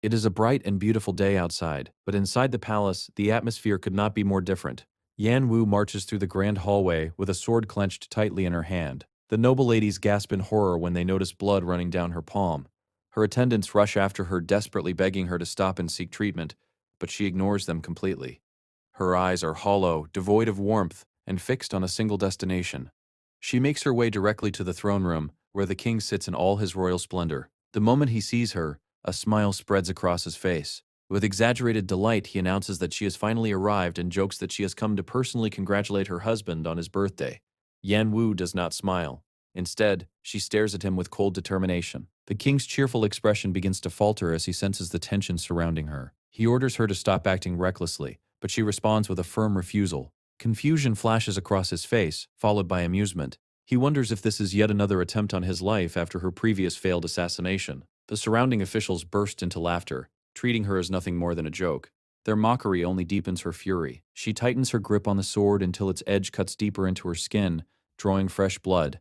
It is a bright and beautiful day outside, but inside the palace, the atmosphere could not be more different. Yan Wu marches through the grand hallway with a sword clenched tightly in her hand. The noble ladies gasp in horror when they notice blood running down her palm. Her attendants rush after her, desperately begging her to stop and seek treatment, but she ignores them completely. Her eyes are hollow, devoid of warmth, and fixed on a single destination. She makes her way directly to the throne room, where the king sits in all his royal splendor. The moment he sees her, a smile spreads across his face. With exaggerated delight, he announces that she has finally arrived and jokes that she has come to personally congratulate her husband on his birthday. Yan Wu does not smile. Instead, she stares at him with cold determination. The king's cheerful expression begins to falter as he senses the tension surrounding her. He orders her to stop acting recklessly, but she responds with a firm refusal. Confusion flashes across his face, followed by amusement. He wonders if this is yet another attempt on his life after her previous failed assassination. The surrounding officials burst into laughter, treating her as nothing more than a joke. Their mockery only deepens her fury. She tightens her grip on the sword until its edge cuts deeper into her skin, drawing fresh blood.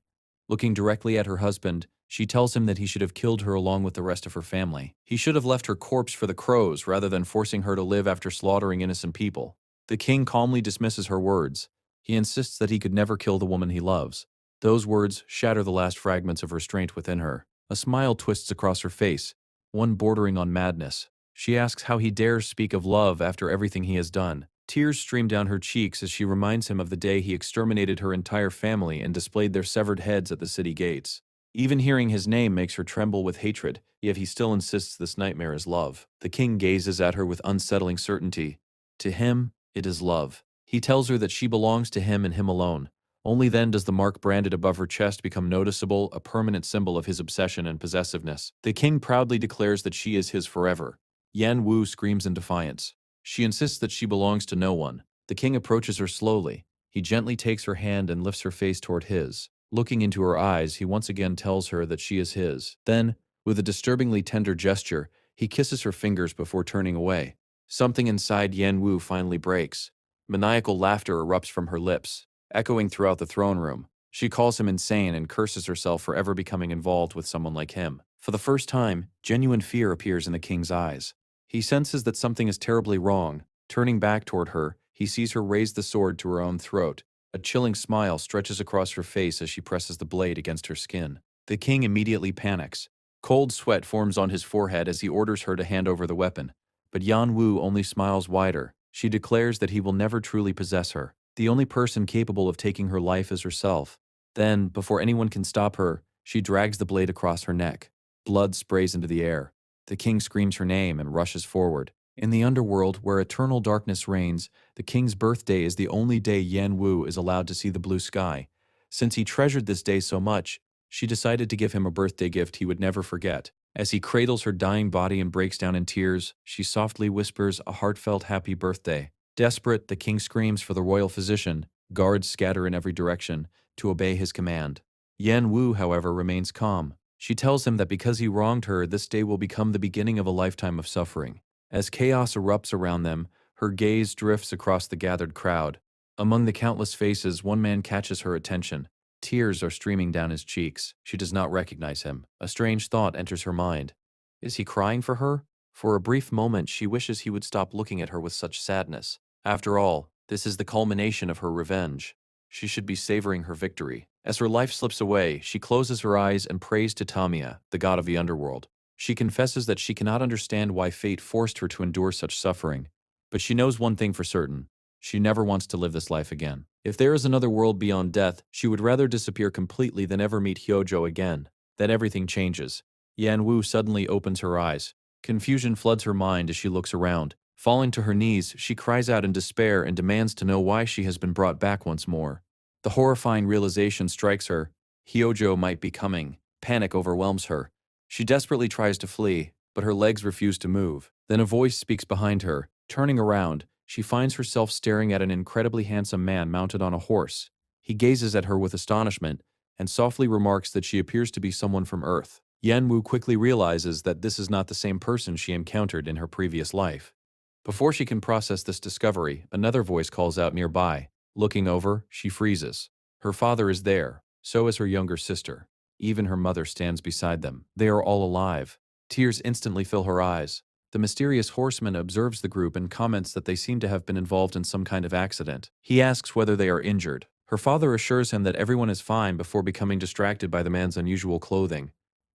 Looking directly at her husband, she tells him that he should have killed her along with the rest of her family. He should have left her corpse for the crows rather than forcing her to live after slaughtering innocent people. The king calmly dismisses her words. He insists that he could never kill the woman he loves. Those words shatter the last fragments of restraint within her. A smile twists across her face, one bordering on madness. She asks how he dares speak of love after everything he has done. Tears stream down her cheeks as she reminds him of the day he exterminated her entire family and displayed their severed heads at the city gates. Even hearing his name makes her tremble with hatred, yet he still insists this nightmare is love. The king gazes at her with unsettling certainty. To him, it is love. He tells her that she belongs to him and him alone. Only then does the mark branded above her chest become noticeable, a permanent symbol of his obsession and possessiveness. The king proudly declares that she is his forever. Yan Wu screams in defiance. She insists that she belongs to no one. The king approaches her slowly. He gently takes her hand and lifts her face toward his. Looking into her eyes, he once again tells her that she is his. Then, with a disturbingly tender gesture, he kisses her fingers before turning away. Something inside Yan Wu finally breaks. Maniacal laughter erupts from her lips, echoing throughout the throne room. She calls him insane and curses herself for ever becoming involved with someone like him. For the first time, genuine fear appears in the king's eyes. He senses that something is terribly wrong. Turning back toward her, he sees her raise the sword to her own throat. A chilling smile stretches across her face as she presses the blade against her skin. The king immediately panics. Cold sweat forms on his forehead as he orders her to hand over the weapon. But Yan Wu only smiles wider. She declares that he will never truly possess her. The only person capable of taking her life is herself. Then, before anyone can stop her, she drags the blade across her neck. Blood sprays into the air. The king screams her name and rushes forward. In the underworld, where eternal darkness reigns, the king's birthday is the only day Yan Wu is allowed to see the blue sky. Since he treasured this day so much, she decided to give him a birthday gift he would never forget. As he cradles her dying body and breaks down in tears, she softly whispers a heartfelt happy birthday. Desperate, the king screams for the royal physician. Guards scatter in every direction to obey his command. Yan Wu, however, remains calm. She tells him that because he wronged her, this day will become the beginning of a lifetime of suffering. As chaos erupts around them, her gaze drifts across the gathered crowd. Among the countless faces, one man catches her attention. Tears are streaming down his cheeks. She does not recognize him. A strange thought enters her mind. Is he crying for her? For a brief moment, she wishes he would stop looking at her with such sadness. After all, this is the culmination of her revenge. She should be savoring her victory. As her life slips away, she closes her eyes and prays to Tamiya, the god of the underworld. She confesses that she cannot understand why fate forced her to endure such suffering. But she knows one thing for certain. She never wants to live this life again. If there is another world beyond death, she would rather disappear completely than ever meet Hyojo again. Then everything changes. Yan Wu suddenly opens her eyes. Confusion floods her mind as she looks around. Falling to her knees, she cries out in despair and demands to know why she has been brought back once more. The horrifying realization strikes her. Hyojo might be coming. Panic overwhelms her. She desperately tries to flee, but her legs refuse to move. Then a voice speaks behind her. Turning around, she finds herself staring at an incredibly handsome man mounted on a horse. He gazes at her with astonishment and softly remarks that she appears to be someone from Earth. Yan Wu quickly realizes that this is not the same person she encountered in her previous life. Before she can process this discovery, another voice calls out nearby. Looking over, she freezes. Her father is there, so is her younger sister. Even her mother stands beside them. They are all alive. Tears instantly fill her eyes. The mysterious horseman observes the group and comments that they seem to have been involved in some kind of accident. He asks whether they are injured. Her father assures him that everyone is fine before becoming distracted by the man's unusual clothing.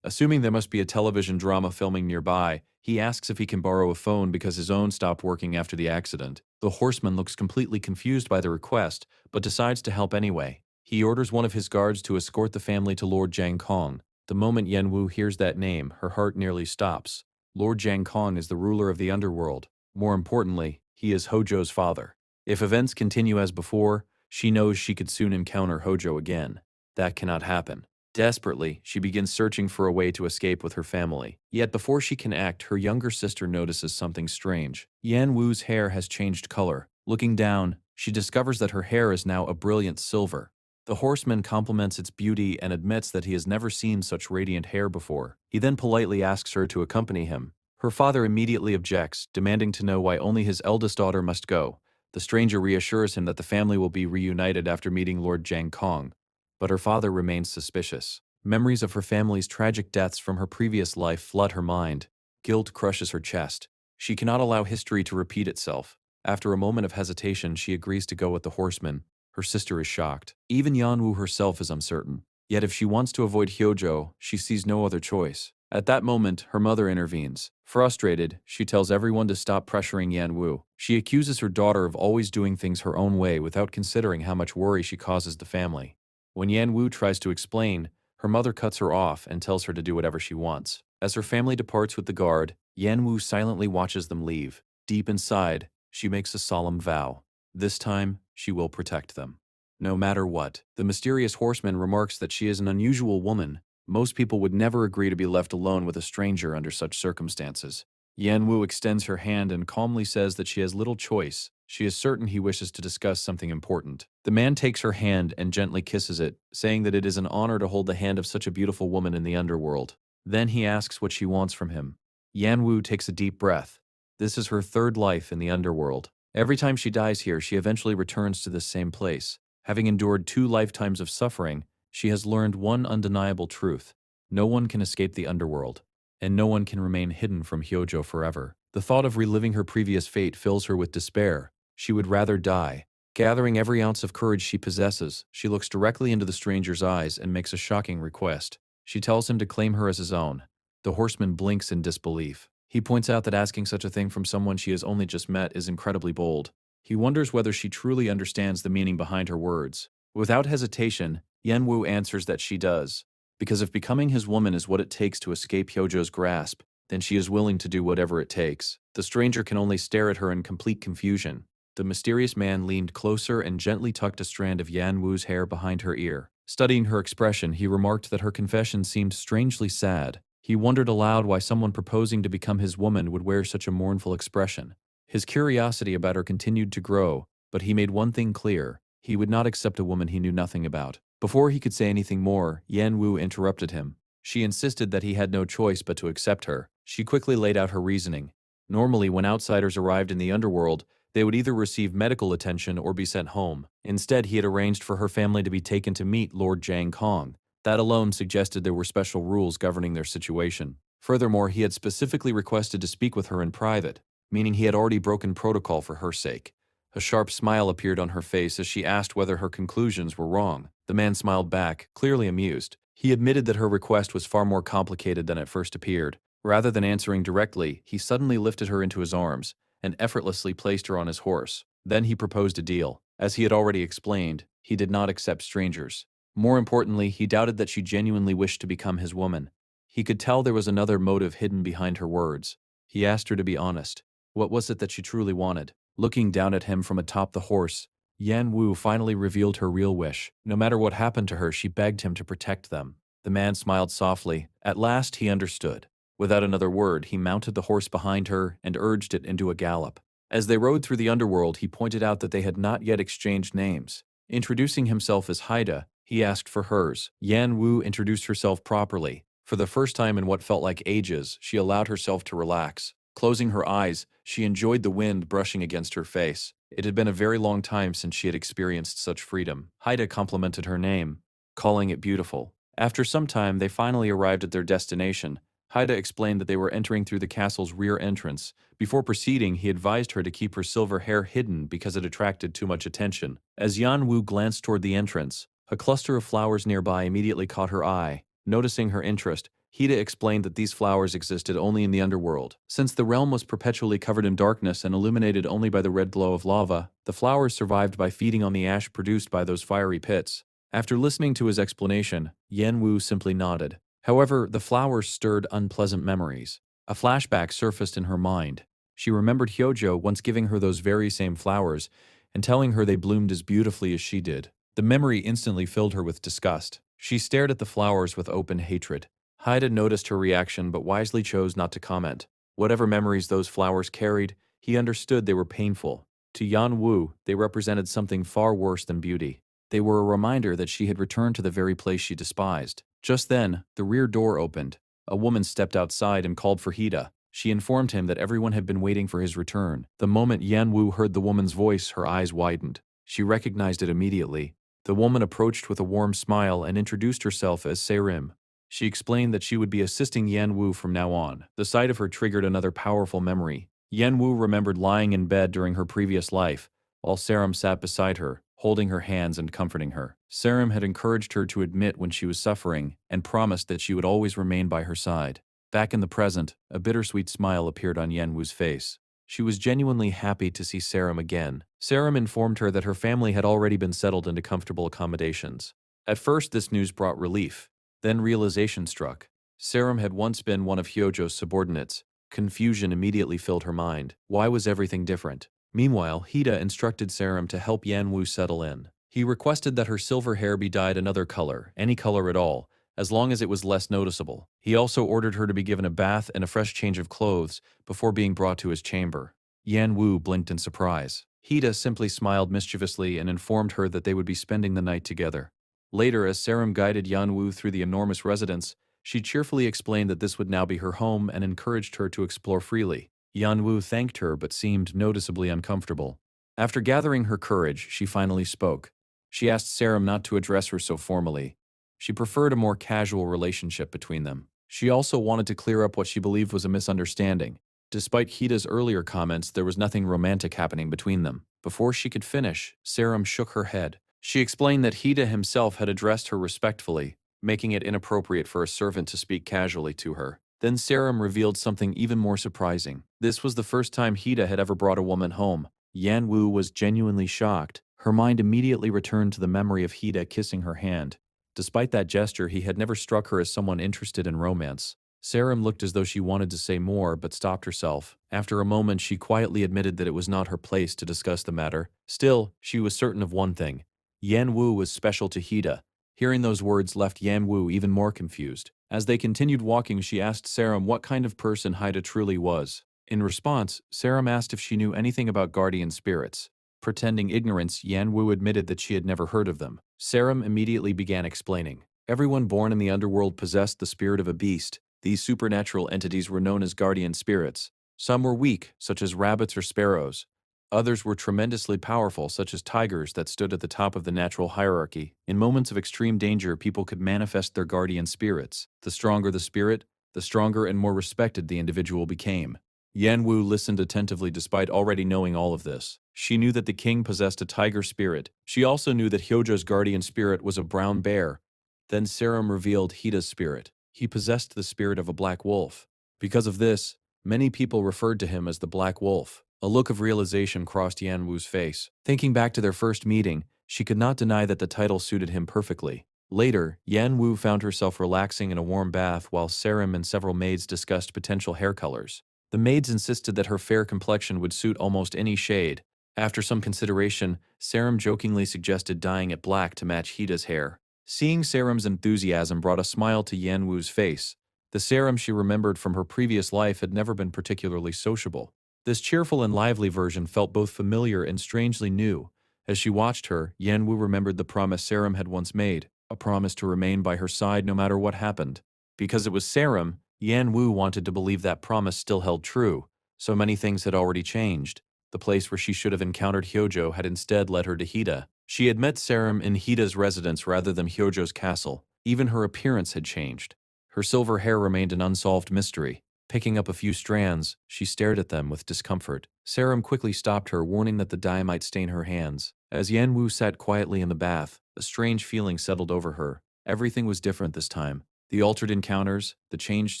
Assuming there must be a television drama filming nearby, he asks if he can borrow a phone because his own stopped working after the accident. The horseman looks completely confused by the request, but decides to help anyway. He orders one of his guards to escort the family to Lord Jang Kong. The moment Yen Wu hears that name, her heart nearly stops. Lord Jang Kong is the ruler of the underworld. More importantly, he is Hojo's father. If events continue as before, she knows she could soon encounter Hojo again. That cannot happen. Desperately, she begins searching for a way to escape with her family. Yet before she can act, her younger sister notices something strange. Yan Wu's hair has changed color. Looking down, she discovers that her hair is now a brilliant silver. The horseman compliments its beauty and admits that he has never seen such radiant hair before. He then politely asks her to accompany him. Her father immediately objects, demanding to know why only his eldest daughter must go. The stranger reassures him that the family will be reunited after meeting Lord Jang Kong. But her father remains suspicious. Memories of her family's tragic deaths from her previous life flood her mind. Guilt crushes her chest. She cannot allow history to repeat itself. After a moment of hesitation, she agrees to go with the horseman. Her sister is shocked. Even Yanwu herself is uncertain. Yet if she wants to avoid Hyojo, she sees no other choice. At that moment, her mother intervenes. Frustrated, she tells everyone to stop pressuring Yanwu. She accuses her daughter of always doing things her own way without considering how much worry she causes the family. When Yan Wu tries to explain, her mother cuts her off and tells her to do whatever she wants. As her family departs with the guard, Yan Wu silently watches them leave. Deep inside, she makes a solemn vow. This time, she will protect them. No matter what. The mysterious horseman remarks that she is an unusual woman. Most people would never agree to be left alone with a stranger under such circumstances. Yan Wu extends her hand and calmly says that she has little choice. She is certain he wishes to discuss something important. The man takes her hand and gently kisses it, saying that it is an honor to hold the hand of such a beautiful woman in the underworld. Then he asks what she wants from him. Yan Wu takes a deep breath. This is her third life in the underworld. Every time she dies here, she eventually returns to this same place. Having endured 2 lifetimes of suffering, she has learned one undeniable truth. No one can escape the underworld, and no one can remain hidden from Hyojo forever. The thought of reliving her previous fate fills her with despair. She would rather die. Gathering every ounce of courage she possesses, she looks directly into the stranger's eyes and makes a shocking request. She tells him to claim her as his own. The horseman blinks in disbelief. He points out that asking such a thing from someone she has only just met is incredibly bold. He wonders whether she truly understands the meaning behind her words. Without hesitation, Yen Wu answers that she does. Because if becoming his woman is what it takes to escape Hyojo's grasp, then she is willing to do whatever it takes. The stranger can only stare at her in complete confusion. The mysterious man leaned closer and gently tucked a strand of Yan Wu's hair behind her ear. Studying her expression, he remarked that her confession seemed strangely sad. He wondered aloud why someone proposing to become his woman would wear such a mournful expression. His curiosity about her continued to grow, but he made one thing clear. He would not accept a woman he knew nothing about. Before he could say anything more, Yan Wu interrupted him. She insisted that he had no choice but to accept her. She quickly laid out her reasoning. Normally, when outsiders arrived in the underworld, they would either receive medical attention or be sent home. Instead, he had arranged for her family to be taken to meet Lord Jang Kong. That alone suggested there were special rules governing their situation. Furthermore, he had specifically requested to speak with her in private, meaning he had already broken protocol for her sake. A sharp smile appeared on her face as she asked whether her conclusions were wrong. The man smiled back, clearly amused. He admitted that her request was far more complicated than it first appeared. Rather than answering directly, he suddenly lifted her into his arms and effortlessly placed her on his horse. Then he proposed a deal. As he had already explained, he did not accept strangers. More importantly, he doubted that she genuinely wished to become his woman. He could tell there was another motive hidden behind her words. He asked her to be honest. What was it that she truly wanted? Looking down at him from atop the horse, Yan Wu finally revealed her real wish. No matter what happened to her, she begged him to protect them. The man smiled softly. At last, he understood. Without another word, he mounted the horse behind her and urged it into a gallop. As they rode through the underworld, he pointed out that they had not yet exchanged names. Introducing himself as Haida, he asked for hers. Yan Wu introduced herself properly. For the first time in what felt like ages, she allowed herself to relax. Closing her eyes, she enjoyed the wind brushing against her face. It had been a very long time since she had experienced such freedom. Haida complimented her name, calling it beautiful. After some time, they finally arrived at their destination, Haida explained that they were entering through the castle's rear entrance. Before proceeding, he advised her to keep her silver hair hidden because it attracted too much attention. As Yan Wu glanced toward the entrance, a cluster of flowers nearby immediately caught her eye. Noticing her interest, Haida explained that these flowers existed only in the underworld. Since the realm was perpetually covered in darkness and illuminated only by the red glow of lava, the flowers survived by feeding on the ash produced by those fiery pits. After listening to his explanation, Yan Wu simply nodded. However, the flowers stirred unpleasant memories. A flashback surfaced in her mind. She remembered Hyojo once giving her those very same flowers and telling her they bloomed as beautifully as she did. The memory instantly filled her with disgust. She stared at the flowers with open hatred. Haida noticed her reaction but wisely chose not to comment. Whatever memories those flowers carried, he understood they were painful. To Yan Wu, they represented something far worse than beauty. They were a reminder that she had returned to the very place she despised. Just then, the rear door opened. A woman stepped outside and called for Haida. She informed him that everyone had been waiting for his return. The moment Yan Wu heard the woman's voice, her eyes widened. She recognized it immediately. The woman approached with a warm smile and introduced herself as Serim. She explained that she would be assisting Yan Wu from now on. The sight of her triggered another powerful memory. Yan Wu remembered lying in bed during her previous life, while Serim sat beside her, holding her hands and comforting her. Serim had encouraged her to admit when she was suffering and promised that she would always remain by her side. Back in the present, a bittersweet smile appeared on Yan Wu's face. She was genuinely happy to see Serim again. Serim informed her that her family had already been settled into comfortable accommodations. At first, this news brought relief. Then realization struck. Serim had once been one of Hyojo's subordinates. Confusion immediately filled her mind. Why was everything different? Meanwhile, Haida instructed Serim to help Yan Wu settle in. He requested that her silver hair be dyed another color, any color at all, as long as it was less noticeable. He also ordered her to be given a bath and a fresh change of clothes before being brought to his chamber. Yan Wu blinked in surprise. Haida simply smiled mischievously and informed her that they would be spending the night together. Later, as Serim guided Yan Wu through the enormous residence, she cheerfully explained that this would now be her home and encouraged her to explore freely. Yan Wu thanked her but seemed noticeably uncomfortable. After gathering her courage, she finally spoke. She asked Serim not to address her so formally. She preferred a more casual relationship between them. She also wanted to clear up what she believed was a misunderstanding. Despite Haida's earlier comments, there was nothing romantic happening between them. Before she could finish, Serim shook her head. She explained that Haida himself had addressed her respectfully, making it inappropriate for a servant to speak casually to her. Then Serim revealed something even more surprising. This was the first time Haida had ever brought a woman home. Yan Wu was genuinely shocked. Her mind immediately returned to the memory of Haida kissing her hand. Despite that gesture, he had never struck her as someone interested in romance. Serim looked as though she wanted to say more, but stopped herself. After a moment, she quietly admitted that it was not her place to discuss the matter. Still, she was certain of one thing. Yan Wu was special to Haida. Hearing those words left Yan Wu even more confused. As they continued walking, she asked Serim what kind of person Haida truly was. In response, Serim asked if she knew anything about guardian spirits. Pretending ignorance, Yan Wu admitted that she had never heard of them. Serim immediately began explaining. Everyone born in the underworld possessed the spirit of a beast. These supernatural entities were known as guardian spirits. Some were weak, such as rabbits or sparrows. Others were tremendously powerful, such as tigers that stood at the top of the natural hierarchy. In moments of extreme danger, people could manifest their guardian spirits. The stronger the spirit, the stronger and more respected the individual became. Yan Wu listened attentively despite already knowing all of this. She knew that the king possessed a tiger spirit. She also knew that Hyojo's guardian spirit was a brown bear. Then Serim revealed Haida's spirit. He possessed the spirit of a black wolf. Because of this, many people referred to him as the Black Wolf. A look of realization crossed Yan Wu's face. Thinking back to their first meeting, she could not deny that the title suited him perfectly. Later, Yan Wu found herself relaxing in a warm bath while Serim and several maids discussed potential hair colors. The maids insisted that her fair complexion would suit almost any shade. After some consideration, Serim jokingly suggested dyeing it black to match Haida's hair. Seeing Serim's enthusiasm brought a smile to Yan Wu's face. The Serim she remembered from her previous life had never been particularly sociable. This cheerful and lively version felt both familiar and strangely new. As she watched her, Yan Wu remembered the promise Serim had once made, a promise to remain by her side no matter what happened. Because it was Serim, Yan Wu wanted to believe that promise still held true. So many things had already changed. The place where she should have encountered Hyojo had instead led her to Haida. She had met Serim in Haida's residence rather than Hyojo's castle. Even her appearance had changed. Her silver hair remained an unsolved mystery. Picking up a few strands, she stared at them with discomfort. Sarum quickly stopped her, warning that the dye might stain her hands. As Yan Wu sat quietly in the bath, a strange feeling settled over her. Everything was different this time. The altered encounters, the changed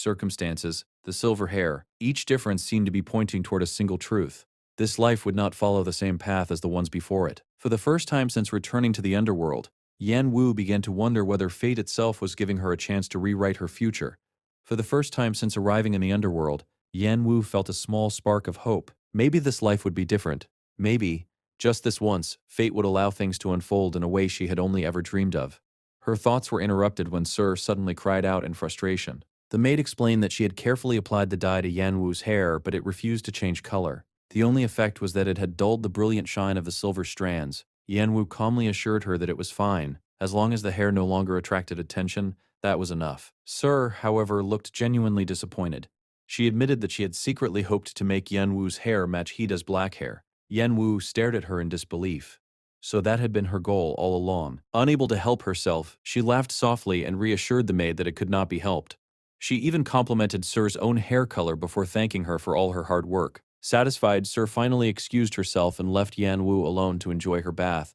circumstances, the silver hair, each difference seemed to be pointing toward a single truth. This life would not follow the same path as the ones before it. For the first time since returning to the underworld, Yan Wu began to wonder whether fate itself was giving her a chance to rewrite her future. For the first time since arriving in the underworld, Yan Wu felt a small spark of hope. Maybe this life would be different. Maybe, just this once, fate would allow things to unfold in a way she had only ever dreamed of. Her thoughts were interrupted when Sir suddenly cried out in frustration. The maid explained that she had carefully applied the dye to Yan Wu's hair, but it refused to change color. The only effect was that it had dulled the brilliant shine of the silver strands. Yan Wu calmly assured her that it was fine. As long as the hair no longer attracted attention, that was enough. Sir, however, looked genuinely disappointed. She admitted that she had secretly hoped to make Yan Wu's hair match Hida's black hair. Yan Wu stared at her in disbelief. So that had been her goal all along. Unable to help herself, she laughed softly and reassured the maid that it could not be helped. She even complimented Sir's own hair color before thanking her for all her hard work. Satisfied, Sir finally excused herself and left Yan Wu alone to enjoy her bath.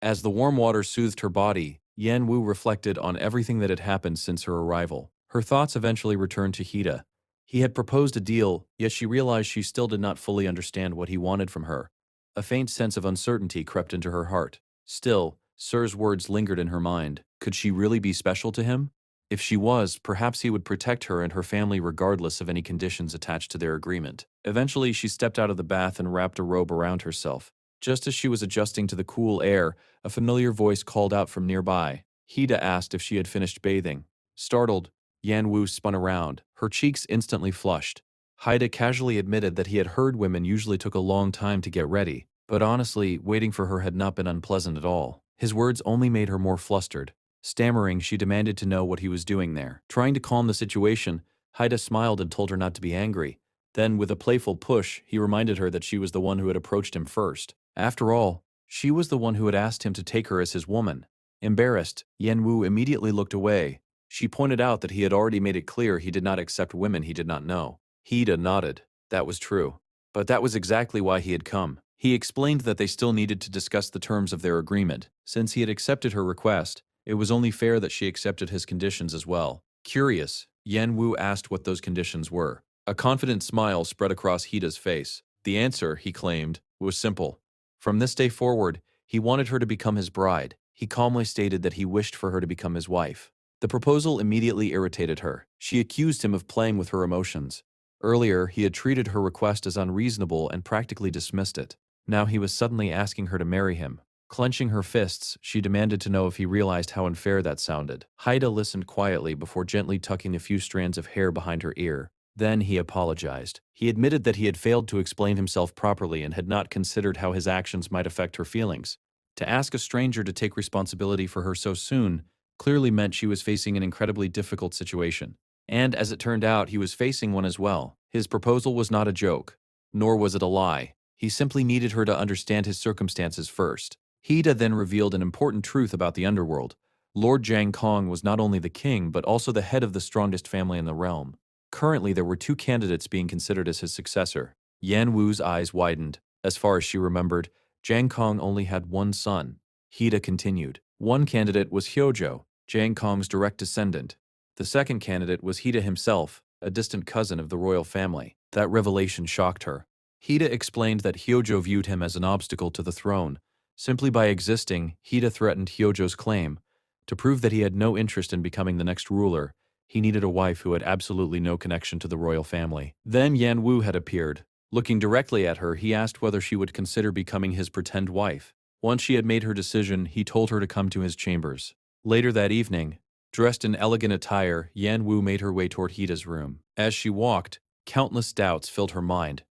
As the warm water soothed her body, Yan Wu reflected on everything that had happened since her arrival. Her thoughts eventually returned to Hida. He had proposed a deal, yet she realized she still did not fully understand what he wanted from her. A faint sense of uncertainty crept into her heart. Still, Sir's words lingered in her mind. Could she really be special to him? If she was, perhaps he would protect her and her family regardless of any conditions attached to their agreement. Eventually, she stepped out of the bath and wrapped a robe around herself. Just as she was adjusting to the cool air, a familiar voice called out from nearby. Hida asked if she had finished bathing. Startled, Yan Wu spun around. Her cheeks instantly flushed. Hida casually admitted that he had heard women usually took a long time to get ready, but honestly, waiting for her had not been unpleasant at all. His words only made her more flustered. Stammering, she demanded to know what he was doing there. Trying to calm the situation, Hida smiled and told her not to be angry. Then, with a playful push, he reminded her that she was the one who had approached him first. After all, she was the one who had asked him to take her as his woman. Embarrassed, Yan Wu immediately looked away. She pointed out that he had already made it clear he did not accept women he did not know. Hida nodded. That was true. But that was exactly why he had come. He explained that they still needed to discuss the terms of their agreement. Since he had accepted her request, it was only fair that she accepted his conditions as well. Curious, Yan Wu asked what those conditions were. A confident smile spread across Hida's face. The answer, he claimed, was simple. From this day forward, he wanted her to become his bride. He calmly stated that he wished for her to become his wife. The proposal immediately irritated her. She accused him of playing with her emotions. Earlier, he had treated her request as unreasonable and practically dismissed it. Now he was suddenly asking her to marry him. Clenching her fists, she demanded to know if he realized how unfair that sounded. Hida listened quietly before gently tucking a few strands of hair behind her ear. Then he apologized. He admitted that he had failed to explain himself properly and had not considered how his actions might affect her feelings. To ask a stranger to take responsibility for her so soon clearly meant she was facing an incredibly difficult situation. And as it turned out, he was facing one as well. His proposal was not a joke, nor was it a lie. He simply needed her to understand his circumstances first. Hida then revealed an important truth about the underworld. Lord Jiang Kong was not only the king, but also the head of the strongest family in the realm. Currently, there were two candidates being considered as his successor. Yan Wu's eyes widened. As far as she remembered, Jiang Kong only had one son. Hida continued. One candidate was Hyojo, Jiang Kong's direct descendant. The second candidate was Hida himself, a distant cousin of the royal family. That revelation shocked her. Hida explained that Hyojo viewed him as an obstacle to the throne. Simply by existing, Hida threatened Hyojo's claim. To prove that he had no interest in becoming the next ruler, he needed a wife who had absolutely no connection to the royal family. Then Yan Wu had appeared. Looking directly at her, he asked whether she would consider becoming his pretend wife. Once she had made her decision, he told her to come to his chambers. Later that evening, dressed in elegant attire, Yan Wu made her way toward Hida's room. As she walked, countless doubts filled her mind.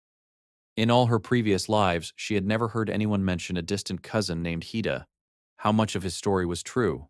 In all her previous lives, she had never heard anyone mention a distant cousin named Hida. How much of his story was true?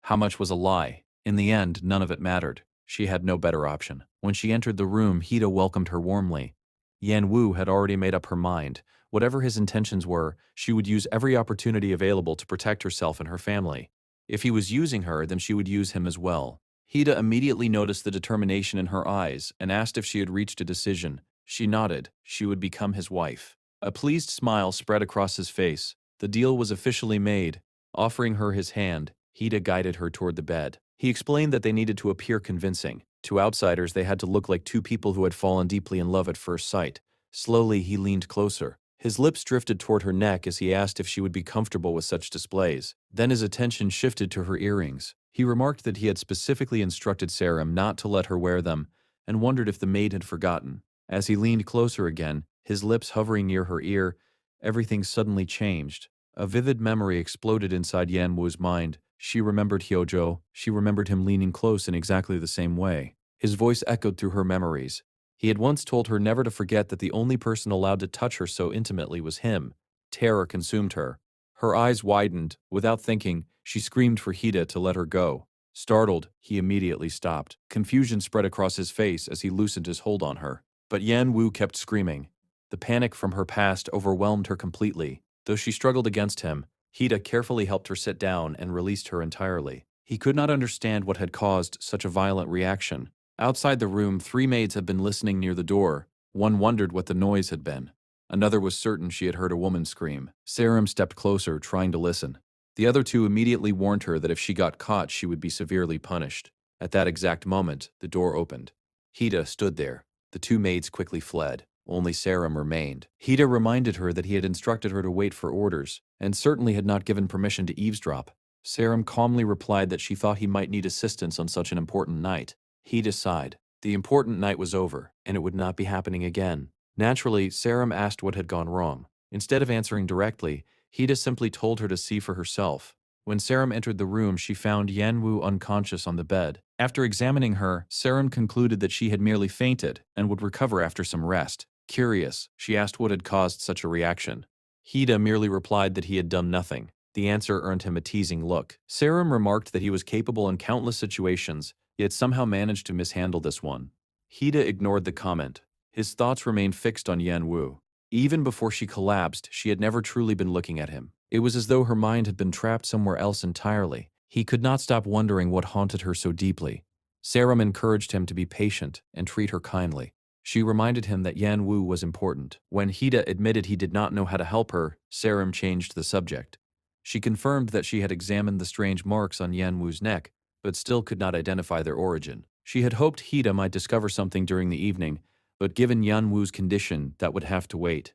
How much was a lie? In the end, none of it mattered. She had no better option. When she entered the room, Hida welcomed her warmly. Yan Wu had already made up her mind. Whatever his intentions were, she would use every opportunity available to protect herself and her family. If he was using her, then she would use him as well. Hida immediately noticed the determination in her eyes and asked if she had reached a decision. She nodded. She would become his wife. A pleased smile spread across his face. The deal was officially made. Offering her his hand, Hida guided her toward the bed. He explained that they needed to appear convincing. To outsiders, they had to look like two people who had fallen deeply in love at first sight. Slowly, he leaned closer. His lips drifted toward her neck as he asked if she would be comfortable with such displays. Then his attention shifted to her earrings. He remarked that he had specifically instructed Saram not to let her wear them, and wondered if the maid had forgotten. As he leaned closer again, his lips hovering near her ear, everything suddenly changed. A vivid memory exploded inside Yan Wu's mind. She remembered Hyojo. She remembered him leaning close in exactly the same way. His voice echoed through her memories. He had once told her never to forget that the only person allowed to touch her so intimately was him. Terror consumed her. Her eyes widened. Without thinking, she screamed for Hida to let her go. Startled, he immediately stopped. Confusion spread across his face as he loosened his hold on her. But Yan Wu kept screaming. The panic from her past overwhelmed her completely. Though she struggled against him, Hida carefully helped her sit down and released her entirely. He could not understand what had caused such a violent reaction. Outside the room, 3 maids had been listening near the door. One wondered what the noise had been. Another was certain she had heard a woman scream. Saram stepped closer, trying to listen. The other 2 immediately warned her that if she got caught, she would be severely punished. At that exact moment, the door opened. Hida stood there. The 2 maids quickly fled. Only Saram remained. Hida reminded her that he had instructed her to wait for orders, and certainly had not given permission to eavesdrop. Saram calmly replied that she thought he might need assistance on such an important night. Hida sighed. The important night was over, and it would not be happening again. Naturally, Saram asked what had gone wrong. Instead of answering directly, Hida simply told her to see for herself. When Saram entered the room, she found Yan Wu unconscious on the bed. After examining her, Saram concluded that she had merely fainted and would recover after some rest. Curious, she asked what had caused such a reaction. Hida merely replied that he had done nothing. The answer earned him a teasing look. Saram remarked that he was capable in countless situations, yet somehow managed to mishandle this one. Hida ignored the comment. His thoughts remained fixed on Yan Wu. Even before she collapsed, she had never truly been looking at him. It was as though her mind had been trapped somewhere else entirely. He could not stop wondering what haunted her so deeply. Saram encouraged him to be patient and treat her kindly. She reminded him that Yan Wu was important. When Hida admitted he did not know how to help her, Saram changed the subject. She confirmed that she had examined the strange marks on Yan Wu's neck, but still could not identify their origin. She had hoped Hida might discover something during the evening, but given Yan Wu's condition, that would have to wait.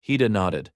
Hida nodded.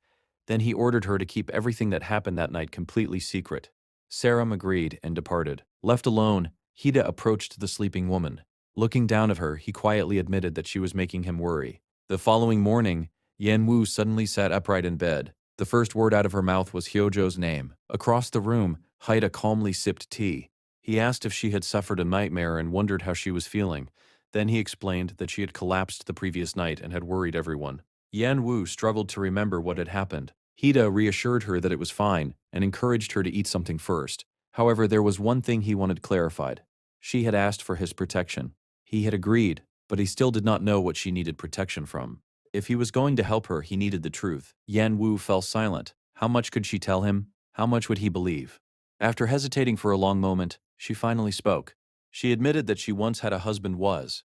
Then he ordered her to keep everything that happened that night completely secret. Saram agreed and departed. Left alone, Hida approached the sleeping woman. Looking down at her, he quietly admitted that she was making him worry. The following morning, Yan Wu suddenly sat upright in bed. The first word out of her mouth was Hyojo's name. Across the room, Hida calmly sipped tea. He asked if she had suffered a nightmare and wondered how she was feeling. Then he explained that she had collapsed the previous night and had worried everyone. Yan Wu struggled to remember what had happened. Hida reassured her that it was fine and encouraged her to eat something first. However, there was one thing he wanted clarified. She had asked for his protection. He had agreed, but he still did not know what she needed protection from. If he was going to help her, he needed the truth. Yan Wu fell silent. How much could she tell him? How much would he believe? After hesitating for a long moment, she finally spoke. She admitted that she once had a husband.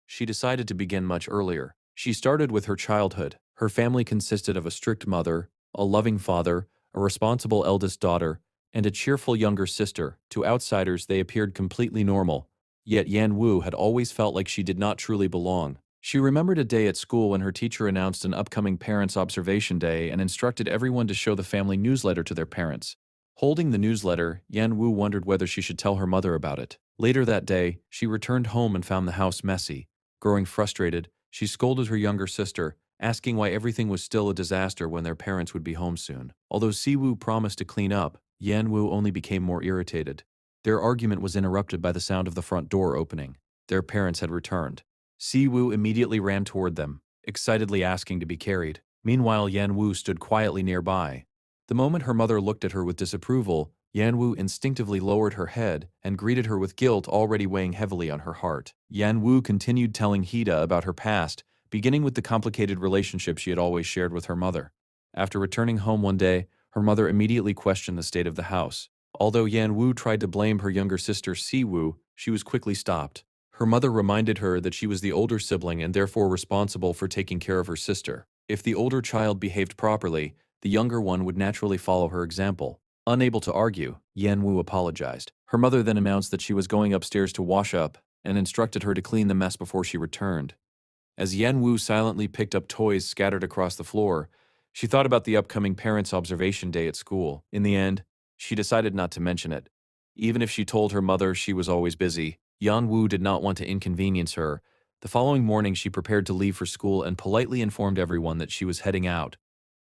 She decided to begin much earlier. She started with her childhood. Her family consisted of a strict mother, a loving father, a responsible eldest daughter, and a cheerful younger sister. To outsiders, they appeared completely normal. Yet Yan Wu had always felt like she did not truly belong. She remembered a day at school when her teacher announced an upcoming Parents' Observation Day and instructed everyone to show the family newsletter to their parents. Holding the newsletter, Yan Wu wondered whether she should tell her mother about it. Later that day, she returned home and found the house messy. Growing frustrated, she scolded her younger sister, asking why everything was still a disaster when their parents would be home soon. Although Siwu promised to clean up, Yan Wu only became more irritated. Their argument was interrupted by the sound of the front door opening. Their parents had returned. Siwu immediately ran toward them, excitedly asking to be carried. Meanwhile, Yan Wu stood quietly nearby. The moment her mother looked at her with disapproval, Yan Wu instinctively lowered her head and greeted her with guilt already weighing heavily on her heart. Yan Wu continued telling Hida about her past, beginning with the complicated relationship she had always shared with her mother. After returning home one day, her mother immediately questioned the state of the house. Although Yan Wu tried to blame her younger sister Siwu, she was quickly stopped. Her mother reminded her that she was the older sibling and therefore responsible for taking care of her sister. If the older child behaved properly, the younger one would naturally follow her example. Unable to argue, Yan Wu apologized. Her mother then announced that she was going upstairs to wash up and instructed her to clean the mess before she returned. As Yan Wu silently picked up toys scattered across the floor, she thought about the upcoming parents' observation day at school. In the end, she decided not to mention it. Even if she told her mother she was always busy, Yan Wu did not want to inconvenience her. The following morning, she prepared to leave for school and politely informed everyone that she was heading out.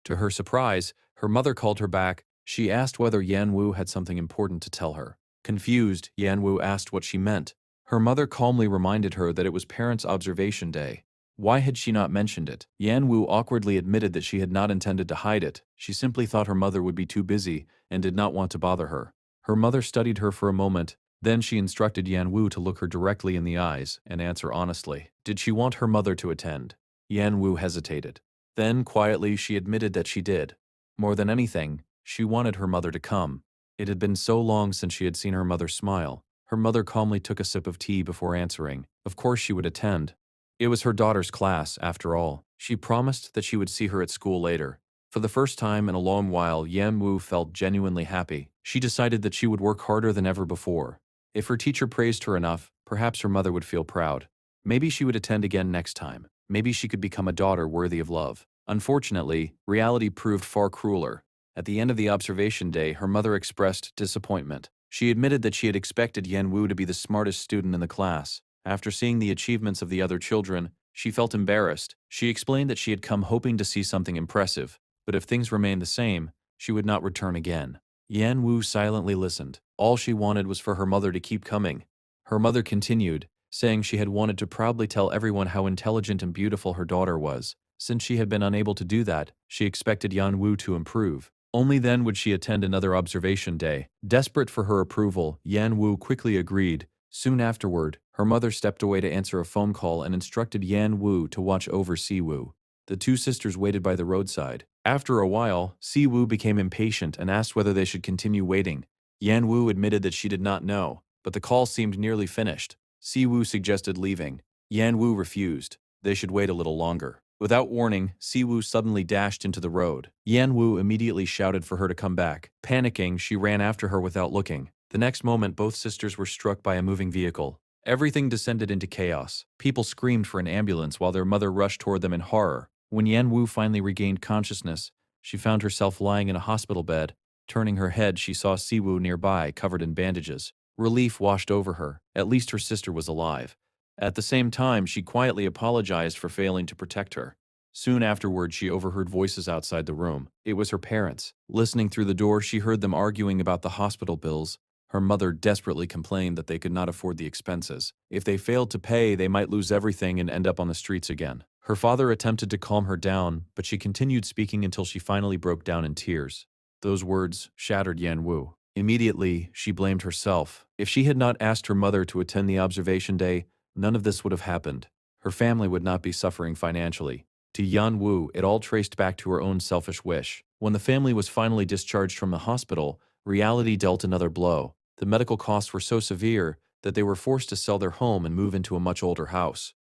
To her surprise, her mother called her back. She asked whether Yan Wu had something important to tell her. Confused, Yan Wu asked what she meant. Her mother calmly reminded her that it was parents' observation day. Why had she not mentioned it? Yan Wu awkwardly admitted that she had not intended to hide it. She simply thought her mother would be too busy and did not want to bother her. Her mother studied her for a moment. Then she instructed Yan Wu to look her directly in the eyes and answer honestly. Did she want her mother to attend? Yan Wu hesitated. Then, quietly, she admitted that she did. More than anything, she wanted her mother to come. It had been so long since she had seen her mother smile. Her mother calmly took a sip of tea before answering. Of course she would attend. It was her daughter's class, after all. She promised that she would see her at school later. For the first time in a long while, Yan Wu felt genuinely happy. She decided that she would work harder than ever before. If her teacher praised her enough, perhaps her mother would feel proud. Maybe she would attend again next time. Maybe she could become a daughter worthy of love. Unfortunately, reality proved far crueler. At the end of the observation day, her mother expressed disappointment. She admitted that she had expected Yan Wu to be the smartest student in the class. After seeing the achievements of the other children, she felt embarrassed. She explained that she had come hoping to see something impressive, but if things remained the same, she would not return again. Yan Wu silently listened. All she wanted was for her mother to keep coming. Her mother continued, saying she had wanted to proudly tell everyone how intelligent and beautiful her daughter was. Since she had been unable to do that, she expected Yan Wu to improve. Only then would she attend another observation day. Desperate for her approval, Yan Wu quickly agreed. Soon afterward, her mother stepped away to answer a phone call and instructed Yan Wu to watch over Si Wu. The two sisters waited by the roadside. After a while, Si Wu became impatient and asked whether they should continue waiting. Yan Wu admitted that she did not know, but the call seemed nearly finished. Si Wu suggested leaving. Yan Wu refused. They should wait a little longer. Without warning, Si Wu suddenly dashed into the road. Yan Wu immediately shouted for her to come back. Panicking, she ran after her without looking. The next moment, both sisters were struck by a moving vehicle. Everything descended into chaos. People screamed for an ambulance while their mother rushed toward them in horror. When Yan Wu finally regained consciousness, she found herself lying in a hospital bed. Turning her head, she saw Si Wu nearby, covered in bandages. Relief washed over her. At least her sister was alive. At the same time, she quietly apologized for failing to protect her. Soon afterward, she overheard voices outside the room. It was her parents. Listening through the door, she heard them arguing about the hospital bills. Her mother desperately complained that they could not afford the expenses. If they failed to pay, they might lose everything and end up on the streets again. Her father attempted to calm her down, but she continued speaking until she finally broke down in tears. Those words shattered Yan Wu. Immediately, she blamed herself. If she had not asked her mother to attend the observation day, none of this would have happened. Her family would not be suffering financially. To Yan Wu, it all traced back to her own selfish wish. When the family was finally discharged from the hospital, reality dealt another blow. The medical costs were so severe that they were forced to sell their home and move into a much older house.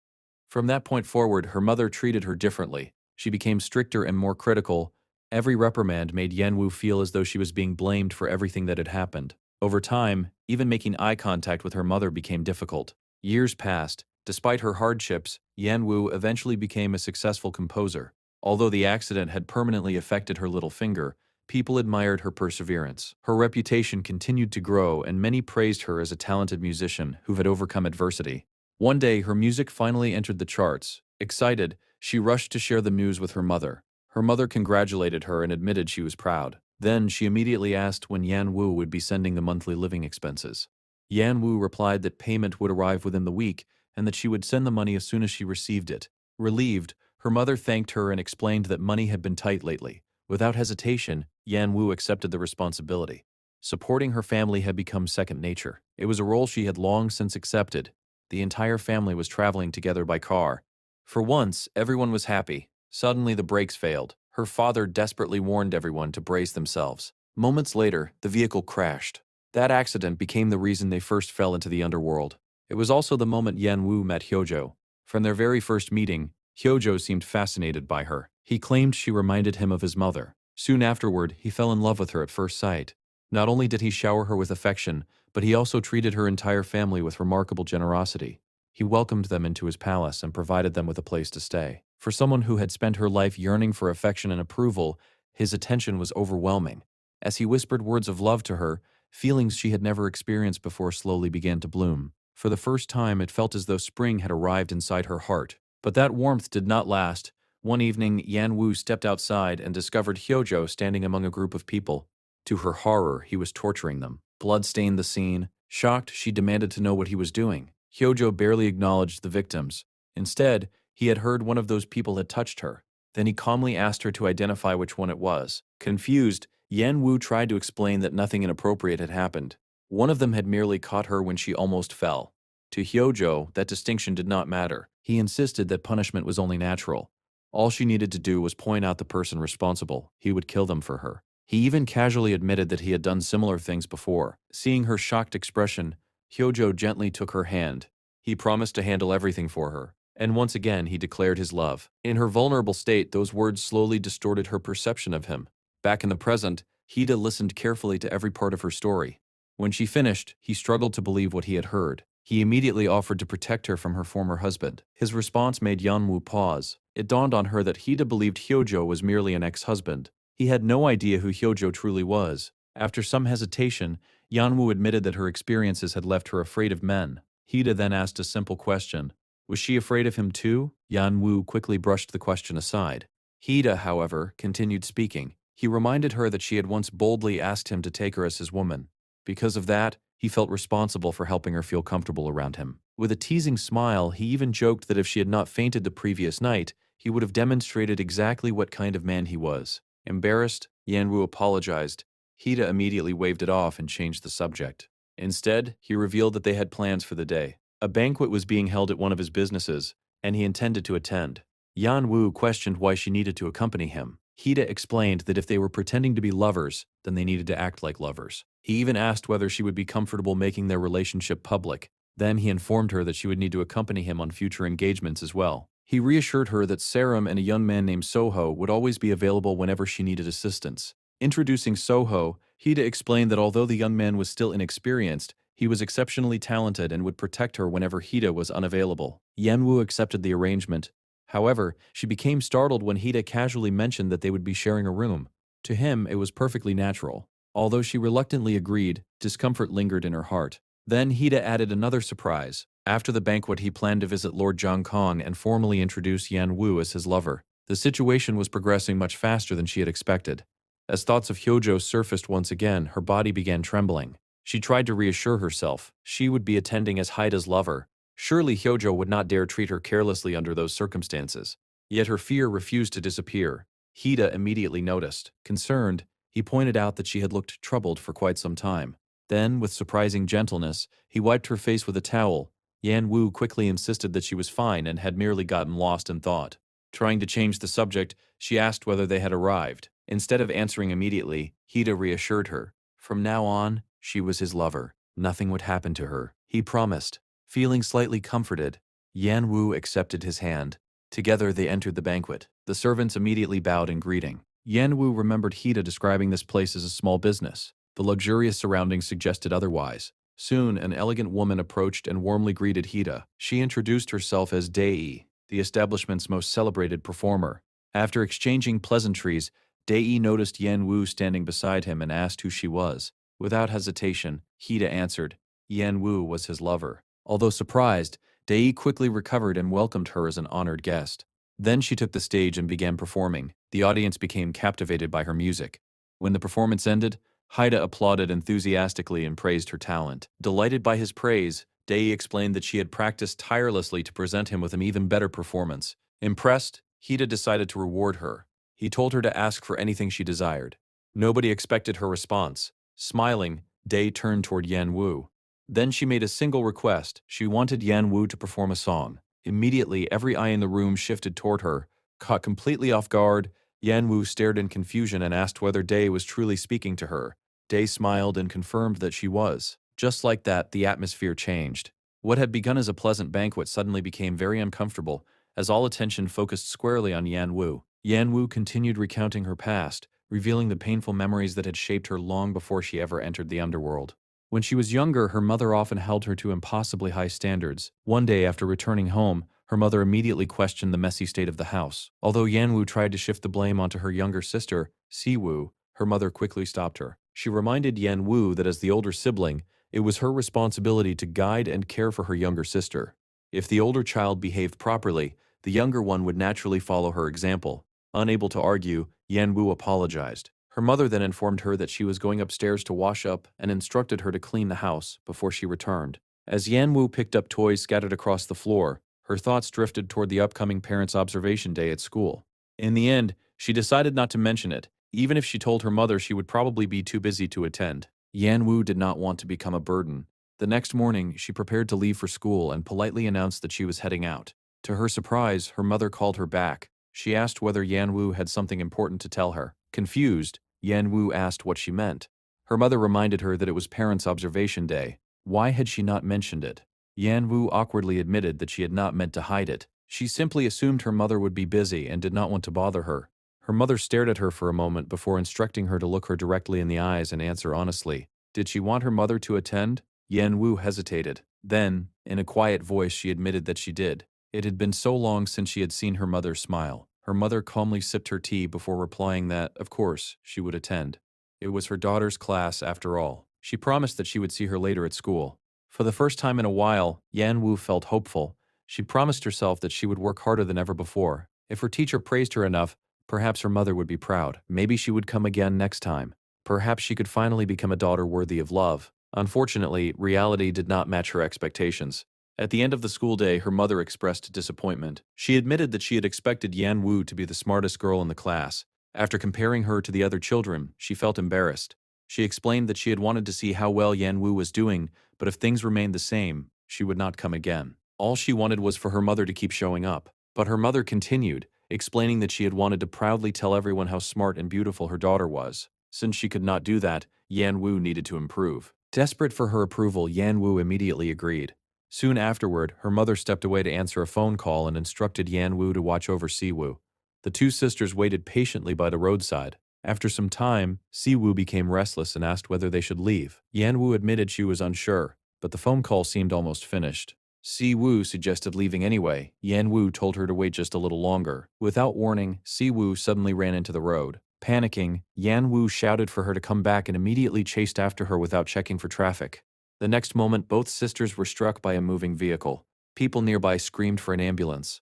From that point forward, her mother treated her differently. She became stricter and more critical. Every reprimand made Yan Wu feel as though she was being blamed for everything that had happened. Over time, even making eye contact with her mother became difficult. Years passed. Despite her hardships, Yan Wu eventually became a successful composer. Although the accident had permanently affected her little finger, people admired her perseverance. Her reputation continued to grow, and many praised her as a talented musician who had overcome adversity. One day, her music finally entered the charts. Excited, she rushed to share the news with her mother. Her mother congratulated her and admitted she was proud. Then, she immediately asked when Yan Wu would be sending the monthly living expenses. Yan Wu replied that payment would arrive within the week and that she would send the money as soon as she received it. Relieved, her mother thanked her and explained that money had been tight lately. Without hesitation, Yan Wu accepted the responsibility. Supporting her family had become second nature. It was a role she had long since accepted. The entire family was traveling together by car. For once, everyone was happy. Suddenly, the brakes failed. Her father desperately warned everyone to brace themselves. Moments later, the vehicle crashed. That accident became the reason they first fell into the underworld. It was also the moment Yan Wu met Hyojo. From their very first meeting, Hyojo seemed fascinated by her. He claimed she reminded him of his mother. Soon afterward, he fell in love with her at first sight. Not only did he shower her with affection, but he also treated her entire family with remarkable generosity. He welcomed them into his palace and provided them with a place to stay. For someone who had spent her life yearning for affection and approval, his attention was overwhelming. As he whispered words of love to her, feelings she had never experienced before slowly began to bloom. For the first time, it felt as though spring had arrived inside her heart. But that warmth did not last. One evening, Yan Wu stepped outside and discovered Hyojo standing among a group of people. To her horror, he was torturing them. Blood stained the scene. Shocked, she demanded to know what he was doing. Hyojo barely acknowledged the victims. Instead, he had heard one of those people had touched her. Then he calmly asked her to identify which one it was. Confused, Yan Wu tried to explain that nothing inappropriate had happened. One of them had merely caught her when she almost fell. To Hyojo, that distinction did not matter. He insisted that punishment was only natural. All she needed to do was point out the person responsible. He would kill them for her. He even casually admitted that he had done similar things before. Seeing her shocked expression, Hyojo gently took her hand. He promised to handle everything for her. And once again, he declared his love. In her vulnerable state, those words slowly distorted her perception of him. Back in the present, Hida listened carefully to every part of her story. When she finished, he struggled to believe what he had heard. He immediately offered to protect her from her former husband. His response made Yanwu pause. It dawned on her that Hida believed Hyojo was merely an ex-husband. He had no idea who Hyojo truly was. After some hesitation, Yanwu admitted that her experiences had left her afraid of men. Hida then asked a simple question. Was she afraid of him too? Yanwu quickly brushed the question aside. Hida, however, continued speaking. He reminded her that she had once boldly asked him to take her as his woman. Because of that, he felt responsible for helping her feel comfortable around him. With a teasing smile, he even joked that if she had not fainted the previous night, he would have demonstrated exactly what kind of man he was. Embarrassed, Yanwu apologized. Hida immediately waved it off and changed the subject. Instead, he revealed that they had plans for the day. A banquet was being held at one of his businesses, and he intended to attend. Yanwu questioned why she needed to accompany him. Hida explained that if they were pretending to be lovers, then they needed to act like lovers. He even asked whether she would be comfortable making their relationship public. Then he informed her that she would need to accompany him on future engagements as well. He reassured her that Sarum and a young man named Soho would always be available whenever she needed assistance. Introducing Soho, Hida explained that although the young man was still inexperienced, he was exceptionally talented and would protect her whenever Hida was unavailable. Yanwu accepted the arrangement. However, she became startled when Hida casually mentioned that they would be sharing a room. To him, it was perfectly natural. Although she reluctantly agreed, discomfort lingered in her heart. Then Hida added another surprise. After the banquet, he planned to visit Lord Zhang Kong and formally introduce Yan Wu as his lover. The situation was progressing much faster than she had expected. As thoughts of Hyojo surfaced once again, her body began trembling. She tried to reassure herself. She would be attending as Hida's lover. Surely Hyojo would not dare treat her carelessly under those circumstances. Yet her fear refused to disappear. Hida immediately noticed. Concerned, he pointed out that she had looked troubled for quite some time. Then, with surprising gentleness, he wiped her face with a towel. Yan Wu quickly insisted that she was fine and had merely gotten lost in thought. Trying to change the subject, she asked whether they had arrived. Instead of answering immediately, Hida reassured her. From now on, she was his lover. Nothing would happen to her. He promised. Feeling slightly comforted, Yan Wu accepted his hand. Together they entered the banquet. The servants immediately bowed in greeting. Yan Wu remembered Hida describing this place as a small business. The luxurious surroundings suggested otherwise. Soon, an elegant woman approached and warmly greeted Hida. She introduced herself as Dei, the establishment's most celebrated performer. After exchanging pleasantries, Dei noticed Yan Wu standing beside him and asked who she was. Without hesitation, Hida answered. Yan Wu was his lover. Although surprised, Dei quickly recovered and welcomed her as an honored guest. Then she took the stage and began performing. The audience became captivated by her music. When the performance ended, Hida applauded enthusiastically and praised her talent. Delighted by his praise, Dei explained that she had practiced tirelessly to present him with an even better performance. Impressed, Hida decided to reward her. He told her to ask for anything she desired. Nobody expected her response. Smiling, Dei turned toward Yan Wu. Then she made a single request. She wanted Yan Wu to perform a song. Immediately, every eye in the room shifted toward her. Caught completely off guard, Yan Wu stared in confusion and asked whether Dei was truly speaking to her. Dei smiled and confirmed that she was. Just like that, the atmosphere changed. What had begun as a pleasant banquet suddenly became very uncomfortable, as all attention focused squarely on Yan Wu. Yan Wu continued recounting her past, revealing the painful memories that had shaped her long before she ever entered the underworld. When she was younger, her mother often held her to impossibly high standards. One day, after returning home, her mother immediately questioned the messy state of the house. Although Yan Wu tried to shift the blame onto her younger sister, Si Wu, her mother quickly stopped her. She reminded Yan Wu that as the older sibling, it was her responsibility to guide and care for her younger sister. If the older child behaved properly, the younger one would naturally follow her example. Unable to argue, Yan Wu apologized. Her mother then informed her that she was going upstairs to wash up and instructed her to clean the house before she returned. As Yan Wu picked up toys scattered across the floor, her thoughts drifted toward the upcoming parents' observation day at school. In the end, she decided not to mention it. Even if she told her mother, she would probably be too busy to attend. Yan Wu did not want to become a burden. The next morning, she prepared to leave for school and politely announced that she was heading out. To her surprise, her mother called her back. She asked whether Yan Wu had something important to tell her. Confused, Yan Wu asked what she meant. Her mother reminded her that it was parents' observation day. Why had she not mentioned it? Yan Wu awkwardly admitted that she had not meant to hide it. She simply assumed her mother would be busy and did not want to bother her. Her mother stared at her for a moment before instructing her to look her directly in the eyes and answer honestly. Did she want her mother to attend? Yan Wu hesitated. Then, in a quiet voice, she admitted that she did. It had been so long since she had seen her mother smile. Her mother calmly sipped her tea before replying that, of course, she would attend. It was her daughter's class, after all. She promised that she would see her later at school. For the first time in a while, Yan Wu felt hopeful. She promised herself that she would work harder than ever before. If her teacher praised her enough, perhaps her mother would be proud. Maybe she would come again next time. Perhaps she could finally become a daughter worthy of love. Unfortunately, reality did not match her expectations. At the end of the school day, her mother expressed disappointment. She admitted that she had expected Yan Wu to be the smartest girl in the class. After comparing her to the other children, she felt embarrassed. She explained that she had wanted to see how well Yan Wu was doing, but if things remained the same, she would not come again. All she wanted was for her mother to keep showing up. But her mother continued, explaining that she had wanted to proudly tell everyone how smart and beautiful her daughter was. Since she could not do that, Yan Wu needed to improve. Desperate for her approval, Yan Wu immediately agreed. Soon afterward, her mother stepped away to answer a phone call and instructed Yan Wu to watch over Si Wu. The two sisters waited patiently by the roadside. After some time, Si Wu became restless and asked whether they should leave. Yan Wu admitted she was unsure, but the phone call seemed almost finished. Si Wu suggested leaving anyway. Yan Wu told her to wait just a little longer. Without warning, Si Wu suddenly ran into the road. Panicking, Yan Wu shouted for her to come back and immediately chased after her without checking for traffic. The next moment, both sisters were struck by a moving vehicle. People nearby screamed for an ambulance.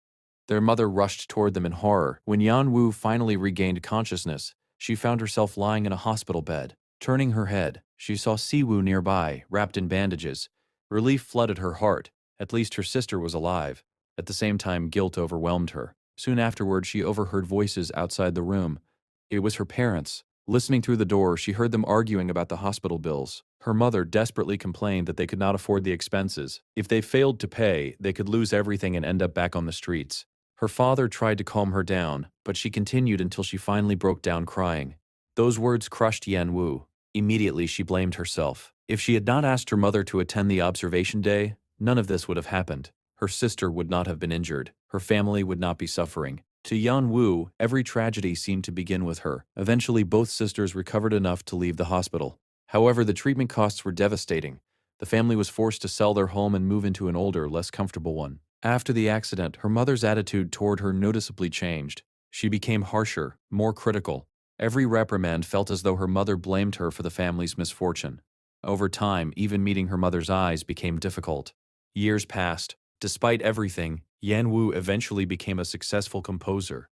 Their mother rushed toward them in horror. When Yan Wu finally regained consciousness, she found herself lying in a hospital bed. Turning her head, she saw Si Wu nearby, wrapped in bandages. Relief flooded her heart. At least her sister was alive. At the same time, guilt overwhelmed her. Soon afterward, she overheard voices outside the room. It was her parents. Listening through the door, she heard them arguing about the hospital bills. Her mother desperately complained that they could not afford the expenses. If they failed to pay, they could lose everything and end up back on the streets. Her father tried to calm her down, but she continued until she finally broke down crying. Those words crushed Yan Wu. Immediately, she blamed herself. If she had not asked her mother to attend the observation day, none of this would have happened. Her sister would not have been injured. Her family would not be suffering. To Yan Wu, every tragedy seemed to begin with her. Eventually, both sisters recovered enough to leave the hospital. However, the treatment costs were devastating. The family was forced to sell their home and move into an older, less comfortable one. After the accident, her mother's attitude toward her noticeably changed. She became harsher, more critical. Every reprimand felt as though her mother blamed her for the family's misfortune. Over time, even meeting her mother's eyes became difficult. Years passed. Despite everything, Yan Wu eventually became a successful composer.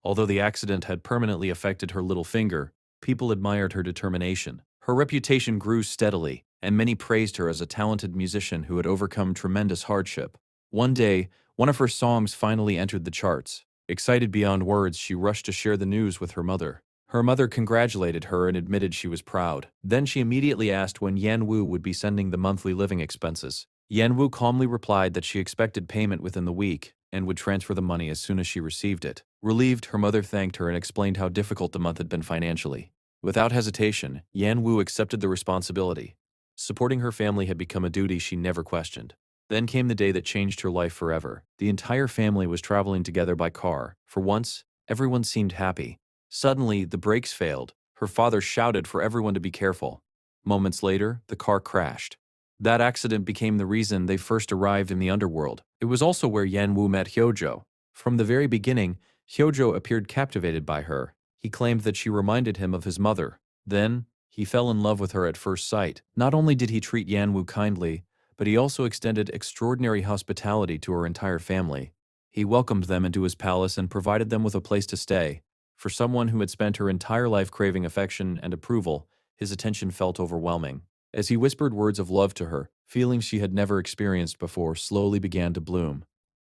Although the accident had permanently affected her little finger, people admired her determination. Her reputation grew steadily, and many praised her as a talented musician who had overcome tremendous hardship. One day, one of her songs finally entered the charts. Excited beyond words, she rushed to share the news with her mother. Her mother congratulated her and admitted she was proud. Then she immediately asked when Yan Wu would be sending the monthly living expenses. Yan Wu calmly replied that she expected payment within the week and would transfer the money as soon as she received it. Relieved, her mother thanked her and explained how difficult the month had been financially. Without hesitation, Yan Wu accepted the responsibility. Supporting her family had become a duty she never questioned. Then came the day that changed her life forever. The entire family was traveling together by car. For once, everyone seemed happy. Suddenly, the brakes failed. Her father shouted for everyone to be careful. Moments later, the car crashed. That accident became the reason they first arrived in the underworld. It was also where Yanwu met Hyojo. From the very beginning, Hyojo appeared captivated by her. He claimed that she reminded him of his mother. Then, he fell in love with her at first sight. Not only did he treat Yanwu kindly, but he also extended extraordinary hospitality to her entire family. He welcomed them into his palace and provided them with a place to stay. For someone who had spent her entire life craving affection and approval, his attention felt overwhelming. As he whispered words of love to her, feelings she had never experienced before slowly began to bloom.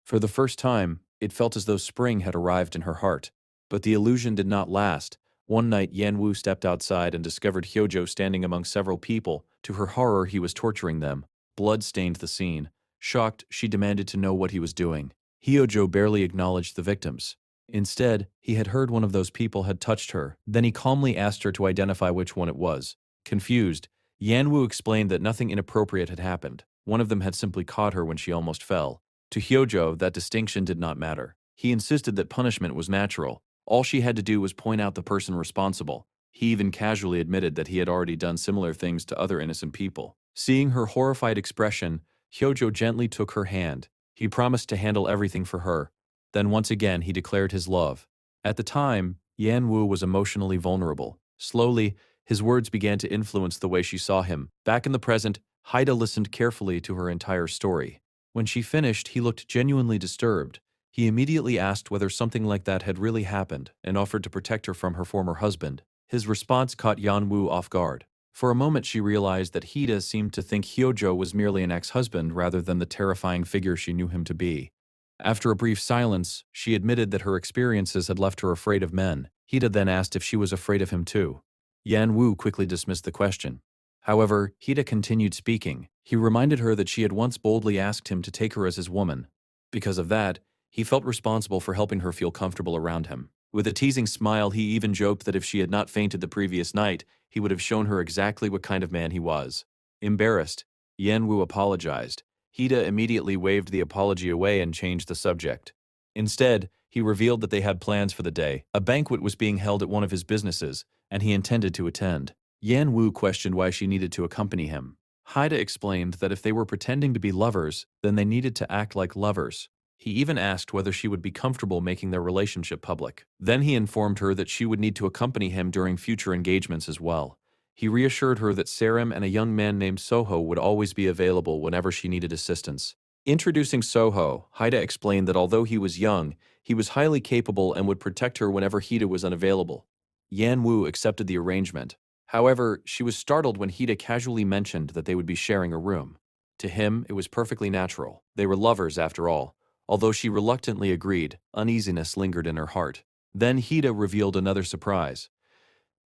For the first time, it felt as though spring had arrived in her heart. But the illusion did not last. One night, Yanwu stepped outside and discovered Hyojo standing among several people. To her horror, he was torturing them. Blood stained the scene. Shocked, she demanded to know what he was doing. Hyojo barely acknowledged the victims. Instead, he had heard one of those people had touched her. Then he calmly asked her to identify which one it was. Confused, Yanwu explained that nothing inappropriate had happened. One of them had simply caught her when she almost fell. To Hyojo, that distinction did not matter. He insisted that punishment was natural. All she had to do was point out the person responsible. He even casually admitted that he had already done similar things to other innocent people. Seeing her horrified expression, Hyojo gently took her hand. He promised to handle everything for her. Then once again he declared his love. At the time, Yanwu was emotionally vulnerable. Slowly, his words began to influence the way she saw him. Back in the present, Haida listened carefully to her entire story. When she finished, he looked genuinely disturbed. He immediately asked whether something like that had really happened and offered to protect her from her former husband. His response caught Yanwu off guard. For a moment she realized that Haida seemed to think Hyojo was merely an ex-husband rather than the terrifying figure she knew him to be. After a brief silence, she admitted that her experiences had left her afraid of men. Haida then asked if she was afraid of him too. Yanwu quickly dismissed the question. However, Haida continued speaking. He reminded her that she had once boldly asked him to take her as his woman. Because of that, he felt responsible for helping her feel comfortable around him. With a teasing smile, he even joked that if she had not fainted the previous night, he would have shown her exactly what kind of man he was. Embarrassed, Yanwu apologized. Haida immediately waved the apology away and changed the subject. Instead, he revealed that they had plans for the day. A banquet was being held at one of his businesses, and he intended to attend. Yanwu questioned why she needed to accompany him. Haida explained that if they were pretending to be lovers, then they needed to act like lovers. He even asked whether she would be comfortable making their relationship public. Then he informed her that she would need to accompany him during future engagements as well. He reassured her that Sarim and a young man named Soho would always be available whenever she needed assistance. Introducing Soho, Haida explained that although he was young, he was highly capable and would protect her whenever Haida was unavailable. Yanwu accepted the arrangement. However, she was startled when Haida casually mentioned that they would be sharing a room. To him, it was perfectly natural. They were lovers, after all. Although she reluctantly agreed, uneasiness lingered in her heart. Then Haida revealed another surprise.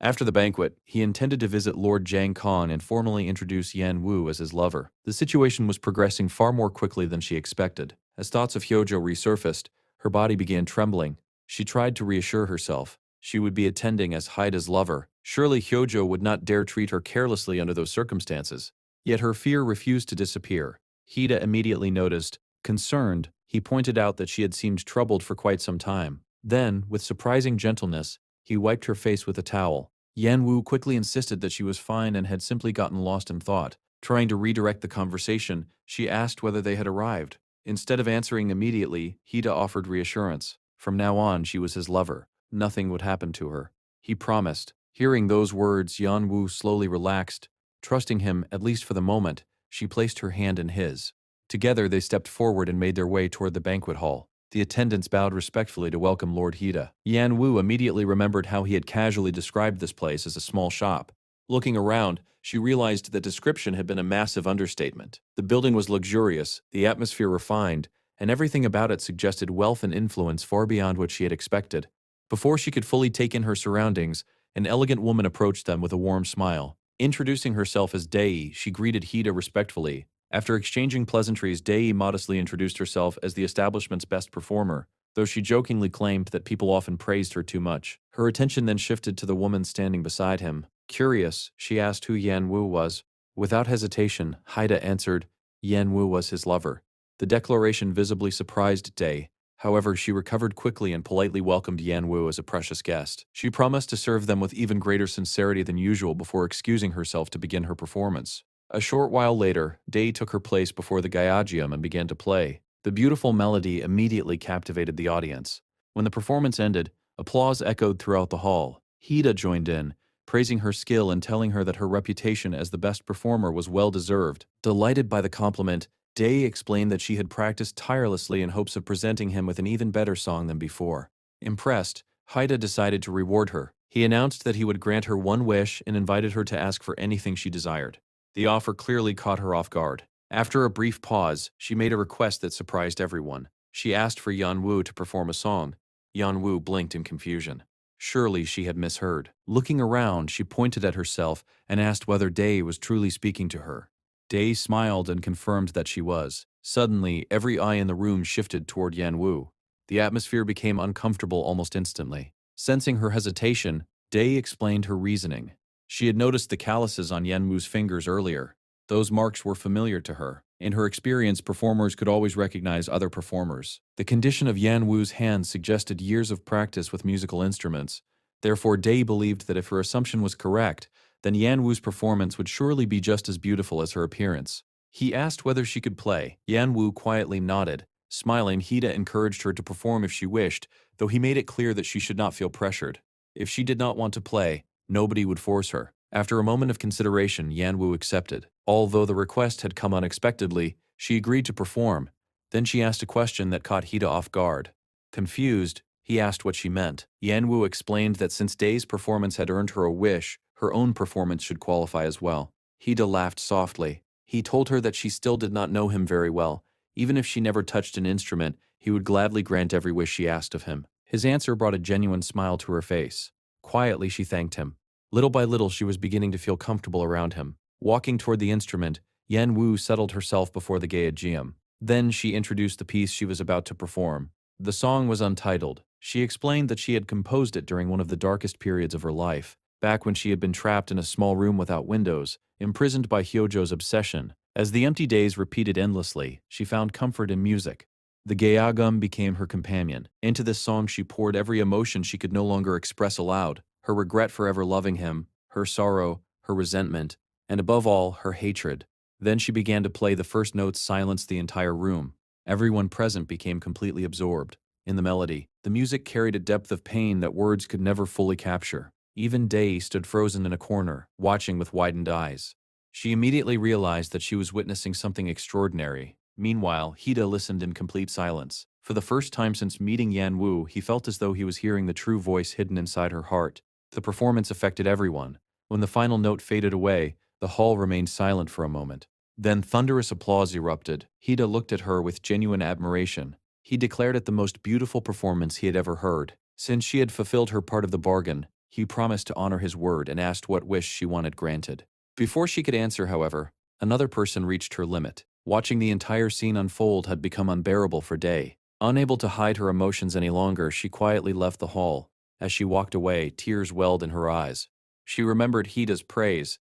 After the banquet, he intended to visit Lord Jang Khan and formally introduce Yanwu as his lover. The situation was progressing far more quickly than she expected. As thoughts of Hyojo resurfaced, her body began trembling. She tried to reassure herself. She would be attending as Haida's lover. Surely Hyojo would not dare treat her carelessly under those circumstances. Yet her fear refused to disappear. Haida immediately noticed. Concerned, he pointed out that she had seemed troubled for quite some time. Then, with surprising gentleness, he wiped her face with a towel. Yanwu quickly insisted that she was fine and had simply gotten lost in thought. Trying to redirect the conversation, she asked whether they had arrived. Instead of answering immediately, Haida offered reassurance. From now on, she was his lover. Nothing would happen to her. He promised. Hearing those words, Yanwu slowly relaxed. Trusting him, at least for the moment, she placed her hand in his. Together, they stepped forward and made their way toward the banquet hall. The attendants bowed respectfully to welcome Lord Haida. Yanwu immediately remembered how he had casually described this place as a small shop. Looking around, she realized that description had been a massive understatement. The building was luxurious, the atmosphere refined, and everything about it suggested wealth and influence far beyond what she had expected. Before she could fully take in her surroundings, an elegant woman approached them with a warm smile. Introducing herself as Dei, she greeted Haida respectfully. After exchanging pleasantries, Dei modestly introduced herself as the establishment's best performer, though she jokingly claimed that people often praised her too much. Her attention then shifted to the woman standing beside him. Curious, she asked who Yanwu was. Without hesitation, Haida answered, Yan Wu was his lover. The declaration visibly surprised Day. However, she recovered quickly and politely welcomed Yan Wu as a precious guest. She promised to serve them with even greater sincerity than usual before excusing herself to begin her performance. A short while later, Day took her place before the Gaiagium and began to play. The beautiful melody immediately captivated the audience. When the performance ended, applause echoed throughout the hall. Hida joined in, praising her skill and telling her that her reputation as the best performer was well-deserved. Delighted by the compliment, Day explained that she had practiced tirelessly in hopes of presenting him with an even better song than before. Impressed, Haida decided to reward her. He announced that he would grant her one wish and invited her to ask for anything she desired. The offer clearly caught her off guard. After a brief pause, she made a request that surprised everyone. She asked for Yan Wu to perform a song. Yan Wu blinked in confusion. Surely she had misheard. Looking around, she pointed at herself and asked whether Day was truly speaking to her. Day smiled and confirmed that she was. Suddenly, every eye in the room shifted toward Yan Wu. The atmosphere became uncomfortable almost instantly. Sensing her hesitation, Day explained her reasoning. She had noticed the calluses on Yan Wu's fingers earlier. Those marks were familiar to her. In her experience, performers could always recognize other performers. The condition of Yan Wu's hands suggested years of practice with musical instruments. Therefore, Day believed that if her assumption was correct, then Yan Wu's performance would surely be just as beautiful as her appearance. He asked whether she could play. Yan Wu quietly nodded. Smiling, Hida encouraged her to perform if she wished, though he made it clear that she should not feel pressured. If she did not want to play, nobody would force her. After a moment of consideration, Yan Wu accepted. Although the request had come unexpectedly, she agreed to perform. Then she asked a question that caught Hida off guard. Confused, he asked what she meant. Yan Wu explained that since Day's performance had earned her a wish, her own performance should qualify as well. Hida laughed softly. He told her that she still did not know him very well. Even if she never touched an instrument, he would gladly grant every wish she asked of him. His answer brought a genuine smile to her face. Quietly, she thanked him. Little by little, she was beginning to feel comfortable around him. Walking toward the instrument, Yan Wu settled herself before the Gaiagium. Then she introduced the piece she was about to perform. The song was untitled. She explained that she had composed it during one of the darkest periods of her life, back when she had been trapped in a small room without windows, imprisoned by Hyojo's obsession. As the empty days repeated endlessly, she found comfort in music. The Gaiagum became her companion. Into this song she poured every emotion she could no longer express aloud, her regret for ever loving him, her sorrow, her resentment, and above all, her hatred. Then she began to play. The first notes silenced the entire room. Everyone present became completely absorbed. In the melody, the music carried a depth of pain that words could never fully capture. Even Day stood frozen in a corner, watching with widened eyes. She immediately realized that she was witnessing something extraordinary. Meanwhile, Hida listened in complete silence. For the first time since meeting Yan Wu, he felt as though he was hearing the true voice hidden inside her heart. The performance affected everyone. When the final note faded away, the hall remained silent for a moment. Then thunderous applause erupted. Hida looked at her with genuine admiration. He declared it the most beautiful performance he had ever heard. Since she had fulfilled her part of the bargain, he promised to honor his word and asked what wish she wanted granted. Before she could answer, however, another person reached her limit. Watching the entire scene unfold had become unbearable for Day. Unable to hide her emotions any longer, she quietly left the hall. As she walked away, tears welled in her eyes. She remembered Hida's praise,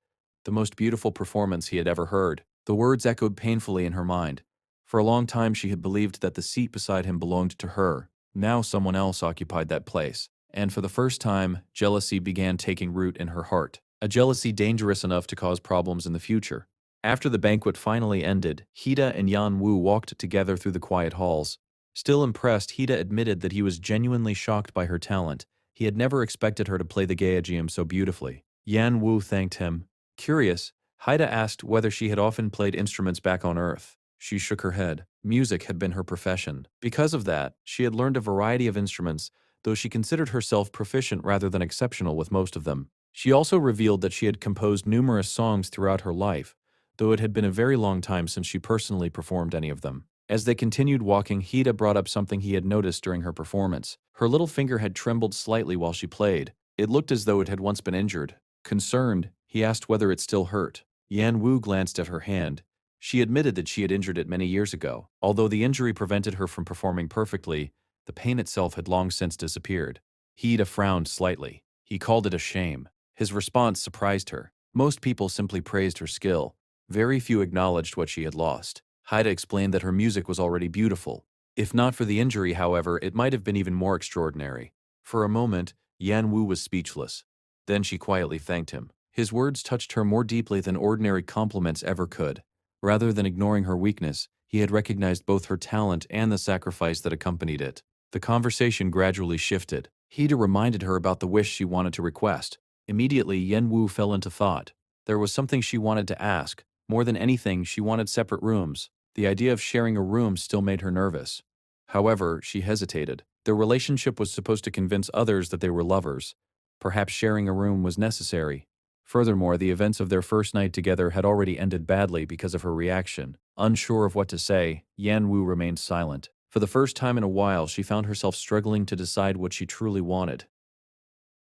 the most beautiful performance he had ever heard. The words echoed painfully in her mind. For a long time she had believed that the seat beside him belonged to her. Now someone else occupied that place. And for the first time, jealousy began taking root in her heart. A jealousy dangerous enough to cause problems in the future. After the banquet finally ended, Hida and Yan Wu walked together through the quiet halls. Still impressed, Hida admitted that he was genuinely shocked by her talent. He had never expected her to play the Gaiagium so beautifully. Yan Wu thanked him. Curious, Haida asked whether she had often played instruments back on Earth. She shook her head. Music had been her profession. Because of that, she had learned a variety of instruments, though she considered herself proficient rather than exceptional with most of them. She also revealed that she had composed numerous songs throughout her life, though it had been a very long time since she personally performed any of them. As they continued walking, Hida brought up something he had noticed during her performance. Her little finger had trembled slightly while she played. It looked as though it had once been injured. Concerned, he asked whether it still hurt. Yan Wu glanced at her hand. She admitted that she had injured it many years ago. Although the injury prevented her from performing perfectly, the pain itself had long since disappeared. Hida frowned slightly. He called it a shame. His response surprised her. Most people simply praised her skill. Very few acknowledged what she had lost. Haida explained that her music was already beautiful. If not for the injury, however, it might have been even more extraordinary. For a moment, Yan Wu was speechless. Then she quietly thanked him. His words touched her more deeply than ordinary compliments ever could. Rather than ignoring her weakness, he had recognized both her talent and the sacrifice that accompanied it. The conversation gradually shifted. Haida reminded her about the wish she wanted to request. Immediately, Yan Wu fell into thought. There was something she wanted to ask. More than anything, she wanted separate rooms. The idea of sharing a room still made her nervous. However, she hesitated. Their relationship was supposed to convince others that they were lovers. Perhaps sharing a room was necessary. Furthermore, the events of their first night together had already ended badly because of her reaction. Unsure of what to say, Yan Wu remained silent. For the first time in a while, she found herself struggling to decide what she truly wanted.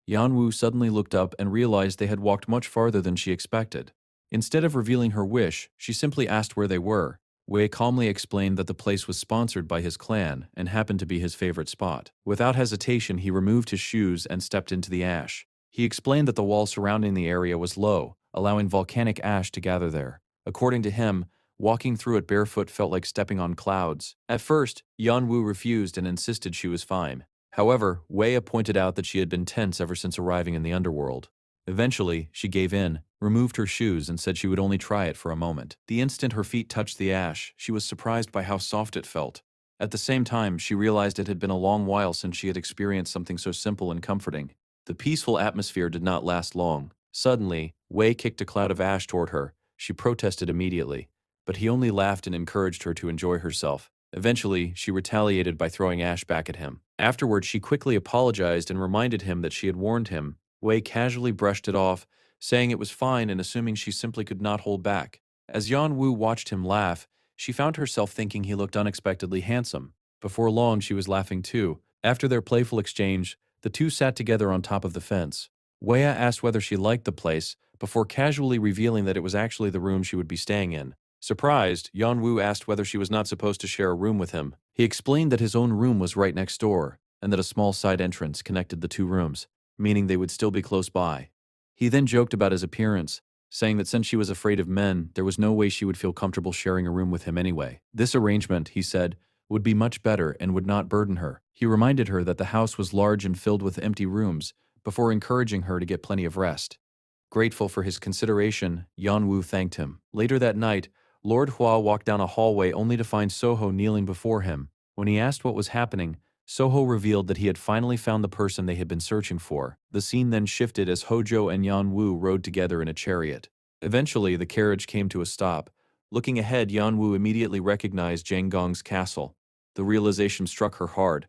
Yan Wu suddenly looked up and realized they had walked much farther than she expected. Instead of revealing her wish, she simply asked where they were. Wei calmly explained that the place was sponsored by his clan and happened to be his favorite spot. Without hesitation, he removed his shoes and stepped into the ash. He explained that the wall surrounding the area was low, allowing volcanic ash to gather there. According to him, walking through it barefoot felt like stepping on clouds. At first, Yan Wu refused and insisted she was fine. However, Wei pointed out that she had been tense ever since arriving in the underworld. Eventually, she gave in, removed her shoes, and said she would only try it for a moment. The instant her feet touched the ash, she was surprised by how soft it felt. At the same time, she realized it had been a long while since she had experienced something so simple and comforting. The peaceful atmosphere did not last long. Suddenly, Wei kicked a cloud of ash toward her. She protested immediately, but he only laughed and encouraged her to enjoy herself. Eventually, she retaliated by throwing ash back at him. Afterward, she quickly apologized and reminded him that she had warned him. Wei casually brushed it off, saying it was fine and assuming she simply could not hold back. As Yan Wu watched him laugh, she found herself thinking he looked unexpectedly handsome. Before long, she was laughing too. After their playful exchange, the two sat together on top of the fence. Wei asked whether she liked the place, before casually revealing that it was actually the room she would be staying in. Surprised, Yan Wu asked whether she was not supposed to share a room with him. He explained that his own room was right next door, and that a small side entrance connected the two rooms, meaning they would still be close by. He then joked about his appearance, saying that since she was afraid of men, there was no way she would feel comfortable sharing a room with him anyway. This arrangement, he said, would be much better and would not burden her. He reminded her that the house was large and filled with empty rooms, before encouraging her to get plenty of rest. Grateful for his consideration, Yan Wu thanked him. Later that night, Lord Hua walked down a hallway only to find Soho kneeling before him. When he asked what was happening, Soho revealed that he had finally found the person they had been searching for. The scene then shifted as Hojo and Yan Wu rode together in a chariot. Eventually, the carriage came to a stop. Looking ahead, Yan Wu immediately recognized Zhang Gong's castle. The realization struck her hard.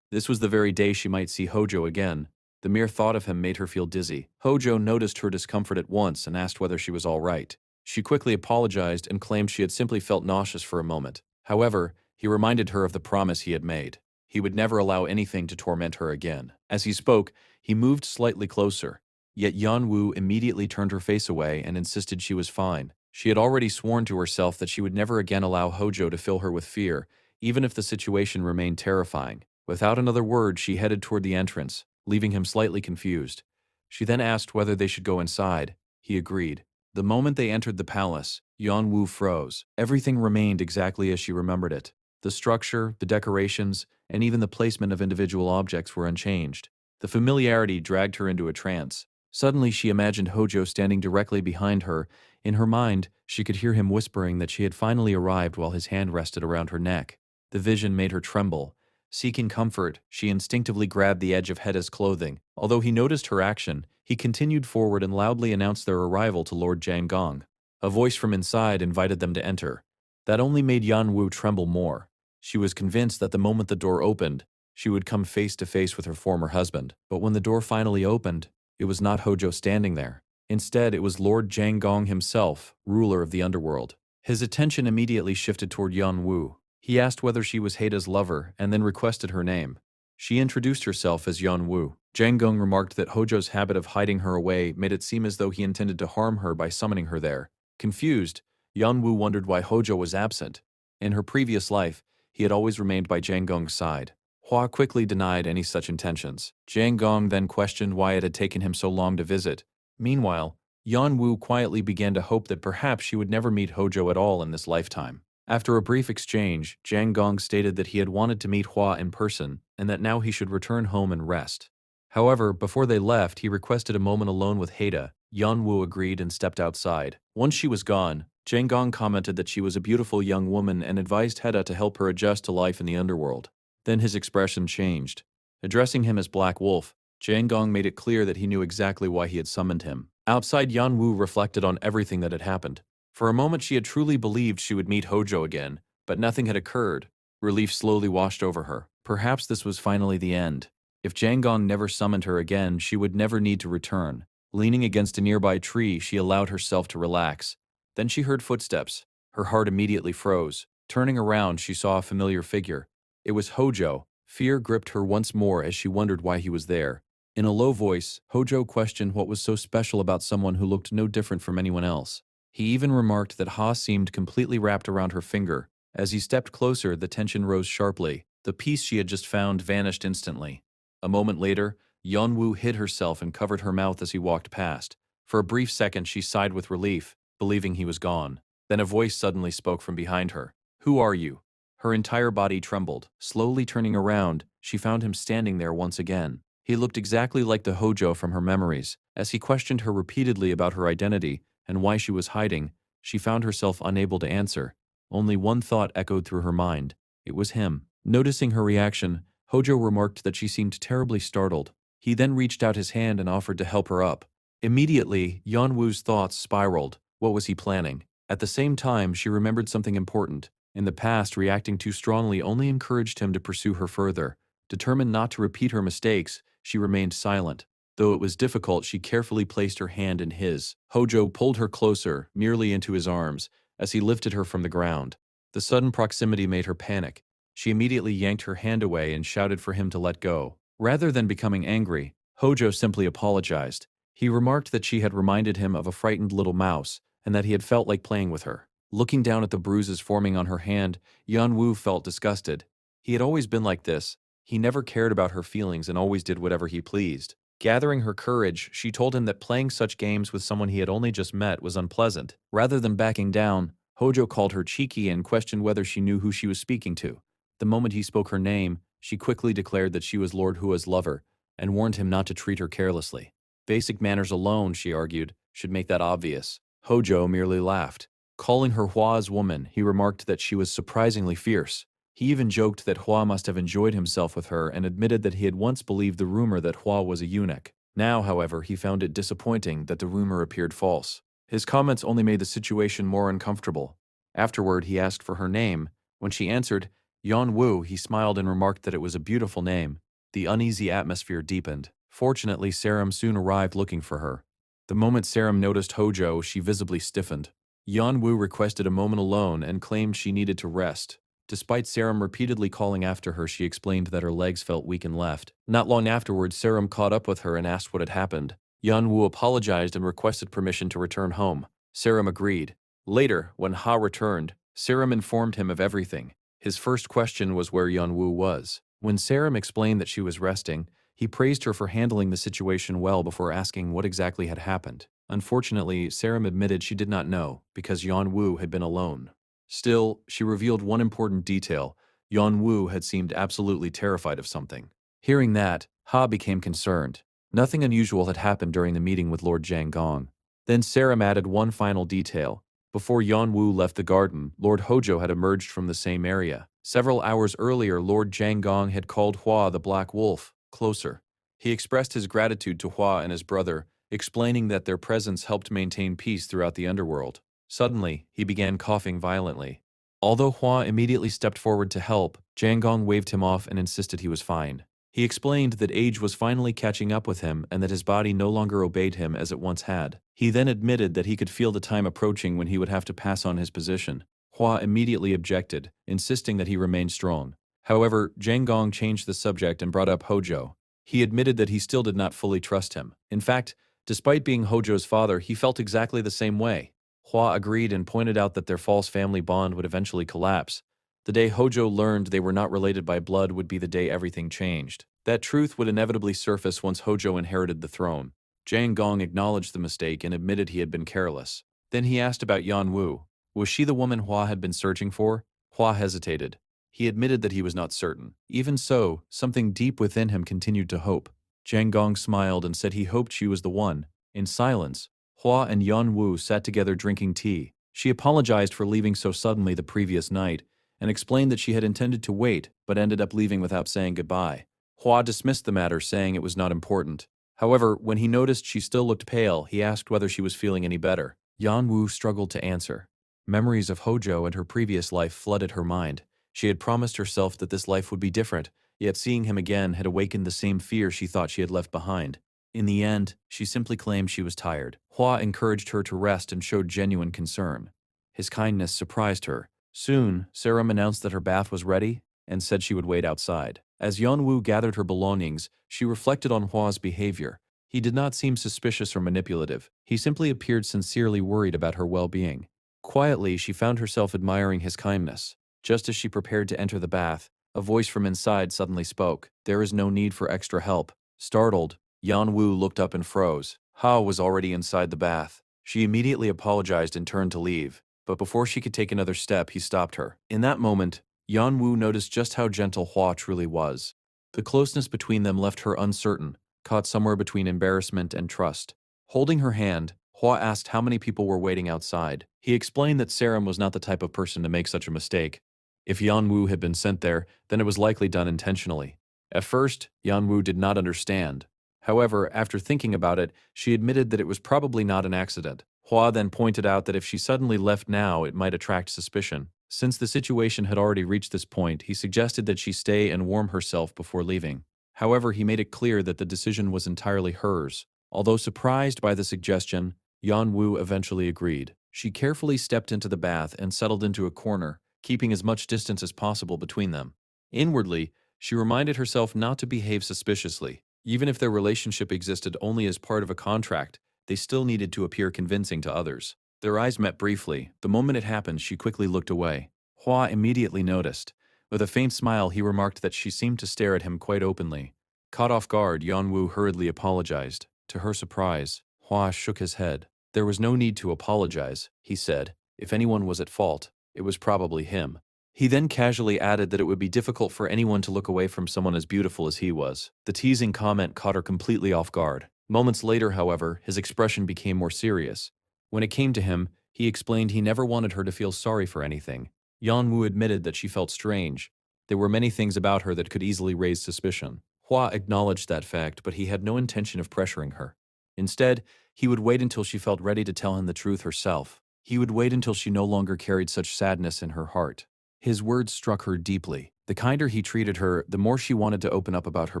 This was the very day she might see Hojo again. The mere thought of him made her feel dizzy. Hojo noticed her discomfort at once and asked whether she was all right. She quickly apologized and claimed she had simply felt nauseous for a moment. However, he reminded her of the promise he had made. He would never allow anything to torment her again. As he spoke, he moved slightly closer. Yet Yan Wu immediately turned her face away and insisted she was fine. She had already sworn to herself that she would never again allow Hojo to fill her with fear, even if the situation remained terrifying. Without another word, she headed toward the entrance, leaving him slightly confused. She then asked whether they should go inside. He agreed. The moment they entered the palace, Yan Wu froze. Everything remained exactly as she remembered it. The structure, the decorations, and even the placement of individual objects were unchanged. The familiarity dragged her into a trance. Suddenly, she imagined Hojo standing directly behind her. In her mind, she could hear him whispering that she had finally arrived while his hand rested around her neck. The vision made her tremble. Seeking comfort, she instinctively grabbed the edge of Heda's clothing. Although he noticed her action, he continued forward and loudly announced their arrival to Lord Jiangong. A voice from inside invited them to enter. That only made Yan Wu tremble more. She was convinced that the moment the door opened, she would come face to face with her former husband. But when the door finally opened, it was not Hojo standing there. Instead, it was Lord Jiangong himself, ruler of the underworld. His attention immediately shifted toward Yan Wu. He asked whether she was Heida's lover and then requested her name. She introduced herself as Yan Wu. Jiangong remarked that Hojo's habit of hiding her away made it seem as though he intended to harm her by summoning her there. Confused, Yan Wu wondered why Hojo was absent. In her previous life, he had always remained by Jiangong's side. Hua quickly denied any such intentions. Jiangong then questioned why it had taken him so long to visit. Meanwhile, Yanwu quietly began to hope that perhaps she would never meet Hojo at all in this lifetime. After a brief exchange, Jiang Gong stated that he had wanted to meet Hua in person and that now he should return home and rest. However, before they left, he requested a moment alone with Haida. Yanwu agreed and stepped outside. Once she was gone, Jiang Gong commented that she was a beautiful young woman and advised Haida to help her adjust to life in the underworld. Then his expression changed. Addressing him as Black Wolf, Jiang Gong made it clear that he knew exactly why he had summoned him. Outside, Yanwu reflected on everything that had happened. For a moment she had truly believed she would meet Hojo again, but nothing had occurred. Relief slowly washed over her. Perhaps this was finally the end. If Jiang Gong never summoned her again, she would never need to return. Leaning against a nearby tree, she allowed herself to relax. Then she heard footsteps. Her heart immediately froze. Turning around, she saw a familiar figure. It was Hojo. Fear gripped her once more as she wondered why he was there. In a low voice, Hojo questioned what was so special about someone who looked no different from anyone else. He even remarked that Ha seemed completely wrapped around her finger. As he stepped closer, the tension rose sharply. The piece she had just found vanished instantly. A moment later, Yanwu hid herself and covered her mouth as he walked past. For a brief second, she sighed with relief, believing he was gone. Then a voice suddenly spoke from behind her. "Who are you?" Her entire body trembled. Slowly turning around, she found him standing there once again. He looked exactly like the Hojo from her memories. As he questioned her repeatedly about her identity and why she was hiding, she found herself unable to answer. Only one thought echoed through her mind. It was him. Noticing her reaction, Hojo remarked that she seemed terribly startled. He then reached out his hand and offered to help her up. Immediately, Yanwu's thoughts spiraled. What was he planning? At the same time, she remembered something important. In the past, reacting too strongly only encouraged him to pursue her further. Determined not to repeat her mistakes, she remained silent. Though it was difficult, she carefully placed her hand in his. Hojo pulled her closer, nearly into his arms, as he lifted her from the ground. The sudden proximity made her panic. She immediately yanked her hand away and shouted for him to let go. Rather than becoming angry, Hojo simply apologized. He remarked that she had reminded him of a frightened little mouse, and that he had felt like playing with her. Looking down at the bruises forming on her hand, Yanwu felt disgusted. He had always been like this. He never cared about her feelings and always did whatever he pleased. Gathering her courage, she told him that playing such games with someone he had only just met was unpleasant. Rather than backing down, Hojo called her cheeky and questioned whether she knew who she was speaking to. The moment he spoke her name, she quickly declared that she was Lord Hua's lover and warned him not to treat her carelessly. Basic manners alone, she argued, should make that obvious. Hojo merely laughed. Calling her Hua's woman, he remarked that she was surprisingly fierce. He even joked that Hua must have enjoyed himself with her and admitted that he had once believed the rumor that Hua was a eunuch. Now, however, he found it disappointing that the rumor appeared false. His comments only made the situation more uncomfortable. Afterward, he asked for her name. When she answered, Yanwu, he smiled and remarked that it was a beautiful name. The uneasy atmosphere deepened. Fortunately, Sarum soon arrived looking for her. The moment Sarum noticed Hojo, she visibly stiffened. Yanwu requested a moment alone and claimed she needed to rest. Despite Sarum repeatedly calling after her, she explained that her legs felt weak and left. Not long afterwards, Sarum caught up with her and asked what had happened. Yanwu apologized and requested permission to return home. Sarum agreed. Later, when Ha returned, Sarum informed him of everything. His first question was where Yanwu was. When Sarum explained that she was resting, he praised her for handling the situation well before asking what exactly had happened. Unfortunately, Sarum admitted she did not know, because Yanwu had been alone. Still, she revealed one important detail. Yanwu had seemed absolutely terrified of something. Hearing that, Ha became concerned. Nothing unusual had happened during the meeting with Lord Jiang Gong. Then Sarum added one final detail. Before Yanwu left the garden, Lord Hojo had emerged from the same area. Several hours earlier, Lord Jiang Gong had called Hua the Black Wolf closer. He expressed his gratitude to Hua and his brother, explaining that their presence helped maintain peace throughout the underworld. Suddenly, he began coughing violently. Although Hua immediately stepped forward to help, Jiang Gong waved him off and insisted he was fine. He explained that age was finally catching up with him and that his body no longer obeyed him as it once had. He then admitted that he could feel the time approaching when he would have to pass on his position. Hua immediately objected, insisting that he remain strong. However, Jiang Gong changed the subject and brought up Hojo. He admitted that he still did not fully trust him. In fact, despite being Hojo's father, he felt exactly the same way. Hua agreed and pointed out that their false family bond would eventually collapse. The day Hojo learned they were not related by blood would be the day everything changed. That truth would inevitably surface once Hojo inherited the throne. Jang Gong acknowledged the mistake and admitted he had been careless. Then he asked about Yan Wu. Was she the woman Hua had been searching for? Hua hesitated. He admitted that he was not certain. Even so, something deep within him continued to hope. Jang Gong smiled and said he hoped she was the one. In silence, Hua and Yan Wu sat together drinking tea. She apologized for leaving so suddenly the previous night, and explained that she had intended to wait but ended up leaving without saying goodbye. Hua dismissed the matter, saying it was not important. However, when he noticed she still looked pale, he asked whether she was feeling any better. Yan Wu struggled to answer. Memories of Hojo and her previous life flooded her mind. She had promised herself that this life would be different, yet seeing him again had awakened the same fear she thought she had left behind. In the end, she simply claimed she was tired. Hua encouraged her to rest and showed genuine concern. His kindness surprised her. Soon, Saram announced that her bath was ready and said she would wait outside. As Yeonwoo gathered her belongings, she reflected on Hwa's behavior. He did not seem suspicious or manipulative. He simply appeared sincerely worried about her well-being. Quietly, she found herself admiring his kindness. Just as she prepared to enter the bath, a voice from inside suddenly spoke. "There is no need for extra help." Startled, Yeonwoo looked up and froze. Ha was already inside the bath. She immediately apologized and turned to leave. But before she could take another step, he stopped her. In that moment, Yeonwoo noticed just how gentle Hwa truly was. The closeness between them left her uncertain, caught somewhere between embarrassment and trust. Holding her hand, Hwa asked how many people were waiting outside. He explained that Saram was not the type of person to make such a mistake. If Yeonwoo had been sent there, then it was likely done intentionally. At first, Yeonwoo did not understand. However, after thinking about it, she admitted that it was probably not an accident. Hwa then pointed out that if she suddenly left now, it might attract suspicion. Since the situation had already reached this point, he suggested that she stay and warm herself before leaving. However, he made it clear that the decision was entirely hers. Although surprised by the suggestion, Yeonwoo eventually agreed. She carefully stepped into the bath and settled into a corner, keeping as much distance as possible between them. Inwardly, she reminded herself not to behave suspiciously. Even if their relationship existed only as part of a contract, they still needed to appear convincing to others. Their eyes met briefly. The moment it happened, she quickly looked away. Hwa immediately noticed. With a faint smile, he remarked that she seemed to stare at him quite openly. Caught off guard, Yeonwoo hurriedly apologized. To her surprise, Hwa shook his head. There was no need to apologize, he said. If anyone was at fault, it was probably him. He then casually added that it would be difficult for anyone to look away from someone as beautiful as he was. The teasing comment caught her completely off guard. Moments later, however, his expression became more serious. When it came to him, he explained he never wanted her to feel sorry for anything. Yeonwoo admitted that she felt strange. There were many things about her that could easily raise suspicion. Hwa acknowledged that fact, but he had no intention of pressuring her. Instead, he would wait until she felt ready to tell him the truth herself. He would wait until she no longer carried such sadness in her heart. His words struck her deeply. The kinder he treated her, the more she wanted to open up about her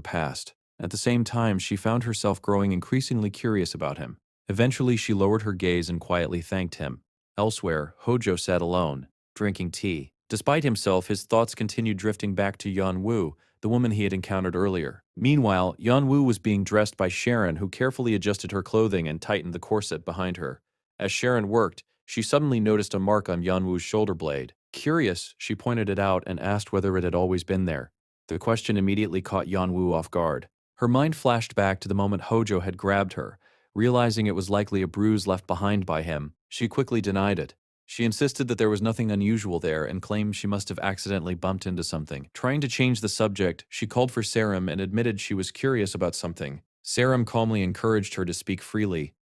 past. At the same time, she found herself growing increasingly curious about him. Eventually, she lowered her gaze and quietly thanked him. Elsewhere, Hojo sat alone, drinking tea. Despite himself, his thoughts continued drifting back to Yeonwoo, the woman he had encountered earlier. Meanwhile, Yeonwoo was being dressed by Sharon, who carefully adjusted her clothing and tightened the corset behind her. As Sharon worked, she suddenly noticed a mark on Yeonwoo's shoulder blade. Curious, she pointed it out and asked whether it had always been there. The question immediately caught Yeonwoo off guard. Her mind flashed back to the moment Hojo had grabbed her. Realizing it was likely a bruise left behind by him, she quickly denied it. She insisted that there was nothing unusual there and claimed she must have accidentally bumped into something. Trying to change the subject, she called for Saram and admitted she was curious about something. Saram calmly encouraged her to speak freely.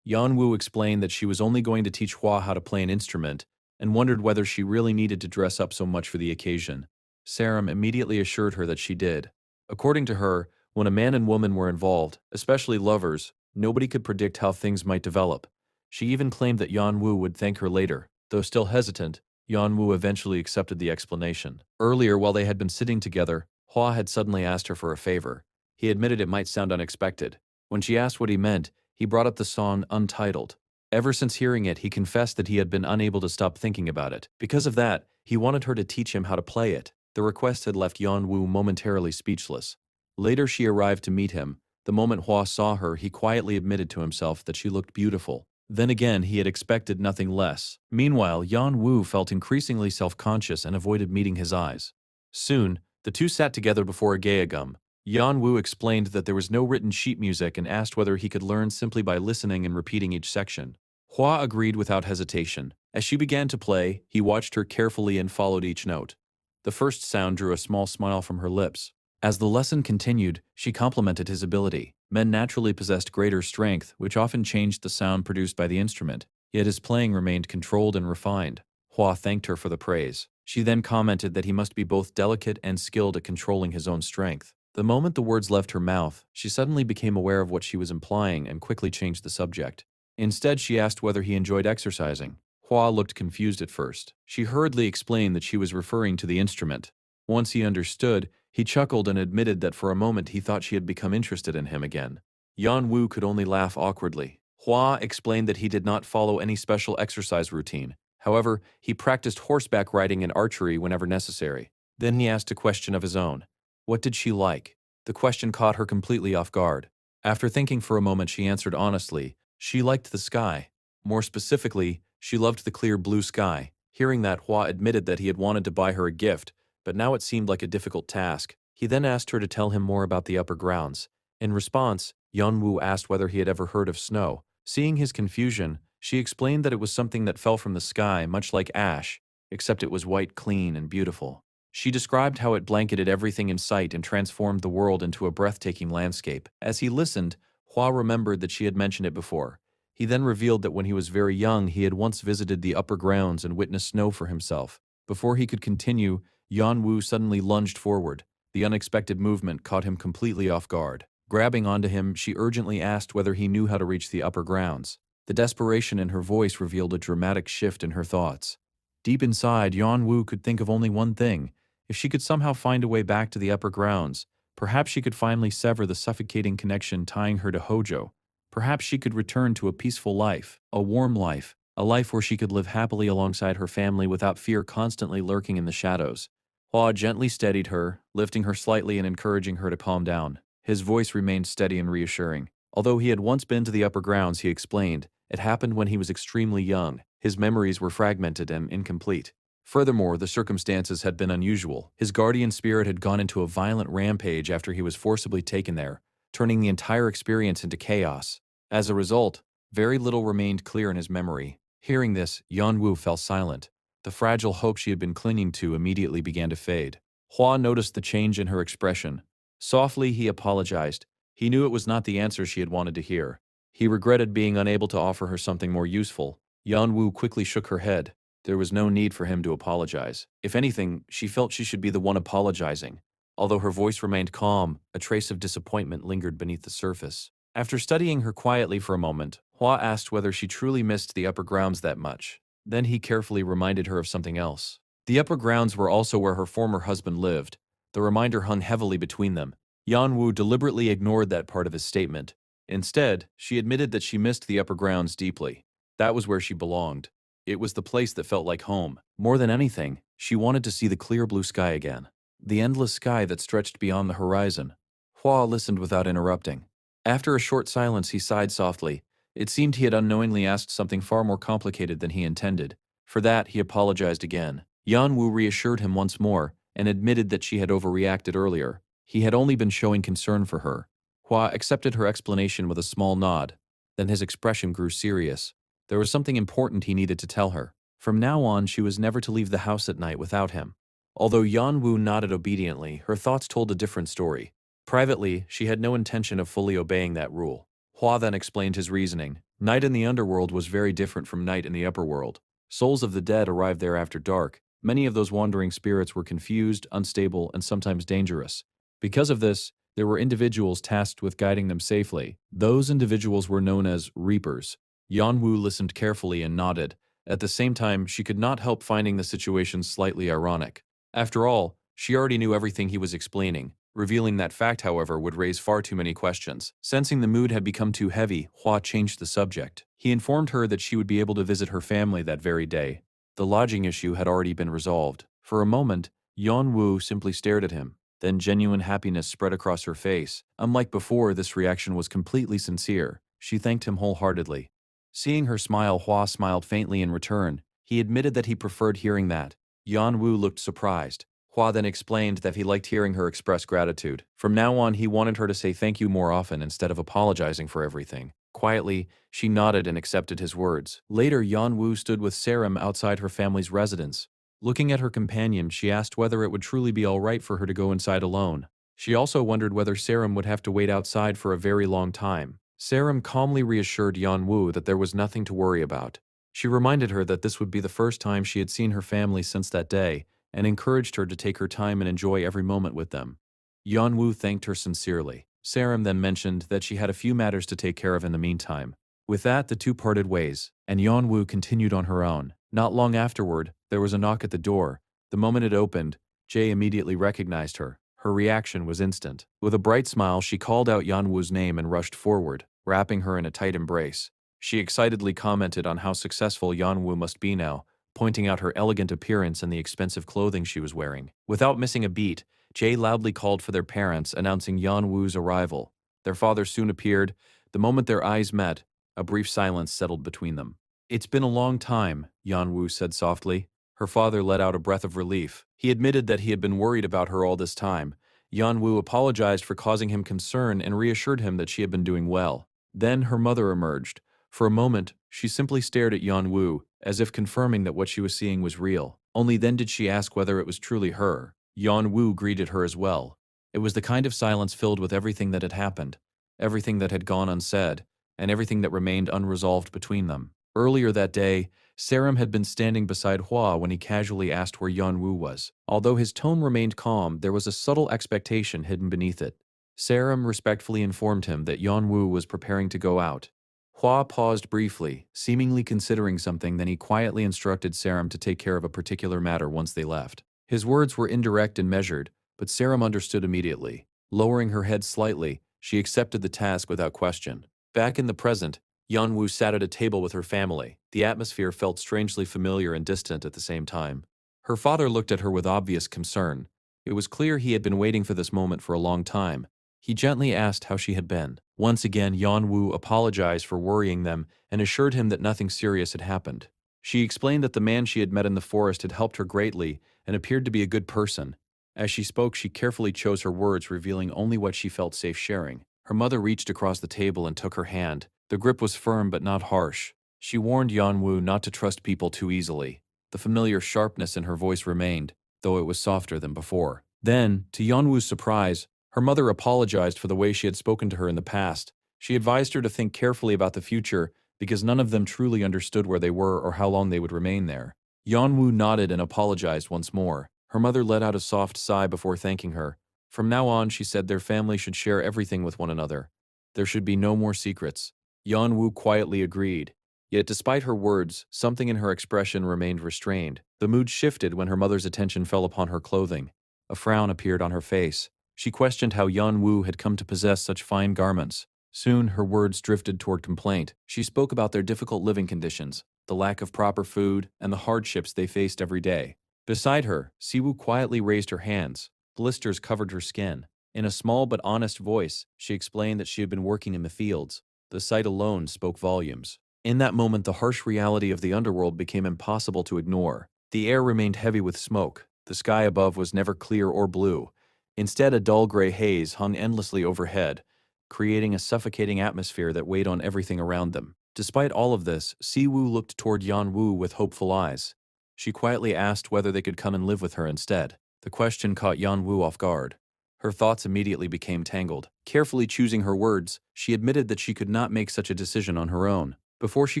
Yeonwoo explained that she was only going to teach Hwa how to play an instrument, and wondered whether she really needed to dress up so much for the occasion. Saram immediately assured her that she did. According to her, when a man and woman were involved, especially lovers, nobody could predict how things might develop. She even claimed that Yeonwoo would thank her later. Though still hesitant, Yeonwoo eventually accepted the explanation. Earlier, while they had been sitting together, Hwa had suddenly asked her for a favor. He admitted it might sound unexpected. When she asked what he meant, he brought up the song Untitled. Ever since hearing it, he confessed that he had been unable to stop thinking about it. Because of that, he wanted her to teach him how to play it. The request had left Yeonwoo momentarily speechless. Later, she arrived to meet him. The moment Hwa saw her, he quietly admitted to himself that she looked beautiful. Then again, he had expected nothing less. Meanwhile, Yeonwoo felt increasingly self-conscious and avoided meeting his eyes. Soon, the two sat together before a geogum. Yan Wu explained that there was no written sheet music and asked whether he could learn simply by listening and repeating each section. Hua agreed without hesitation. As she began to play, he watched her carefully and followed each note. The first sound drew a small smile from her lips. As the lesson continued, she complimented his ability. Men naturally possessed greater strength, which often changed the sound produced by the instrument, yet his playing remained controlled and refined. Hua thanked her for the praise. She then commented that he must be both delicate and skilled at controlling his own strength. The moment the words left her mouth, she suddenly became aware of what she was implying and quickly changed the subject. Instead, she asked whether he enjoyed exercising. Hua looked confused at first. She hurriedly explained that she was referring to the instrument. Once he understood, he chuckled and admitted that for a moment he thought she had become interested in him again. Yan Wu could only laugh awkwardly. Hua explained that he did not follow any special exercise routine. However, he practiced horseback riding and archery whenever necessary. Then he asked a question of his own. What did she like? The question caught her completely off guard. After thinking for a moment, she answered honestly, she liked the sky. More specifically, she loved the clear blue sky. Hearing that, Hua admitted that he had wanted to buy her a gift, but now it seemed like a difficult task. He then asked her to tell him more about the upper grounds. In response, Yanwu asked whether he had ever heard of snow. Seeing his confusion, she explained that it was something that fell from the sky, much like ash, except it was white, clean, and beautiful. She described how it blanketed everything in sight and transformed the world into a breathtaking landscape. As he listened, Hua remembered that she had mentioned it before. He then revealed that when he was very young, he had once visited the upper grounds and witnessed snow for himself. Before he could continue, Yan Wu suddenly lunged forward. The unexpected movement caught him completely off guard. Grabbing onto him, she urgently asked whether he knew how to reach the upper grounds. The desperation in her voice revealed a dramatic shift in her thoughts. Deep inside, Yan Wu could think of only one thing. If she could somehow find a way back to the upper grounds, perhaps she could finally sever the suffocating connection tying her to Hojo. Perhaps she could return to a peaceful life, a warm life, a life where she could live happily alongside her family without fear constantly lurking in the shadows. Hua gently steadied her, lifting her slightly and encouraging her to calm down. His voice remained steady and reassuring. Although he had once been to the upper grounds, he explained, it happened when he was extremely young. His memories were fragmented and incomplete. Furthermore, the circumstances had been unusual. His guardian spirit had gone into a violent rampage after he was forcibly taken there, turning the entire experience into chaos. As a result, very little remained clear in his memory. Hearing this, Yan Wu fell silent. The fragile hope she had been clinging to immediately began to fade. Hua noticed the change in her expression. Softly, he apologized. He knew it was not the answer she had wanted to hear. He regretted being unable to offer her something more useful. Yan Wu quickly shook her head. There was no need for him to apologize. If anything, she felt she should be the one apologizing. Although her voice remained calm, a trace of disappointment lingered beneath the surface. After studying her quietly for a moment, Hua asked whether she truly missed the upper grounds that much. Then he carefully reminded her of something else. The upper grounds were also where her former husband lived. The reminder hung heavily between them. Yan Wu deliberately ignored that part of his statement. Instead, she admitted that she missed the upper grounds deeply. That was where she belonged. It was the place that felt like home. More than anything, she wanted to see the clear blue sky again. The endless sky that stretched beyond the horizon. Hua listened without interrupting. After a short silence, he sighed softly. It seemed he had unknowingly asked something far more complicated than he intended. For that, he apologized again. Yan Wu reassured him once more and admitted that she had overreacted earlier. He had only been showing concern for her. Hua accepted her explanation with a small nod. Then his expression grew serious. There was something important he needed to tell her. From now on, she was never to leave the house at night without him. Although Yan Wu nodded obediently, her thoughts told a different story. Privately, she had no intention of fully obeying that rule. Hua then explained his reasoning. Night in the underworld was very different from night in the upper world. Souls of the dead arrived there after dark. Many of those wandering spirits were confused, unstable, and sometimes dangerous. Because of this, there were individuals tasked with guiding them safely. Those individuals were known as reapers. Yan Wu listened carefully and nodded. At the same time, she could not help finding the situation slightly ironic. After all, she already knew everything he was explaining. Revealing that fact, however, would raise far too many questions. Sensing the mood had become too heavy, Hua changed the subject. He informed her that she would be able to visit her family that very day. The lodging issue had already been resolved. For a moment, Yan Wu simply stared at him. Then genuine happiness spread across her face. Unlike before, this reaction was completely sincere. She thanked him wholeheartedly. Seeing her smile, Hua smiled faintly in return. He admitted that he preferred hearing that. Yan Wu looked surprised. Hua then explained that he liked hearing her express gratitude. From now on, he wanted her to say thank you more often instead of apologizing for everything. Quietly, she nodded and accepted his words. Later, Yan Wu stood with Saram outside her family's residence. Looking at her companion, she asked whether it would truly be all right for her to go inside alone. She also wondered whether Saram would have to wait outside for a very long time. Saram calmly reassured Yan Wu that there was nothing to worry about. She reminded her that this would be the first time she had seen her family since that day, and encouraged her to take her time and enjoy every moment with them. Yan Wu thanked her sincerely. Saram then mentioned that she had a few matters to take care of in the meantime. With that, the two parted ways, and Yan Wu continued on her own. Not long afterward, there was a knock at the door. The moment it opened, Jay immediately recognized her. Her reaction was instant. With a bright smile, she called out Yan Wu's name and rushed forward, wrapping her in a tight embrace. She excitedly commented on how successful Yan Wu must be now, pointing out her elegant appearance and the expensive clothing she was wearing. Without missing a beat, Jay loudly called for their parents, announcing Yan Wu's arrival. Their father soon appeared. The moment their eyes met, a brief silence settled between them. "It's been a long time," Yan Wu said softly. Her father let out a breath of relief. He admitted that he had been worried about her all this time. Yan Wu apologized for causing him concern and reassured him that she had been doing well. Then her mother emerged. For a moment, she simply stared at Yan Wu, as if confirming that what she was seeing was real. Only then did she ask whether it was truly her. Yan Wu greeted her as well. It was the kind of silence filled with everything that had happened, everything that had gone unsaid, and everything that remained unresolved between them. Earlier that day, Saram had been standing beside Hua when he casually asked where Yan Wu was. Although his tone remained calm, there was a subtle expectation hidden beneath it. Saram respectfully informed him that Yan Wu was preparing to go out. Hua paused briefly, seemingly considering something, then he quietly instructed Saram to take care of a particular matter once they left. His words were indirect and measured, but Saram understood immediately. Lowering her head slightly, she accepted the task without question. Back in the present, Yan Wu sat at a table with her family. The atmosphere felt strangely familiar and distant at the same time. Her father looked at her with obvious concern. It was clear he had been waiting for this moment for a long time. He gently asked how she had been. Once again, Yan Wu apologized for worrying them and assured him that nothing serious had happened. She explained that the man she had met in the forest had helped her greatly and appeared to be a good person. As she spoke, she carefully chose her words, revealing only what she felt safe sharing. Her mother reached across the table and took her hand. The grip was firm but not harsh. She warned Yan Wu not to trust people too easily. The familiar sharpness in her voice remained, though it was softer than before. Then, to Yan Wu's surprise, her mother apologized for the way she had spoken to her in the past. She advised her to think carefully about the future because none of them truly understood where they were or how long they would remain there. Yan Wu nodded and apologized once more. Her mother let out a soft sigh before thanking her. From now on, she said, their family should share everything with one another. There should be no more secrets. Yan Wu quietly agreed. Yet despite her words, something in her expression remained restrained. The mood shifted when her mother's attention fell upon her clothing. A frown appeared on her face. She questioned how Yan Wu had come to possess such fine garments. Soon, her words drifted toward complaint. She spoke about their difficult living conditions, the lack of proper food, and the hardships they faced every day. Beside her, Siwu quietly raised her hands. Blisters covered her skin. In a small but honest voice, she explained that she had been working in the fields. The sight alone spoke volumes. In that moment, the harsh reality of the underworld became impossible to ignore. The air remained heavy with smoke. The sky above was never clear or blue. Instead, a dull gray haze hung endlessly overhead, creating a suffocating atmosphere that weighed on everything around them. Despite all of this, Siwu looked toward Yan Wu with hopeful eyes. She quietly asked whether they could come and live with her instead. The question caught Yan Wu off guard. Her thoughts immediately became tangled. Carefully choosing her words, she admitted that she could not make such a decision on her own. Before she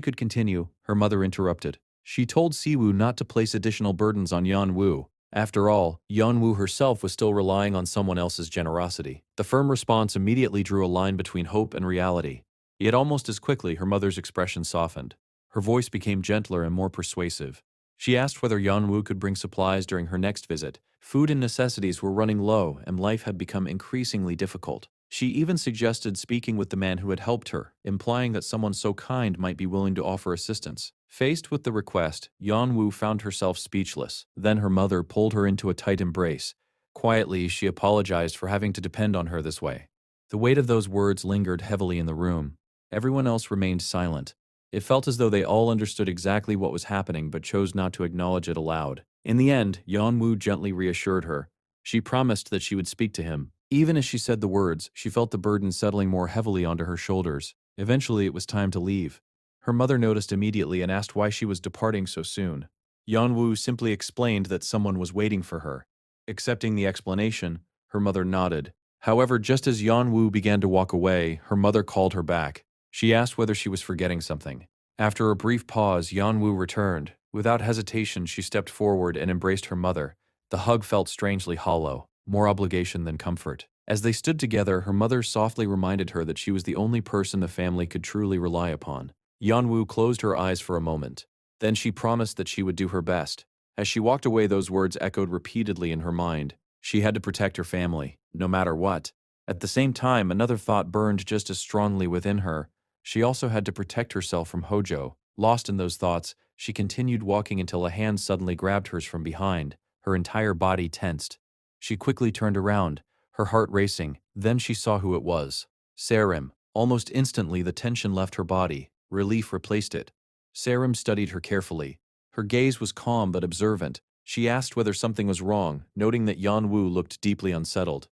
could continue, her mother interrupted. She told Siwu not to place additional burdens on Yan Wu. After all, Yan Wu herself was still relying on someone else's generosity. The firm response immediately drew a line between hope and reality. Yet almost as quickly, her mother's expression softened. Her voice became gentler and more persuasive. She asked whether Yan Wu could bring supplies during her next visit. Food and necessities were running low, and life had become increasingly difficult. She even suggested speaking with the man who had helped her, implying that someone so kind might be willing to offer assistance. Faced with the request, Yan Wu found herself speechless. Then her mother pulled her into a tight embrace. Quietly, she apologized for having to depend on her this way. The weight of those words lingered heavily in the room. Everyone else remained silent. It felt as though they all understood exactly what was happening but chose not to acknowledge it aloud. In the end, Yanwu gently reassured her. She promised that she would speak to him. Even as she said the words, she felt the burden settling more heavily onto her shoulders. Eventually, it was time to leave. Her mother noticed immediately and asked why she was departing so soon. Yanwu simply explained that someone was waiting for her. Accepting the explanation, her mother nodded. However, just as Yanwu began to walk away, her mother called her back. She asked whether she was forgetting something. After a brief pause, Yanwu returned. Without hesitation, she stepped forward and embraced her mother. The hug felt strangely hollow, more obligation than comfort. As they stood together, her mother softly reminded her that she was the only person the family could truly rely upon. Yanwu closed her eyes for a moment. Then she promised that she would do her best. As she walked away, those words echoed repeatedly in her mind. She had to protect her family, no matter what. At the same time, another thought burned just as strongly within her. She also had to protect herself from Hojo. Lost in those thoughts, she continued walking until a hand suddenly grabbed hers from behind. Her entire body tensed. She quickly turned around, her heart racing. Then she saw who it was. Sarim. Almost instantly, the tension left her body. Relief replaced it. Sarim studied her carefully. Her gaze was calm but observant. She asked whether something was wrong, noting that Yanwu looked deeply unsettled.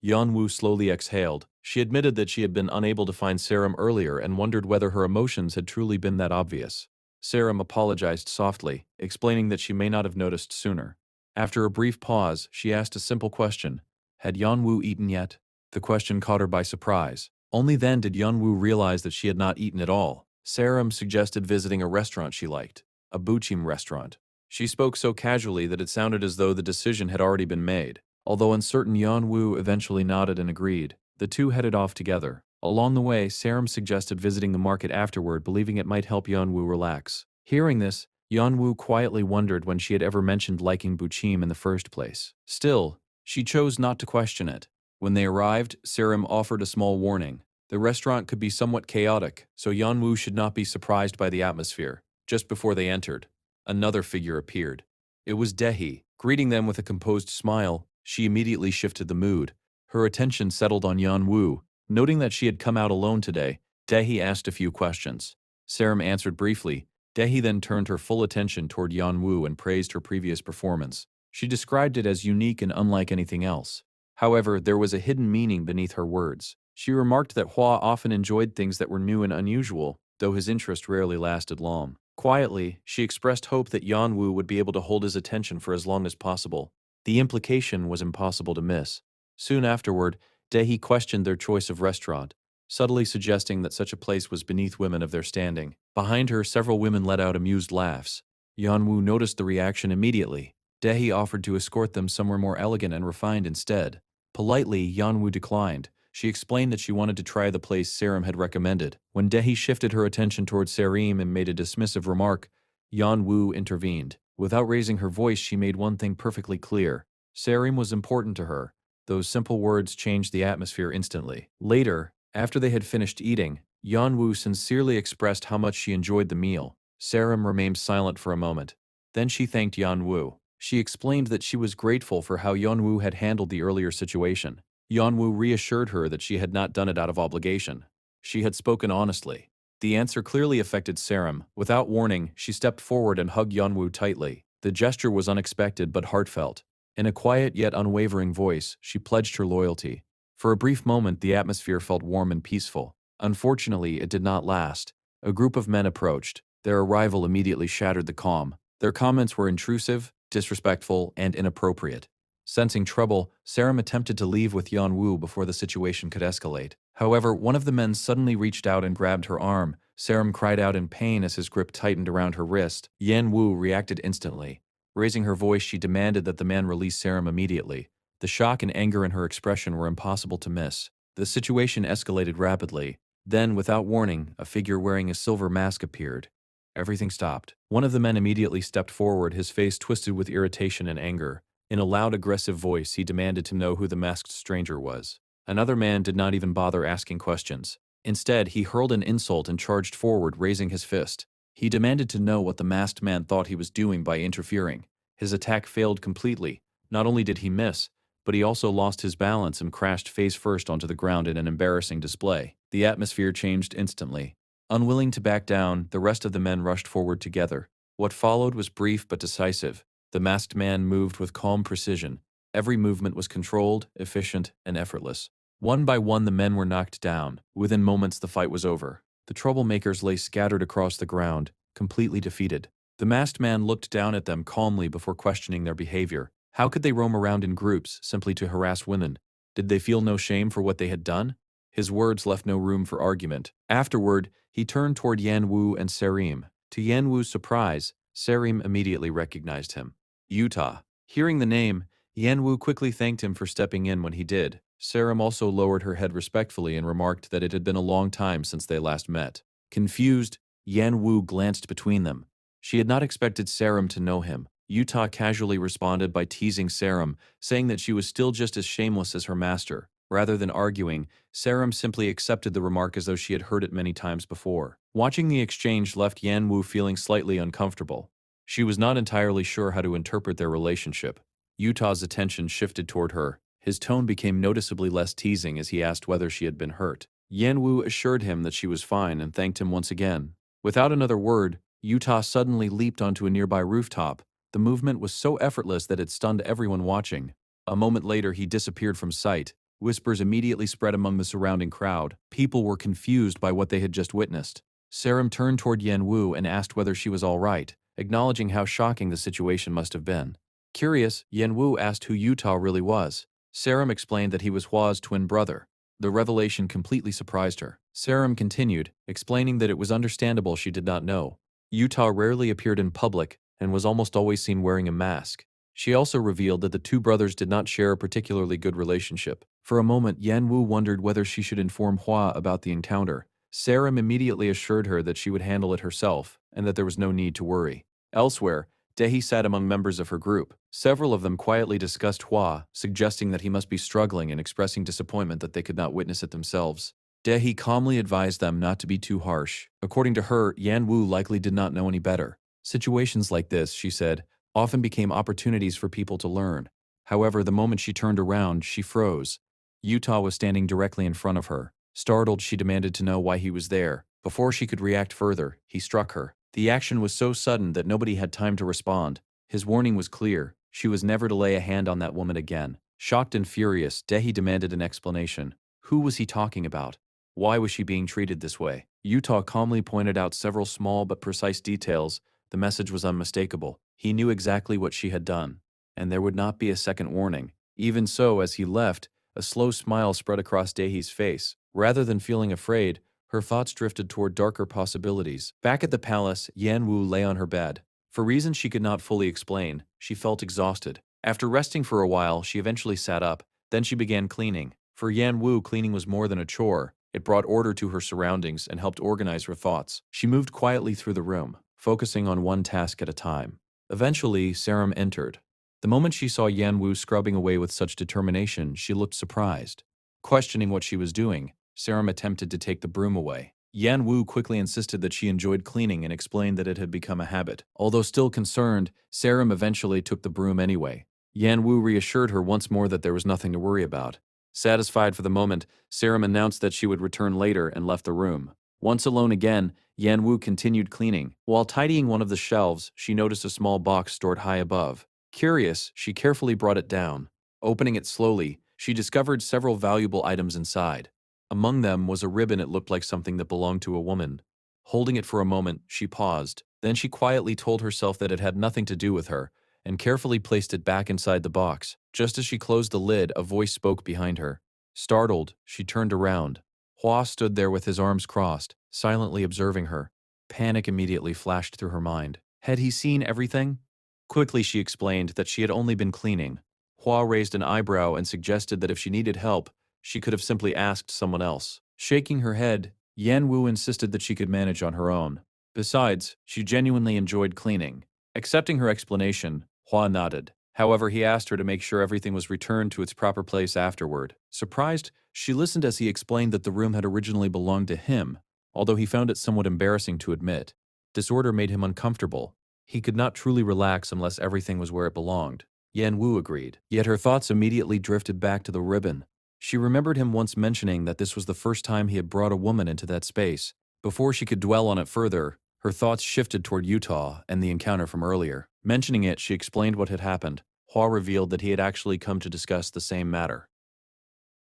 Yanwu slowly exhaled. She admitted that she had been unable to find Sarim earlier and wondered whether her emotions had truly been that obvious. Sarim apologized softly, explaining that she may not have noticed sooner. After a brief pause, she asked a simple question. Had Yanwu eaten yet? The question caught her by surprise. Only then did Yanwu realize that she had not eaten at all. Sarim suggested visiting a restaurant she liked, a buchim restaurant. She spoke so casually that it sounded as though the decision had already been made. Although uncertain, Yanwu eventually nodded and agreed. The two headed off together. Along the way, Sarim suggested visiting the market afterward, believing it might help Yanwu relax. Hearing this, Yanwu quietly wondered when she had ever mentioned liking buchim in the first place. Still, she chose not to question it. When they arrived, Sarim offered a small warning. The restaurant could be somewhat chaotic, so Yanwu should not be surprised by the atmosphere. Just before they entered, another figure appeared. It was Dehi. Greeting them with a composed smile, she immediately shifted the mood. Her attention settled on Yanwu. Noting that she had come out alone today, Dehi asked a few questions. Sarim answered briefly. Dehi then turned her full attention toward Yanwu and praised her previous performance. She described it as unique and unlike anything else. However, there was a hidden meaning beneath her words. She remarked that Hua often enjoyed things that were new and unusual, though his interest rarely lasted long. Quietly, she expressed hope that Yanwu would be able to hold his attention for as long as possible. The implication was impossible to miss. Soon afterward, Dehi questioned their choice of restaurant, subtly suggesting that such a place was beneath women of their standing. Behind her, several women let out amused laughs. Yanwu noticed the reaction immediately. Dehi offered to escort them somewhere more elegant and refined instead. Politely, Yanwu declined. She explained that she wanted to try the place Sarim had recommended. When Dehi shifted her attention towards Sarim and made a dismissive remark, Yanwu intervened. Without raising her voice, she made one thing perfectly clear. Sarim was important to her. Those simple words changed the atmosphere instantly. Later, after they had finished eating, Yanwu sincerely expressed how much she enjoyed the meal. Sarim remained silent for a moment. Then she thanked Yanwu. She explained that she was grateful for how Yanwu had handled the earlier situation. Yanwu reassured her that she had not done it out of obligation. She had spoken honestly. The answer clearly affected Sarim. Without warning, she stepped forward and hugged Yanwu tightly. The gesture was unexpected but heartfelt. In a quiet yet unwavering voice, she pledged her loyalty. For a brief moment, the atmosphere felt warm and peaceful. Unfortunately, it did not last. A group of men approached. Their arrival immediately shattered the calm. Their comments were intrusive, disrespectful, and inappropriate. Sensing trouble, Sarim attempted to leave with Yanwu before the situation could escalate. However, one of the men suddenly reached out and grabbed her arm. Sarim cried out in pain as his grip tightened around her wrist. Yanwu reacted instantly. Raising her voice, she demanded that the man release Sarim immediately. The shock and anger in her expression were impossible to miss. The situation escalated rapidly. Then, without warning, a figure wearing a silver mask appeared. Everything stopped. One of the men immediately stepped forward, his face twisted with irritation and anger. In a loud, aggressive voice, he demanded to know who the masked stranger was. Another man did not even bother asking questions. Instead, he hurled an insult and charged forward, raising his fist. He demanded to know what the masked man thought he was doing by interfering. His attack failed completely. Not only did he miss, but he also lost his balance and crashed face first onto the ground in an embarrassing display. The atmosphere changed instantly. Unwilling to back down, the rest of the men rushed forward together. What followed was brief but decisive. The masked man moved with calm precision. Every movement was controlled, efficient, and effortless. One by one the men were knocked down. Within moments the fight was over. The troublemakers lay scattered across the ground, completely defeated. The masked man looked down at them calmly before questioning their behavior. How could they roam around in groups simply to harass women? Did they feel no shame for what they had done? His words left no room for argument. Afterward, he turned toward Yan Wu and Serim. To Yan Wu's surprise, Serim immediately recognized him. Utah. Hearing the name, Yan Wu quickly thanked him for stepping in when he did. Serim also lowered her head respectfully and remarked that it had been a long time since they last met. Confused, Yan Wu glanced between them. She had not expected Serim to know him. Utah casually responded by teasing Serim, saying that she was still just as shameless as her master. Rather than arguing, Serim simply accepted the remark as though she had heard it many times before. Watching the exchange left Yan Wu feeling slightly uncomfortable. She was not entirely sure how to interpret their relationship. Utah's attention shifted toward her. His tone became noticeably less teasing as he asked whether she had been hurt. Yan Wu assured him that she was fine and thanked him once again. Without another word, Utah suddenly leaped onto a nearby rooftop. The movement was so effortless that it stunned everyone watching. A moment later, he disappeared from sight. Whispers immediately spread among the surrounding crowd. People were confused by what they had just witnessed. Serim turned toward Yan Wu and asked whether she was all right, acknowledging how shocking the situation must have been. Curious, Yan Wu asked who Utah really was. Serim explained that he was Hua's twin brother. The revelation completely surprised her. Serim continued, explaining that it was understandable she did not know. Utah rarely appeared in public and was almost always seen wearing a mask. She also revealed that the two brothers did not share a particularly good relationship. For a moment, Yan Wu wondered whether she should inform Hua about the encounter. Serim immediately assured her that she would handle it herself and that there was no need to worry. Elsewhere, Dehi sat among members of her group. Several of them quietly discussed Hua, suggesting that he must be struggling and expressing disappointment that they could not witness it themselves. Dehi calmly advised them not to be too harsh. According to her, Yan Wu likely did not know any better. Situations like this, she said, often became opportunities for people to learn. However, the moment she turned around, she froze. Utah was standing directly in front of her. Startled, she demanded to know why he was there. Before she could react further, he struck her. The action was so sudden that nobody had time to respond. His warning was clear. She was never to lay a hand on that woman again. Shocked and furious, Dehi demanded an explanation. Who was he talking about? Why was she being treated this way? Utah calmly pointed out several small but precise details. The message was unmistakable. He knew exactly what she had done, and there would not be a second warning. Even so, as he left, a slow smile spread across Dehi's face. Rather than feeling afraid, her thoughts drifted toward darker possibilities. Back at the palace, Yan Wu lay on her bed. For reasons she could not fully explain, she felt exhausted. After resting for a while, she eventually sat up. Then she began cleaning. For Yan Wu, cleaning was more than a chore. It brought order to her surroundings and helped organize her thoughts. She moved quietly through the room, focusing on one task at a time. Eventually, Serim entered. The moment she saw Yan Wu scrubbing away with such determination, she looked surprised. Questioning what she was doing, Serim attempted to take the broom away. Yan Wu quickly insisted that she enjoyed cleaning and explained that it had become a habit. Although still concerned, Serim eventually took the broom anyway. Yan Wu reassured her once more that there was nothing to worry about. Satisfied for the moment, Serim announced that she would return later and left the room. Once alone again, Yan Wu continued cleaning. While tidying one of the shelves, she noticed a small box stored high above. Curious, she carefully brought it down. Opening it slowly, she discovered several valuable items inside. Among them was a ribbon it looked like something that belonged to a woman. Holding it for a moment, she paused. Then she quietly told herself that it had nothing to do with her, and carefully placed it back inside the box. Just as she closed the lid, a voice spoke behind her. Startled, she turned around. Hua stood there with his arms crossed, silently observing her. Panic immediately flashed through her mind. Had he seen everything? Quickly she explained that she had only been cleaning. Hua raised an eyebrow and suggested that if she needed help, she could have simply asked someone else. Shaking her head, Yan Wu insisted that she could manage on her own. Besides, she genuinely enjoyed cleaning. Accepting her explanation, Hua nodded. However, he asked her to make sure everything was returned to its proper place afterward. Surprised, she listened as he explained that the room had originally belonged to him, although he found it somewhat embarrassing to admit. Disorder made him uncomfortable. He could not truly relax unless everything was where it belonged. Yan Wu agreed, yet her thoughts immediately drifted back to the ribbon. She remembered him once mentioning that this was the first time he had brought a woman into that space. Before she could dwell on it further, her thoughts shifted toward Utah and the encounter from earlier. Mentioning it, she explained what had happened. Hua revealed that he had actually come to discuss the same matter.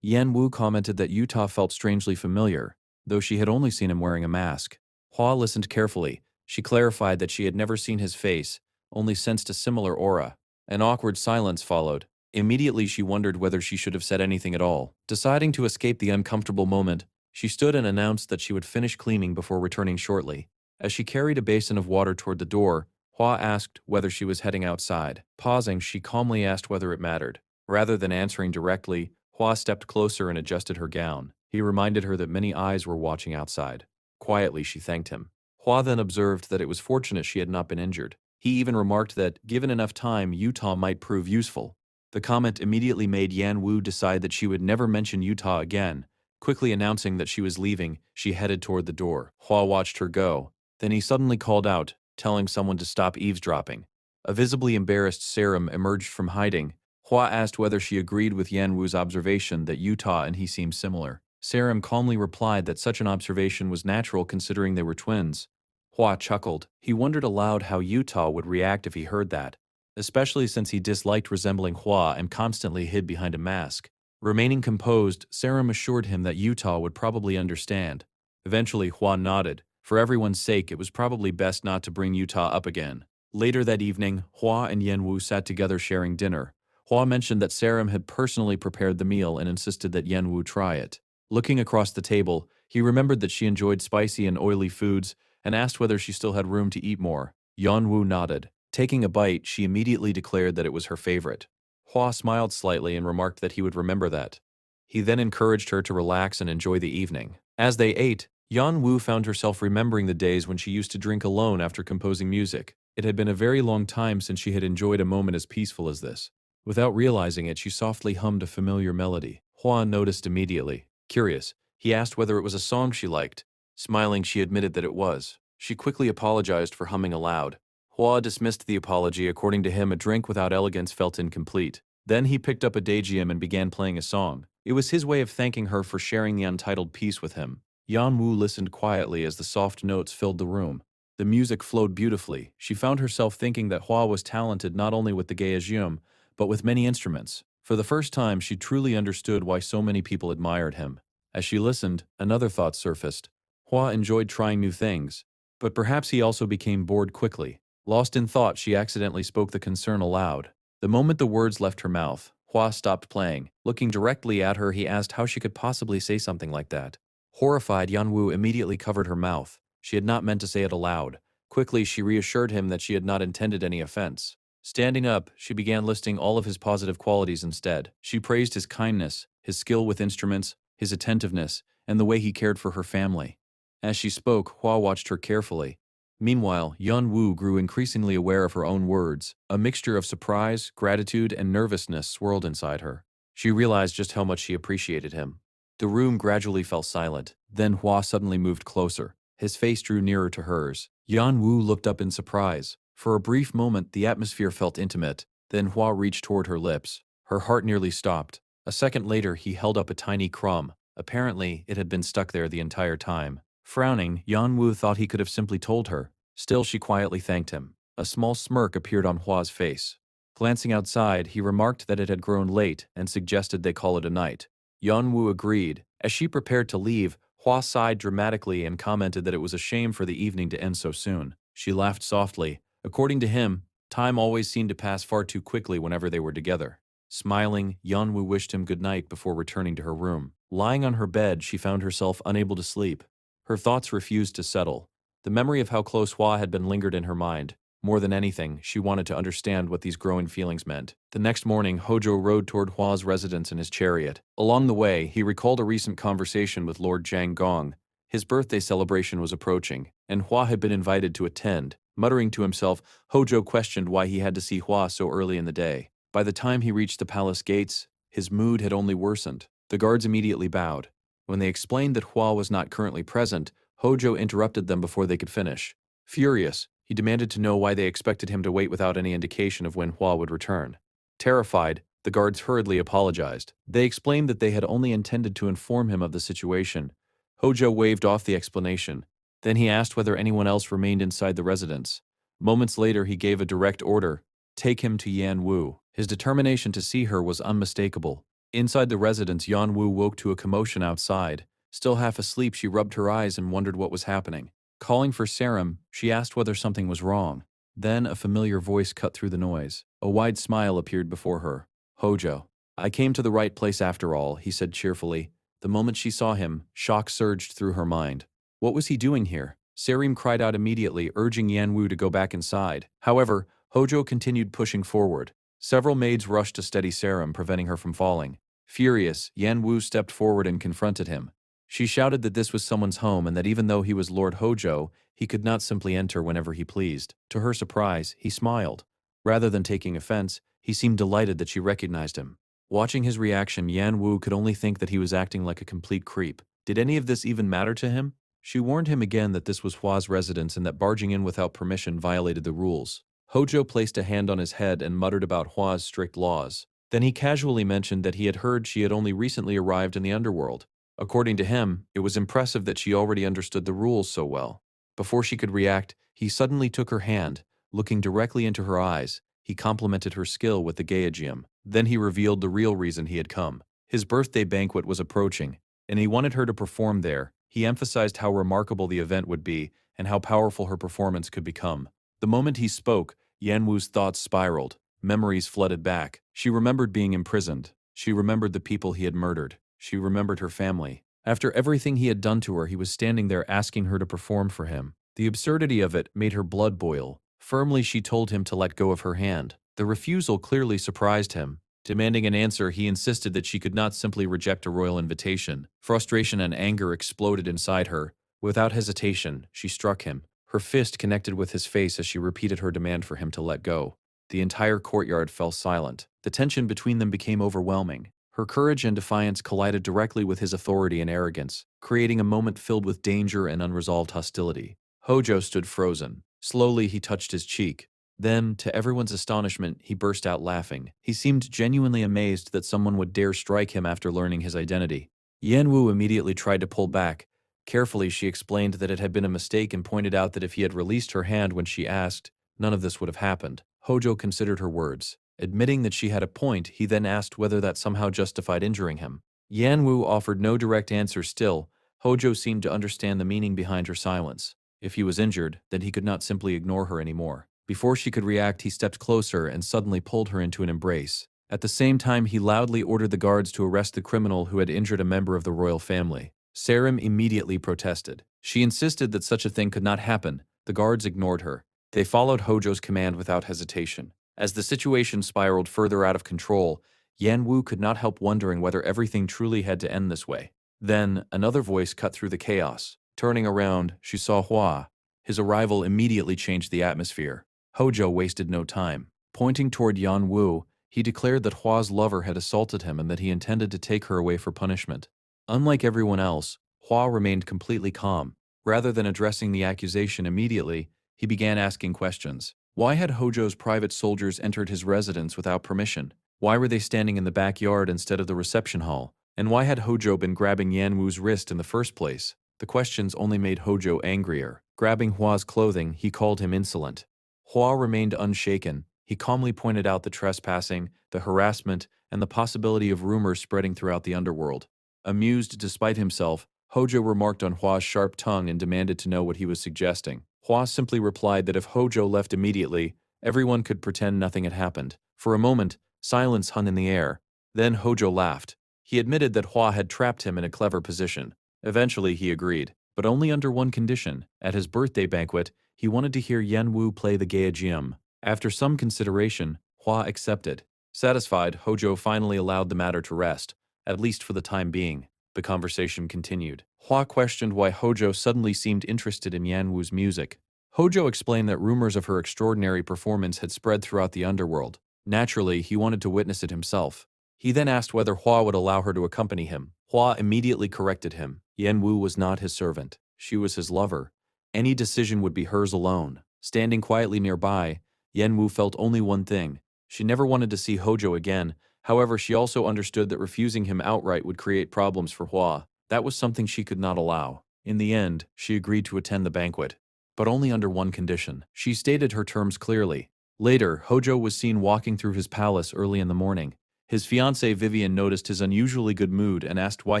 Yan Wu commented that Utah felt strangely familiar, though she had only seen him wearing a mask. Hua listened carefully. She clarified that she had never seen his face, only sensed a similar aura. An awkward silence followed. Immediately she wondered whether she should have said anything at all. Deciding to escape the uncomfortable moment, she stood and announced that she would finish cleaning before returning shortly. As she carried a basin of water toward the door, Hua asked whether she was heading outside. Pausing, she calmly asked whether it mattered. Rather than answering directly, Hua stepped closer and adjusted her gown. He reminded her that many eyes were watching outside. Quietly, she thanked him. Hua then observed that it was fortunate she had not been injured. He even remarked that, given enough time, Utah might prove useful. The comment immediately made Yan Wu decide that she would never mention Utah again. Quickly announcing that she was leaving, she headed toward the door. Hua watched her go. Then he suddenly called out, telling someone to stop eavesdropping. A visibly embarrassed Sarum emerged from hiding. Hua asked whether she agreed with Yan Wu's observation that Utah and he seemed similar. Sarum calmly replied that such an observation was natural considering they were twins. Hua chuckled. He wondered aloud how Utah would react if he heard that, especially since he disliked resembling Hua and constantly hid behind a mask. Remaining composed, Sarum assured him that Utah would probably understand. Eventually, Hua nodded. For everyone's sake, it was probably best not to bring Utah up again. Later that evening, Hua and Yan Wu sat together sharing dinner. Hua mentioned that Sarum had personally prepared the meal and insisted that Yan Wu try it. Looking across the table, he remembered that she enjoyed spicy and oily foods and asked whether she still had room to eat more. Yan Wu nodded. Taking a bite, she immediately declared that it was her favorite. Hua smiled slightly and remarked that he would remember that. He then encouraged her to relax and enjoy the evening. As they ate, Yan Wu found herself remembering the days when she used to drink alone after composing music. It had been a very long time since she had enjoyed a moment as peaceful as this. Without realizing it, she softly hummed a familiar melody. Hua noticed immediately. Curious, he asked whether it was a song she liked. Smiling, she admitted that it was. She quickly apologized for humming aloud. Hua dismissed the apology. According to him, a drink without elegance felt incomplete. Then he picked up a daejeon and began playing a song. It was his way of thanking her for sharing the untitled piece with him. Yan Wu listened quietly as the soft notes filled the room. The music flowed beautifully. She found herself thinking that Hua was talented not only with the daejeon, but with many instruments. For the first time, she truly understood why so many people admired him. As she listened, another thought surfaced. Hua enjoyed trying new things, but perhaps he also became bored quickly. Lost in thought, she accidentally spoke the concern aloud. The moment the words left her mouth, Hua stopped playing. Looking directly at her, he asked how she could possibly say something like that. Horrified, Yan Wu immediately covered her mouth. She had not meant to say it aloud. Quickly, she reassured him that she had not intended any offense. Standing up, she began listing all of his positive qualities instead. She praised his kindness, his skill with instruments, his attentiveness, and the way he cared for her family. As she spoke, Hua watched her carefully. Meanwhile, Yan Wu grew increasingly aware of her own words. A mixture of surprise, gratitude, and nervousness swirled inside her. She realized just how much she appreciated him. The room gradually fell silent. Then Hua suddenly moved closer. His face drew nearer to hers. Yan Wu looked up in surprise. For a brief moment, the atmosphere felt intimate. Then Hua reached toward her lips. Her heart nearly stopped. A second later, he held up a tiny crumb. Apparently, it had been stuck there the entire time. Frowning, Yan Wu thought he could have simply told her. Still, she quietly thanked him. A small smirk appeared on Hua's face. Glancing outside, he remarked that it had grown late and suggested they call it a night. Yan Wu agreed. As she prepared to leave, Hua sighed dramatically and commented that it was a shame for the evening to end so soon. She laughed softly. According to him, time always seemed to pass far too quickly whenever they were together. Smiling, Yan Wu wished him good night before returning to her room. Lying on her bed, she found herself unable to sleep. Her thoughts refused to settle. The memory of how close Hua had been lingered in her mind. More than anything, she wanted to understand what these growing feelings meant. The next morning, Hojo rode toward Hua's residence in his chariot. Along the way, he recalled a recent conversation with Lord Zhang Gong. His birthday celebration was approaching, and Hua had been invited to attend. Muttering to himself, Hojo questioned why he had to see Hua so early in the day. By the time he reached the palace gates, his mood had only worsened. The guards immediately bowed. When they explained that Hua was not currently present, Hojo interrupted them before they could finish. Furious, he demanded to know why they expected him to wait without any indication of when Hua would return. Terrified, the guards hurriedly apologized. They explained that they had only intended to inform him of the situation. Hojo waved off the explanation. Then he asked whether anyone else remained inside the residence. Moments later he gave a direct order, "Take him to Yan Wu." His determination to see her was unmistakable. Inside the residence, Yan Wu woke to a commotion outside. Still half asleep, she rubbed her eyes and wondered what was happening. Calling for Sarum, she asked whether something was wrong. Then a familiar voice cut through the noise. A wide smile appeared before her. "Hojo. I came to the right place after all," he said cheerfully. The moment she saw him, shock surged through her mind. What was he doing here? Sarim cried out immediately, urging Yan Wu to go back inside. However, Hojo continued pushing forward. Several maids rushed to steady Sarim, preventing her from falling. Furious, Yan Wu stepped forward and confronted him. She shouted that this was someone's home and that even though he was Lord Hojo, he could not simply enter whenever he pleased. To her surprise, he smiled. Rather than taking offense, he seemed delighted that she recognized him. Watching his reaction, Yan Wu could only think that he was acting like a complete creep. Did any of this even matter to him? She warned him again that this was Hua's residence and that barging in without permission violated the rules. Hojo placed a hand on his head and muttered about Hua's strict laws. Then he casually mentioned that he had heard she had only recently arrived in the underworld. According to him, it was impressive that she already understood the rules so well. Before she could react, he suddenly took her hand. Looking directly into her eyes, he complimented her skill with the Gaiagium. Then he revealed the real reason he had come. His birthday banquet was approaching, and he wanted her to perform there. He emphasized how remarkable the event would be and how powerful her performance could become. The moment he spoke, Yan Wu's thoughts spiraled. Memories flooded back. She remembered being imprisoned. She remembered the people he had murdered. She remembered her family. After everything he had done to her, he was standing there asking her to perform for him. The absurdity of it made her blood boil. Firmly, she told him to let go of her hand. The refusal clearly surprised him. Demanding an answer, he insisted that she could not simply reject a royal invitation. Frustration and anger exploded inside her. Without hesitation, she struck him. Her fist connected with his face as she repeated her demand for him to let go. The entire courtyard fell silent. The tension between them became overwhelming. Her courage and defiance collided directly with his authority and arrogance, creating a moment filled with danger and unresolved hostility. Hojo stood frozen. Slowly, he touched his cheek. Then, to everyone's astonishment, he burst out laughing. He seemed genuinely amazed that someone would dare strike him after learning his identity. Yan Wu immediately tried to pull back. Carefully, she explained that it had been a mistake and pointed out that if he had released her hand when she asked, none of this would have happened. Hojo considered her words. Admitting that she had a point, he then asked whether that somehow justified injuring him. Yan Wu offered no direct answer still. Hojo seemed to understand the meaning behind her silence. If he was injured, then he could not simply ignore her anymore. Before she could react, he stepped closer and suddenly pulled her into an embrace. At the same time, he loudly ordered the guards to arrest the criminal who had injured a member of the royal family. Sarim immediately protested. She insisted that such a thing could not happen. The guards ignored her. They followed Hojo's command without hesitation. As the situation spiraled further out of control, Yan Wu could not help wondering whether everything truly had to end this way. Then, another voice cut through the chaos. Turning around, she saw Hua. His arrival immediately changed the atmosphere. Hojo wasted no time. Pointing toward Yan Wu, he declared that Hua's lover had assaulted him and that he intended to take her away for punishment. Unlike everyone else, Hua remained completely calm. Rather than addressing the accusation immediately, he began asking questions. Why had Hojo's private soldiers entered his residence without permission? Why were they standing in the backyard instead of the reception hall? And why had Hojo been grabbing Yan Wu's wrist in the first place? The questions only made Hojo angrier. Grabbing Hua's clothing, he called him insolent. Hua remained unshaken. He calmly pointed out the trespassing, the harassment, and the possibility of rumors spreading throughout the underworld. Amused despite himself, Hojo remarked on Hua's sharp tongue and demanded to know what he was suggesting. Hua simply replied that if Hojo left immediately, everyone could pretend nothing had happened. For a moment, silence hung in the air. Then Hojo laughed. He admitted that Hua had trapped him in a clever position. Eventually, he agreed, but only under one condition. At his birthday banquet, he wanted to hear Yan Wu play the Gaiagium. After some consideration, Hua accepted. Satisfied, Hojo finally allowed the matter to rest, at least for the time being. The conversation continued. Hua questioned why Hojo suddenly seemed interested in Yan Wu's music. Hojo explained that rumors of her extraordinary performance had spread throughout the underworld. Naturally, he wanted to witness it himself. He then asked whether Hua would allow her to accompany him. Hua immediately corrected him. Yan Wu was not his servant. She was his lover. Any decision would be hers alone. Standing quietly nearby, Yan Wu felt only one thing. She never wanted to see Hojo again. However, she also understood that refusing him outright would create problems for Hua. That was something she could not allow. In the end, she agreed to attend the banquet. but only under one condition. She stated her terms clearly. Later, Hojo was seen walking through his palace early in the morning. His fiancée Vivian noticed his unusually good mood and asked why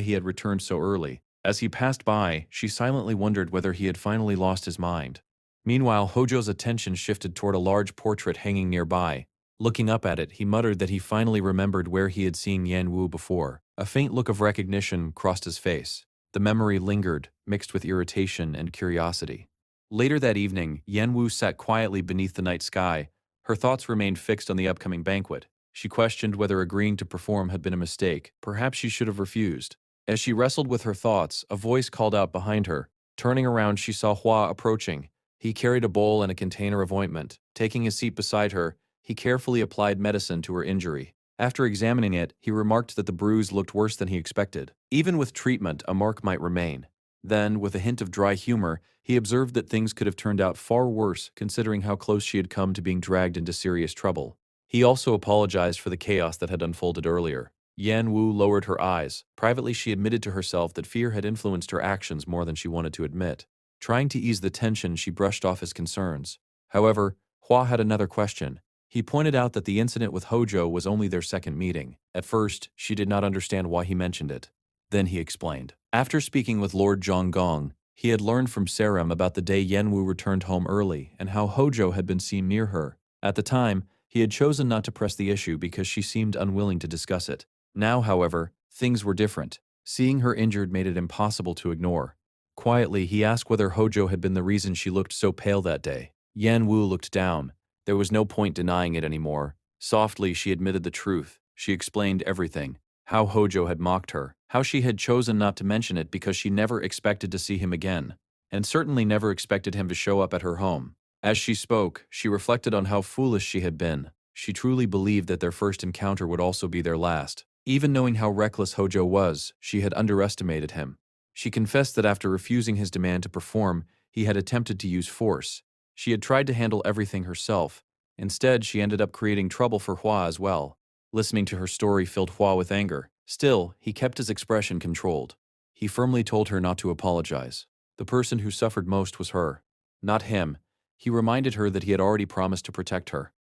he had returned so early. As he passed by, she silently wondered whether he had finally lost his mind. Meanwhile, Hojo's attention shifted toward a large portrait hanging nearby. Looking up at it, he muttered that he finally remembered where he had seen Yan Wu before. A faint look of recognition crossed his face. The memory lingered, mixed with irritation and curiosity. Later that evening, Yan Wu sat quietly beneath the night sky. Her thoughts remained fixed on the upcoming banquet. She questioned whether agreeing to perform had been a mistake. Perhaps she should have refused. As she wrestled with her thoughts, a voice called out behind her. Turning around, she saw Hua approaching. He carried a bowl and a container of ointment. Taking his seat beside her, he carefully applied medicine to her injury. After examining it, he remarked that the bruise looked worse than he expected. Even with treatment, a mark might remain. Then, with a hint of dry humor, he observed that things could have turned out far worse considering how close she had come to being dragged into serious trouble. He also apologized for the chaos that had unfolded earlier. Yan Wu lowered her eyes. Privately, she admitted to herself that fear had influenced her actions more than she wanted to admit. Trying to ease the tension, she brushed off his concerns. However, Hua had another question. He pointed out that the incident with Hojo was only their second meeting. At first, she did not understand why he mentioned it. Then he explained. After speaking with Lord Zhonggong, he had learned from Saram about the day Yan Wu returned home early and how Hojo had been seen near her. At the time, he had chosen not to press the issue because she seemed unwilling to discuss it. Now, however, things were different. Seeing her injured made it impossible to ignore. Quietly, he asked whether Hojo had been the reason she looked so pale that day. Yan Wu looked down. There was no point denying it anymore. Softly, she admitted the truth. She explained everything. How Hojo had mocked her. How she had chosen not to mention it because she never expected to see him again. And certainly never expected him to show up at her home. As she spoke, she reflected on how foolish she had been. She truly believed that their first encounter would also be their last. Even knowing how reckless Hojo was, she had underestimated him. She confessed that after refusing his demand to perform, he had attempted to use force. She had tried to handle everything herself. Instead, she ended up creating trouble for Hua as well. Listening to her story filled Hua with anger. Still, he kept his expression controlled. He firmly told her not to apologize. The person who suffered most was her, not him. He reminded her that he had already promised to protect her.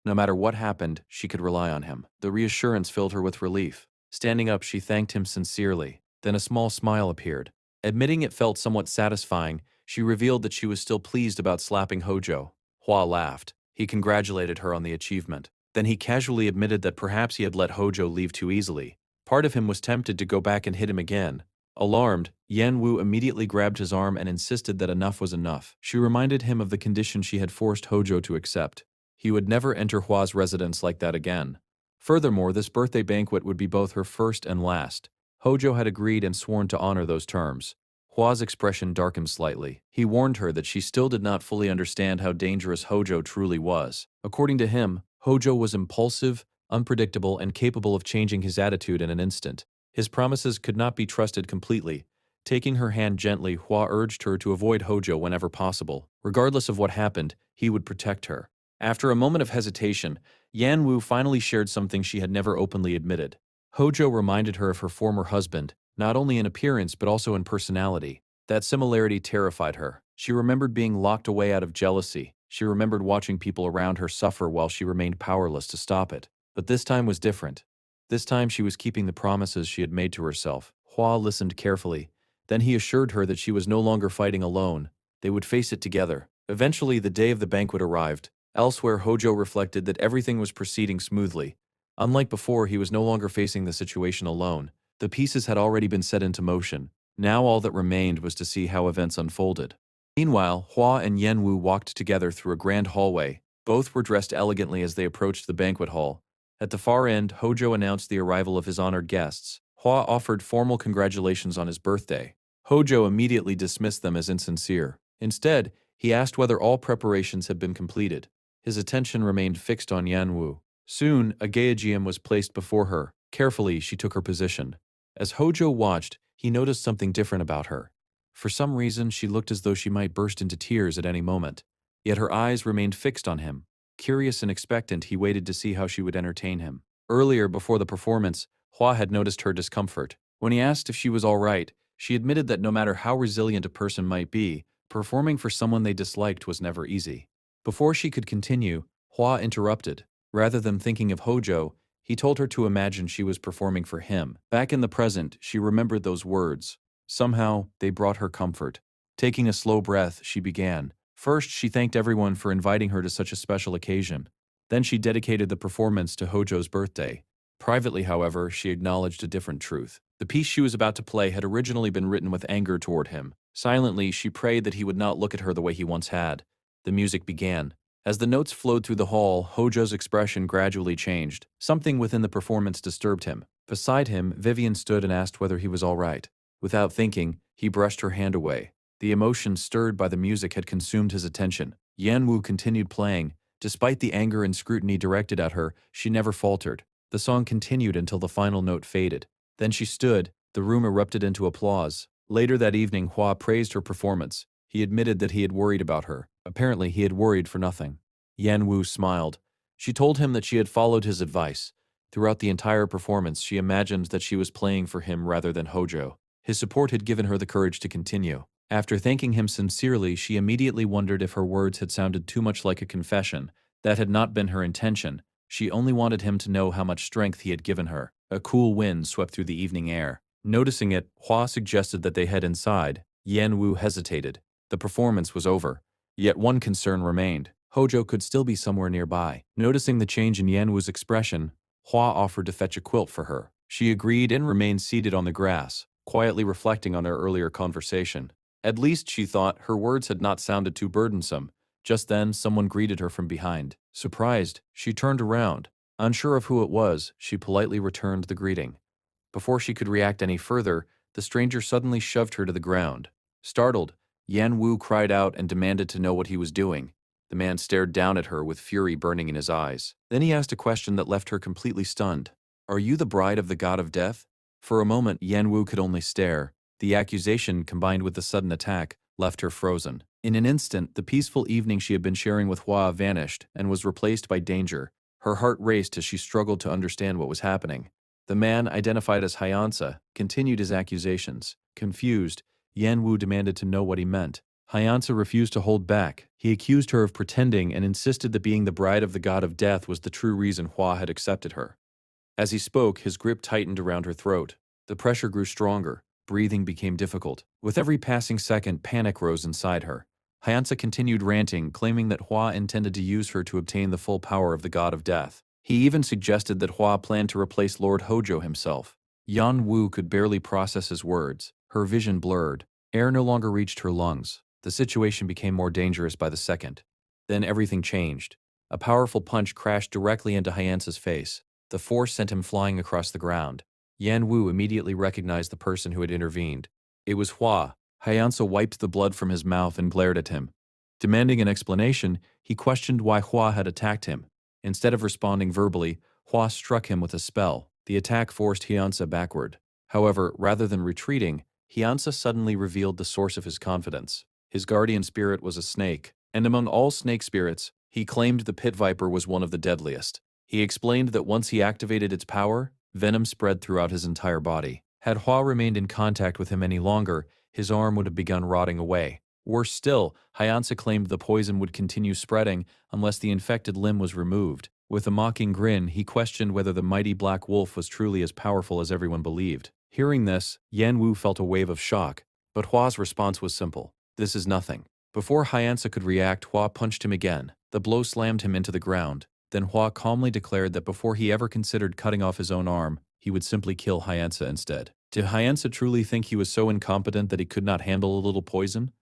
No matter what happened, she could rely on him. The reassurance filled her with relief. Standing up, she thanked him sincerely. Then a small smile appeared. Admitting it felt somewhat satisfying, she revealed that she was still pleased about slapping Hojo. Hua laughed. He congratulated her on the achievement. Then he casually admitted that perhaps he had let Hojo leave too easily. Part of him was tempted to go back and hit him again. Alarmed, Yan Wu immediately grabbed his arm and insisted that enough was enough. She reminded him of the condition she had forced Hojo to accept. He would never enter Hua's residence like that again. Furthermore, this birthday banquet would be both her first and last. Hojo had agreed and sworn to honor those terms. Hua's expression darkened slightly. He warned her that she still did not fully understand how dangerous Hojo truly was. According to him, Hojo was impulsive, unpredictable, and capable of changing his attitude in an instant. His promises could not be trusted completely. Taking her hand gently, Hua urged her to avoid Hojo whenever possible. Regardless of what happened, he would protect her. After a moment of hesitation, Yan Wu finally shared something she had never openly admitted. Hojo reminded her of her former husband, not only in appearance but also in personality. That similarity terrified her. She remembered being locked away out of jealousy. She remembered watching people around her suffer while she remained powerless to stop it. But this time was different. This time she was keeping the promises she had made to herself. Hua listened carefully. Then he assured her that she was no longer fighting alone. They would face it together. Eventually, the day of the banquet arrived. Elsewhere, Hojo reflected that everything was proceeding smoothly. Unlike before, he was no longer facing the situation alone. The pieces had already been set into motion. Now all that remained was to see how events unfolded. Meanwhile, Hua and Yan Wu walked together through a grand hallway. Both were dressed elegantly as they approached the banquet hall. At the far end, Hojo announced the arrival of his honored guests. Hua offered formal congratulations on his birthday. Hojo immediately dismissed them as insincere. Instead, he asked whether all preparations had been completed. His attention remained fixed on Yan Wu. Soon, a Gaijium was placed before her. Carefully, she took her position. As Hojo watched, he noticed something different about her. For some reason, she looked as though she might burst into tears at any moment. Yet her eyes remained fixed on him. Curious and expectant, he waited to see how she would entertain him. Earlier, before the performance, Hua had noticed her discomfort. When he asked if she was all right, she admitted that no matter how resilient a person might be, Performing for someone they disliked was never easy. Before she could continue, Hua interrupted. Rather than thinking of Hojo, he told her to imagine she was performing for him. Back in the present, she remembered those words. Somehow, they brought her comfort. Taking a slow breath, she began. First, she thanked everyone for inviting her to such a special occasion. Then she dedicated the performance to Hojo's birthday. Privately, however, she acknowledged a different truth. The piece she was about to play had originally been written with anger toward him. Silently, she prayed that he would not look at her the way he once had. The music began. As the notes flowed through the hall, Hojo's expression gradually changed. Something within the performance disturbed him. Beside him, Vivian stood and asked whether he was all right. Without thinking, he brushed her hand away. The emotion stirred by the music had consumed his attention. Yanwu continued playing. Despite the anger and scrutiny directed at her, she never faltered. The song continued until the final note faded. Then she stood. The room erupted into applause. Later that evening, Hua praised her performance. He admitted that he had worried about her. Apparently, he had worried for nothing. Yanwu smiled. She told him that she had followed his advice. Throughout the entire performance, she imagined that she was playing for him rather than Hojo. His support had given her the courage to continue. After thanking him sincerely, she immediately wondered if her words had sounded too much like a confession. That had not been her intention. She only wanted him to know how much strength he had given her. A cool wind swept through the evening air. Noticing it, Hua suggested that they head inside. Yanwu hesitated. The performance was over. Yet one concern remained. Hojo could still be somewhere nearby. Noticing the change in Yanwu's expression, Hua offered to fetch a quilt for her. She agreed and remained seated on the grass, quietly reflecting on their earlier conversation. At least, she thought, her words had not sounded too burdensome. Just then, someone greeted her from behind. Surprised, she turned around. Unsure of who it was, she politely returned the greeting. Before she could react any further, the stranger suddenly shoved her to the ground. Startled, Yanwu cried out and demanded to know what he was doing. The man stared down at her with fury burning in his eyes. Then he asked a question that left her completely stunned. "Are you the bride of the god of death?" For a moment, Yanwu could only stare. The accusation, combined with the sudden attack, left her frozen. In an instant, the peaceful evening she had been sharing with Hua vanished and was replaced by danger. Her heart raced as she struggled to understand what was happening. The man, identified as Hyansa, continued his accusations. Confused, Yanwu demanded to know what he meant. Hyansa refused to hold back. He accused her of pretending and insisted that being the bride of the god of death was the true reason Hua had accepted her. As he spoke, his grip tightened around her throat. The pressure grew stronger. Breathing became difficult. With every passing second, panic rose inside her. Hyansa continued ranting, claiming that Hua intended to use her to obtain the full power of the god of death. He even suggested that Hua planned to replace Lord Hojo himself. Yanwu could barely process his words. Her vision blurred. Air no longer reached her lungs. The situation became more dangerous by the second. Then everything changed. A powerful punch crashed directly into Hyansa's face. The force sent him flying across the ground. Yanwu immediately recognized the person who had intervened. It was Hua. Hyansa wiped the blood from his mouth and glared at him. Demanding an explanation, he questioned why Hua had attacked him. Instead of responding verbally, Hua struck him with a spell. The attack forced Hyansa backward. However, rather than retreating, Hyansa suddenly revealed the source of his confidence. His guardian spirit was a snake, and among all snake spirits, he claimed the pit viper was one of the deadliest. He explained that once he activated its power, venom spread throughout his entire body. Had Hua remained in contact with him any longer, his arm would have begun rotting away. Worse still, Hyansa claimed the poison would continue spreading unless the infected limb was removed. With a mocking grin, he questioned whether the mighty black wolf was truly as powerful as everyone believed. Hearing this, Yanwu felt a wave of shock, but Hua's response was simple. "This is nothing." Before Hyansa could react, Hua punched him again. The blow slammed him into the ground. Then Hua calmly declared that before he ever considered cutting off his own arm, he would simply kill Hyansa instead. Did Hyansa truly think he was so incompetent that he could not handle a little poison?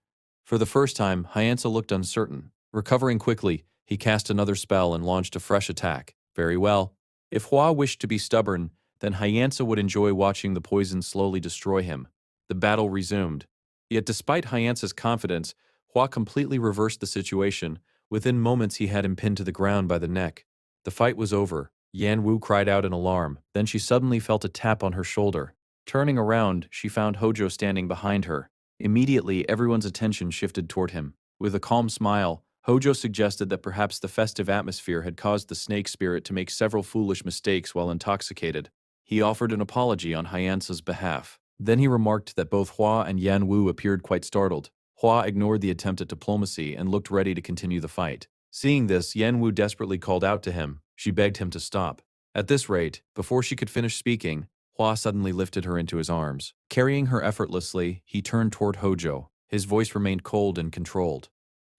For the first time, Hyansa looked uncertain. Recovering quickly, he cast another spell and launched a fresh attack. Very well. If Hua wished to be stubborn, then Hyansa would enjoy watching the poison slowly destroy him. The battle resumed. Yet despite Hyansa's confidence, Hua completely reversed the situation. Within moments he had him pinned to the ground by the neck. The fight was over. Yanwu cried out in alarm. Then she suddenly felt a tap on her shoulder. Turning around, she found Hojo standing behind her. Immediately, everyone's attention shifted toward him. With a calm smile, Hojo suggested that perhaps the festive atmosphere had caused the snake spirit to make several foolish mistakes while intoxicated. He offered an apology on Hyansa's behalf. Then he remarked that both Hua and Yanwu appeared quite startled. Hua ignored the attempt at diplomacy and looked ready to continue the fight. Seeing this, Yan Wu desperately called out to him. She begged him to stop. At this rate, before she could finish speaking, Hua suddenly lifted her into his arms. Carrying her effortlessly, he turned toward Hojo. His voice remained cold and controlled.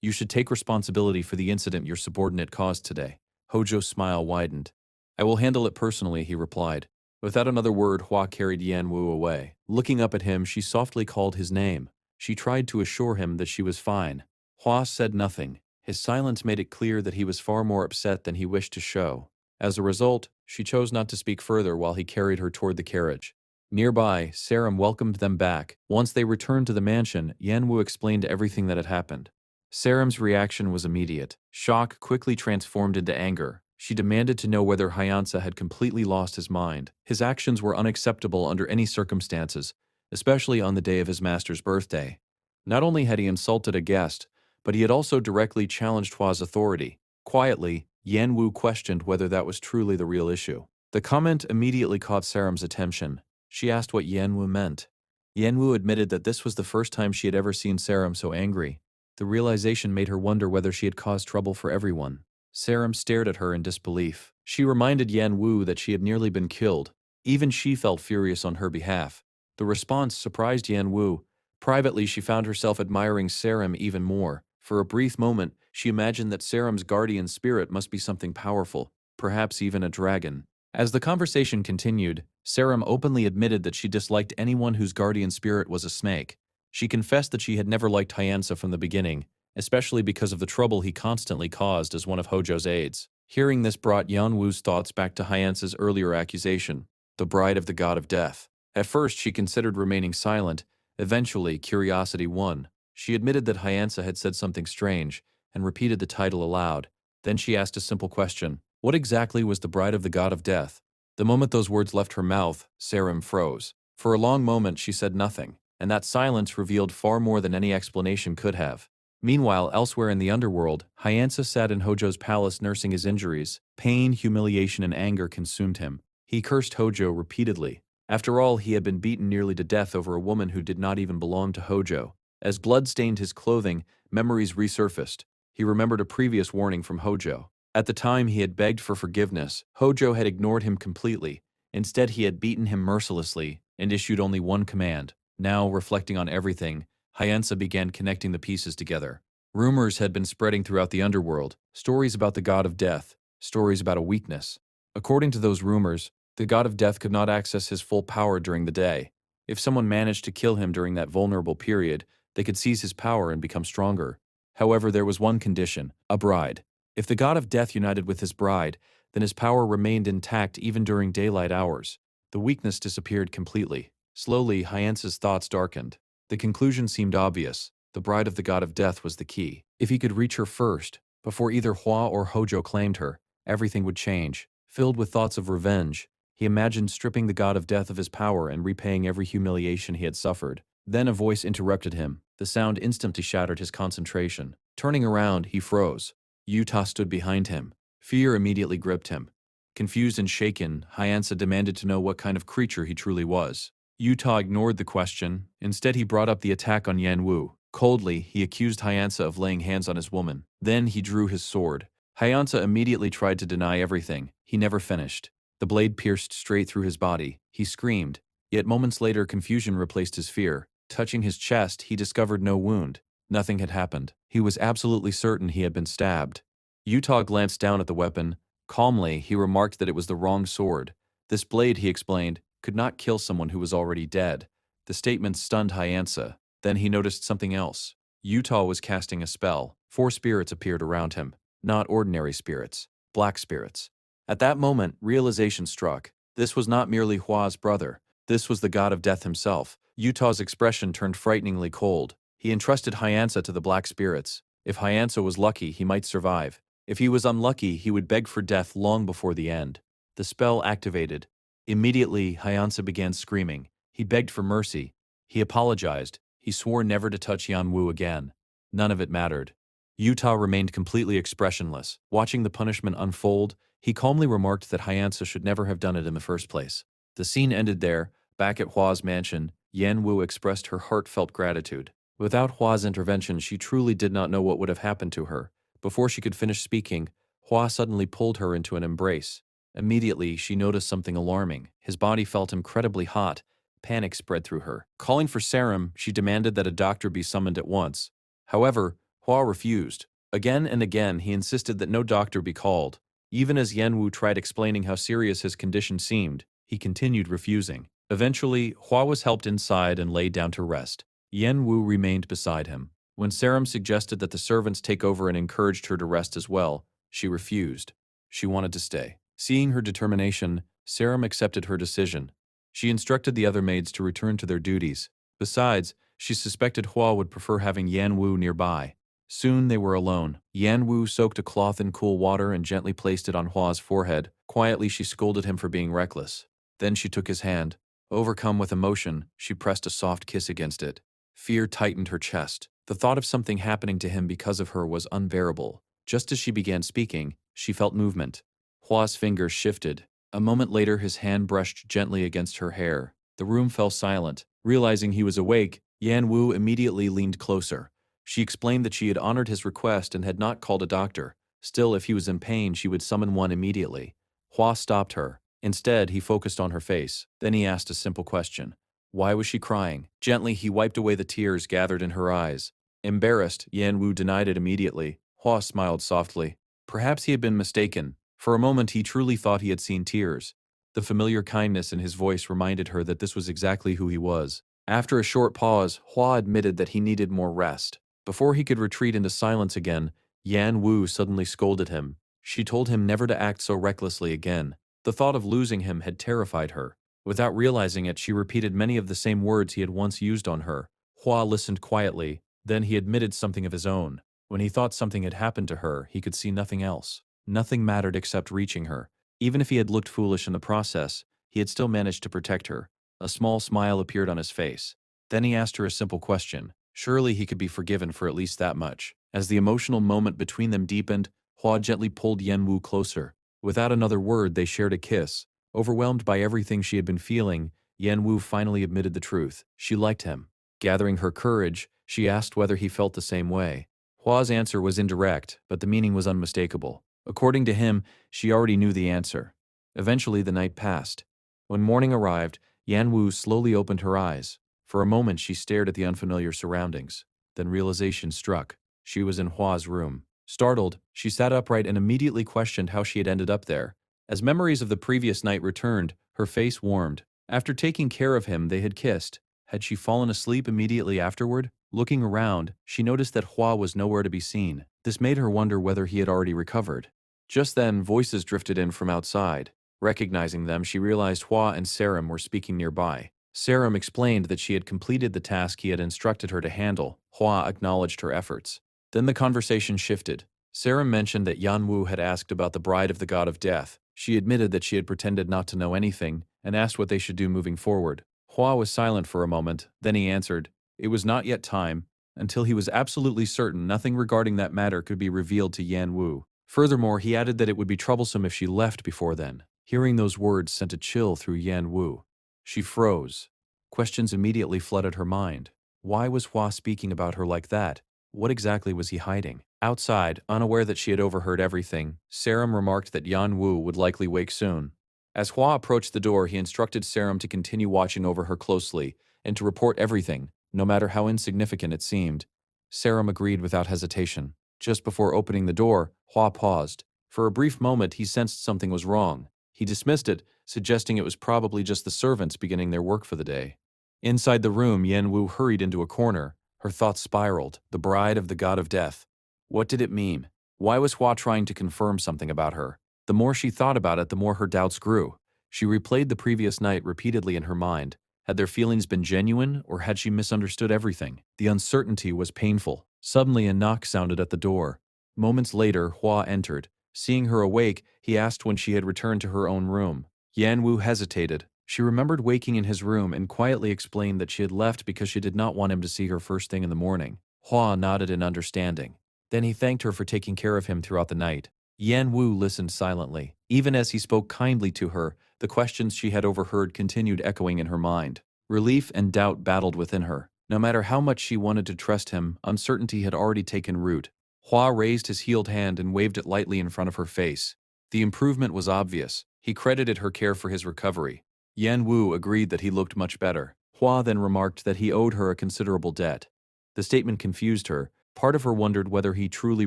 "You should take responsibility for the incident your subordinate caused today." Hojo's smile widened. "I will handle it personally," he replied. Without another word, Hua carried Yan Wu away. Looking up at him, she softly called his name. She tried to assure him that she was fine. Hua said nothing. His silence made it clear that he was far more upset than he wished to show. As a result, she chose not to speak further while he carried her toward the carriage. Nearby, Sarum welcomed them back. Once they returned to the mansion, Yan Wu explained everything that had happened. Sarum's reaction was immediate. Shock quickly transformed into anger. She demanded to know whether Hyansa had completely lost his mind. His actions were unacceptable under any circumstances, especially on the day of his master's birthday. Not only had he insulted a guest, but he had also directly challenged Hua's authority. Quietly, Yan Wu questioned whether that was truly the real issue. The comment immediately caught Sarum's attention. She asked what Yan Wu meant. Yan Wu admitted that this was the first time she had ever seen Sarum so angry. The realization made her wonder whether she had caused trouble for everyone. Sarum stared at her in disbelief. She reminded Yan Wu that she had nearly been killed. Even she felt furious on her behalf. The response surprised Yan Wu. Privately, she found herself admiring Sarum even more. For a brief moment, she imagined that Sarum's guardian spirit must be something powerful, perhaps even a dragon. As the conversation continued, Sarum openly admitted that she disliked anyone whose guardian spirit was a snake. She confessed that she had never liked Hyansa from the beginning, especially because of the trouble he constantly caused as one of Hojo's aides. Hearing this brought Yan Wu's thoughts back to Hyansa's earlier accusation, the bride of the god of death. At first, she considered remaining silent. Eventually, curiosity won. She admitted that Hyansa had said something strange and repeated the title aloud. Then she asked a simple question. What exactly was the bride of the god of death? The moment those words left her mouth, Sarum froze. For a long moment, she said nothing, and that silence revealed far more than any explanation could have. Meanwhile, elsewhere in the underworld, Hyansa sat in Hojo's palace nursing his injuries. Pain, humiliation, and anger consumed him. He cursed Hojo repeatedly. After all, he had been beaten nearly to death over a woman who did not even belong to Hojo. As blood stained his clothing, memories resurfaced. He remembered a previous warning from Hojo. At the time, he had begged for forgiveness. Hojo had ignored him completely. Instead, he had beaten him mercilessly and issued only one command. Now, reflecting on everything, Hyansa began connecting the pieces together. Rumors had been spreading throughout the underworld, stories about the god of death, stories about a weakness. According to those rumors, the god of death could not access his full power during the day. If someone managed to kill him during that vulnerable period, they could seize his power and become stronger. However, there was one condition: a bride. If the god of death united with his bride, then his power remained intact even during daylight hours. The weakness disappeared completely. Slowly, Hyansa's thoughts darkened. The conclusion seemed obvious. The bride of the god of death was the key. If he could reach her first, before either Hua or Hojo claimed her, everything would change. Filled with thoughts of revenge, he imagined stripping the god of death of his power and repaying every humiliation he had suffered. Then a voice interrupted him. The sound instantly shattered his concentration. Turning around, he froze. Yuta stood behind him. Fear immediately gripped him. Confused and shaken, Hyansa demanded to know what kind of creature he truly was. Yuta ignored the question. Instead, he brought up the attack on Yan Wu. Coldly, he accused Hyansa of laying hands on his woman. Then he drew his sword. Hyansa immediately tried to deny everything. He never finished. The blade pierced straight through his body. He screamed. Yet moments later, confusion replaced his fear. Touching his chest, he discovered no wound. Nothing had happened. He was absolutely certain he had been stabbed. Yuta glanced down at the weapon. Calmly, he remarked that it was the wrong sword. This blade, he explained, could not kill someone who was already dead. The statement stunned Hyansa. Then he noticed something else. Yuta was casting a spell. 4 spirits appeared around him. Not ordinary spirits. Black spirits. At that moment, realization struck. This was not merely Hua's brother. This was the god of death himself. Yuta's expression turned frighteningly cold. He entrusted Hyansa to the black spirits. If Hyansa was lucky, he might survive. If he was unlucky, he would beg for death long before the end. The spell activated. Immediately, Hyansa began screaming. He begged for mercy. He apologized. He swore never to touch Yan Wu again. None of it mattered. Yuta remained completely expressionless. Watching the punishment unfold, he calmly remarked that Hyansa should never have done it in the first place. The scene ended there. Back at Hua's mansion, Yan Wu expressed her heartfelt gratitude. Without Hua's intervention, she truly did not know what would have happened to her. Before she could finish speaking, Hua suddenly pulled her into an embrace. Immediately, she noticed something alarming. His body felt incredibly hot. Panic spread through her. Calling for serum, she demanded that a doctor be summoned at once. However, Hua refused. Again and again, he insisted that no doctor be called. Even as Yanwu tried explaining how serious his condition seemed, he continued refusing. Eventually, Hua was helped inside and laid down to rest. Yen Wu remained beside him. When Sarum suggested that the servants take over and encouraged her to rest as well, she refused. She wanted to stay. Seeing her determination, Sarum accepted her decision. She instructed the other maids to return to their duties. Besides, she suspected Hua would prefer having Yan Wu nearby. Soon they were alone. Yan Wu soaked a cloth in cool water and gently placed it on Hua's forehead. Quietly, she scolded him for being reckless. Then she took his hand. Overcome with emotion, she pressed a soft kiss against it. Fear tightened her chest. The thought of something happening to him because of her was unbearable. Just as she began speaking, she felt movement. Hua's fingers shifted. A moment later, his hand brushed gently against her hair. The room fell silent. Realizing he was awake, Yan Wu immediately leaned closer. She explained that she had honored his request and had not called a doctor. Still, if he was in pain, she would summon one immediately. Hua stopped her. Instead, he focused on her face. Then he asked a simple question. Why was she crying? Gently, he wiped away the tears gathered in her eyes. Embarrassed, Yan Wu denied it immediately. Hua smiled softly. Perhaps he had been mistaken. For a moment, he truly thought he had seen tears. The familiar kindness in his voice reminded her that this was exactly who he was. After a short pause, Hua admitted that he needed more rest. Before he could retreat into silence again, Yan Wu suddenly scolded him. She told him never to act so recklessly again. The thought of losing him had terrified her. Without realizing it, she repeated many of the same words he had once used on her. Hua listened quietly, then he admitted something of his own. When he thought something had happened to her, he could see nothing else. Nothing mattered except reaching her. Even if he had looked foolish in the process, he had still managed to protect her. A small smile appeared on his face. Then he asked her a simple question. Surely he could be forgiven for at least that much. As the emotional moment between them deepened, Hua gently pulled Yen Wu closer. Without another word, they shared a kiss. Overwhelmed by everything she had been feeling, Yan Wu finally admitted the truth. She liked him. Gathering her courage, she asked whether he felt the same way. Hua's answer was indirect, but the meaning was unmistakable. According to him, she already knew the answer. Eventually, the night passed. When morning arrived, Yan Wu slowly opened her eyes. For a moment, she stared at the unfamiliar surroundings. Then realization struck. She was in Hua's room. Startled, she sat upright and immediately questioned how she had ended up there. As memories of the previous night returned, her face warmed. After taking care of him, they had kissed. Had she fallen asleep immediately afterward? Looking around, she noticed that Hua was nowhere to be seen. This made her wonder whether he had already recovered. Just then, voices drifted in from outside. Recognizing them, she realized Hua and Sarum were speaking nearby. Sarum explained that she had completed the task he had instructed her to handle. Hua acknowledged her efforts. Then the conversation shifted. Sarum mentioned that Yan Wu had asked about the bride of the god of death. She admitted that she had pretended not to know anything and asked what they should do moving forward. Hua was silent for a moment, then he answered, it was not yet time. Until he was absolutely certain nothing regarding that matter could be revealed to Yan Wu. Furthermore, he added that it would be troublesome if she left before then. Hearing those words sent a chill through Yan Wu. She froze. Questions immediately flooded her mind. Why was Hua speaking about her like that? What exactly was he hiding? Outside, unaware that she had overheard everything, Sarum remarked that Yan Wu would likely wake soon. As Hua approached the door, he instructed Sarum to continue watching over her closely and to report everything, no matter how insignificant it seemed. Sarum agreed without hesitation. Just before opening the door, Hua paused. For a brief moment, he sensed something was wrong. He dismissed it, suggesting it was probably just the servants beginning their work for the day. Inside the room, Yan Wu hurried into a corner. Her thoughts spiraled. The bride of the god of death. What did it mean? Why was Hua trying to confirm something about her? The more she thought about it, the more her doubts grew. She replayed the previous night repeatedly in her mind. Had their feelings been genuine, or had she misunderstood everything? The uncertainty was painful. Suddenly, a knock sounded at the door. Moments later, Hua entered. Seeing her awake, he asked when she had returned to her own room. Yan Wu hesitated. She remembered waking in his room and quietly explained that she had left because she did not want him to see her first thing in the morning. Hua nodded in understanding. Then he thanked her for taking care of him throughout the night. Yan Wu listened silently. Even as he spoke kindly to her, the questions she had overheard continued echoing in her mind. Relief and doubt battled within her. No matter how much she wanted to trust him, uncertainty had already taken root. Hua raised his healed hand and waved it lightly in front of her face. The improvement was obvious. He credited her care for his recovery. Yan Wu agreed that he looked much better. Hua then remarked that he owed her a considerable debt. The statement confused her. Part of her wondered whether he truly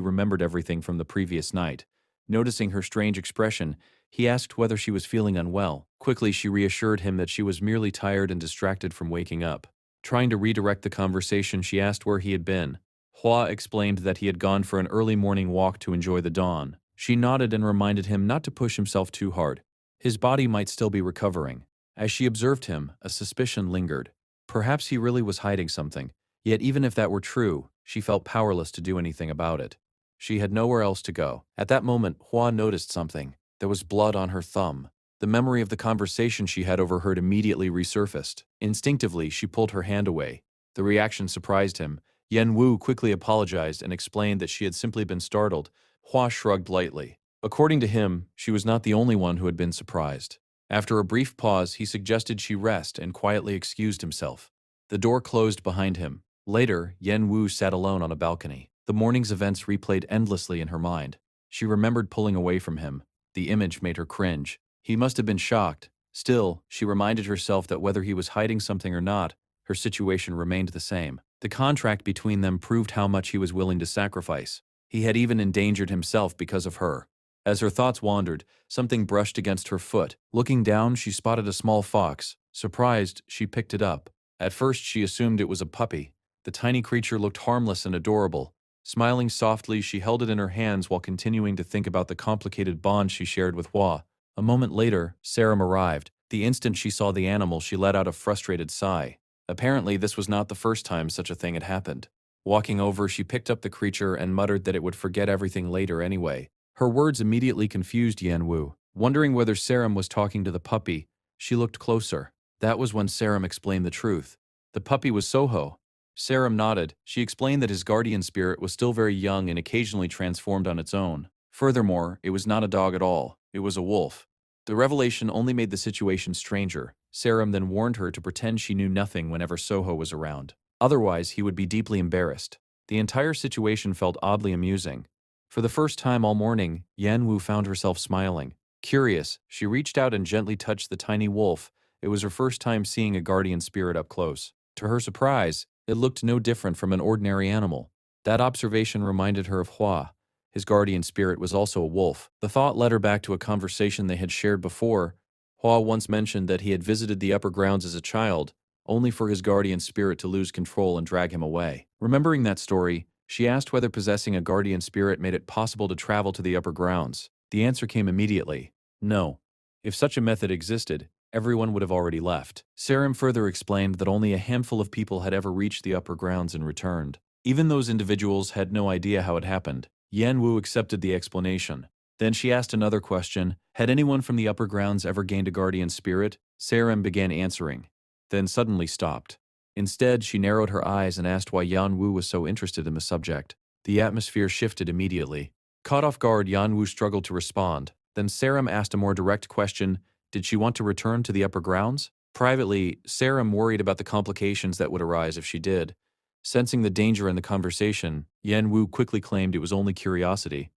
remembered everything from the previous night. Noticing her strange expression, he asked whether she was feeling unwell. Quickly, she reassured him that she was merely tired and distracted from waking up. Trying to redirect the conversation, she asked where he had been. Hua explained that he had gone for an early morning walk to enjoy the dawn. She nodded and reminded him not to push himself too hard. His body might still be recovering. As she observed him, a suspicion lingered. Perhaps he really was hiding something. Yet even if that were true, she felt powerless to do anything about it. She had nowhere else to go. At that moment, Hua noticed something. There was blood on her thumb. The memory of the conversation she had overheard immediately resurfaced. Instinctively, she pulled her hand away. The reaction surprised him. Yan Wu quickly apologized and explained that she had simply been startled. Hua shrugged lightly. According to him, she was not the only one who had been surprised. After a brief pause, he suggested she rest and quietly excused himself. The door closed behind him. Later, Yan Wu sat alone on a balcony. The morning's events replayed endlessly in her mind. She remembered pulling away from him. The image made her cringe. He must have been shocked. Still, she reminded herself that whether he was hiding something or not, her situation remained the same. The contract between them proved how much he was willing to sacrifice. He had even endangered himself because of her. As her thoughts wandered, something brushed against her foot. Looking down, she spotted a small fox. Surprised, she picked it up. At first, she assumed it was a puppy. The tiny creature looked harmless and adorable. Smiling softly, she held it in her hands while continuing to think about the complicated bond she shared with Hua. A moment later, Saram arrived. The instant she saw the animal, she let out a frustrated sigh. Apparently, this was not the first time such a thing had happened. Walking over, she picked up the creature and muttered that it would forget everything later anyway. Her words immediately confused Yan Wu. Wondering whether Saram was talking to the puppy, she looked closer. That was when Saram explained the truth. The puppy was Soho. Saram nodded. She explained that his guardian spirit was still very young and occasionally transformed on its own. Furthermore, it was not a dog at all. It was a wolf. The revelation only made the situation stranger. Saram then warned her to pretend she knew nothing whenever Soho was around. Otherwise, he would be deeply embarrassed. The entire situation felt oddly amusing. For the first time all morning, Yan Wu found herself smiling. Curious, she reached out and gently touched the tiny wolf. It was her first time seeing a guardian spirit up close. To her surprise, it looked no different from an ordinary animal. That observation reminded her of Hua. His guardian spirit was also a wolf. The thought led her back to a conversation they had shared before. Hua once mentioned that he had visited the upper grounds as a child, only for his guardian spirit to lose control and drag him away. Remembering that story, she asked whether possessing a guardian spirit made it possible to travel to the upper grounds. The answer came immediately. No. If such a method existed, everyone would have already left. Saram further explained that only a handful of people had ever reached the upper grounds and returned. Even those individuals had no idea how it happened. Yan Wu accepted the explanation. Then she asked another question. Had anyone from the upper grounds ever gained a guardian spirit? Saram began answering, then suddenly stopped. Instead, she narrowed her eyes and asked why Yan Wu was so interested in the subject. The atmosphere shifted immediately. Caught off guard, Yan Wu struggled to respond. Then Saram asked a more direct question. Did she want to return to the upper grounds? Privately, Saram worried about the complications that would arise if she did. Sensing the danger in the conversation, Yan Wu quickly claimed it was only curiosity.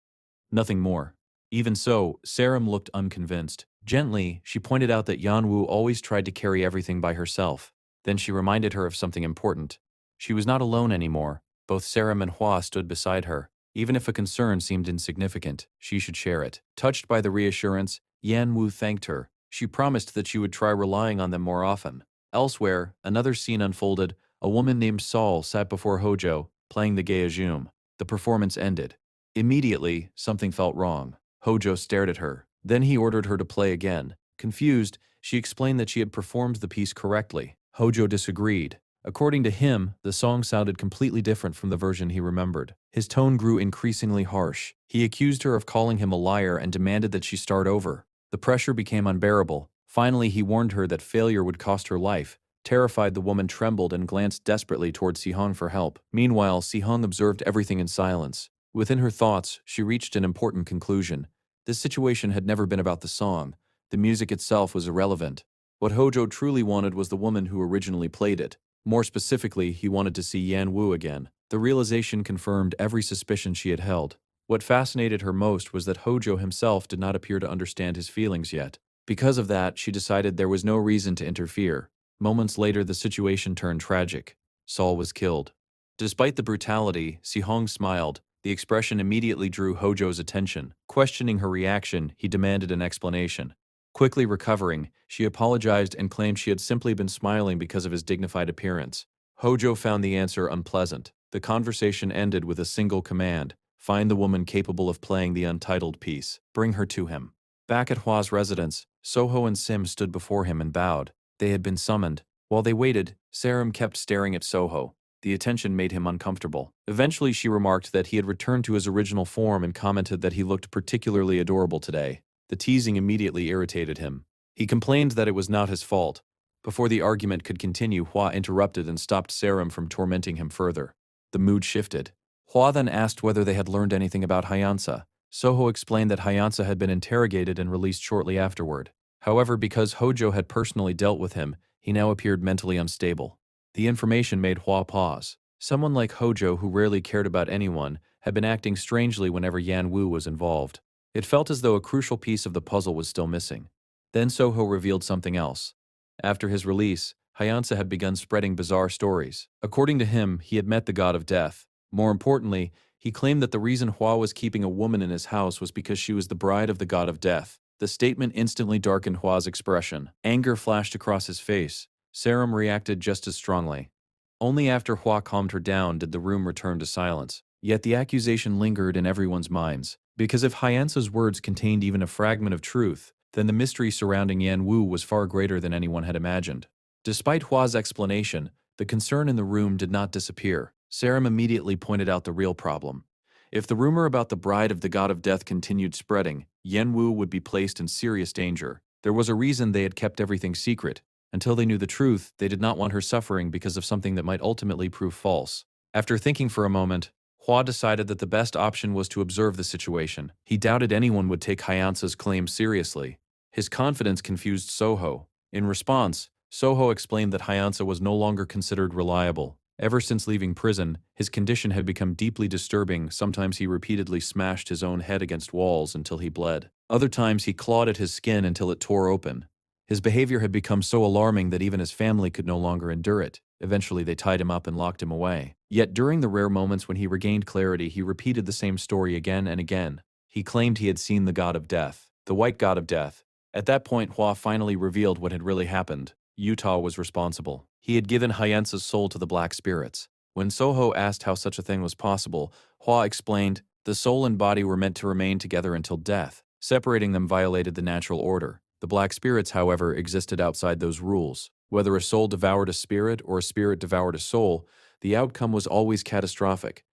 Nothing more. Even so, Saram looked unconvinced. Gently, she pointed out that Yan Wu always tried to carry everything by herself. Then she reminded her of something important. She was not alone anymore. Both Saram and Hua stood beside her. Even if a concern seemed insignificant, she should share it. Touched by the reassurance, Yan Wu thanked her. She promised that she would try relying on them more often. Elsewhere, another scene unfolded. A woman named Saul sat before Hojo, playing the Geijum. The performance ended. Immediately, something felt wrong. Hojo stared at her. Then he ordered her to play again. Confused, she explained that she had performed the piece correctly. Hojo disagreed. According to him, the song sounded completely different from the version he remembered. His tone grew increasingly harsh. He accused her of calling him a liar and demanded that she start over. The pressure became unbearable. Finally, he warned her that failure would cost her life. Terrified, the woman trembled and glanced desperately toward Sihong for help. Meanwhile, Sihong observed everything in silence. Within her thoughts, she reached an important conclusion. This situation had never been about the song. The music itself was irrelevant. What Hojo truly wanted was the woman who originally played it. More specifically, he wanted to see Yan Wu again. The realization confirmed every suspicion she had held. What fascinated her most was that Hojo himself did not appear to understand his feelings yet. Because of that, she decided there was no reason to interfere. Moments later, the situation turned tragic. Saul was killed. Despite the brutality, Si-hong smiled. The expression immediately drew Hojo's attention. Questioning her reaction, he demanded an explanation. Quickly recovering, she apologized and claimed she had simply been smiling because of his dignified appearance. Hojo found the answer unpleasant. The conversation ended with a single command: find the woman capable of playing the untitled piece. Bring her to him. Back at Hua's residence, Soho and Sim stood before him and bowed. They had been summoned. While they waited, Sarum kept staring at Soho. The attention made him uncomfortable. Eventually, she remarked that he had returned to his original form and commented that he looked particularly adorable today. The teasing immediately irritated him. He complained that it was not his fault. Before the argument could continue, Hua interrupted and stopped Sarum from tormenting him further. The mood shifted. Hua then asked whether they had learned anything about Hyansa. Soho explained that Hyansa had been interrogated and released shortly afterward. However, because Hojo had personally dealt with him, he now appeared mentally unstable. The information made Hua pause. Someone like Hojo, who rarely cared about anyone, had been acting strangely whenever Yan Wu was involved. It felt as though a crucial piece of the puzzle was still missing. Then Soho revealed something else. After his release, Hyansa had begun spreading bizarre stories. According to him, he had met the god of death. More importantly, he claimed that the reason Hua was keeping a woman in his house was because she was the bride of the god of death. The statement instantly darkened Hua's expression. Anger flashed across his face. Sarum reacted just as strongly. Only after Hua calmed her down did the room return to silence. Yet the accusation lingered in everyone's minds. Because if Hyansa's words contained even a fragment of truth, then the mystery surrounding Yan Wu was far greater than anyone had imagined. Despite Hua's explanation, the concern in the room did not disappear. Sarum immediately pointed out the real problem. If the rumor about the bride of the god of death continued spreading, Yan Wu would be placed in serious danger. There was a reason they had kept everything secret. Until they knew the truth, they did not want her suffering because of something that might ultimately prove false. After thinking for a moment, Hua decided that the best option was to observe the situation. He doubted anyone would take Hyansa's claim seriously. His confidence confused Soho. In response, Soho explained that Hyansa was no longer considered reliable. Ever since leaving prison, his condition had become deeply disturbing. Sometimes he repeatedly smashed his own head against walls until he bled. Other times he clawed at his skin until it tore open. His behavior had become so alarming that even his family could no longer endure it. Eventually, they tied him up and locked him away. Yet during the rare moments when he regained clarity, he repeated the same story again and again. He claimed he had seen the god of death, the white god of death. At that point, Hua finally revealed what had really happened. Utah was responsible. He had given Hyansa's soul to the black spirits. When Soho asked how such a thing was possible, Hua explained, the soul and body were meant to remain together until death. Separating them violated the natural order. The black spirits, however, existed outside those rules. Whether a soul devoured a spirit or a spirit devoured a soul, the outcome was always catastrophic.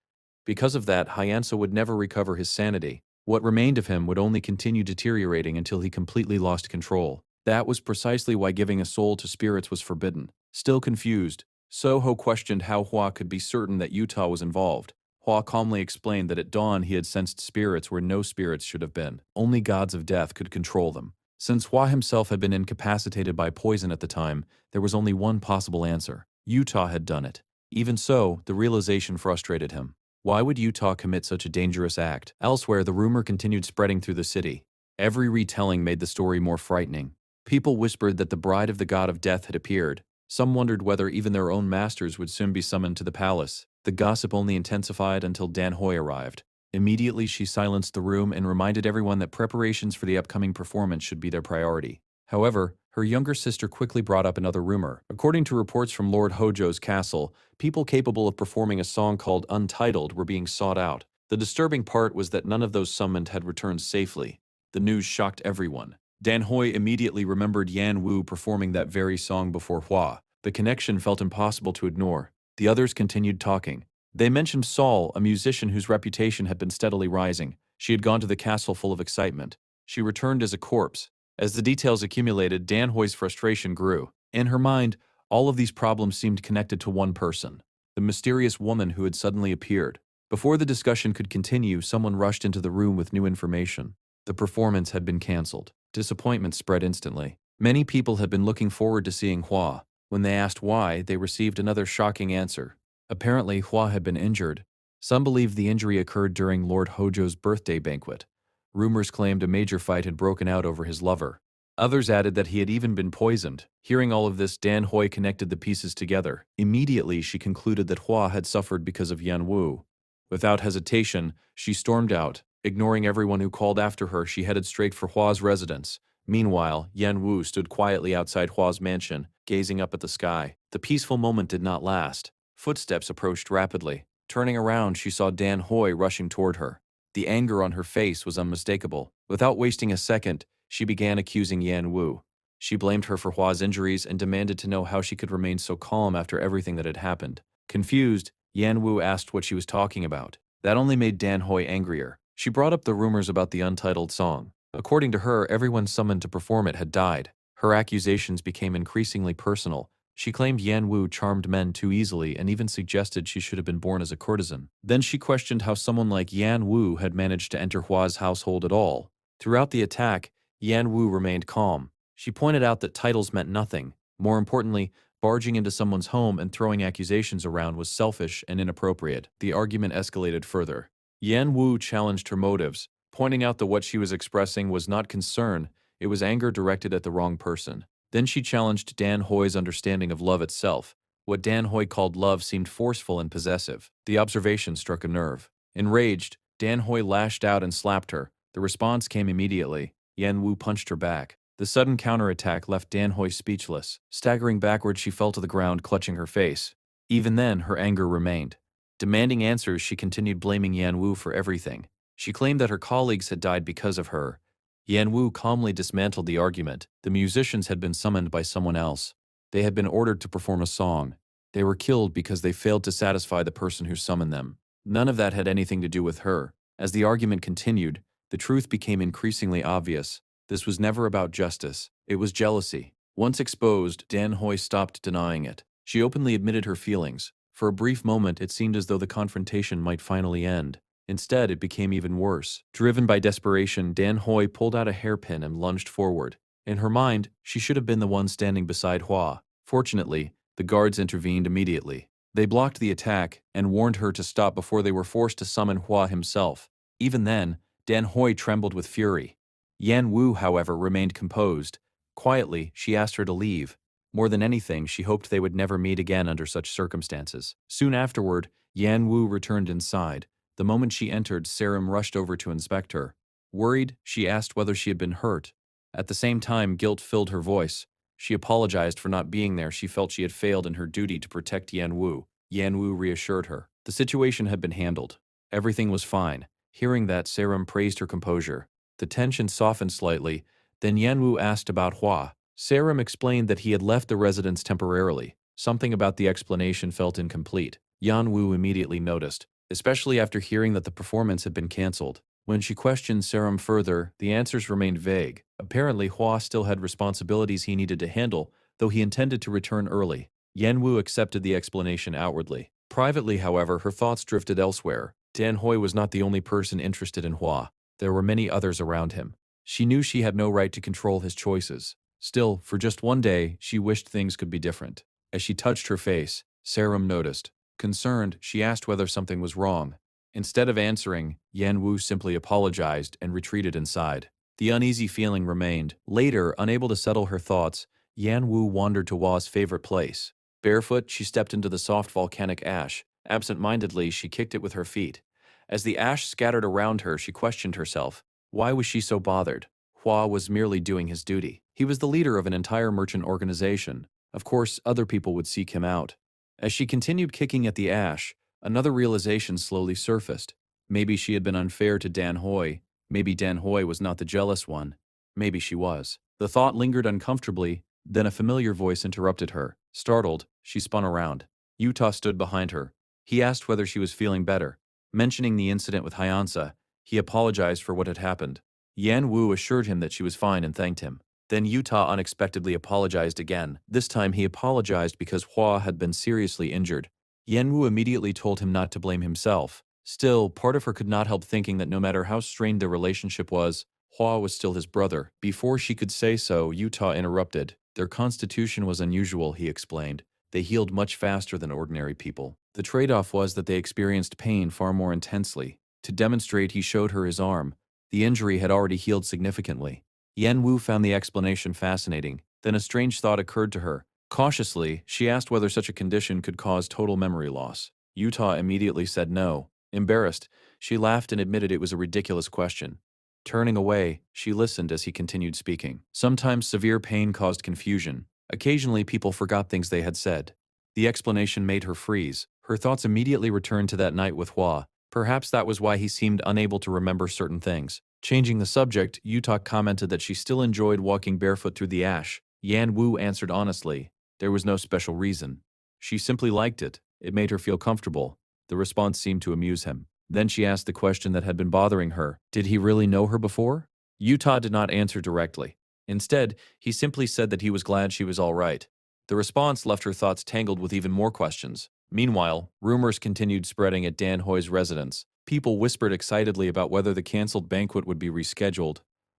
Because of that, Hyansa would never recover his sanity. What remained of him would only continue deteriorating until he completely lost control. That was precisely why giving a soul to spirits was forbidden. Still confused, Soho questioned how Hua could be certain that Utah was involved. Hua calmly explained that at dawn he had sensed spirits where no spirits should have been. Only gods of death could control them. Since Hua himself had been incapacitated by poison at the time, there was only one possible answer. Utah had done it. Even so, the realization frustrated him. Why would Utah commit such a dangerous act? Elsewhere, the rumor continued spreading through the city. Every retelling made the story more frightening. People whispered that the bride of the god of death had appeared. Some wondered whether even their own masters would soon be summoned to the palace. The gossip only intensified until Dan Hoi arrived. Immediately, she silenced the room and reminded everyone that preparations for the upcoming performance should be their priority. However, her younger sister quickly brought up another rumor. According to reports from Lord Hojo's castle, people capable of performing a song called Untitled were being sought out. The disturbing part was that none of those summoned had returned safely. The news shocked everyone. Dan Hoi immediately remembered Yan Wu performing that very song before Hua. The connection felt impossible to ignore. The others continued talking. They mentioned Saul, a musician whose reputation had been steadily rising. She had gone to the castle full of excitement. She returned as a corpse. As the details accumulated, Dan Hoi's frustration grew. In her mind, all of these problems seemed connected to one person, the mysterious woman who had suddenly appeared. Before the discussion could continue, someone rushed into the room with new information. The performance had been cancelled. Disappointment spread instantly. Many people had been looking forward to seeing Hua. When they asked why, they received another shocking answer. Apparently, Hua had been injured. Some believed the injury occurred during Lord Hojo's birthday banquet. Rumors claimed a major fight had broken out over his lover. Others added that he had even been poisoned. Hearing all of this, Dan Hui connected the pieces together. Immediately, she concluded that Hua had suffered because of Yan Wu. Without hesitation, she stormed out. Ignoring everyone who called after her, she headed straight for Hua's residence. Meanwhile, Yan Wu stood quietly outside Hua's mansion, gazing up at the sky. The peaceful moment did not last. Footsteps approached rapidly. Turning around, she saw Dan Hui rushing toward her. The anger on her face was unmistakable. Without wasting a second, she began accusing Yan Wu. She blamed her for Hua's injuries and demanded to know how she could remain so calm after everything that had happened. Confused, Yan Wu asked what she was talking about. That only made Dan Hui angrier. She brought up the rumors about the untitled song. According to her, everyone summoned to perform it had died. Her accusations became increasingly personal. She claimed Yan Wu charmed men too easily and even suggested she should have been born as a courtesan. Then she questioned how someone like Yan Wu had managed to enter Hua's household at all. Throughout the attack, Yan Wu remained calm. She pointed out that titles meant nothing. More importantly, barging into someone's home and throwing accusations around was selfish and inappropriate. The argument escalated further. Yan Wu challenged her motives, pointing out that what she was expressing was not concern, it was anger directed at the wrong person. Then she challenged Dan Hui's understanding of love itself. What Dan Hui called love seemed forceful and possessive. The observation struck a nerve. Enraged, Dan Hui lashed out and slapped her. The response came immediately. Yan Wu punched her back. The sudden counterattack left Dan Hui speechless. Staggering backward, she fell to the ground, clutching her face. Even then, her anger remained. Demanding answers, she continued blaming Yan Wu for everything. She claimed that her colleagues had died because of her. Yan Wu calmly dismantled the argument. The musicians had been summoned by someone else. They had been ordered to perform a song. They were killed because they failed to satisfy the person who summoned them. None of that had anything to do with her. As the argument continued, the truth became increasingly obvious. This was never about justice. It was jealousy. Once exposed, Dan Hui stopped denying it. She openly admitted her feelings. For a brief moment, it seemed as though the confrontation might finally end. Instead, it became even worse. Driven by desperation, Dan Hui pulled out a hairpin and lunged forward. In her mind, she should have been the one standing beside Hua. Fortunately, the guards intervened immediately. They blocked the attack and warned her to stop before they were forced to summon Hua himself. Even then, Dan Hui trembled with fury. Yan Wu, however, remained composed. Quietly, she asked her to leave. More than anything, she hoped they would never meet again under such circumstances. Soon afterward, Yan Wu returned inside. The moment she entered, Sarum rushed over to inspect her. Worried, she asked whether she had been hurt. At the same time, guilt filled her voice. She apologized for not being there. She felt she had failed in her duty to protect Yan Wu. Yan Wu reassured her. The situation had been handled. Everything was fine. Hearing that, Sarum praised her composure. The tension softened slightly. Then Yan Wu asked about Hua. Sarum explained that he had left the residence temporarily. Something about the explanation felt incomplete. Yan Wu immediately noticed, especially after hearing that the performance had been cancelled. When she questioned Sarum further, the answers remained vague. Apparently, Hua still had responsibilities he needed to handle, though he intended to return early. Yan Wu accepted the explanation outwardly. Privately, however, her thoughts drifted elsewhere. Dan Hui was not the only person interested in Hua. There were many others around him. She knew she had no right to control his choices. Still, for just one day, she wished things could be different. As she touched her face, Sarum noticed. Concerned, she asked whether something was wrong. Instead of answering, Yan Wu simply apologized and retreated inside. The uneasy feeling remained. Later, unable to settle her thoughts, Yan Wu wandered to Hua's favorite place. Barefoot, she stepped into the soft volcanic ash. Absent-mindedly, she kicked it with her feet. As the ash scattered around her, she questioned herself. Why was she so bothered? Hua was merely doing his duty. He was the leader of an entire merchant organization. Of course, other people would seek him out. As she continued kicking at the ash, another realization slowly surfaced. Maybe she had been unfair to Dan Hui. Maybe Dan Hui was not the jealous one. Maybe she was. The thought lingered uncomfortably, then a familiar voice interrupted her. Startled, she spun around. Yuta stood behind her. He asked whether she was feeling better. Mentioning the incident with Hyansa, he apologized for what had happened. Yan Wu assured him that she was fine and thanked him. Then Yuta unexpectedly apologized again. This time he apologized because Hua had been seriously injured. Yan Wu immediately told him not to blame himself. Still, part of her could not help thinking that no matter how strained their relationship was, Hua was still his brother. Before she could say so, Yuta interrupted. Their constitution was unusual, he explained. They healed much faster than ordinary people. The trade-off was that they experienced pain far more intensely. To demonstrate, he showed her his arm. The injury had already healed significantly. Yan Wu found the explanation fascinating. Then a strange thought occurred to her. Cautiously, she asked whether such a condition could cause total memory loss. Utah immediately said no. Embarrassed, she laughed and admitted it was a ridiculous question. Turning away, she listened as he continued speaking. Sometimes severe pain caused confusion. Occasionally, people forgot things they had said. The explanation made her freeze. Her thoughts immediately returned to that night with Hua. Perhaps that was why he seemed unable to remember certain things. Changing the subject, Utah commented that she still enjoyed walking barefoot through the ash. Yan Wu answered honestly. There was no special reason. She simply liked it. It made her feel comfortable. The response seemed to amuse him. Then she asked the question that had been bothering her. Did he really know her before? Utah did not answer directly. Instead, he simply said that he was glad she was all right. The response left her thoughts tangled with even more questions. Meanwhile, rumors continued spreading at Dan Hoi's residence. People whispered excitedly about whether the canceled banquet would be rescheduled.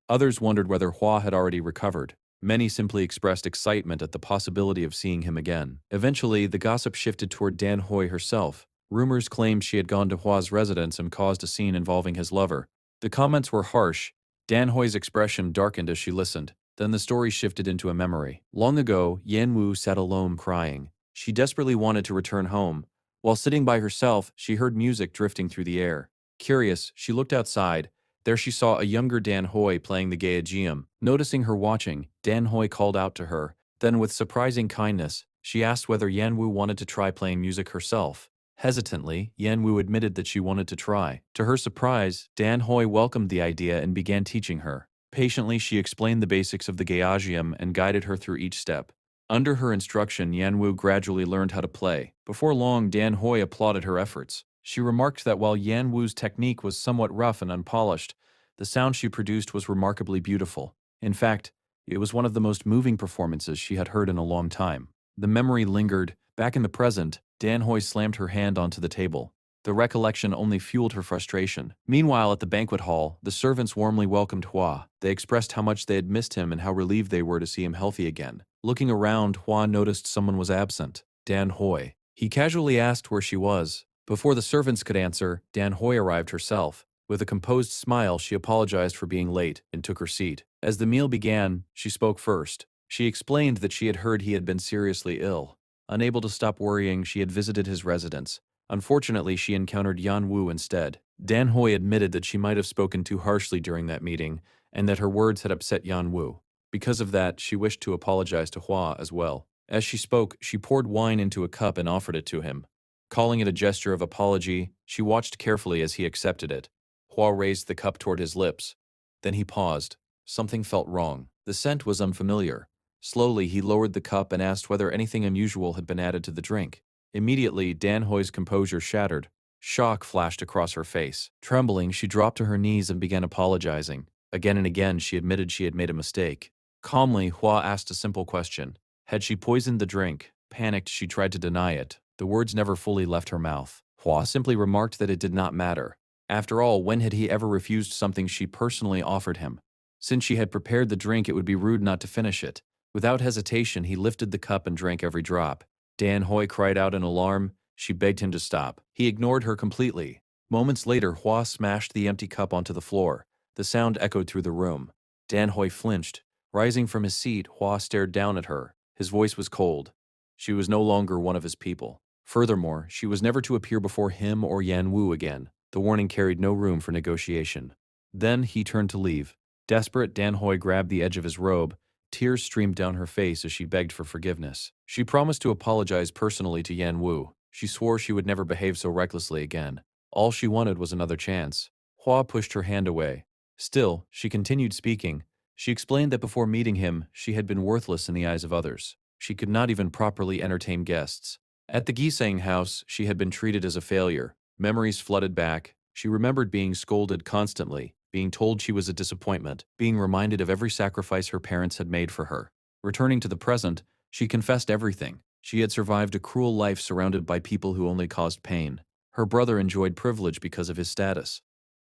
Others wondered whether Hua had already recovered. Many simply expressed excitement at the possibility of seeing him again. Eventually, the gossip shifted toward Dan Hoi herself. Rumors claimed she had gone to Hua's residence and caused a scene involving his lover. The comments were harsh. Dan Hoi's expression darkened as she listened. Then the story shifted into a memory. Long ago, Yan Wu sat alone crying. She desperately wanted to return home. While sitting by herself, she heard music drifting through the air. Curious, she looked outside. There she saw a younger Dan Hoi playing the Gaegeum. Noticing her watching, Dan Hoi called out to her. Then with surprising kindness, she asked whether Yan Wu wanted to try playing music herself. Hesitantly, Yan Wu admitted that she wanted to try. To her surprise, Dan Hoi welcomed the idea and began teaching her. Patiently, she explained the basics of the Gaegeum and guided her through each step. Under her instruction, Yan Wu gradually learned how to play. Before long, Dan Hoi applauded her efforts. She remarked that while Yan Wu's technique was somewhat rough and unpolished, the sound she produced was remarkably beautiful. In fact, it was one of the most moving performances she had heard in a long time. The memory lingered. Back in the present, Dan Hoi slammed her hand onto the table. The recollection only fueled her frustration. Meanwhile, at the banquet hall, the servants warmly welcomed Hua. They expressed how much they had missed him and how relieved they were to see him healthy again. Looking around, Hua noticed someone was absent. Dan Hoi. He casually asked where she was. Before the servants could answer, Dan Hoi arrived herself. With a composed smile, she apologized for being late and took her seat. As the meal began, she spoke first. She explained that she had heard he had been seriously ill. Unable to stop worrying, she had visited his residence. Unfortunately, she encountered Yan Wu instead. Dan Hoi admitted that she might have spoken too harshly during that meeting, and that her words had upset Yan Wu. Because of that, she wished to apologize to Hua as well. As she spoke, she poured wine into a cup and offered it to him. Calling it a gesture of apology, she watched carefully as he accepted it. Hua raised the cup toward his lips. Then he paused. Something felt wrong. The scent was unfamiliar. Slowly, he lowered the cup and asked whether anything unusual had been added to the drink. Immediately, Dan Hoi's composure shattered. Shock flashed across her face. Trembling, she dropped to her knees and began apologizing. Again and again, she admitted she had made a mistake. Calmly, Hua asked a simple question. Had she poisoned the drink? Panicked, she tried to deny it. The words never fully left her mouth. Hua simply remarked that it did not matter. After all, when had he ever refused something she personally offered him? Since she had prepared the drink, it would be rude not to finish it. Without hesitation, he lifted the cup and drank every drop. Dan Hoi cried out in alarm. She begged him to stop. He ignored her completely. Moments later, Hua smashed the empty cup onto the floor. The sound echoed through the room. Dan Hoi flinched. Rising from his seat, Hua stared down at her. His voice was cold. She was no longer one of his people. Furthermore, she was never to appear before him or Yan Wu again. The warning carried no room for negotiation. Then he turned to leave. Desperate, Dan Hoi grabbed the edge of his robe. Tears streamed down her face as she begged for forgiveness. She promised to apologize personally to Yan Wu. She swore she would never behave so recklessly again. All she wanted was another chance. Hua pushed her hand away. Still, she continued speaking. She explained that before meeting him, she had been worthless in the eyes of others. She could not even properly entertain guests. At the Gisang house, she had been treated as a failure. Memories flooded back. She remembered being scolded constantly, being told she was a disappointment, being reminded of every sacrifice her parents had made for her. Returning to the present, she confessed everything. She had survived a cruel life surrounded by people who only caused pain. Her brother enjoyed privilege because of his status.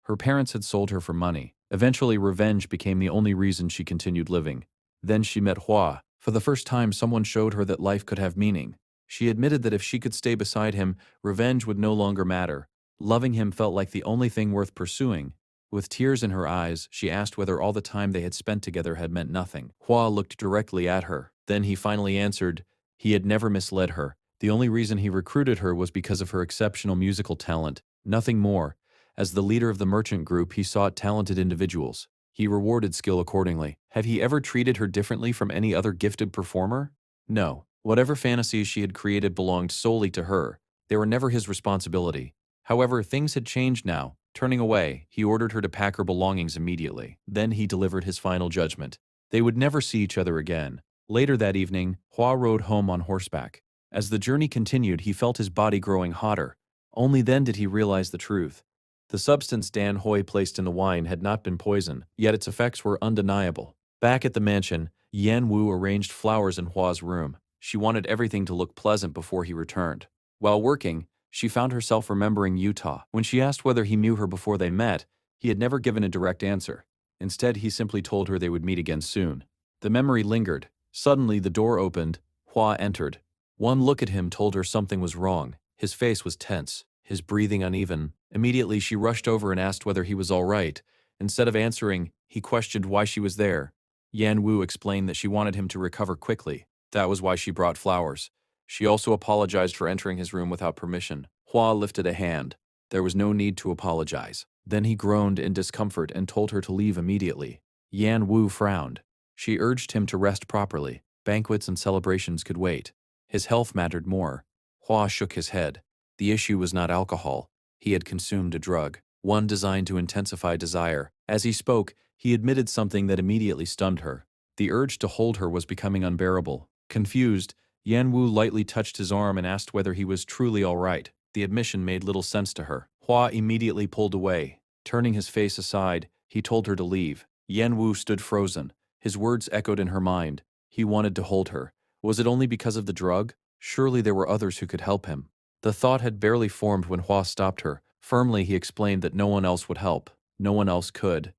Her parents had sold her for money. Eventually, revenge became the only reason she continued living. Then she met Hua. For the first time, someone showed her that life could have meaning. She admitted that if she could stay beside him, revenge would no longer matter. Loving him felt like the only thing worth pursuing. With tears in her eyes, she asked whether all the time they had spent together had meant nothing. Hua looked directly at her. Then he finally answered. He had never misled her. The only reason he recruited her was because of her exceptional musical talent, nothing more. As the leader of the merchant group, he sought talented individuals. He rewarded skill accordingly. Had he ever treated her differently from any other gifted performer? No. Whatever fantasies she had created belonged solely to her. They were never his responsibility. However, things had changed now. Turning away, he ordered her to pack her belongings immediately. Then he delivered his final judgment. They would never see each other again. Later that evening, Hua rode home on horseback. As the journey continued, he felt his body growing hotter. Only then did he realize the truth. The substance Dan Hui placed in the wine had not been poison, yet its effects were undeniable. Back at the mansion, Yan Wu arranged flowers in Hua's room. She wanted everything to look pleasant before he returned. While working, she found herself remembering Utah. When she asked whether he knew her before they met, he had never given a direct answer. Instead, he simply told her they would meet again soon. The memory lingered. Suddenly, the door opened. Hua entered. One look at him told her something was wrong. His face was tense, his breathing uneven. Immediately, she rushed over and asked whether he was all right. Instead of answering, he questioned why she was there. Yan Wu explained that she wanted him to recover quickly. That was why she brought flowers. She also apologized for entering his room without permission. Hua lifted a hand. There was no need to apologize. Then he groaned in discomfort and told her to leave immediately. Yan Wu frowned. She urged him to rest properly. Banquets and celebrations could wait. His health mattered more. Hua shook his head. The issue was not alcohol. He had consumed a drug, one designed to intensify desire. As he spoke, he admitted something that immediately stunned her. The urge to hold her was becoming unbearable. Confused, Yan Wu lightly touched his arm and asked whether he was truly all right. The admission made little sense to her. Hua immediately pulled away. Turning his face aside, he told her to leave. Yan Wu stood frozen. His words echoed in her mind. He wanted to hold her. Was it only because of the drug? Surely there were others who could help him. The thought had barely formed when Hua stopped her. Firmly, he explained that no one else would help. No one else could.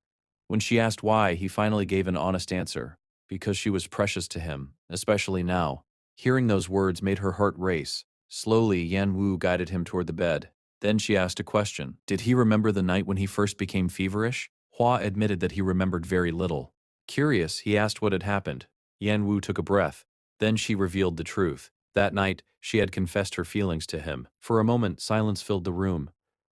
When she asked why, he finally gave an honest answer. Because she was precious to him, especially now. Hearing those words made her heart race. Slowly, Yan Wu guided him toward the bed. Then she asked a question. Did he remember the night when he first became feverish? Hua admitted that he remembered very little. Curious, he asked what had happened. Yan Wu took a breath. Then she revealed the truth. That night, she had confessed her feelings to him. For a moment, silence filled the room.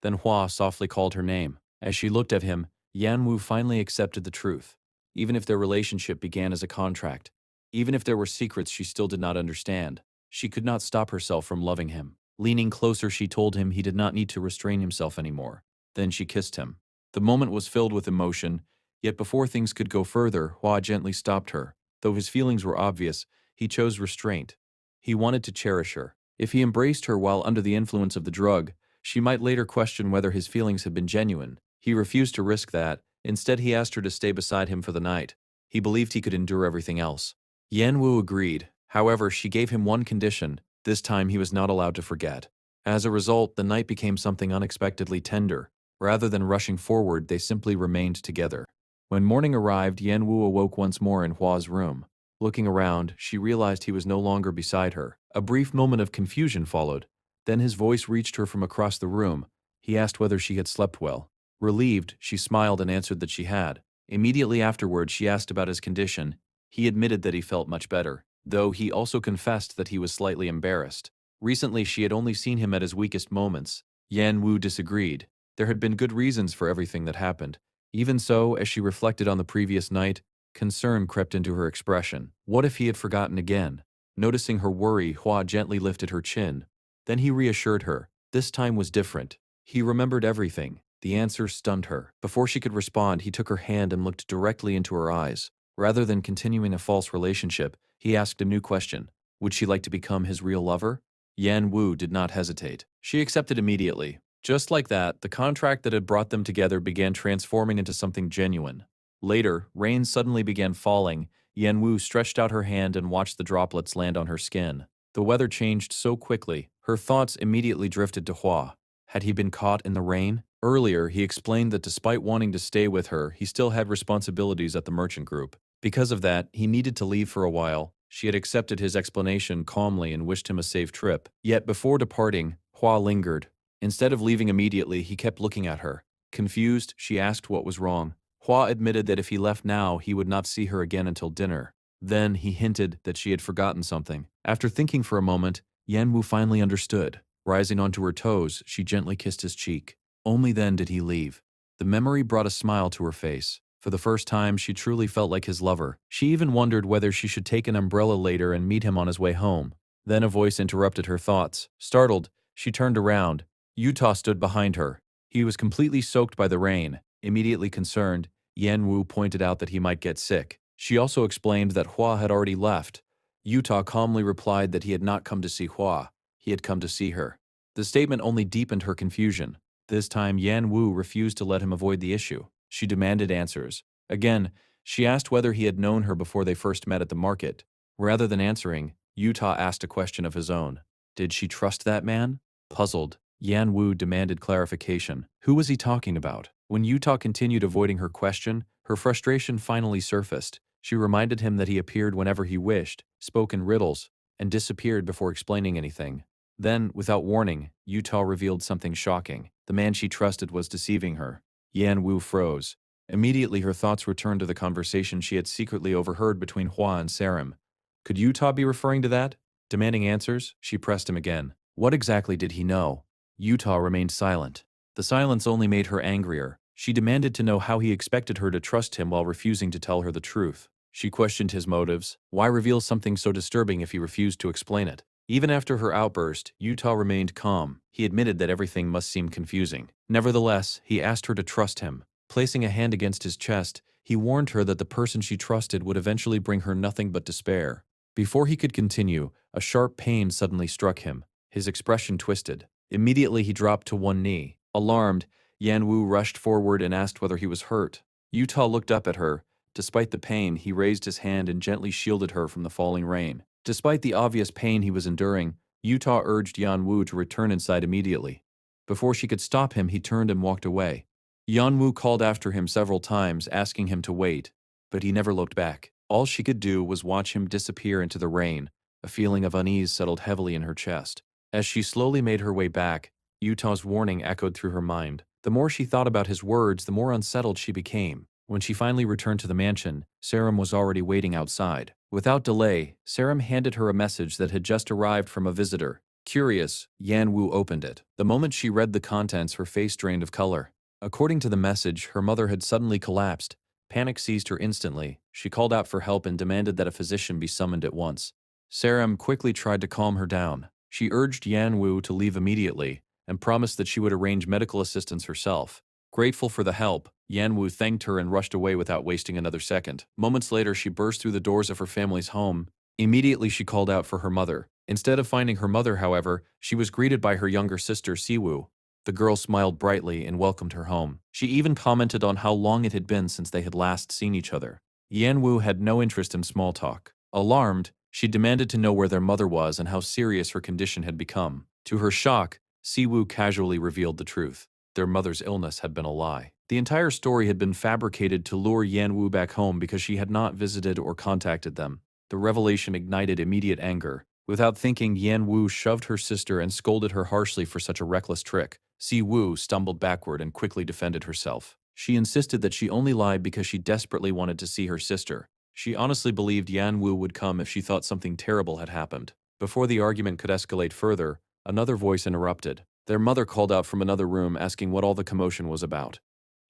Then Hua softly called her name. As she looked at him, Yan Wu finally accepted the truth. Even if their relationship began as a contract, even if there were secrets she still did not understand, she could not stop herself from loving him. Leaning closer, she told him he did not need to restrain himself anymore. Then she kissed him. The moment was filled with emotion, yet before things could go further, Hua gently stopped her. Though his feelings were obvious, he chose restraint. He wanted to cherish her. If he embraced her while under the influence of the drug, she might later question whether his feelings had been genuine. He refused to risk that. Instead, he asked her to stay beside him for the night. He believed he could endure everything else. Yan Wu agreed. However, she gave him one condition. This time, he was not allowed to forget. As a result, the night became something unexpectedly tender. Rather than rushing forward, they simply remained together. When morning arrived, Yan Wu awoke once more in Hua's room. Looking around, she realized he was no longer beside her. A brief moment of confusion followed. Then his voice reached her from across the room. He asked whether she had slept well. Relieved, she smiled and answered that she had. Immediately afterward, she asked about his condition. He admitted that he felt much better, though he also confessed that he was slightly embarrassed. Recently, she had only seen him at his weakest moments. Yan Wu disagreed. There had been good reasons for everything that happened. Even so, as she reflected on the previous night, concern crept into her expression. What if he had forgotten again? Noticing her worry, Hua gently lifted her chin. Then he reassured her. This time was different. He remembered everything. The answer stunned her. Before she could respond, he took her hand and looked directly into her eyes. Rather than continuing a false relationship, he asked a new question. Would she like to become his real lover? Yan Wu did not hesitate. She accepted immediately. Just like that, the contract that had brought them together began transforming into something genuine. Later, rain suddenly began falling. Yan Wu stretched out her hand and watched the droplets land on her skin. The weather changed so quickly, her thoughts immediately drifted to Hua. Had he been caught in the rain? Earlier, he explained that despite wanting to stay with her, he still had responsibilities at the merchant group. Because of that, he needed to leave for a while. She had accepted his explanation calmly and wished him a safe trip. Yet before departing, Hua lingered. Instead of leaving immediately, he kept looking at her. Confused, she asked what was wrong. Hua admitted that if he left now, he would not see her again until dinner. Then he hinted that she had forgotten something. After thinking for a moment, Yanwu finally understood. Rising onto her toes, she gently kissed his cheek. Only then did he leave. The memory brought a smile to her face. For the first time, she truly felt like his lover. She even wondered whether she should take an umbrella later and meet him on his way home. Then a voice interrupted her thoughts. Startled, she turned around. Utah stood behind her. He was completely soaked by the rain. Immediately concerned, Yan Wu pointed out that he might get sick. She also explained that Hua had already left. Utah calmly replied that he had not come to see Hua. He had come to see her. The statement only deepened her confusion. This time, Yan Wu refused to let him avoid the issue. She demanded answers. Again, she asked whether he had known her before they first met at the market. Rather than answering, Utah asked a question of his own. Did she trust that man? Puzzled, Yan Wu demanded clarification. Who was he talking about? When Utah continued avoiding her question, her frustration finally surfaced. She reminded him that he appeared whenever he wished, spoke in riddles, and disappeared before explaining anything. Then, without warning, Utah revealed something shocking. The man she trusted was deceiving her. Yan Wu froze. Immediately her thoughts returned to the conversation she had secretly overheard between Hua and Sarim. Could Utah be referring to that? Demanding answers, she pressed him again. What exactly did he know? Utah remained silent. The silence only made her angrier. She demanded to know how he expected her to trust him while refusing to tell her the truth. She questioned his motives. Why reveal something so disturbing if he refused to explain it? Even after her outburst, Utah remained calm. He admitted that everything must seem confusing. Nevertheless, he asked her to trust him. Placing a hand against his chest, he warned her that the person she trusted would eventually bring her nothing but despair. Before he could continue, a sharp pain suddenly struck him. His expression twisted. Immediately he dropped to one knee. Alarmed, Yan Wu rushed forward and asked whether he was hurt. Utah looked up at her. Despite the pain, he raised his hand and gently shielded her from the falling rain. Despite the obvious pain he was enduring, Utah urged Yan Wu to return inside immediately. Before she could stop him, he turned and walked away. Yan Wu called after him several times, asking him to wait, but he never looked back. All she could do was watch him disappear into the rain. A feeling of unease settled heavily in her chest. As she slowly made her way back, Utah's warning echoed through her mind. The more she thought about his words, the more unsettled she became. When she finally returned to the mansion, Sarim was already waiting outside. Without delay, Sarim handed her a message that had just arrived from a visitor. Curious, Yan Wu opened it. The moment she read the contents, her face drained of color. According to the message, her mother had suddenly collapsed. Panic seized her instantly. She called out for help and demanded that a physician be summoned at once. Sarim quickly tried to calm her down. She urged Yan Wu to leave immediately and promised that she would arrange medical assistance herself. Grateful for the help, Yan Wu thanked her and rushed away without wasting another second. Moments later, she burst through the doors of her family's home. Immediately, she called out for her mother. Instead of finding her mother, however, she was greeted by her younger sister, Siwu. The girl smiled brightly and welcomed her home. She even commented on how long it had been since they had last seen each other. Yan Wu had no interest in small talk. Alarmed, she demanded to know where their mother was and how serious her condition had become. To her shock, Siwu casually revealed the truth. Their mother's illness had been a lie. The entire story had been fabricated to lure Yan Wu back home because she had not visited or contacted them. The revelation ignited immediate anger. Without thinking, Yan Wu shoved her sister and scolded her harshly for such a reckless trick. Si Wu stumbled backward and quickly defended herself. She insisted that she only lied because she desperately wanted to see her sister. She honestly believed Yan Wu would come if she thought something terrible had happened. Before the argument could escalate further, another voice interrupted. Their mother called out from another room asking what all the commotion was about.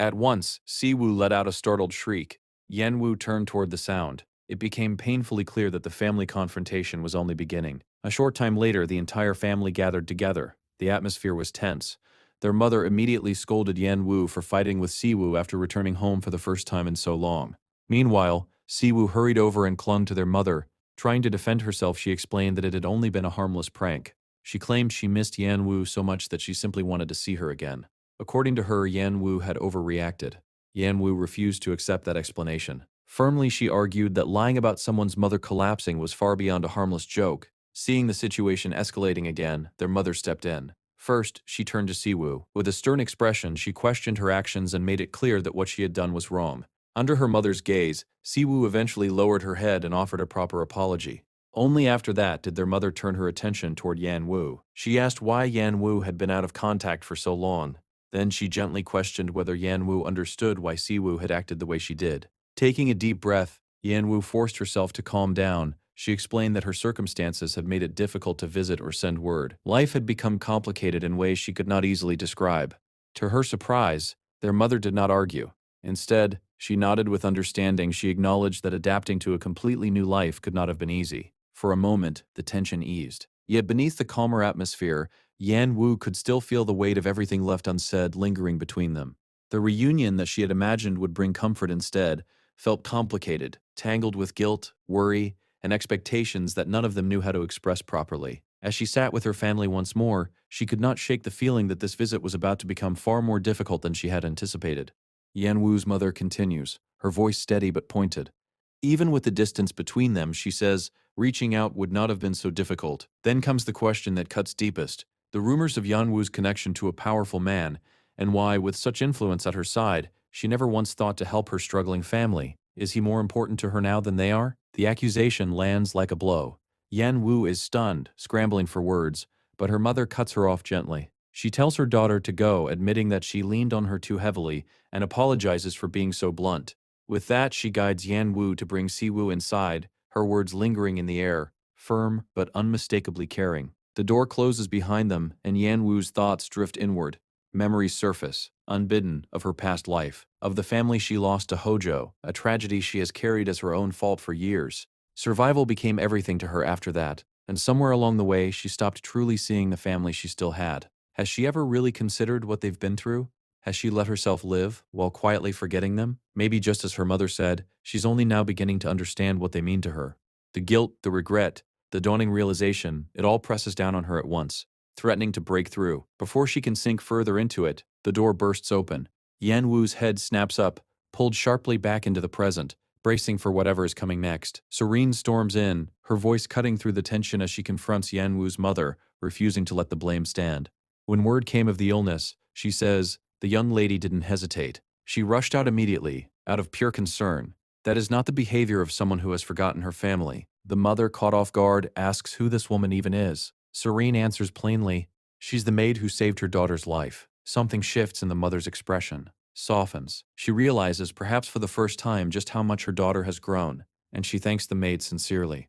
At once, Siwu let out a startled shriek. Yan Wu turned toward the sound. It became painfully clear that the family confrontation was only beginning. A short time later, the entire family gathered together. The atmosphere was tense. Their mother immediately scolded Yan Wu for fighting with Siwu after returning home for the first time in so long. Meanwhile, Siwu hurried over and clung to their mother. Trying to defend herself, she explained that it had only been a harmless prank. She claimed she missed Yan Wu so much that she simply wanted to see her again. According to her, Yan Wu had overreacted. Yan Wu refused to accept that explanation. Firmly, she argued that lying about someone's mother collapsing was far beyond a harmless joke. Seeing the situation escalating again, their mother stepped in. First, she turned to Siwu. With a stern expression, she questioned her actions and made it clear that what she had done was wrong. Under her mother's gaze, Siwu eventually lowered her head and offered a proper apology. Only after that did their mother turn her attention toward Yan Wu. She asked why Yan Wu had been out of contact for so long. Then she gently questioned whether Yan Wu understood why Siwu had acted the way she did. Taking a deep breath, Yan Wu forced herself to calm down. She explained that her circumstances had made it difficult to visit or send word. Life had become complicated in ways she could not easily describe. To her surprise, their mother did not argue. Instead, she nodded with understanding. She acknowledged that adapting to a completely new life could not have been easy. For a moment, the tension eased. Yet beneath the calmer atmosphere, Yan Wu could still feel the weight of everything left unsaid lingering between them. The reunion that she had imagined would bring comfort instead felt complicated, tangled with guilt, worry, and expectations that none of them knew how to express properly. As she sat with her family once more, she could not shake the feeling that this visit was about to become far more difficult than she had anticipated. Yan Wu's mother continues, her voice steady but pointed. Even with the distance between them, she says, reaching out would not have been so difficult. Then comes the question that cuts deepest, the rumors of Yan Wu's connection to a powerful man, and why, with such influence at her side, she never once thought to help her struggling family. Is he more important to her now than they are? The accusation lands like a blow. Yan Wu is stunned, scrambling for words, but her mother cuts her off gently. She tells her daughter to go, admitting that she leaned on her too heavily, and apologizes for being so blunt. With that, she guides Yan Wu to bring Siwu inside, her words lingering in the air, firm but unmistakably caring. The door closes behind them, and Yan Wu's thoughts drift inward. Memories surface, unbidden, of her past life, of the family she lost to Hojo, a tragedy she has carried as her own fault for years. Survival became everything to her after that, and somewhere along the way she stopped truly seeing the family she still had. Has she ever really considered what they've been through? Has she let herself live, while quietly forgetting them? Maybe just as her mother said, she's only now beginning to understand what they mean to her. The guilt, the regret, the dawning realization, it all presses down on her at once, threatening to break through. Before she can sink further into it, the door bursts open. Yan Wu's head snaps up, pulled sharply back into the present, bracing for whatever is coming next. Serene storms in, her voice cutting through the tension as she confronts Yan Wu's mother, refusing to let the blame stand. When word came of the illness, she says, the young lady didn't hesitate. She rushed out immediately, out of pure concern. That is not the behavior of someone who has forgotten her family. The mother, caught off guard, asks who this woman even is. Serene answers plainly, she's the maid who saved her daughter's life. Something shifts in the mother's expression, softens. She realizes, perhaps for the first time, just how much her daughter has grown, and she thanks the maid sincerely.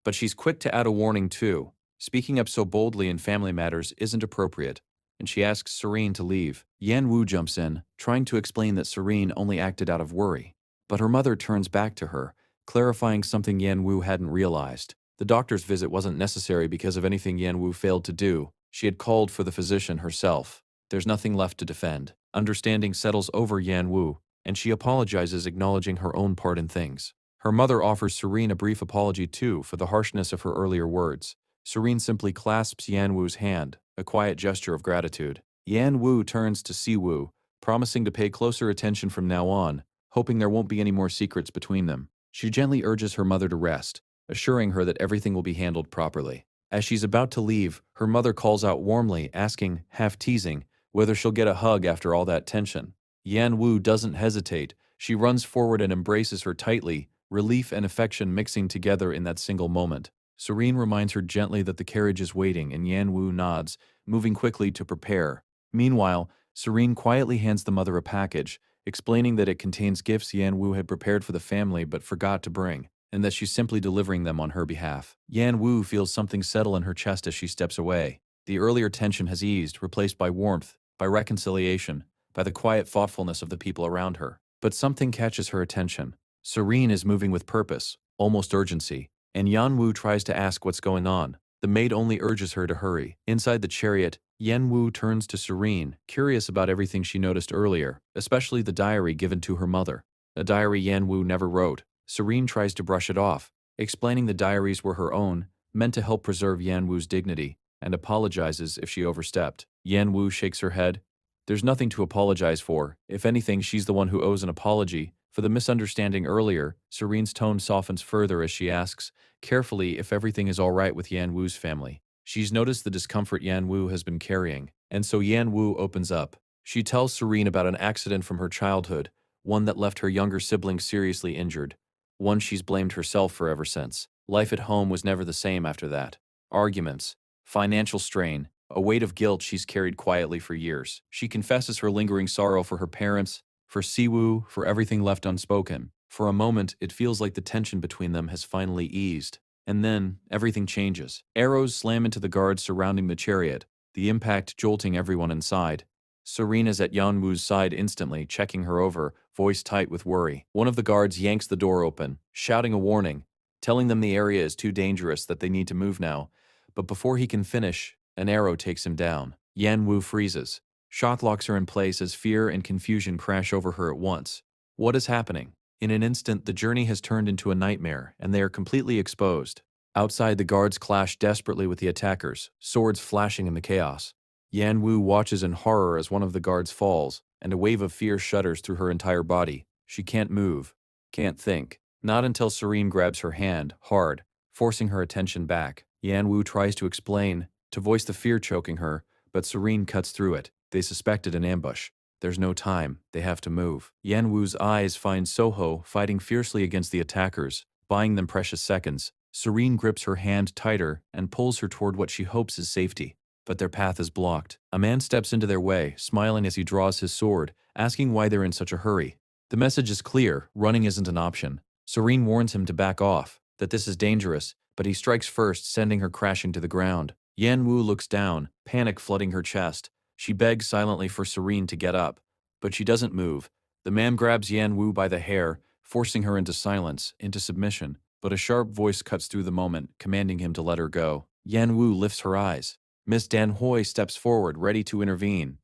But she's quick to add a warning too. Speaking up so boldly in family matters isn't appropriate, and she asks Serene to leave. Yan Wu jumps in, trying to explain that Serene only acted out of worry. But her mother turns back to her, clarifying something Yan Wu hadn't realized. The doctor's visit wasn't necessary because of anything Yan Wu failed to do. She had called for the physician herself. There's nothing left to defend. Understanding settles over Yan Wu, and she apologizes, acknowledging her own part in things. Her mother offers Serene a brief apology too for the harshness of her earlier words. Serene simply clasps Yan Wu's hand, a quiet gesture of gratitude. Yan Wu turns to Siwu, promising to pay closer attention from now on, hoping there won't be any more secrets between them. She gently urges her mother to rest, assuring her that everything will be handled properly. As she's about to leave, her mother calls out warmly, asking, half teasing, whether she'll get a hug after all that tension. Yan Wu doesn't hesitate. She runs forward and embraces her tightly, relief and affection mixing together in that single moment. Serene reminds her gently that the carriage is waiting, and Yan Wu nods, moving quickly to prepare. Meanwhile, Serene quietly hands the mother a package, explaining that it contains gifts Yan Wu had prepared for the family but forgot to bring, and that she's simply delivering them on her behalf. Yan Wu feels something settle in her chest as she steps away. The earlier tension has eased, replaced by warmth, by reconciliation, by the quiet thoughtfulness of the people around her. But something catches her attention. Serene is moving with purpose, almost urgency, and Yan Wu tries to ask what's going on. The maid only urges her to hurry. Inside the chariot, Yan Wu turns to Serene, curious about everything she noticed earlier, especially the diary given to her mother. A diary Yan Wu never wrote. Serene tries to brush it off, explaining the diaries were her own, meant to help preserve Yan Wu's dignity, and apologizes if she overstepped. Yan Wu shakes her head. There's nothing to apologize for. If anything, she's the one who owes an apology. For the misunderstanding earlier, Serene's tone softens further as she asks, carefully, if everything is all right with Yan Wu's family. She's noticed the discomfort Yan Wu has been carrying, and so Yan Wu opens up. She tells Serene about an accident from her childhood, one that left her younger sibling seriously injured, one she's blamed herself for ever since. Life at home was never the same after that. Arguments, financial strain, a weight of guilt she's carried quietly for years. She confesses her lingering sorrow for her parents, for Siwoo, for everything left unspoken. For a moment, it feels like the tension between them has finally eased. And then, everything changes. Arrows slam into the guards surrounding the chariot, the impact jolting everyone inside. Serena's at Yanwu's side instantly, checking her over, voice tight with worry. One of the guards yanks the door open, shouting a warning, telling them the area is too dangerous that they need to move now. But before he can finish, an arrow takes him down. Yanwu freezes. Shock locks her in place as fear and confusion crash over her at once. What is happening? In an instant, the journey has turned into a nightmare, and they are completely exposed. Outside, the guards clash desperately with the attackers, swords flashing in the chaos. Yanwu watches in horror as one of the guards falls, and a wave of fear shudders through her entire body. She can't move, can't think. Not until Serene grabs her hand, hard, forcing her attention back. Yanwu tries to explain, to voice the fear choking her, but Serene cuts through it. They suspected an ambush. There's no time. They have to move. Yanwu's eyes find Soho fighting fiercely against the attackers, buying them precious seconds. Serene grips her hand tighter and pulls her toward what she hopes is safety. But their path is blocked. A man steps into their way, smiling as he draws his sword, asking why they're in such a hurry. The message is clear, running isn't an option. Serene warns him to back off, that this is dangerous, but he strikes first, sending her crashing to the ground. Yanwu looks down, panic flooding her chest. She begs silently for Serene to get up, but she doesn't move. The man grabs Yanwu by the hair, forcing her into silence, into submission, but a sharp voice cuts through the moment, commanding him to let her go. Yanwu lifts her eyes. Miss Danhoi steps forward, ready to intervene.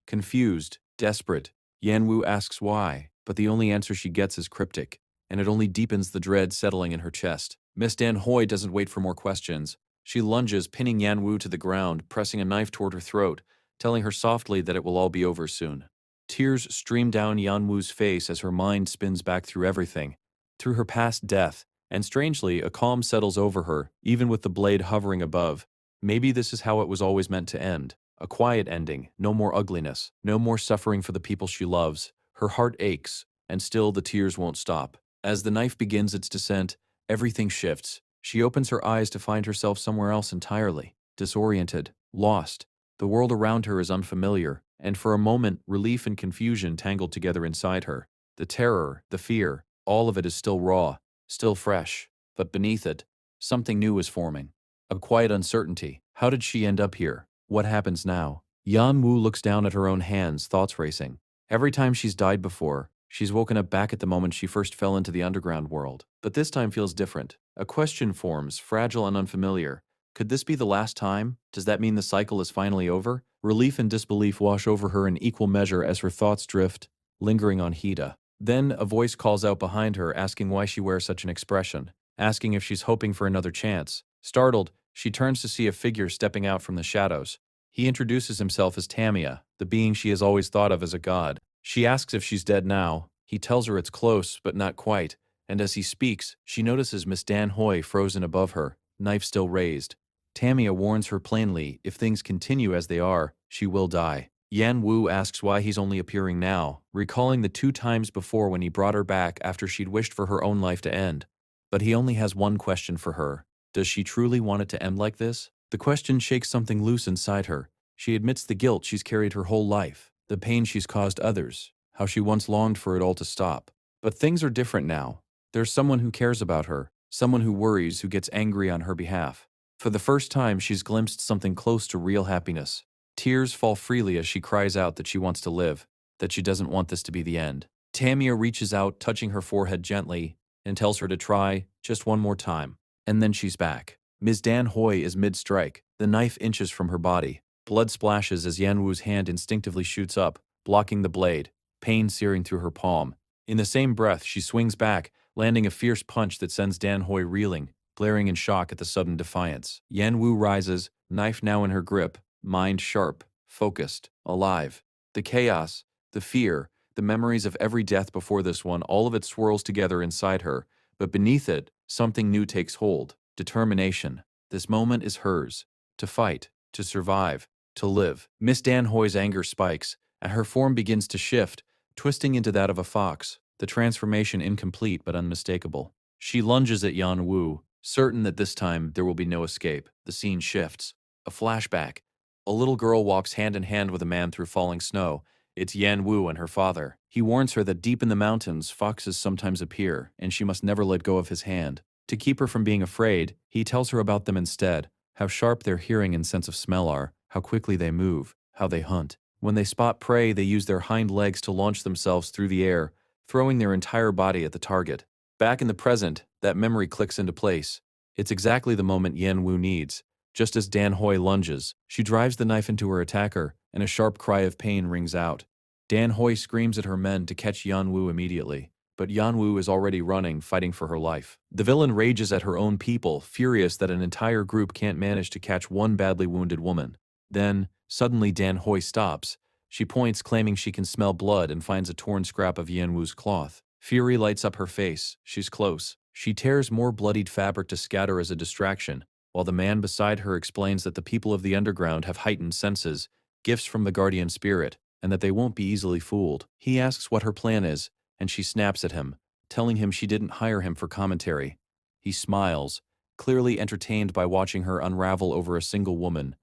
Confused, desperate, Yanwu asks why, but the only answer she gets is cryptic, and it only deepens the dread settling in her chest. Miss Danhoi doesn't wait for more questions. She lunges, pinning Yanwu to the ground, pressing a knife toward her throat, telling her softly that it will all be over soon. Tears stream down Yanwu's face as her mind spins back through everything, through her past death, and strangely, a calm settles over her, even with the blade hovering above. Maybe this is how it was always meant to end. A quiet ending, no more ugliness, no more suffering for the people she loves. Her heart aches, and still the tears won't stop. As the knife begins its descent, everything shifts. She opens her eyes to find herself somewhere else entirely, disoriented, lost. The world around her is unfamiliar, and for a moment, relief and confusion tangled together inside her. The terror, the fear, all of it is still raw, still fresh, but beneath it, something new is forming. A quiet uncertainty. How did she end up here? What happens now? Yanwu looks down at her own hands, thoughts racing. Every time she's died before, she's woken up back at the moment she first fell into the underground world. But this time feels different. A question forms, fragile and unfamiliar. Could this be the last time? Does that mean the cycle is finally over? Relief and disbelief wash over her in equal measure as her thoughts drift, lingering on Hida. Then a voice calls out behind her, asking why she wears such an expression, asking if she's hoping for another chance. Startled, she turns to see a figure stepping out from the shadows. He introduces himself as Tamia, the being she has always thought of as a god. She asks if she's dead now. He tells her it's close, but not quite, and as he speaks, she notices Miss Danhoi frozen above her, knife still raised. Tamia warns her plainly, if things continue as they are, she will die. Yanwu asks why he's only appearing now, recalling the 2 times before when he brought her back after she'd wished for her own life to end. But he only has one question for her. Does she truly want it to end like this? The question shakes something loose inside her. She admits the guilt she's carried her whole life, the pain she's caused others, how she once longed for it all to stop. But things are different now. There's someone who cares about her, someone who worries, who gets angry on her behalf. For the first time, she's glimpsed something close to real happiness. Tears fall freely as she cries out that she wants to live, that she doesn't want this to be the end. Tamia reaches out, touching her forehead gently, and tells her to try just one more time. And then she's back. Ms. Danhoi is mid-strike, the knife inches from her body. Blood splashes as Yanwu's hand instinctively shoots up, blocking the blade, pain searing through her palm. In the same breath, she swings back, landing a fierce punch that sends Danhoi reeling, glaring in shock at the sudden defiance. Yanwu rises, knife now in her grip, mind sharp, focused, alive. The chaos, the fear, the memories of every death before this one, all of it swirls together inside her, but beneath it, something new takes hold. Determination. This moment is hers. To fight, to survive, to live. Miss Danhoi's anger spikes, and her form begins to shift, twisting into that of a fox, the transformation incomplete but unmistakable. She lunges at Yanwu, Certain that this time there will be no escape, the scene shifts. A flashback. A little girl walks hand in hand with a man through falling snow. It's Yan Wu and her father. He warns her that deep in the mountains, foxes sometimes appear, and she must never let go of his hand. To keep her from being afraid, he tells her about them instead, how sharp their hearing and sense of smell are, how quickly they move, how they hunt. When they spot prey, they use their hind legs to launch themselves through the air, throwing their entire body at the target. Back in the present, that memory clicks into place. It's exactly the moment Yan Wu needs. Just as Dan Hoi lunges, she drives the knife into her attacker, and a sharp cry of pain rings out. Dan Hoi screams at her men to catch Yan Wu immediately, but Yan Wu is already running, fighting for her life. The villain rages at her own people, furious that an entire group can't manage to catch one badly wounded woman. Then, suddenly Dan Hoi stops. She points, claiming she can smell blood, and finds a torn scrap of Yan Wu's cloth. Fury lights up her face. She's close. She tears more bloodied fabric to scatter as a distraction, while the man beside her explains that the people of the underground have heightened senses, gifts from the guardian spirit, and that they won't be easily fooled. He asks what her plan is, and she snaps at him, telling him she didn't hire him for commentary. He smiles, clearly entertained by watching her unravel over a single woman.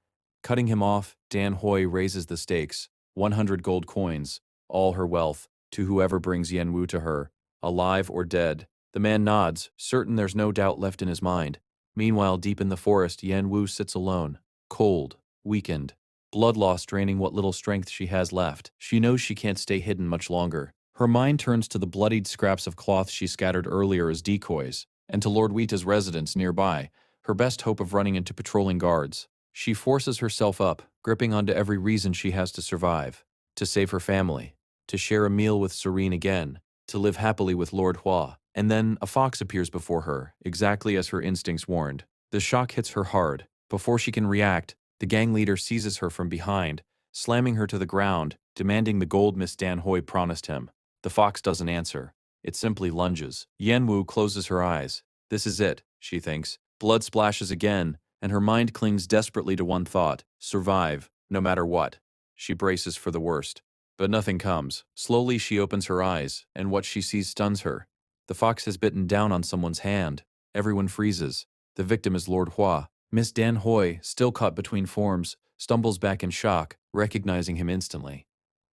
Cutting him off, Dan Hoi raises the stakes, 100 gold coins, all her wealth, to whoever brings Yan Wu to her, alive or dead. The man nods, certain there's no doubt left in his mind. Meanwhile, deep in the forest, Yan Wu sits alone, cold, weakened, blood loss draining what little strength she has left. She knows she can't stay hidden much longer. Her mind turns to the bloodied scraps of cloth she scattered earlier as decoys, and to Lord Wheata's residence nearby, her best hope of running into patrolling guards. She forces herself up, gripping onto every reason she has to survive, to save her family, to share a meal with Serene again, to live happily with Lord Hua. And then a fox appears before her, exactly as her instincts warned. The shock hits her hard. Before she can react, the gang leader seizes her from behind, slamming her to the ground, demanding the gold Miss Dan Hoi promised him. The fox doesn't answer. It simply lunges. Yan Wu closes her eyes. This is it, she thinks. Blood splashes again, and her mind clings desperately to one thought: survive, no matter what. She braces for the worst. But nothing comes. Slowly she opens her eyes, and what she sees stuns her. The fox has bitten down on someone's hand. Everyone freezes. The victim is Lord Hua. Miss Dan Hoi, still caught between forms, stumbles back in shock, recognizing him instantly.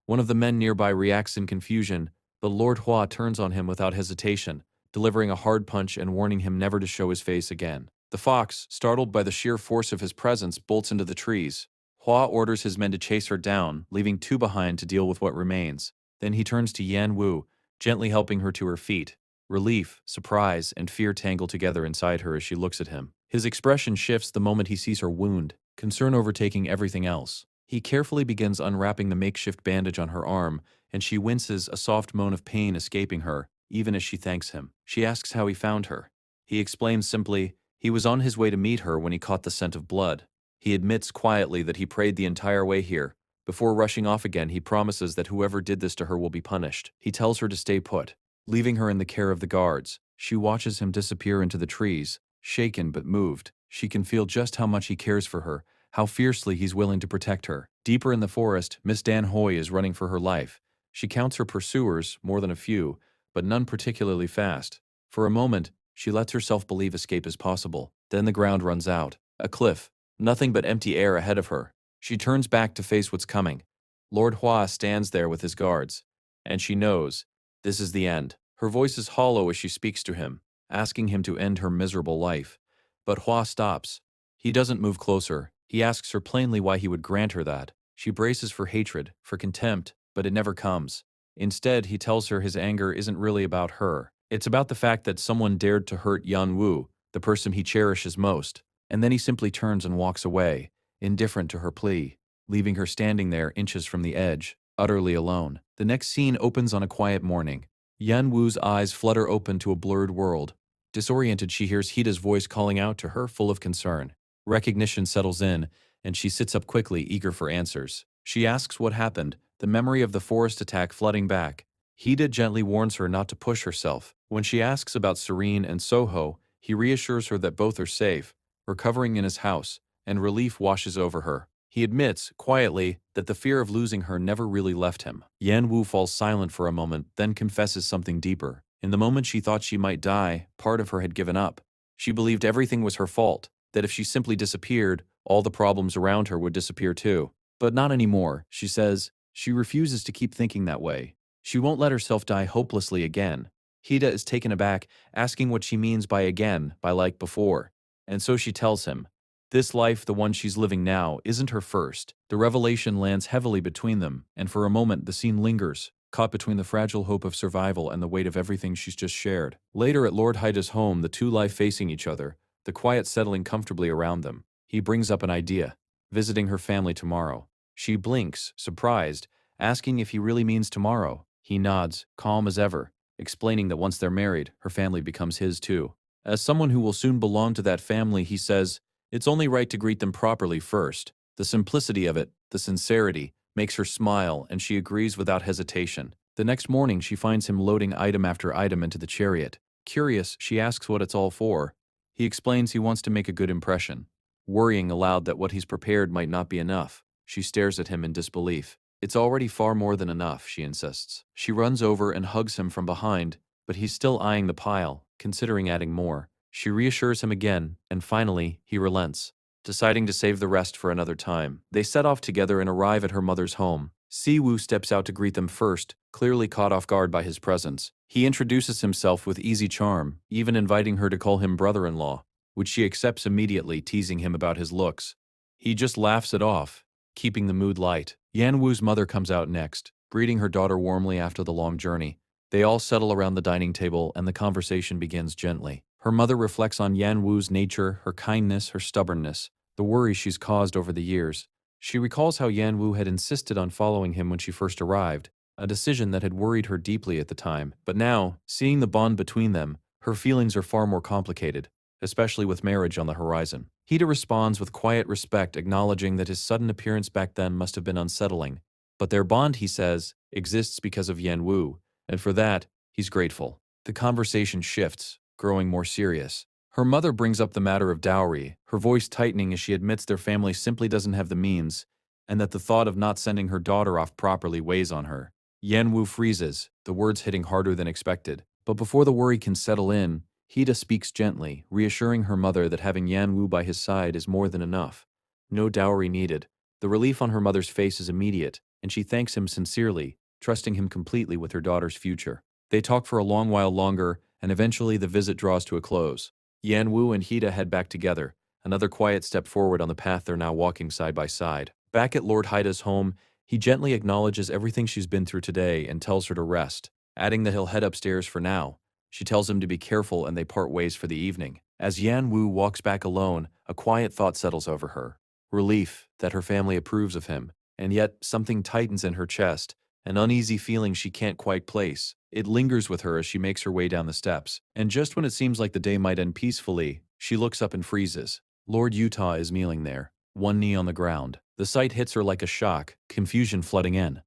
One of the men nearby reacts in confusion, but Lord Hua turns on him without hesitation, delivering a hard punch and warning him never to show his face again. The fox, startled by the sheer force of his presence, bolts into the trees. Hua orders his men to chase her down, leaving two behind to deal with what remains. Then he turns to Yan Wu, gently helping her to her feet. Relief, surprise, and fear tangle together inside her as she looks at him. His expression shifts the moment he sees her wound, concern overtaking everything else. He carefully begins unwrapping the makeshift bandage on her arm, and she winces, a soft moan of pain escaping her, even as she thanks him. She asks how he found her. He explains simply, he was on his way to meet her when he caught the scent of blood. He admits quietly that he prayed the entire way here. Before rushing off again, he promises that whoever did this to her will be punished. He tells her to stay put, leaving her in the care of the guards. She watches him disappear into the trees, shaken but moved. She can feel just how much he cares for her, how fiercely he's willing to protect her. Deeper in the forest, Miss Dan Hoi is running for her life. She counts her pursuers, more than a few, but none particularly fast. For a moment, she lets herself believe escape is possible. Then the ground runs out. A cliff. Nothing but empty air ahead of her. She turns back to face what's coming. Lord Hua stands there with his guards, and she knows this is the end. Her voice is hollow as she speaks to him, asking him to end her miserable life. But Hua stops. He doesn't move closer. He asks her plainly why he would grant her that. She braces for hatred, for contempt, but it never comes. Instead, he tells her his anger isn't really about her. It's about the fact that someone dared to hurt Yan Wu, the person he cherishes most. And then he simply turns and walks away, indifferent to her plea, leaving her standing there inches from the edge, utterly alone. The next scene opens on a quiet morning. Yan Wu's eyes flutter open to a blurred world. Disoriented, she hears Hita's voice calling out to her, full of concern. Recognition settles in, and she sits up quickly, eager for answers. She asks what happened, the memory of the forest attack flooding back. Hita gently warns her not to push herself. When she asks about Serene and Soho, he reassures her that both are safe, recovering in his house, and relief washes over her. He admits, quietly, that the fear of losing her never really left him. Yan Wu falls silent for a moment, then confesses something deeper. In the moment she thought she might die, part of her had given up. She believed everything was her fault, that if she simply disappeared, all the problems around her would disappear too. But not anymore, she says. She refuses to keep thinking that way. She won't let herself die hopelessly again. Hida is taken aback, asking what she means by again, by like before. And so she tells him, this life, the one she's living now, isn't her first. The revelation lands heavily between them, and for a moment the scene lingers, caught between the fragile hope of survival and the weight of everything she's just shared. Later at Lord Hyda's home, the two lie facing each other, the quiet settling comfortably around them. He brings up an idea, visiting her family tomorrow. She blinks, surprised, asking if he really means tomorrow. He nods, calm as ever, explaining that once they're married, her family becomes his too. As someone who will soon belong to that family, he says, it's only right to greet them properly first. The simplicity of it, the sincerity, makes her smile, and she agrees without hesitation. The next morning, she finds him loading item after item into the chariot. Curious, she asks what it's all for. He explains he wants to make a good impression, worrying aloud that what he's prepared might not be enough. She stares at him in disbelief. It's already far more than enough, she insists. She runs over and hugs him from behind, but he's still eyeing the pile, considering adding more. She reassures him again, and finally, he relents, deciding to save the rest for another time. They set off together and arrive at her mother's home. Siwoo steps out to greet them first, clearly caught off guard by his presence. He introduces himself with easy charm, even inviting her to call him brother-in-law, which she accepts immediately, teasing him about his looks. He just laughs it off, keeping the mood light. Yanwoo's mother comes out next, greeting her daughter warmly after the long journey. They all settle around the dining table and the conversation begins gently. Her mother reflects on Yanwoo's nature, her kindness, her stubbornness, the worry she's caused over the years. She recalls how Yanwoo had insisted on following him when she first arrived, a decision that had worried her deeply at the time. But now, seeing the bond between them, her feelings are far more complicated, especially with marriage on the horizon. Hida responds with quiet respect, acknowledging that his sudden appearance back then must have been unsettling. But their bond, he says, exists because of Yanwoo, and for that, he's grateful. The conversation shifts, growing more serious. Her mother brings up the matter of dowry, her voice tightening as she admits their family simply doesn't have the means, and that the thought of not sending her daughter off properly weighs on her. Yanwoo freezes, the words hitting harder than expected. But before the worry can settle in, Hida speaks gently, reassuring her mother that having Yanwoo by his side is more than enough. No dowry needed. The relief on her mother's face is immediate, and she thanks him sincerely, trusting him completely with her daughter's future. They talk for a long while longer, and eventually the visit draws to a close. Yanwoo and Hida head back together, another quiet step forward on the path they're now walking side by side. Back at Lord Hyda's home, he gently acknowledges everything she's been through today and tells her to rest, adding that he'll head upstairs for now. She tells him to be careful and they part ways for the evening. As Yanwoo walks back alone, a quiet thought settles over her. Relief that her family approves of him, and yet something tightens in her chest, an uneasy feeling she can't quite place. It lingers with her as she makes her way down the steps, and just when it seems like the day might end peacefully, she looks up and freezes. Lord Utah is kneeling there, one knee on the ground. The sight hits her like a shock, confusion flooding in.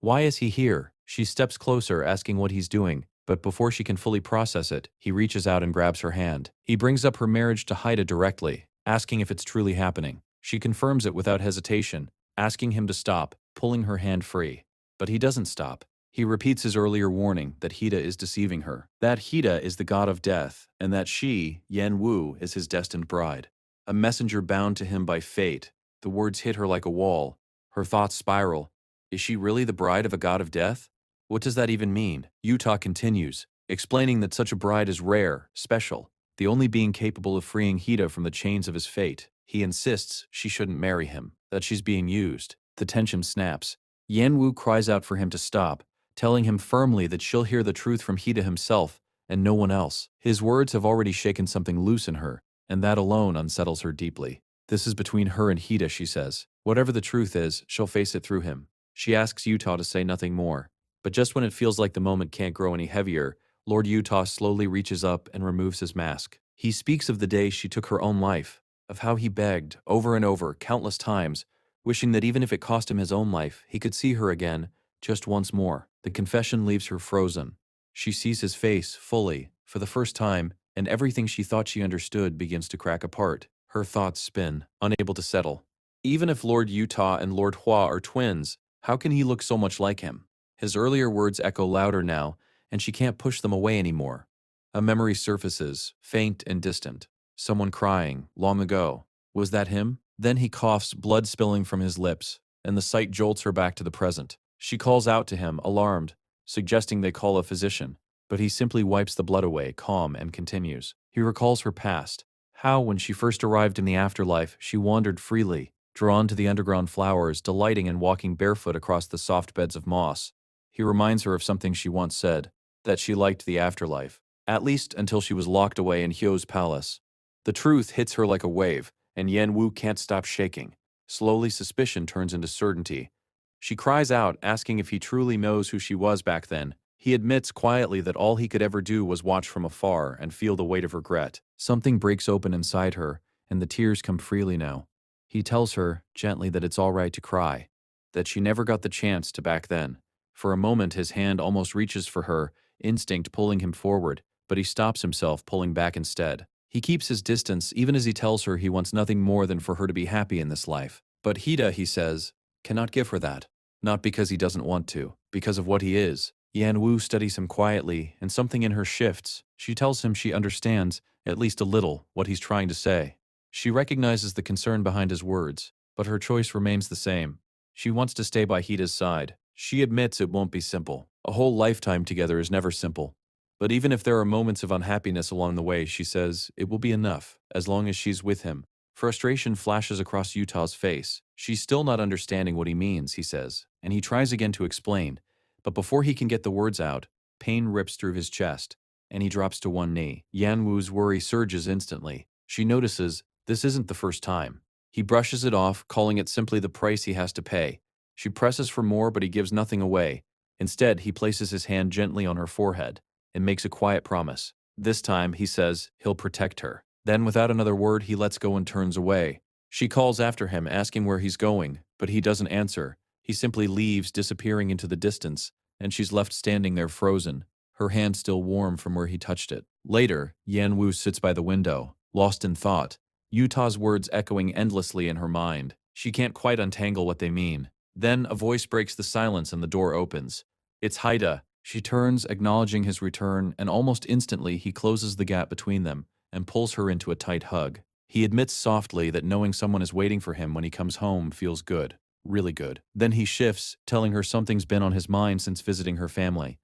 Why is he here? She steps closer, asking what he's doing, but before she can fully process it, he reaches out and grabs her hand. He brings up her marriage to Hyda directly, asking if it's truly happening. She confirms it without hesitation, asking him to stop, pulling her hand free. But he doesn't stop. He repeats his earlier warning that Hida is deceiving her, that Hida is the god of death, and that she, Yanwoo, is his destined bride. A messenger bound to him by fate. The words hit her like a wall. Her thoughts spiral. Is she really the bride of a god of death? What does that even mean? Utah continues, explaining that such a bride is rare, special, the only being capable of freeing Hida from the chains of his fate. He insists she shouldn't marry him, that she's being used. The tension snaps. Yanwoo cries out for him to stop, telling him firmly that she'll hear the truth from Hida himself and no one else. His words have already shaken something loose in her, and that alone unsettles her deeply. This is between her and Hida, she says. Whatever the truth is, she'll face it through him. She asks Utah to say nothing more. But just when it feels like the moment can't grow any heavier, Lord Utah slowly reaches up and removes his mask. He speaks of the day she took her own life, of how he begged, over and over, countless times, wishing that even if it cost him his own life, he could see her again, just once more. The confession leaves her frozen. She sees his face, fully, for the first time, and everything she thought she understood begins to crack apart. Her thoughts spin, unable to settle. Even if Lord Utah and Lord Hua are twins, how can he look so much like him? His earlier words echo louder now, and she can't push them away anymore. A memory surfaces, faint and distant. Someone crying, long ago. Was that him? Then he coughs, blood spilling from his lips, and the sight jolts her back to the present. She calls out to him, alarmed, suggesting they call a physician, but he simply wipes the blood away, calm, and continues. He recalls her past, how, when she first arrived in the afterlife, she wandered freely, drawn to the underground flowers, delighting in walking barefoot across the soft beds of moss. He reminds her of something she once said, that she liked the afterlife, at least until she was locked away in Hyo's palace. The truth hits her like a wave, and Yan Wu can't stop shaking. Slowly, suspicion turns into certainty. She cries out, asking if he truly knows who she was back then. He admits quietly that all he could ever do was watch from afar and feel the weight of regret. Something breaks open inside her, and the tears come freely now. He tells her, gently, that it's all right to cry, that she never got the chance to back then. For a moment, his hand almost reaches for her, instinct pulling him forward, but he stops himself, pulling back instead. He keeps his distance, even as he tells her he wants nothing more than for her to be happy in this life. But Hida, he says, cannot give her that. Not because he doesn't want to, because of what he is. Yan Wu studies him quietly, and something in her shifts. She tells him she understands, at least a little, what he's trying to say. She recognizes the concern behind his words, but her choice remains the same. She wants to stay by Hida's side. She admits it won't be simple. A whole lifetime together is never simple. But even if there are moments of unhappiness along the way, she says, it will be enough, as long as she's with him. Frustration flashes across Utah's face. She's still not understanding what he means, he says, and he tries again to explain. But before he can get the words out, pain rips through his chest, and he drops to one knee. Yan Wu's worry surges instantly. She notices this isn't the first time. He brushes it off, calling it simply the price he has to pay. She presses for more, but he gives nothing away. Instead, he places his hand gently on her forehead and makes a quiet promise. This time, he says, he'll protect her. Then, without another word, he lets go and turns away. She calls after him, asking where he's going, but he doesn't answer. He simply leaves, disappearing into the distance, and she's left standing there frozen, her hand still warm from where he touched it. Later, Yan Wu sits by the window, lost in thought, Utah's words echoing endlessly in her mind. She can't quite untangle what they mean. Then a voice breaks the silence and the door opens. It's Haida. She turns, acknowledging his return, and almost instantly he closes the gap between them and pulls her into a tight hug. He admits softly that knowing someone is waiting for him when he comes home feels good. Really good. Then he shifts, telling her something's been on his mind since visiting her family.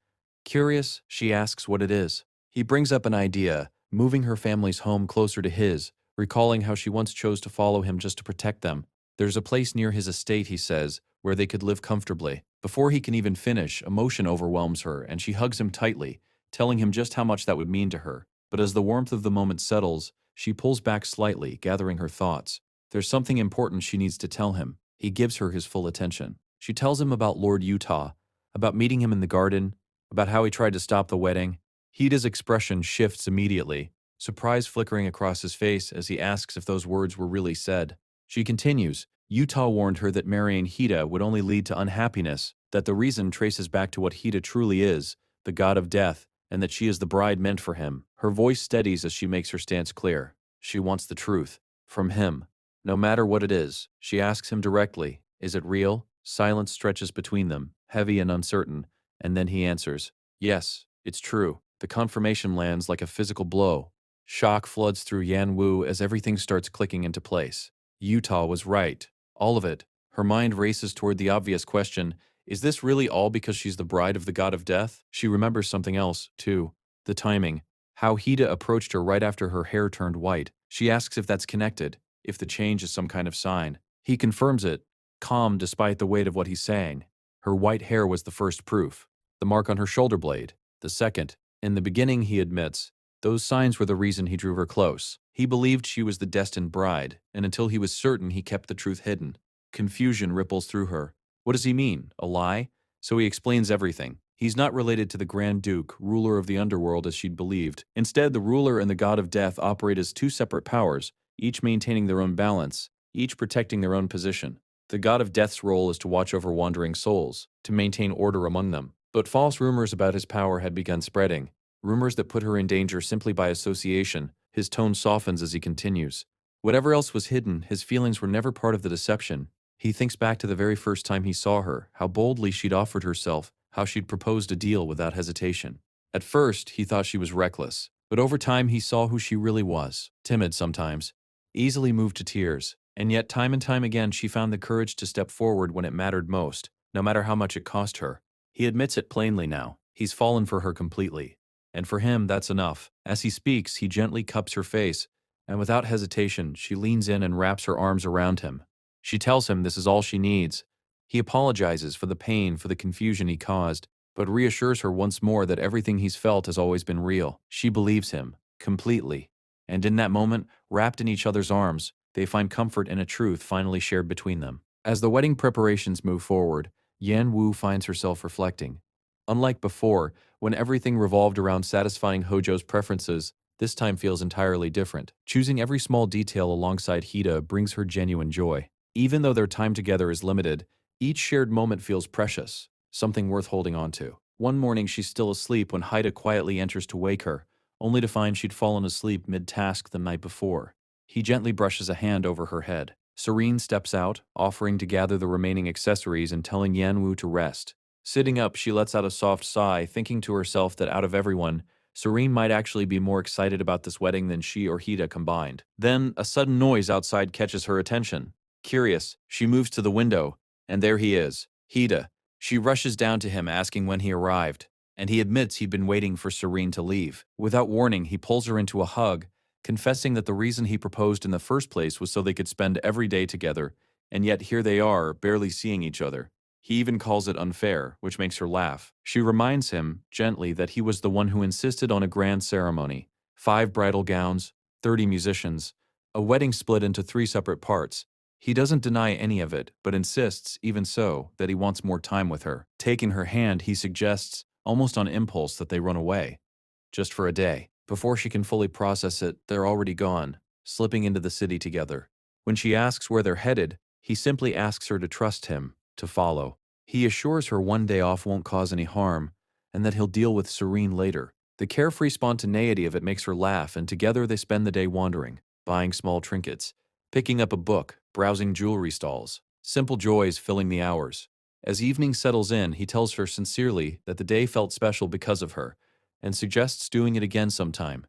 Curious, she asks what it is. He brings up an idea, moving her family's home closer to his, recalling how she once chose to follow him just to protect them. There's a place near his estate, he says, where they could live comfortably. Before he can even finish, emotion overwhelms her, and she hugs him tightly, telling him just how much that would mean to her. But as the warmth of the moment settles, she pulls back slightly, gathering her thoughts. There's something important she needs to tell him. He gives her his full attention. She tells him about Lord Utah, about meeting him in the garden, about how he tried to stop the wedding. Hida's expression shifts immediately, surprise flickering across his face as he asks if those words were really said. She continues, Utah warned her that marrying Hida would only lead to unhappiness, that the reason traces back to what Hida truly is, the god of death, and that she is the bride meant for him. Her voice steadies as she makes her stance clear. She wants the truth. From him. No matter what it is, she asks him directly, is it real? Silence stretches between them, heavy and uncertain, and then he answers, yes, it's true. The confirmation lands like a physical blow. Shock floods through Yan Wu as everything starts clicking into place. Utah was right. All of it. Her mind races toward the obvious question, is this really all because she's the bride of the god of death? She remembers something else, too. The timing. How Hida approached her right after her hair turned white. She asks if that's connected, if the change is some kind of sign. He confirms it, calm despite the weight of what he's saying. Her white hair was the first proof. The mark on her shoulder blade, the second. In the beginning, he admits, those signs were the reason he drew her close. He believed she was the destined bride, and until he was certain, he kept the truth hidden. Confusion ripples through her. What does he mean? A lie? So he explains everything. He's not related to the Grand Duke, ruler of the underworld as she'd believed. Instead, the ruler and the god of death operate as two separate powers, each maintaining their own balance, each protecting their own position. The god of death's role is to watch over wandering souls, to maintain order among them. But false rumors about his power had begun spreading, rumors that put her in danger simply by association. His tone softens as he continues. Whatever else was hidden, his feelings were never part of the deception. He thinks back to the very first time he saw her, how boldly she'd offered herself, how she'd proposed a deal without hesitation. At first, he thought she was reckless, But over time he saw who she really was, timid sometimes, easily moved to tears, and yet time and time again she found the courage to step forward when it mattered most, no matter how much it cost her. He admits it plainly now. He's fallen for her completely. And for him, that's enough. As he speaks, he gently cups her face, and without hesitation, she leans in and wraps her arms around him. She tells him this is all she needs. He apologizes for the pain, for the confusion he caused, but reassures her once more that everything he's felt has always been real. She believes him, completely. And in that moment, wrapped in each other's arms, they find comfort in a truth finally shared between them. As the wedding preparations move forward, Yan Wu finds herself reflecting. Unlike before, when everything revolved around satisfying Hojo's preferences, this time feels entirely different. Choosing every small detail alongside Hida brings her genuine joy. Even though their time together is limited, each shared moment feels precious, something worth holding on to. One morning she's still asleep when Haida quietly enters to wake her, only to find she'd fallen asleep mid-task the night before. He gently brushes a hand over her head. Serene steps out, offering to gather the remaining accessories and telling Yanwu to rest. Sitting up, she lets out a soft sigh, thinking to herself that out of everyone, Serene might actually be more excited about this wedding than she or Hida combined. Then, a sudden noise outside catches her attention. Curious, she moves to the window, and there he is, Hida. She rushes down to him asking when he arrived, and he admits he'd been waiting for Serene to leave. Without warning, he pulls her into a hug, confessing that the reason he proposed in the first place was so they could spend every day together, and yet here they are, barely seeing each other. He even calls it unfair, which makes her laugh. She reminds him, gently, that he was the one who insisted on a grand ceremony. 5 bridal gowns, 30 musicians, a wedding split into 3 separate parts. He doesn't deny any of it, but insists, even so, that he wants more time with her. Taking her hand, he suggests, almost on impulse, that they run away. Just for a day. Before she can fully process it, they're already gone, slipping into the city together. When she asks where they're headed, he simply asks her to trust him, to follow. He assures her one day off won't cause any harm, and that he'll deal with Serene later. The carefree spontaneity of it makes her laugh, and together they spend the day wandering, buying small trinkets, picking up a book, browsing jewelry stalls, simple joys filling the hours. As evening settles in, he tells her sincerely that the day felt special because of her, and suggests doing it again sometime.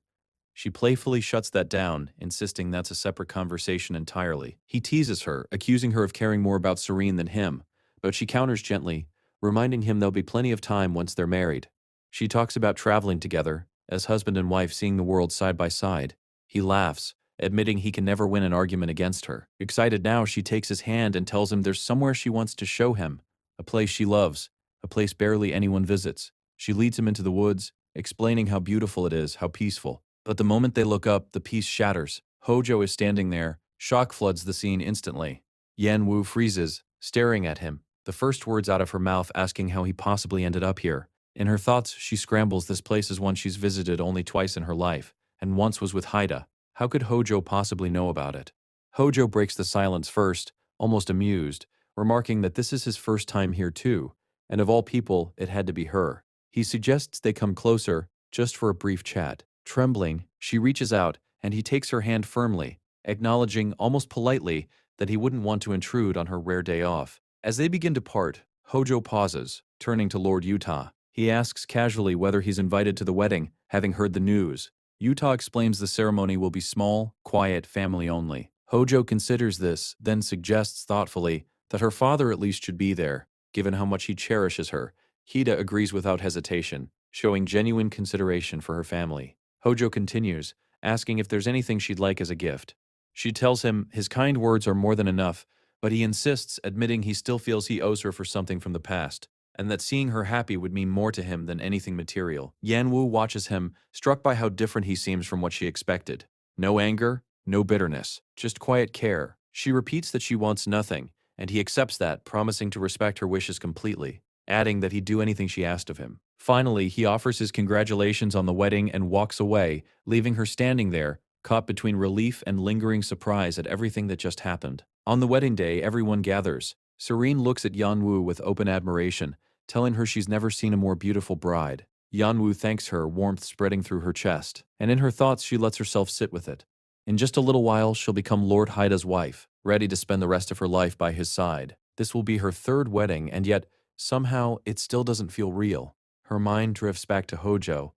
She playfully shuts that down, insisting that's a separate conversation entirely. He teases her, accusing her of caring more about Serene than him, but she counters gently, reminding him there'll be plenty of time once they're married. She talks about traveling together, as husband and wife seeing the world side by side. He laughs, admitting he can never win an argument against her. Excited now, she takes his hand and tells him there's somewhere she wants to show him, a place she loves, a place barely anyone visits. She leads him into the woods, explaining how beautiful it is, how peaceful. But the moment they look up, the peace shatters. Hojo is standing there. Shock floods the scene instantly. Yan Wu freezes, staring at him, the first words out of her mouth asking how he possibly ended up here. In her thoughts, she scrambles. This place is one she's visited only twice in her life, and once was with Haida. How could Hojo possibly know about it? Hojo breaks the silence first, almost amused, remarking that this is his first time here too, and of all people, it had to be her. He suggests they come closer, just for a brief chat. Trembling, she reaches out, and he takes her hand firmly, acknowledging almost politely that he wouldn't want to intrude on her rare day off. As they begin to part, Hojo pauses, turning to Lord Utah. He asks casually whether he's invited to the wedding, having heard the news. Utah explains the ceremony will be small, quiet, family only. Hojo considers this, then suggests thoughtfully that her father at least should be there, given how much he cherishes her. Hida agrees without hesitation, showing genuine consideration for her family. Hojo continues, asking if there's anything she'd like as a gift. She tells him his kind words are more than enough, but he insists, admitting he still feels he owes her for something from the past, and that seeing her happy would mean more to him than anything material. Yanwu watches him, struck by how different he seems from what she expected. No anger, no bitterness, just quiet care. She repeats that she wants nothing, and he accepts that, promising to respect her wishes completely, adding that he'd do anything she asked of him. Finally, he offers his congratulations on the wedding and walks away, leaving her standing there, caught between relief and lingering surprise at everything that just happened. On the wedding day, everyone gathers. Serene looks at Yanwu with open admiration, telling her she's never seen a more beautiful bride. Yanwu thanks her, warmth spreading through her chest, and in her thoughts she lets herself sit with it. In just a little while, she'll become Lord Haida's wife, ready to spend the rest of her life by his side. This will be her 3rd wedding, and yet, somehow, it still doesn't feel real. Her mind drifts back to Hojo,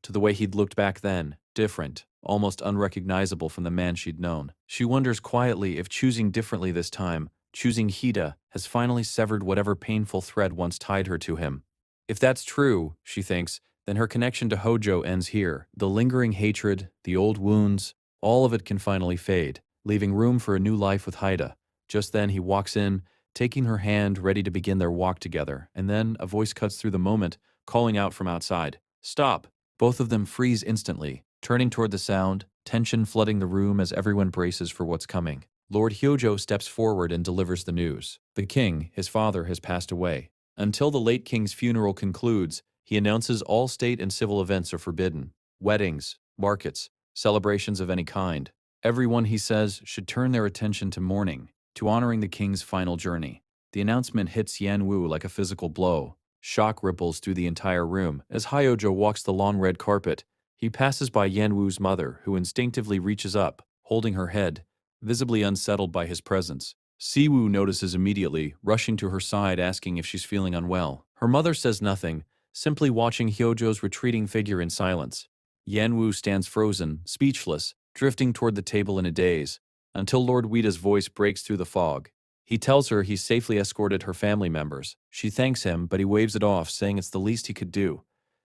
to the way he'd looked back then, different, almost unrecognizable from the man she'd known. She wonders quietly if choosing differently this time, choosing Hida, has finally severed whatever painful thread once tied her to him. If that's true, she thinks, then her connection to Hojo ends here. The lingering hatred, the old wounds, all of it can finally fade, leaving room for a new life with Haida. Just then he walks in, taking her hand, ready to begin their walk together, and then a voice cuts through the moment, calling out from outside. "Stop!" Both of them freeze instantly, turning toward the sound, tension flooding the room as everyone braces for what's coming. Lord Hyojo steps forward and delivers the news. The king, his father, has passed away. Until the late king's funeral concludes, he announces all state and civil events are forbidden. Weddings, markets, celebrations of any kind. Everyone, he says, should turn their attention to mourning, to honoring the king's final journey. The announcement hits Yan Wu like a physical blow. Shock ripples through the entire room. As Hyojo walks the long red carpet, he passes by Yan Wu's mother, who instinctively reaches up, holding her head, visibly unsettled by his presence. Siwoo notices immediately, rushing to her side asking if she's feeling unwell. Her mother says nothing, simply watching Hyojo's retreating figure in silence. Yan Wu stands frozen, speechless, drifting toward the table in a daze, until Lord Weeda's voice breaks through the fog. He tells her he's safely escorted her family members. She thanks him, but he waves it off, saying it's the least he could do.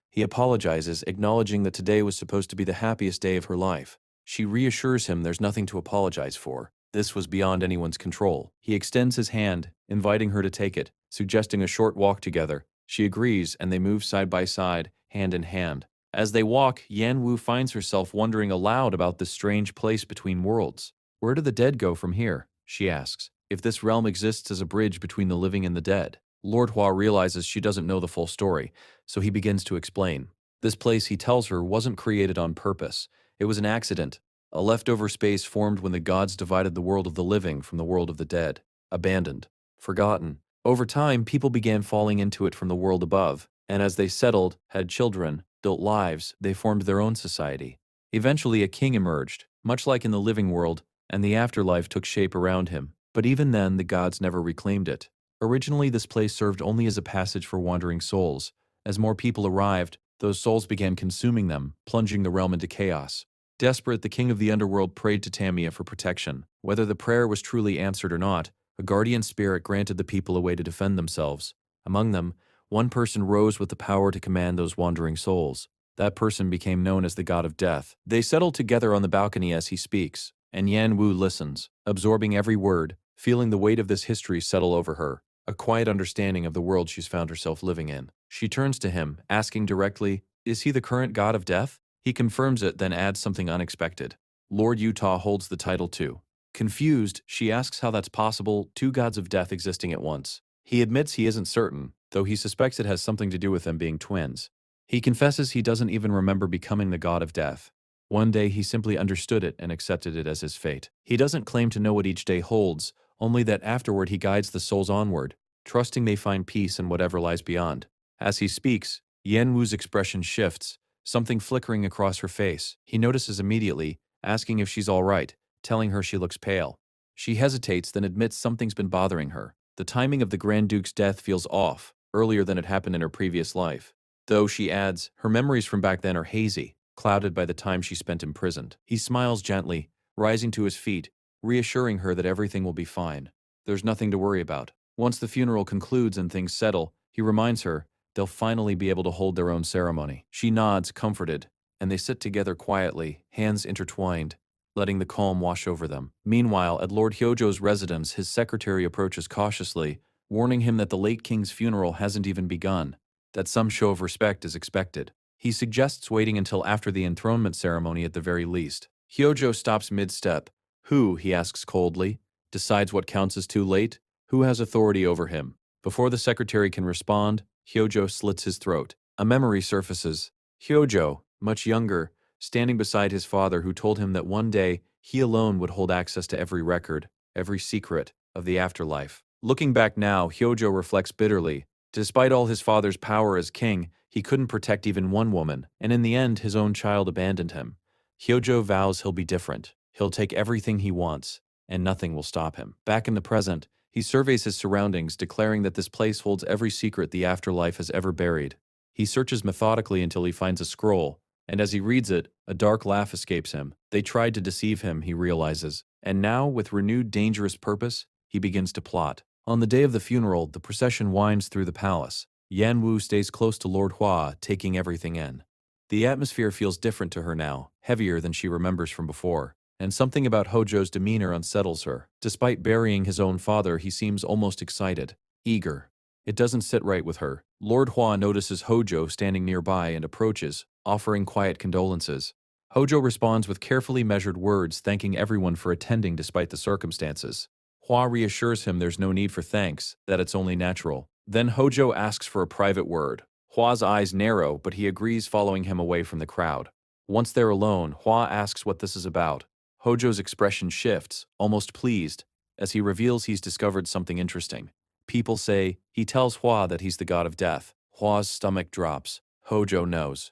He apologizes, acknowledging that today was supposed to be the happiest day of her life. She reassures him there's nothing to apologize for. This was beyond anyone's control. He extends his hand, inviting her to take it, suggesting a short walk together. She agrees, and they move side by side, hand in hand. As they walk, Yan Wu finds herself wondering aloud about this strange place between worlds. Where do the dead go from here? She asks. If this realm exists as a bridge between the living and the dead. Lord Hua realizes she doesn't know the full story, so he begins to explain. This place, he tells her, wasn't created on purpose. It was an accident, a leftover space formed when the gods divided the world of the living from the world of the dead. Abandoned. Forgotten. Over time, people began falling into it from the world above, and as they settled, had children, built lives, they formed their own society. Eventually, a king emerged, much like in the living world, and the afterlife took shape around him. But even then, the gods never reclaimed it. Originally, this place served only as a passage for wandering souls. As more people arrived, those souls began consuming them, plunging the realm into chaos. Desperate, the king of the underworld prayed to Tamiya for protection. Whether the prayer was truly answered or not, a guardian spirit granted the people a way to defend themselves. Among them, one person rose with the power to command those wandering souls. That person became known as the god of death. They settle together on the balcony as he speaks, and Yan Wu listens, absorbing every word, feeling the weight of this history settle over her, a quiet understanding of the world she's found herself living in. She turns to him, asking directly, "Is he the current god of death?" He confirms it, then adds something unexpected. Lord Utah holds the title too. Confused, she asks how that's possible, two gods of death existing at once. He admits he isn't certain, though he suspects it has something to do with them being twins. He confesses he doesn't even remember becoming the god of death. One day he simply understood it and accepted it as his fate. He doesn't claim to know what each day holds, only that afterward he guides the souls onward, trusting they find peace in whatever lies beyond. As he speaks, Yan Wu's expression shifts, something flickering across her face. He notices immediately, asking if she's all right, telling her she looks pale. She hesitates, then admits something's been bothering her. The timing of the Grand Duke's death feels off, earlier than it happened in her previous life. Though, she adds, her memories from back then are hazy, clouded by the time she spent imprisoned. He smiles gently, rising to his feet, reassuring her that everything will be fine. There's nothing to worry about. Once the funeral concludes and things settle, he reminds her they'll finally be able to hold their own ceremony. She nods, comforted, and they sit together quietly, hands intertwined, letting the calm wash over them. Meanwhile, at Lord Hyojo's residence, his secretary approaches cautiously, warning him that the late king's funeral hasn't even begun, that some show of respect is expected. He suggests waiting until after the enthronement ceremony at the very least. Hyojo stops mid-step. Who, he asks coldly, decides what counts as too late? Who has authority over him? Before the secretary can respond, Hyojo slits his throat. A memory surfaces. Hyojo, much younger, standing beside his father, who told him that one day he alone would hold access to every record, every secret of the afterlife. Looking back now, Hyojo reflects bitterly. Despite all his father's power as king, he couldn't protect even one woman, and in the end his own child abandoned him. Hyojo vows he'll be different. He'll take everything he wants, and nothing will stop him. Back in the present, he surveys his surroundings, declaring that this place holds every secret the afterlife has ever buried. He searches methodically until he finds a scroll, And as he reads it, a dark laugh escapes him. They tried to deceive him, he realizes. And now, with renewed dangerous purpose, he begins to plot. On the day of the funeral, the procession winds through the palace. Yan Wu stays close to Lord Hua, taking everything in. The atmosphere feels different to her now, heavier than she remembers from before. And something about Hojo's demeanor unsettles her. Despite burying his own father, he seems almost excited, eager. It doesn't sit right with her. Lord Hua notices Hojo standing nearby and approaches, offering quiet condolences. Hojo responds with carefully measured words, thanking everyone for attending despite the circumstances. Hua reassures him there's no need for thanks, that it's only natural. Then Hojo asks for a private word. Hua's eyes narrow, but he agrees, following him away from the crowd. Once they're alone, Hua asks what this is about. Hojo's expression shifts, almost pleased, as he reveals he's discovered something interesting. People say, he tells Hua that he's the god of death. Hua's stomach drops. Hojo knows.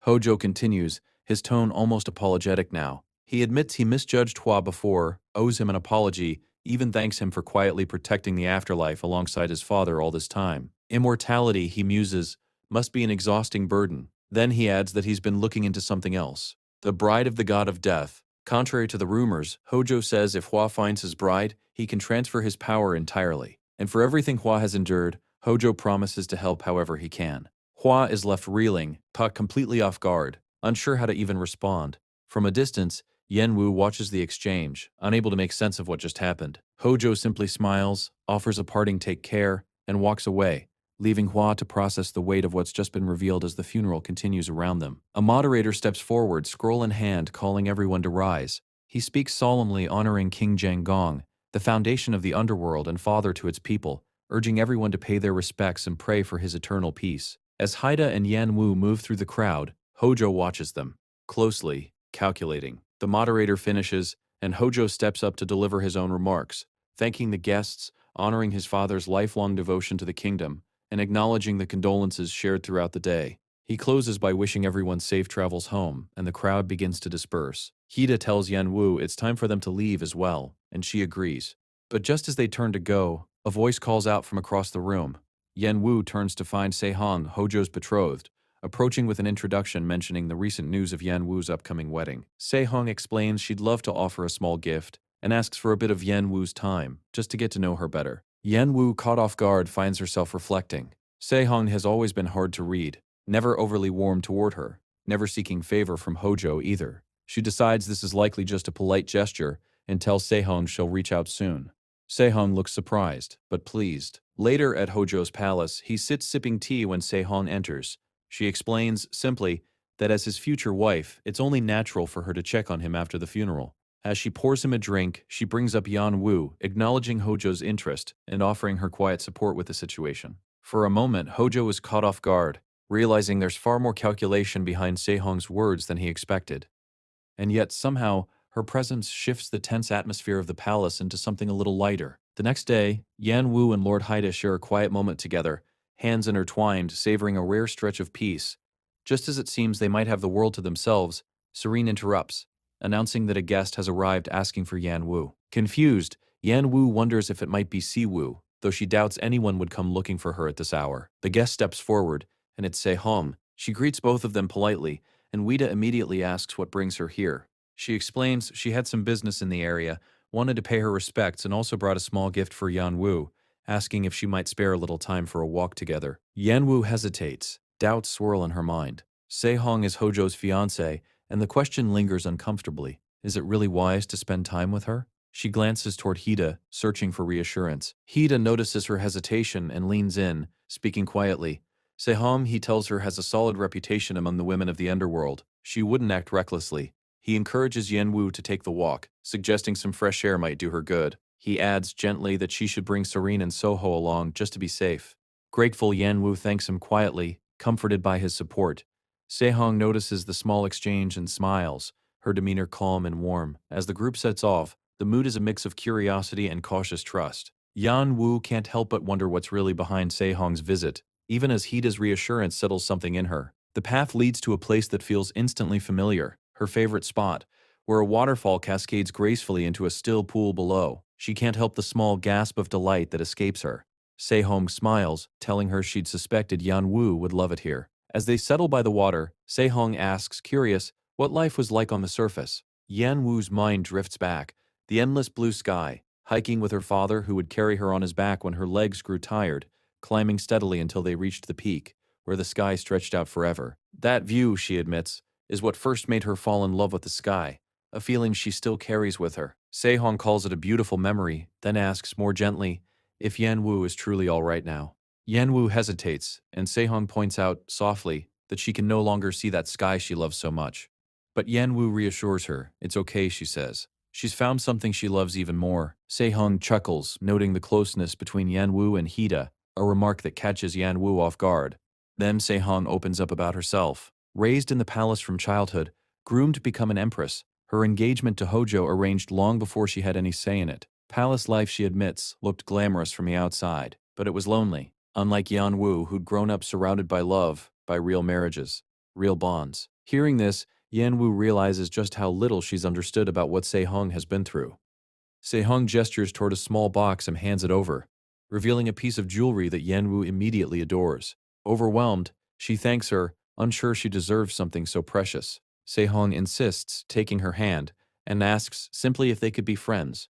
Hojo continues, his tone almost apologetic now. He admits he misjudged Hua before, owes him an apology, even thanks him for quietly protecting the afterlife alongside his father all this time. Immortality, he muses, must be an exhausting burden. Then he adds that he's been looking into something else. The bride of the god of death. Contrary to the rumors, Hojo says if Hua finds his bride, he can transfer his power entirely. And for everything Hua has endured, Hojo promises to help however he can. Hua is left reeling, caught completely off guard, unsure how to even respond. From a distance, Yen Wu watches the exchange, unable to make sense of what just happened. Hojo simply smiles, offers a parting take care, and walks away, leaving Hua to process the weight of what's just been revealed as the funeral continues around them. A moderator steps forward, scroll in hand, calling everyone to rise. He speaks solemnly, honoring King Zhang Gong, the foundation of the underworld and father to its people, urging everyone to pay their respects and pray for his eternal peace. As Haida and Yan Wu move through the crowd, Hojo watches them, closely, calculating. The moderator finishes, and Hojo steps up to deliver his own remarks, thanking the guests, honoring his father's lifelong devotion to the kingdom, and acknowledging the condolences shared throughout the day. He closes by wishing everyone safe travels home, and the crowd begins to disperse. Haida tells Yan Wu it's time for them to leave as well, and she agrees. But just as they turn to go, a voice calls out from across the room. Yan Wu turns to find Se-hong, Hojo's betrothed, approaching with an introduction mentioning the recent news of Yan Wu's upcoming wedding. Se-hong explains she'd love to offer a small gift and asks for a bit of Yan Wu's time, just to get to know her better. Yan Wu, caught off guard, finds herself reflecting. Se-hong has always been hard to read, never overly warm toward her, never seeking favor from Hojo either. She decides this is likely just a polite gesture and tells Se-hong she'll reach out soon. Se-hong looks surprised, but pleased. Later at Hojo's palace, he sits sipping tea when Se-hong enters. She explains, simply, that as his future wife, it's only natural for her to check on him after the funeral. As she pours him a drink, she brings up Yan Wu, acknowledging Hojo's interest and offering her quiet support with the situation. For a moment, Hojo is caught off guard, realizing there's far more calculation behind Se-hong's words than he expected. And yet, somehow, her presence shifts the tense atmosphere of the palace into something a little lighter. The next day, Yan Wu and Lord Haida share a quiet moment together, hands intertwined, savoring a rare stretch of peace. Just as it seems they might have the world to themselves, Serene interrupts, announcing that a guest has arrived asking for Yan Wu. Confused, Yan Wu wonders if it might be Si Wu, though she doubts anyone would come looking for her at this hour. The guest steps forward, and it's Se-hong. She greets both of them politely, and Wida immediately asks what brings her here. She explains she had some business in the area, wanted to pay her respects, and also brought a small gift for Yan Wu, asking if she might spare a little time for a walk together. Yan Wu hesitates. Doubts swirl in her mind. Se-hong is Hojo's fiancé, and the question lingers uncomfortably. Is it really wise to spend time with her? She glances toward Haida, searching for reassurance. Haida notices her hesitation and leans in, speaking quietly. Se-hong, he tells her, has a solid reputation among the women of the underworld. She wouldn't act recklessly. He encourages Yan Wu to take the walk, suggesting some fresh air might do her good. He adds gently that she should bring Serene and Soho along just to be safe. Grateful, Yan Wu thanks him quietly, comforted by his support. Se-hong notices the small exchange and smiles, her demeanor calm and warm. As the group sets off, the mood is a mix of curiosity and cautious trust. Yan Wu can't help but wonder what's really behind Se-hong's visit, even as Haida's reassurance settles something in her. The path leads to a place that feels instantly familiar, her favorite spot, where a waterfall cascades gracefully into a still pool below. She can't help the small gasp of delight that escapes her. Se-hong smiles, telling her she'd suspected Yan Wu would love it here. As they settle by the water, Se-hong asks, curious, what life was like on the surface. Yan Wu's mind drifts back. The endless blue sky, hiking with her father who would carry her on his back when her legs grew tired, climbing steadily until they reached the peak, where the sky stretched out forever. That view, she admits, is what first made her fall in love with the sky, a feeling she still carries with her. Se-hong calls it a beautiful memory, then asks more gently if Yan Wu is truly all right now. Yan Wu hesitates, and Se-hong points out, softly, that she can no longer see that sky she loves so much. But Yan Wu reassures her. It's okay, she says. She's found something she loves even more. Se-hong chuckles, noting the closeness between Yan Wu and Hida, a remark that catches Yan Wu off guard. Then Se-hong opens up about herself. Raised in the palace from childhood, groomed to become an empress, her engagement to Hojo arranged long before she had any say in it. Palace life, she admits, looked glamorous from the outside, but it was lonely. Unlike Yan Wu, who'd grown up surrounded by love, by real marriages, real bonds. Hearing this, Yan Wu realizes just how little she's understood about what Se-hong has been through. Se-hong gestures toward a small box and hands it over, revealing a piece of jewelry that Yan Wu immediately adores. Overwhelmed, she thanks her, unsure she deserves something so precious. Se-hong insists, taking her hand, and asks simply if they could be friends.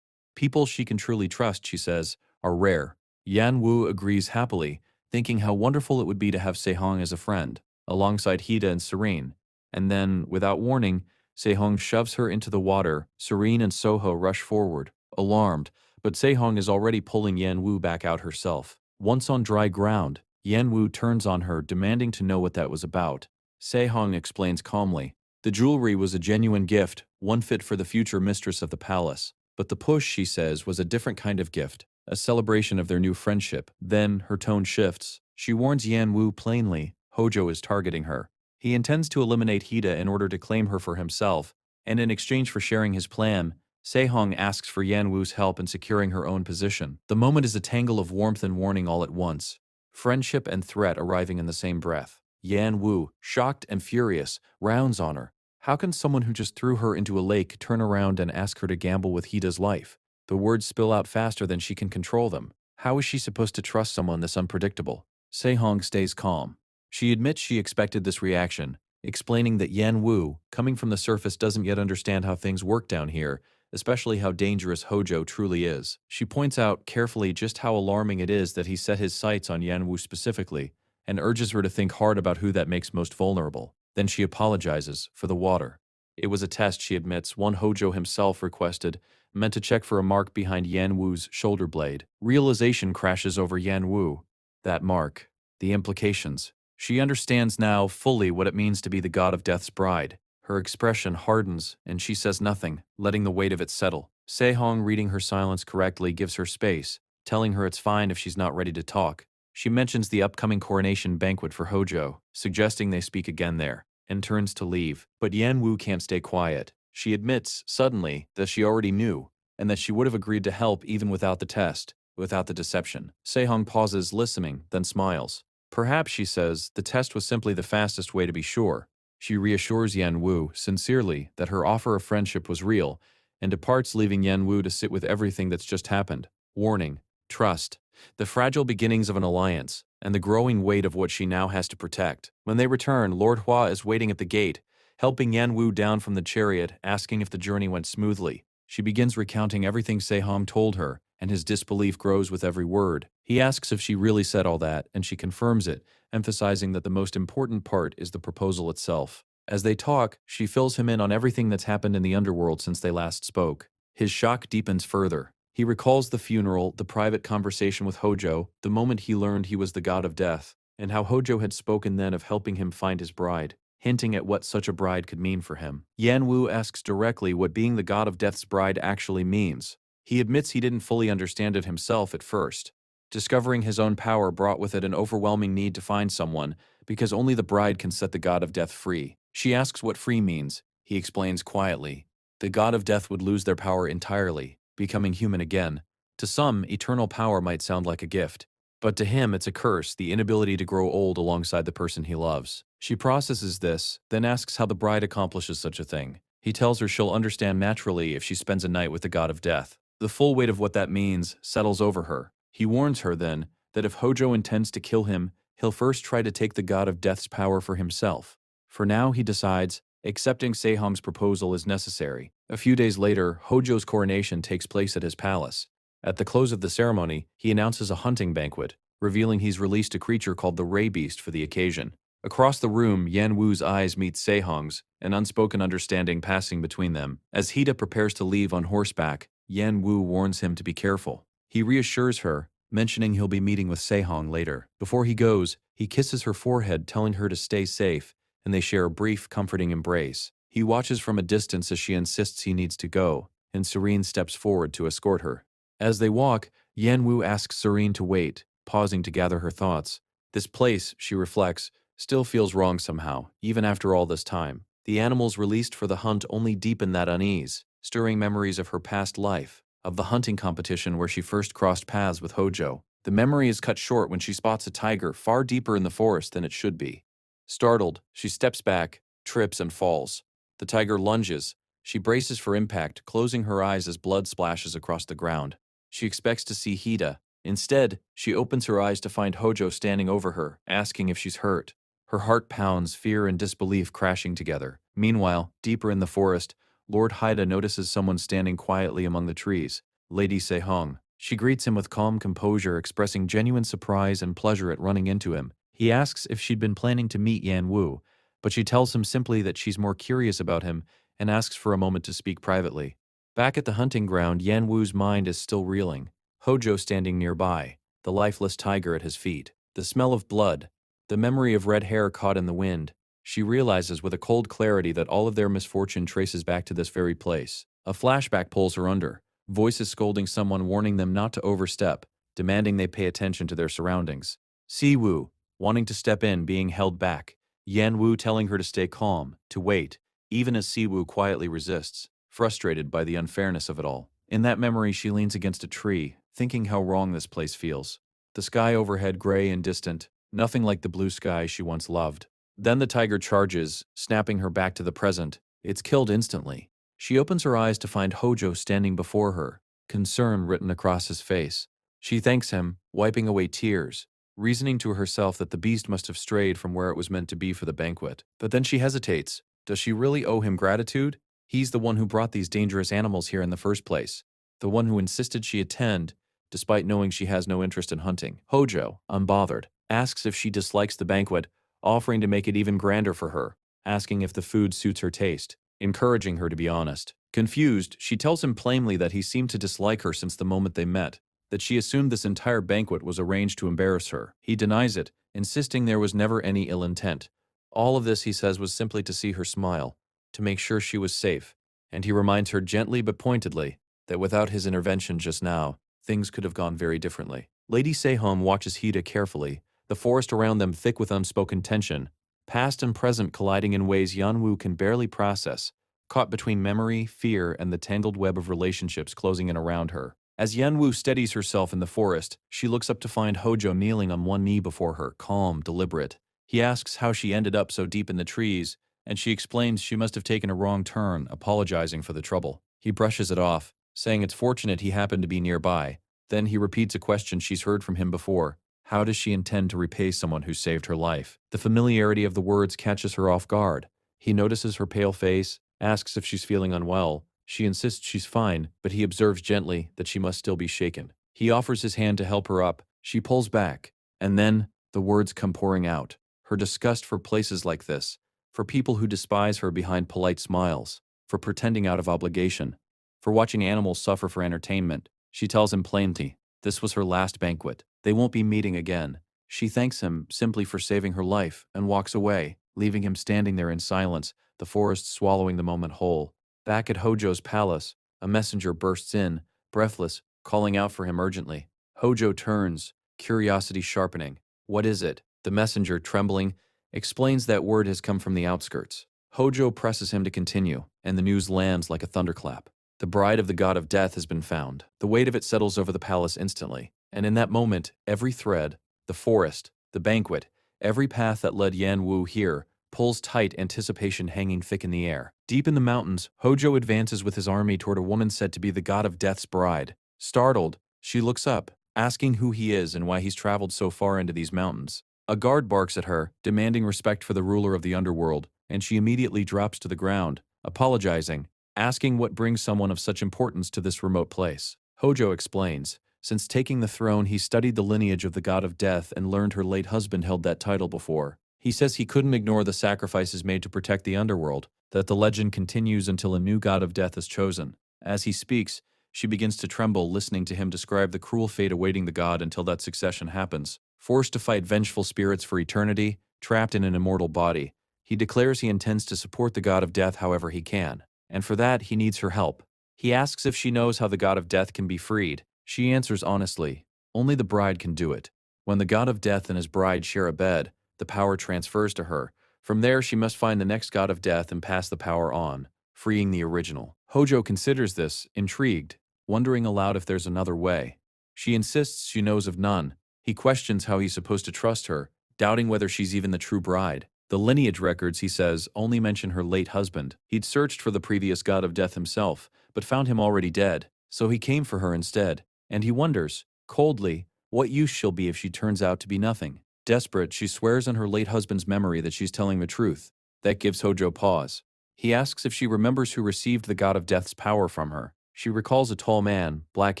People she can truly trust, she says, are rare. Yan Wu agrees happily, thinking how wonderful it would be to have Se-hong as a friend, alongside Hida and Serene. And then, without warning, Se-hong shoves her into the water. Serene and Soho rush forward, alarmed, but Se-hong is already pulling Yan Wu back out herself. Once on dry ground, Yan Wu turns on her, demanding to know what that was about. Se-hong explains calmly. The jewelry was a genuine gift, one fit for the future mistress of the palace. But the push, she says, was a different kind of gift, a celebration of their new friendship. Then, her tone shifts. She warns Yan Wu plainly, Hojo is targeting her. He intends to eliminate Hida in order to claim her for himself, and in exchange for sharing his plan, Se-hong asks for Yan Wu's help in securing her own position. The moment is a tangle of warmth and warning all at once, friendship and threat arriving in the same breath. Yan Wu, shocked and furious, rounds on her. How can someone who just threw her into a lake turn around and ask her to gamble with Hida's life? The words spill out faster than she can control them. How is she supposed to trust someone this unpredictable? Se-hong stays calm. She admits she expected this reaction, explaining that Yan Wu, coming from the surface, doesn't yet understand how things work down here, especially how dangerous Hojo truly is. She points out carefully just how alarming it is that he set his sights on Yan Wu specifically, and urges her to think hard about who that makes most vulnerable. Then she apologizes for the water. It was a test, she admits, one Hojo himself requested, meant to check for a mark behind Yan Wu's shoulder blade. Realization crashes over Yan Wu. That mark. The implications. She understands now fully what it means to be the god of death's bride. Her expression hardens, and she says nothing, letting the weight of it settle. Se-hong, reading her silence correctly, gives her space, telling her it's fine if she's not ready to talk. She mentions the upcoming coronation banquet for Hojo, suggesting they speak again there, and turns to leave. But Yan Wu can't stay quiet. She admits, suddenly, that she already knew, and that she would have agreed to help even without the test, without the deception. Se-hong pauses, listening, then smiles. Perhaps, she says, the test was simply the fastest way to be sure. She reassures Yan Wu, sincerely, that her offer of friendship was real, and departs, leaving Yan Wu to sit with everything that's just happened. Warning, trust, the fragile beginnings of an alliance, and the growing weight of what she now has to protect. When they return, Lord Hua is waiting at the gate, helping Yan Wu down from the chariot, asking if the journey went smoothly. She begins recounting everything Se-hong told her, and his disbelief grows with every word. He asks if she really said all that, and she confirms it, emphasizing that the most important part is the proposal itself. As they talk, she fills him in on everything that's happened in the underworld since they last spoke. His shock deepens further. He recalls the funeral, the private conversation with Hojo, the moment he learned he was the god of death, and how Hojo had spoken then of helping him find his bride, hinting at what such a bride could mean for him. Yan Wu asks directly what being the god of death's bride actually means. He admits he didn't fully understand it himself at first. Discovering his own power brought with it an overwhelming need to find someone, because only the bride can set the god of death free. She asks what free means. He explains quietly. The god of death would lose their power entirely, becoming human again. To some, eternal power might sound like a gift, but to him it's a curse, the inability to grow old alongside the person he loves. She processes this, then asks how the bride accomplishes such a thing. He tells her she'll understand naturally if she spends a night with the god of death. The full weight of what that means settles over her. He warns her then that if Hojo intends to kill him, He'll first try to take the god of death's power for himself. For now, he decides, accepting Sehong's proposal is necessary. A few days later, Hojo's coronation takes place at his palace. At the close of the ceremony, he announces a hunting banquet, revealing he's released a creature called the Ray Beast for the occasion. Across the room, Yan Wu's eyes meet Sehong's, an unspoken understanding passing between them. As Hida prepares to leave on horseback, Yan Wu warns him to be careful. He reassures her, mentioning he'll be meeting with Sehong later. Before he goes, he kisses her forehead, telling her to stay safe, and they share a brief, comforting embrace. He watches from a distance as she insists he needs to go, and Serene steps forward to escort her. As they walk, Yan Wu asks Serene to wait, pausing to gather her thoughts. This place, she reflects, still feels wrong somehow, even after all this time. The animals released for the hunt only deepen that unease, stirring memories of her past life, of the hunting competition where she first crossed paths with Hojo. The memory is cut short when she spots a tiger far deeper in the forest than it should be. Startled, she steps back, trips, and falls. The tiger lunges. She braces for impact, closing her eyes as blood splashes across the ground. She expects to see Hida. Instead, she opens her eyes to find Hojo standing over her, asking if she's hurt. Her heart pounds, fear and disbelief crashing together. Meanwhile, deeper in the forest, Lord Haida notices someone standing quietly among the trees, Lady Sehong. She greets him with calm composure, expressing genuine surprise and pleasure at running into him. He asks if she'd been planning to meet Yan Wu, but she tells him simply that she's more curious about him and asks for a moment to speak privately. Back at the hunting ground, Yan Wu's mind is still reeling. Hojo standing nearby, the lifeless tiger at his feet, the smell of blood, the memory of red hair caught in the wind. She realizes with a cold clarity that all of their misfortune traces back to this very place. A flashback pulls her under, voices scolding someone, warning them not to overstep, demanding they pay attention to their surroundings. Siwu, wanting to step in, being held back. Yan Wu telling her to stay calm, to wait, even as Siwu quietly resists, frustrated by the unfairness of it all. In that memory, she leans against a tree, thinking how wrong this place feels. The sky overhead gray and distant, nothing like the blue sky she once loved. Then the tiger charges, snapping her back to the present. It's killed instantly. She opens her eyes to find Hojo standing before her, concern written across his face. She thanks him, wiping away tears, reasoning to herself that the beast must have strayed from where it was meant to be for the banquet. But then she hesitates. Does she really owe him gratitude? He's the one who brought these dangerous animals here in the first place, the one who insisted she attend, despite knowing she has no interest in hunting. Hojo, unbothered, asks if she dislikes the banquet, offering to make it even grander for her, asking if the food suits her taste, encouraging her to be honest. Confused, she tells him plainly that he seemed to dislike her since the moment they met, that she assumed this entire banquet was arranged to embarrass her. He denies it, insisting there was never any ill intent. All of this, he says, was simply to see her smile, to make sure she was safe, and he reminds her gently but pointedly that without his intervention just now, things could have gone very differently. Lady Sehong watches Hida carefully, the forest around them thick with unspoken tension, past and present colliding in ways Yan Wu can barely process, caught between memory, fear, and the tangled web of relationships closing in around her. As Yan Wu steadies herself in the forest, she looks up to find Hojo kneeling on one knee before her, calm, deliberate. He asks how she ended up so deep in the trees, and she explains she must have taken a wrong turn, apologizing for the trouble. He brushes it off, saying it's fortunate he happened to be nearby. Then he repeats a question she's heard from him before. How does she intend to repay someone who saved her life? The familiarity of the words catches her off guard. He notices her pale face, asks if she's feeling unwell. She insists she's fine, but he observes gently that she must still be shaken. He offers his hand to help her up. She pulls back, and then the words come pouring out. Her disgust for places like this, for people who despise her behind polite smiles, for pretending out of obligation, for watching animals suffer for entertainment. She tells him plainly, this was her last banquet. They won't be meeting again. She thanks him simply for saving her life and walks away, leaving him standing there in silence, the forest swallowing the moment whole. Back at Hojo's palace, a messenger bursts in, breathless, calling out for him urgently. Hojo turns, curiosity sharpening. What is it? The messenger, trembling, explains that word has come from the outskirts. Hojo presses him to continue, and the news lands like a thunderclap. The bride of the god of death has been found. The weight of it settles over the palace instantly, and in that moment, every thread, the forest, the banquet, every path that led Yan Wu here, pulls tight, anticipation hanging thick in the air. Deep in the mountains, Hojo advances with his army toward a woman said to be the god of death's bride. Startled, she looks up, asking who he is and why he's traveled so far into these mountains. A guard barks at her, demanding respect for the ruler of the underworld, and she immediately drops to the ground, apologizing, asking what brings someone of such importance to this remote place. Hojo explains, since taking the throne he studied the lineage of the god of death and learned her late husband held that title before. He says he couldn't ignore the sacrifices made to protect the underworld, that the legend continues until a new god of death is chosen. As he speaks, she begins to tremble listening to him describe the cruel fate awaiting the god until that succession happens. Forced to fight vengeful spirits for eternity, trapped in an immortal body, he declares he intends to support the god of death however he can, and for that he needs her help. He asks if she knows how the god of death can be freed. She answers honestly, only the bride can do it. When the god of death and his bride share a bed, the power transfers to her. From there she must find the next god of death and pass the power on, freeing the original. Hojo considers this, intrigued, wondering aloud if there's another way. She insists she knows of none. He questions how he's supposed to trust her, doubting whether she's even the true bride. The lineage records, he says, only mention her late husband. He'd searched for the previous god of death himself, but found him already dead, so he came for her instead. And he wonders, coldly, what use she'll be if she turns out to be nothing. Desperate, she swears on her late husband's memory that she's telling the truth. That gives Hojo pause. He asks if she remembers who received the god of death's power from her. She recalls a tall man, black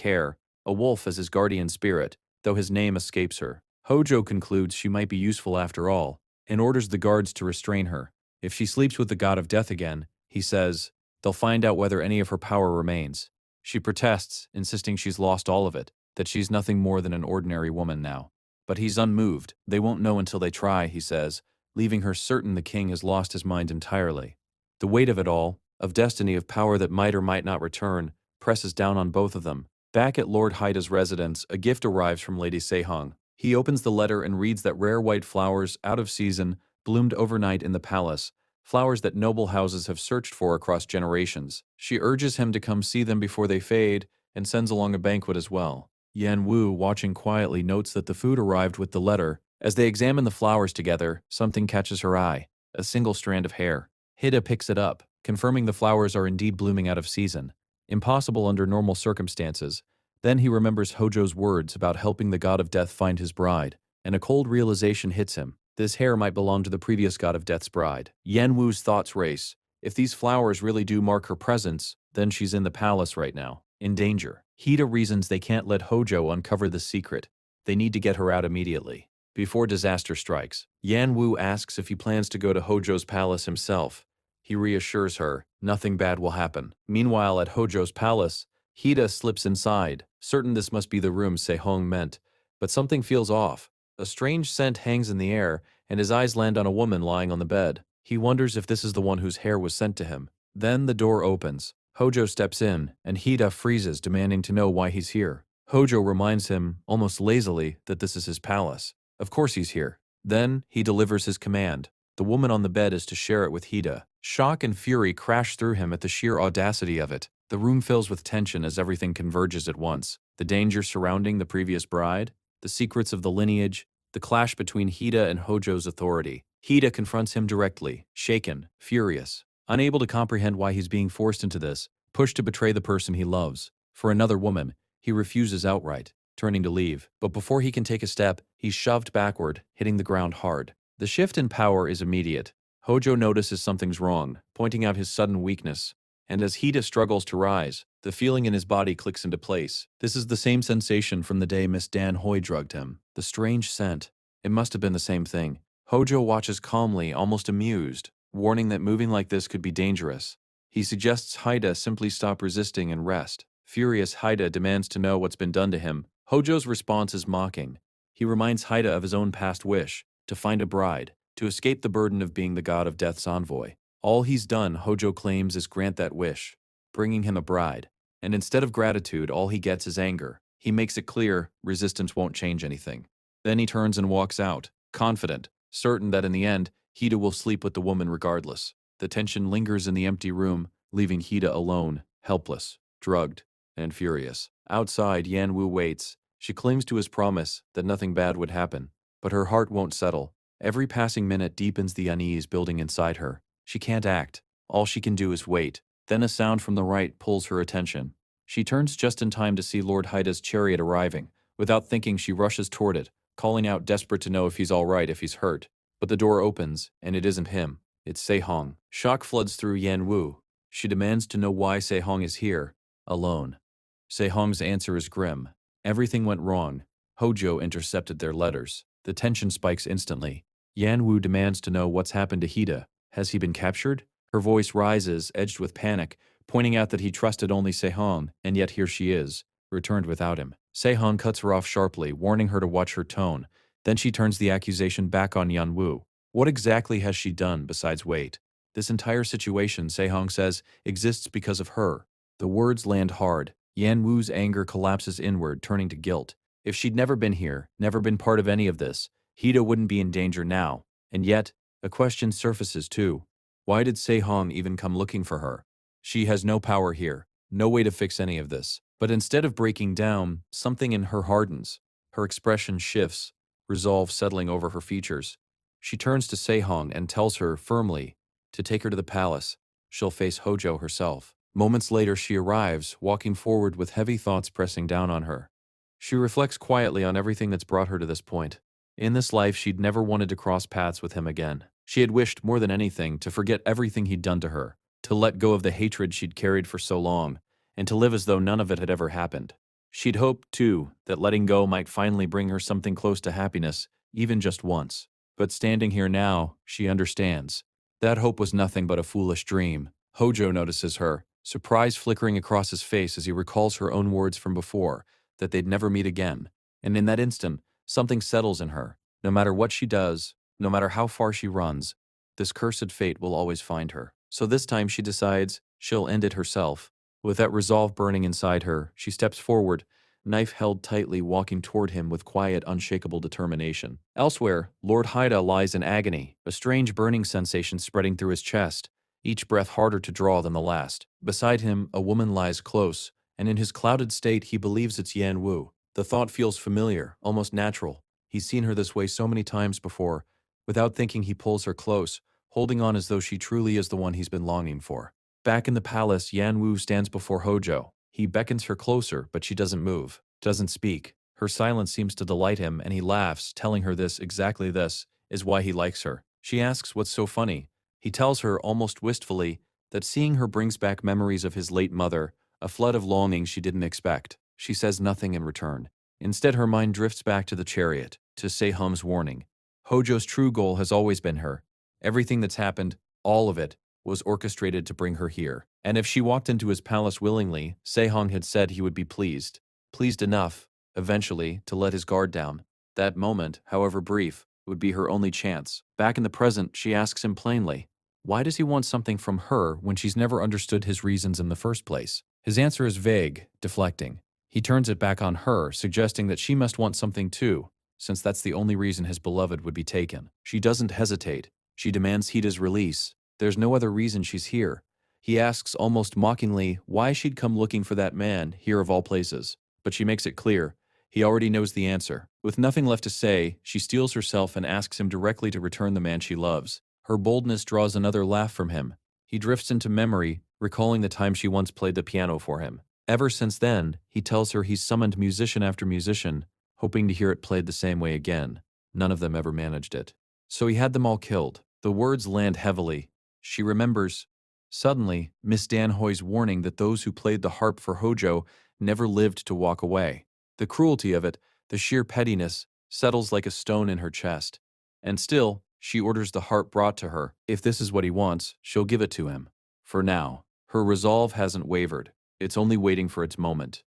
hair, a wolf as his guardian spirit, though his name escapes her. Hojo concludes she might be useful after all, and orders the guards to restrain her. If she sleeps with the god of death again, he says, they'll find out whether any of her power remains. She protests, insisting she's lost all of it, that she's nothing more than an ordinary woman now. But he's unmoved. They won't know until they try, he says, leaving her certain the king has lost his mind entirely. The weight of it all, of destiny, of power that might or might not return, presses down on both of them. Back at Lord Haida's residence, a gift arrives from Lady Sehong. He opens the letter and reads that rare white flowers, out of season, bloomed overnight in the palace, flowers that noble houses have searched for across generations. She urges him to come see them before they fade, and sends along a banquet as well. Yan Wu, watching quietly, notes that the food arrived with the letter. As they examine the flowers together, something catches her eye, a single strand of hair. Hida picks it up, confirming the flowers are indeed blooming out of season. Impossible under normal circumstances. Then he remembers Hojo's words about helping the god of death find his bride, and a cold realization hits him. This hair might belong to the previous god of death's bride. Yan Wu's thoughts race. If these flowers really do mark her presence, then she's in the palace right now, in danger. Hida reasons they can't let Hojo uncover the secret. They need to get her out immediately, before disaster strikes. Yan Wu asks if he plans to go to Hojo's palace himself. He reassures her, nothing bad will happen. Meanwhile, at Hojo's palace, Hida slips inside, certain this must be the room Sehong meant. But something feels off. A strange scent hangs in the air, and his eyes land on a woman lying on the bed. He wonders if this is the one whose hair was sent to him. Then the door opens. Hojo steps in, and Hida freezes, demanding to know why he's here. Hojo reminds him, almost lazily, that this is his palace. Of course he's here. Then, he delivers his command. The woman on the bed is to share it with Hida. Shock and fury crash through him at the sheer audacity of it. The room fills with tension as everything converges at once. The danger surrounding the previous bride, the secrets of the lineage, the clash between Hida and Hojo's authority. Hida confronts him directly, shaken, furious, unable to comprehend why he's being forced into this, pushed to betray the person he loves. For another woman, he refuses outright, turning to leave. But before he can take a step, he's shoved backward, hitting the ground hard. The shift in power is immediate. Hojo notices something's wrong, pointing out his sudden weakness. And as Hida struggles to rise, the feeling in his body clicks into place. This is the same sensation from the day Miss Dan Hoi drugged him. The strange scent. It must have been the same thing. Hojo watches calmly, almost amused, warning that moving like this could be dangerous. He suggests Hida simply stop resisting and rest. Furious, Hida demands to know what's been done to him. Hojo's response is mocking. He reminds Hida of his own past wish, to find a bride, to escape the burden of being the god of death's envoy. All he's done, Hojo claims, is grant that wish, bringing him a bride. And instead of gratitude, all he gets is anger. He makes it clear resistance won't change anything. Then he turns and walks out, confident, certain that in the end, Hida will sleep with the woman regardless. The tension lingers in the empty room, leaving Hida alone, helpless, drugged, and furious. Outside, Yan Wu waits. She clings to his promise that nothing bad would happen. But her heart won't settle. Every passing minute deepens the unease building inside her. She can't act. All she can do is wait. Then a sound from the right pulls her attention. She turns just in time to see Lord Haida's chariot arriving. Without thinking, she rushes toward it, calling out desperate to know if he's alright, if he's hurt. But the door opens, and it isn't him. It's Se-hong. Shock floods through Yan Wu. She demands to know why Se-hong is here, alone. Se-hong's answer is grim. Everything went wrong. Hojo intercepted their letters. The tension spikes instantly. Yan Wu demands to know what's happened to Hida. Has he been captured? Her voice rises, edged with panic, pointing out that he trusted only Se-hong, and yet here she is, returned without him. Se-hong cuts her off sharply, warning her to watch her tone. Then she turns the accusation back on Yan Wu. What exactly has she done besides wait? This entire situation, Se-hong says, exists because of her. The words land hard. Yan Wu's anger collapses inward, turning to guilt. If she'd never been here, never been part of any of this, Hida wouldn't be in danger now. And yet, a question surfaces too. Why did Se-hong even come looking for her? She has no power here, no way to fix any of this. But instead of breaking down, something in her hardens. Her expression shifts, resolve settling over her features. She turns to Se-hong and tells her firmly to take her to the palace. She'll face Hojo herself. Moments later, she arrives, walking forward with heavy thoughts pressing down on her. She reflects quietly on everything that's brought her to this point. In this life, she'd never wanted to cross paths with him again. She had wished more than anything to forget everything he'd done to her, to let go of the hatred she'd carried for so long, and to live as though none of it had ever happened. She'd hoped, too, that letting go might finally bring her something close to happiness, even just once. But standing here now, she understands. That hope was nothing but a foolish dream. Hojo notices her, surprise flickering across his face as he recalls her own words from before, that they'd never meet again. And in that instant, something settles in her. No matter what she does, no matter how far she runs, this cursed fate will always find her. So this time she decides she'll end it herself. With that resolve burning inside her, she steps forward, knife held tightly, walking toward him with quiet, unshakable determination. Elsewhere, Lord Haida lies in agony, a strange burning sensation spreading through his chest, each breath harder to draw than the last. Beside him, a woman lies close, and in his clouded state he believes it's Yan Wu. The thought feels familiar, almost natural. He's seen her this way so many times before. Without thinking, he pulls her close, holding on as though she truly is the one he's been longing for. Back in the palace, Yan Wu stands before Hojo. He beckons her closer, but she doesn't move, doesn't speak. Her silence seems to delight him, and he laughs, telling her exactly this, is why he likes her. She asks what's so funny. He tells her, almost wistfully, that seeing her brings back memories of his late mother, a flood of longing she didn't expect. She says nothing in return. Instead, her mind drifts back to the chariot, to Se-hong's warning. Hojo's true goal has always been her. Everything that's happened, all of it, was orchestrated to bring her here. And if she walked into his palace willingly, Se-hong had said he would be pleased. Pleased enough, eventually, to let his guard down. That moment, however brief, would be her only chance. Back in the present, she asks him plainly, why does he want something from her when she's never understood his reasons in the first place? His answer is vague, deflecting. He turns it back on her, suggesting that she must want something too, since that's the only reason his beloved would be taken. She doesn't hesitate. She demands Hida's release. There's no other reason she's here. He asks almost mockingly why she'd come looking for that man, here of all places. But she makes it clear. He already knows the answer. With nothing left to say, she steels herself and asks him directly to return the man she loves. Her boldness draws another laugh from him. He drifts into memory, recalling the time she once played the piano for him. Ever since then, he tells her he's summoned musician after musician, hoping to hear it played the same way again. None of them ever managed it. So he had them all killed. The words land heavily. She remembers. Suddenly, Miss Danhoy's warning that those who played the harp for Hojo never lived to walk away. The cruelty of it, the sheer pettiness, settles like a stone in her chest. And still, she orders the harp brought to her. If this is what he wants, she'll give it to him. For now, her resolve hasn't wavered. It's only waiting for its moment.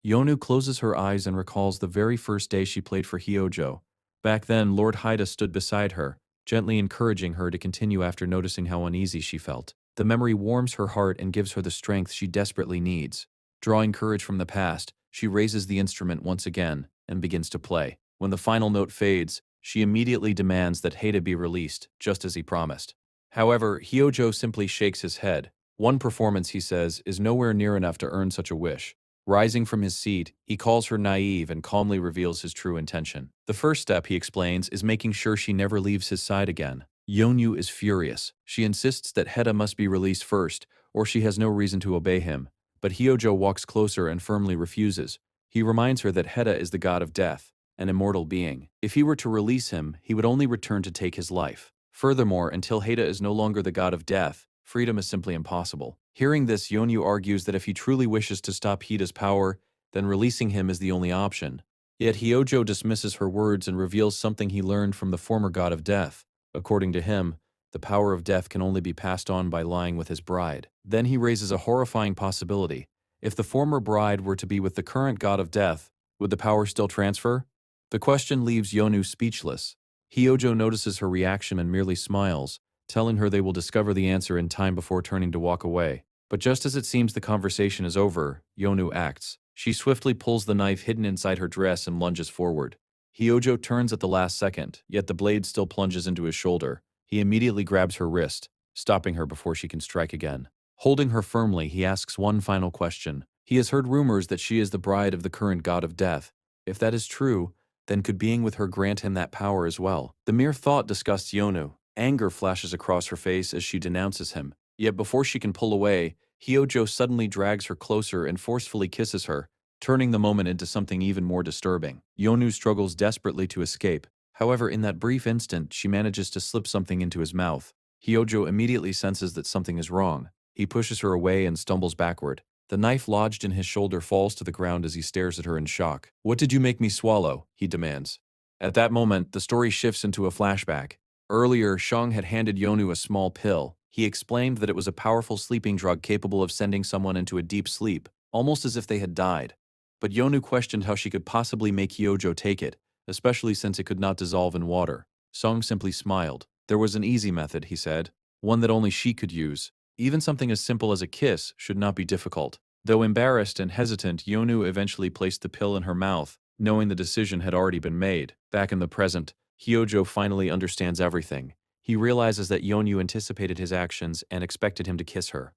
Yonu closes her eyes and recalls the very first day she played for Hyojo. Back then, Lord Haida stood beside her, gently encouraging her to continue after noticing how uneasy she felt. The memory warms her heart and gives her the strength she desperately needs. Drawing courage from the past, she raises the instrument once again and begins to play. When the final note fades, she immediately demands that Haida be released, just as he promised. However, Hyojo simply shakes his head. One performance, he says, is nowhere near enough to earn such a wish. Rising from his seat, he calls her naive and calmly reveals his true intention. The first step, he explains, is making sure she never leaves his side again. Yonyu is furious. She insists that Haida must be released first, or she has no reason to obey him. But Hyojo walks closer and firmly refuses. He reminds her that Heda is the god of death, an immortal being. If he were to release him, he would only return to take his life. Furthermore, until Heda is no longer the god of death, freedom is simply impossible. Hearing this, Yonyu argues that if he truly wishes to stop Heda's power, then releasing him is the only option. Yet Hyojo dismisses her words and reveals something he learned from the former god of death. According to him, the power of death can only be passed on by lying with his bride. Then he raises a horrifying possibility. If the former bride were to be with the current god of death, would the power still transfer? The question leaves Yonu speechless. Hyojo notices her reaction and merely smiles, telling her they will discover the answer in time before turning to walk away. But just as it seems the conversation is over, Yonu acts. She swiftly pulls the knife hidden inside her dress and lunges forward. Hyojo turns at the last second, yet the blade still plunges into his shoulder. He immediately grabs her wrist, stopping her before she can strike again. Holding her firmly, he asks one final question. He has heard rumors that she is the bride of the current god of death. If that is true, then could being with her grant him that power as well? The mere thought disgusts Yonu. Anger flashes across her face as she denounces him. Yet before she can pull away, Hyojo suddenly drags her closer and forcefully kisses her, turning the moment into something even more disturbing. Yonu struggles desperately to escape. However, in that brief instant, she manages to slip something into his mouth. Hyojo immediately senses that something is wrong. He pushes her away and stumbles backward. The knife lodged in his shoulder falls to the ground as he stares at her in shock. "What did you make me swallow?" he demands. At that moment, the story shifts into a flashback. Earlier, Shang had handed Yonu a small pill. He explained that it was a powerful sleeping drug capable of sending someone into a deep sleep, almost as if they had died. But Yonu questioned how she could possibly make Hyojo take it, especially since it could not dissolve in water. Song simply smiled. There was an easy method, he said, one that only she could use. Even something as simple as a kiss should not be difficult. Though embarrassed and hesitant, Yonu eventually placed the pill in her mouth, knowing the decision had already been made. Back in the present, Hyojo finally understands everything. He realizes that Yonu anticipated his actions and expected him to kiss her.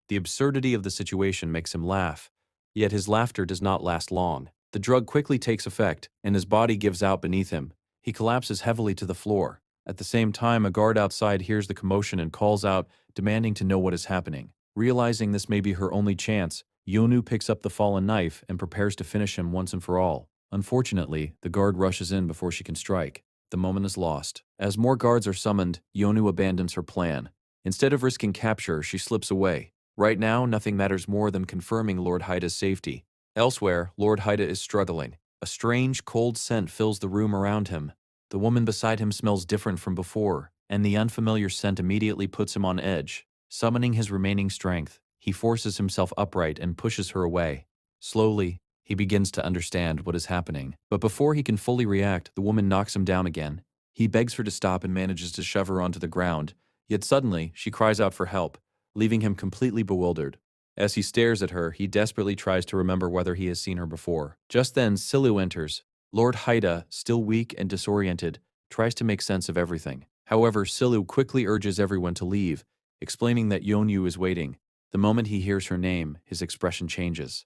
The absurdity of the situation makes him laugh, yet his laughter does not last long. The drug quickly takes effect, and his body gives out beneath him. He collapses heavily to the floor. At the same time, a guard outside hears the commotion and calls out, demanding to know what is happening. Realizing this may be her only chance, Yonu picks up the fallen knife and prepares to finish him once and for all. Unfortunately, the guard rushes in before she can strike. The moment is lost. As more guards are summoned, Yonu abandons her plan. Instead of risking capture, she slips away. Right now, nothing matters more than confirming Lord Haida's safety. Elsewhere, Lord Haida is struggling. A strange, cold scent fills the room around him. The woman beside him smells different from before, and the unfamiliar scent immediately puts him on edge. Summoning his remaining strength, he forces himself upright and pushes her away. Slowly, he begins to understand what is happening. But before he can fully react, the woman knocks him down again. He begs her to stop and manages to shove her onto the ground. Yet suddenly, she cries out for help, leaving him completely bewildered. As he stares at her, he desperately tries to remember whether he has seen her before. Just then, Silu enters. Lord Haida, still weak and disoriented, tries to make sense of everything. However, Silu quickly urges everyone to leave, explaining that Yonyu is waiting. The moment he hears her name, his expression changes.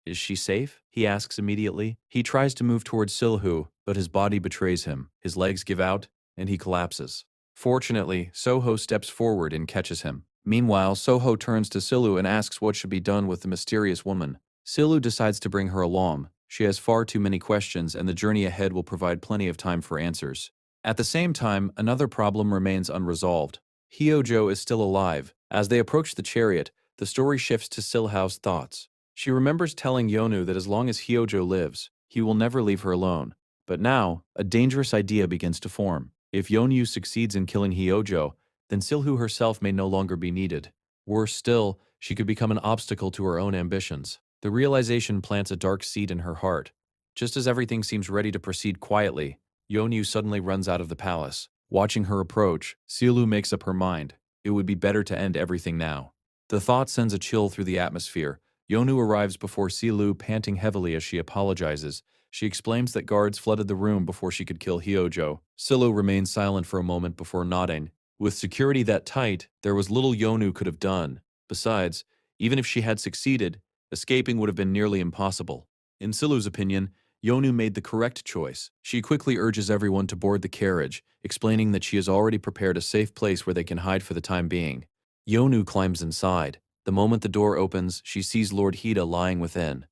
"Is she safe?" he asks immediately. He tries to move towards Silhu, but his body betrays him. His legs give out, and he collapses. Fortunately, Soho steps forward and catches him. Meanwhile, Soho turns to Silu and asks what should be done with the mysterious woman. Silu decides to bring her along. She has far too many questions, and the journey ahead will provide plenty of time for answers. At the same time, another problem remains unresolved. Hyojo is still alive. As they approach the chariot, the story shifts to Silhao's thoughts. She remembers telling Yonu that as long as Hyojo lives, he will never leave her alone. But now, a dangerous idea begins to form. If Yonyu succeeds in killing Hyojo, then Silhu herself may no longer be needed. Worse still, she could become an obstacle to her own ambitions. The realization plants a dark seed in her heart. Just as everything seems ready to proceed quietly, Yonyu suddenly runs out of the palace. Watching her approach, Silhu makes up her mind. It would be better to end everything now. The thought sends a chill through the atmosphere. Yonu arrives before Silhu, panting heavily as she apologizes. She explains that guards flooded the room before she could kill Hyojo. Silhu remains silent for a moment before nodding. With security that tight, there was little Yonu could have done. Besides, even if she had succeeded, escaping would have been nearly impossible. In Silhu's opinion, Yonu made the correct choice. She quickly urges everyone to board the carriage, explaining that she has already prepared a safe place where they can hide for the time being. Yonu climbs inside. The moment the door opens, she sees Lord Hida lying within.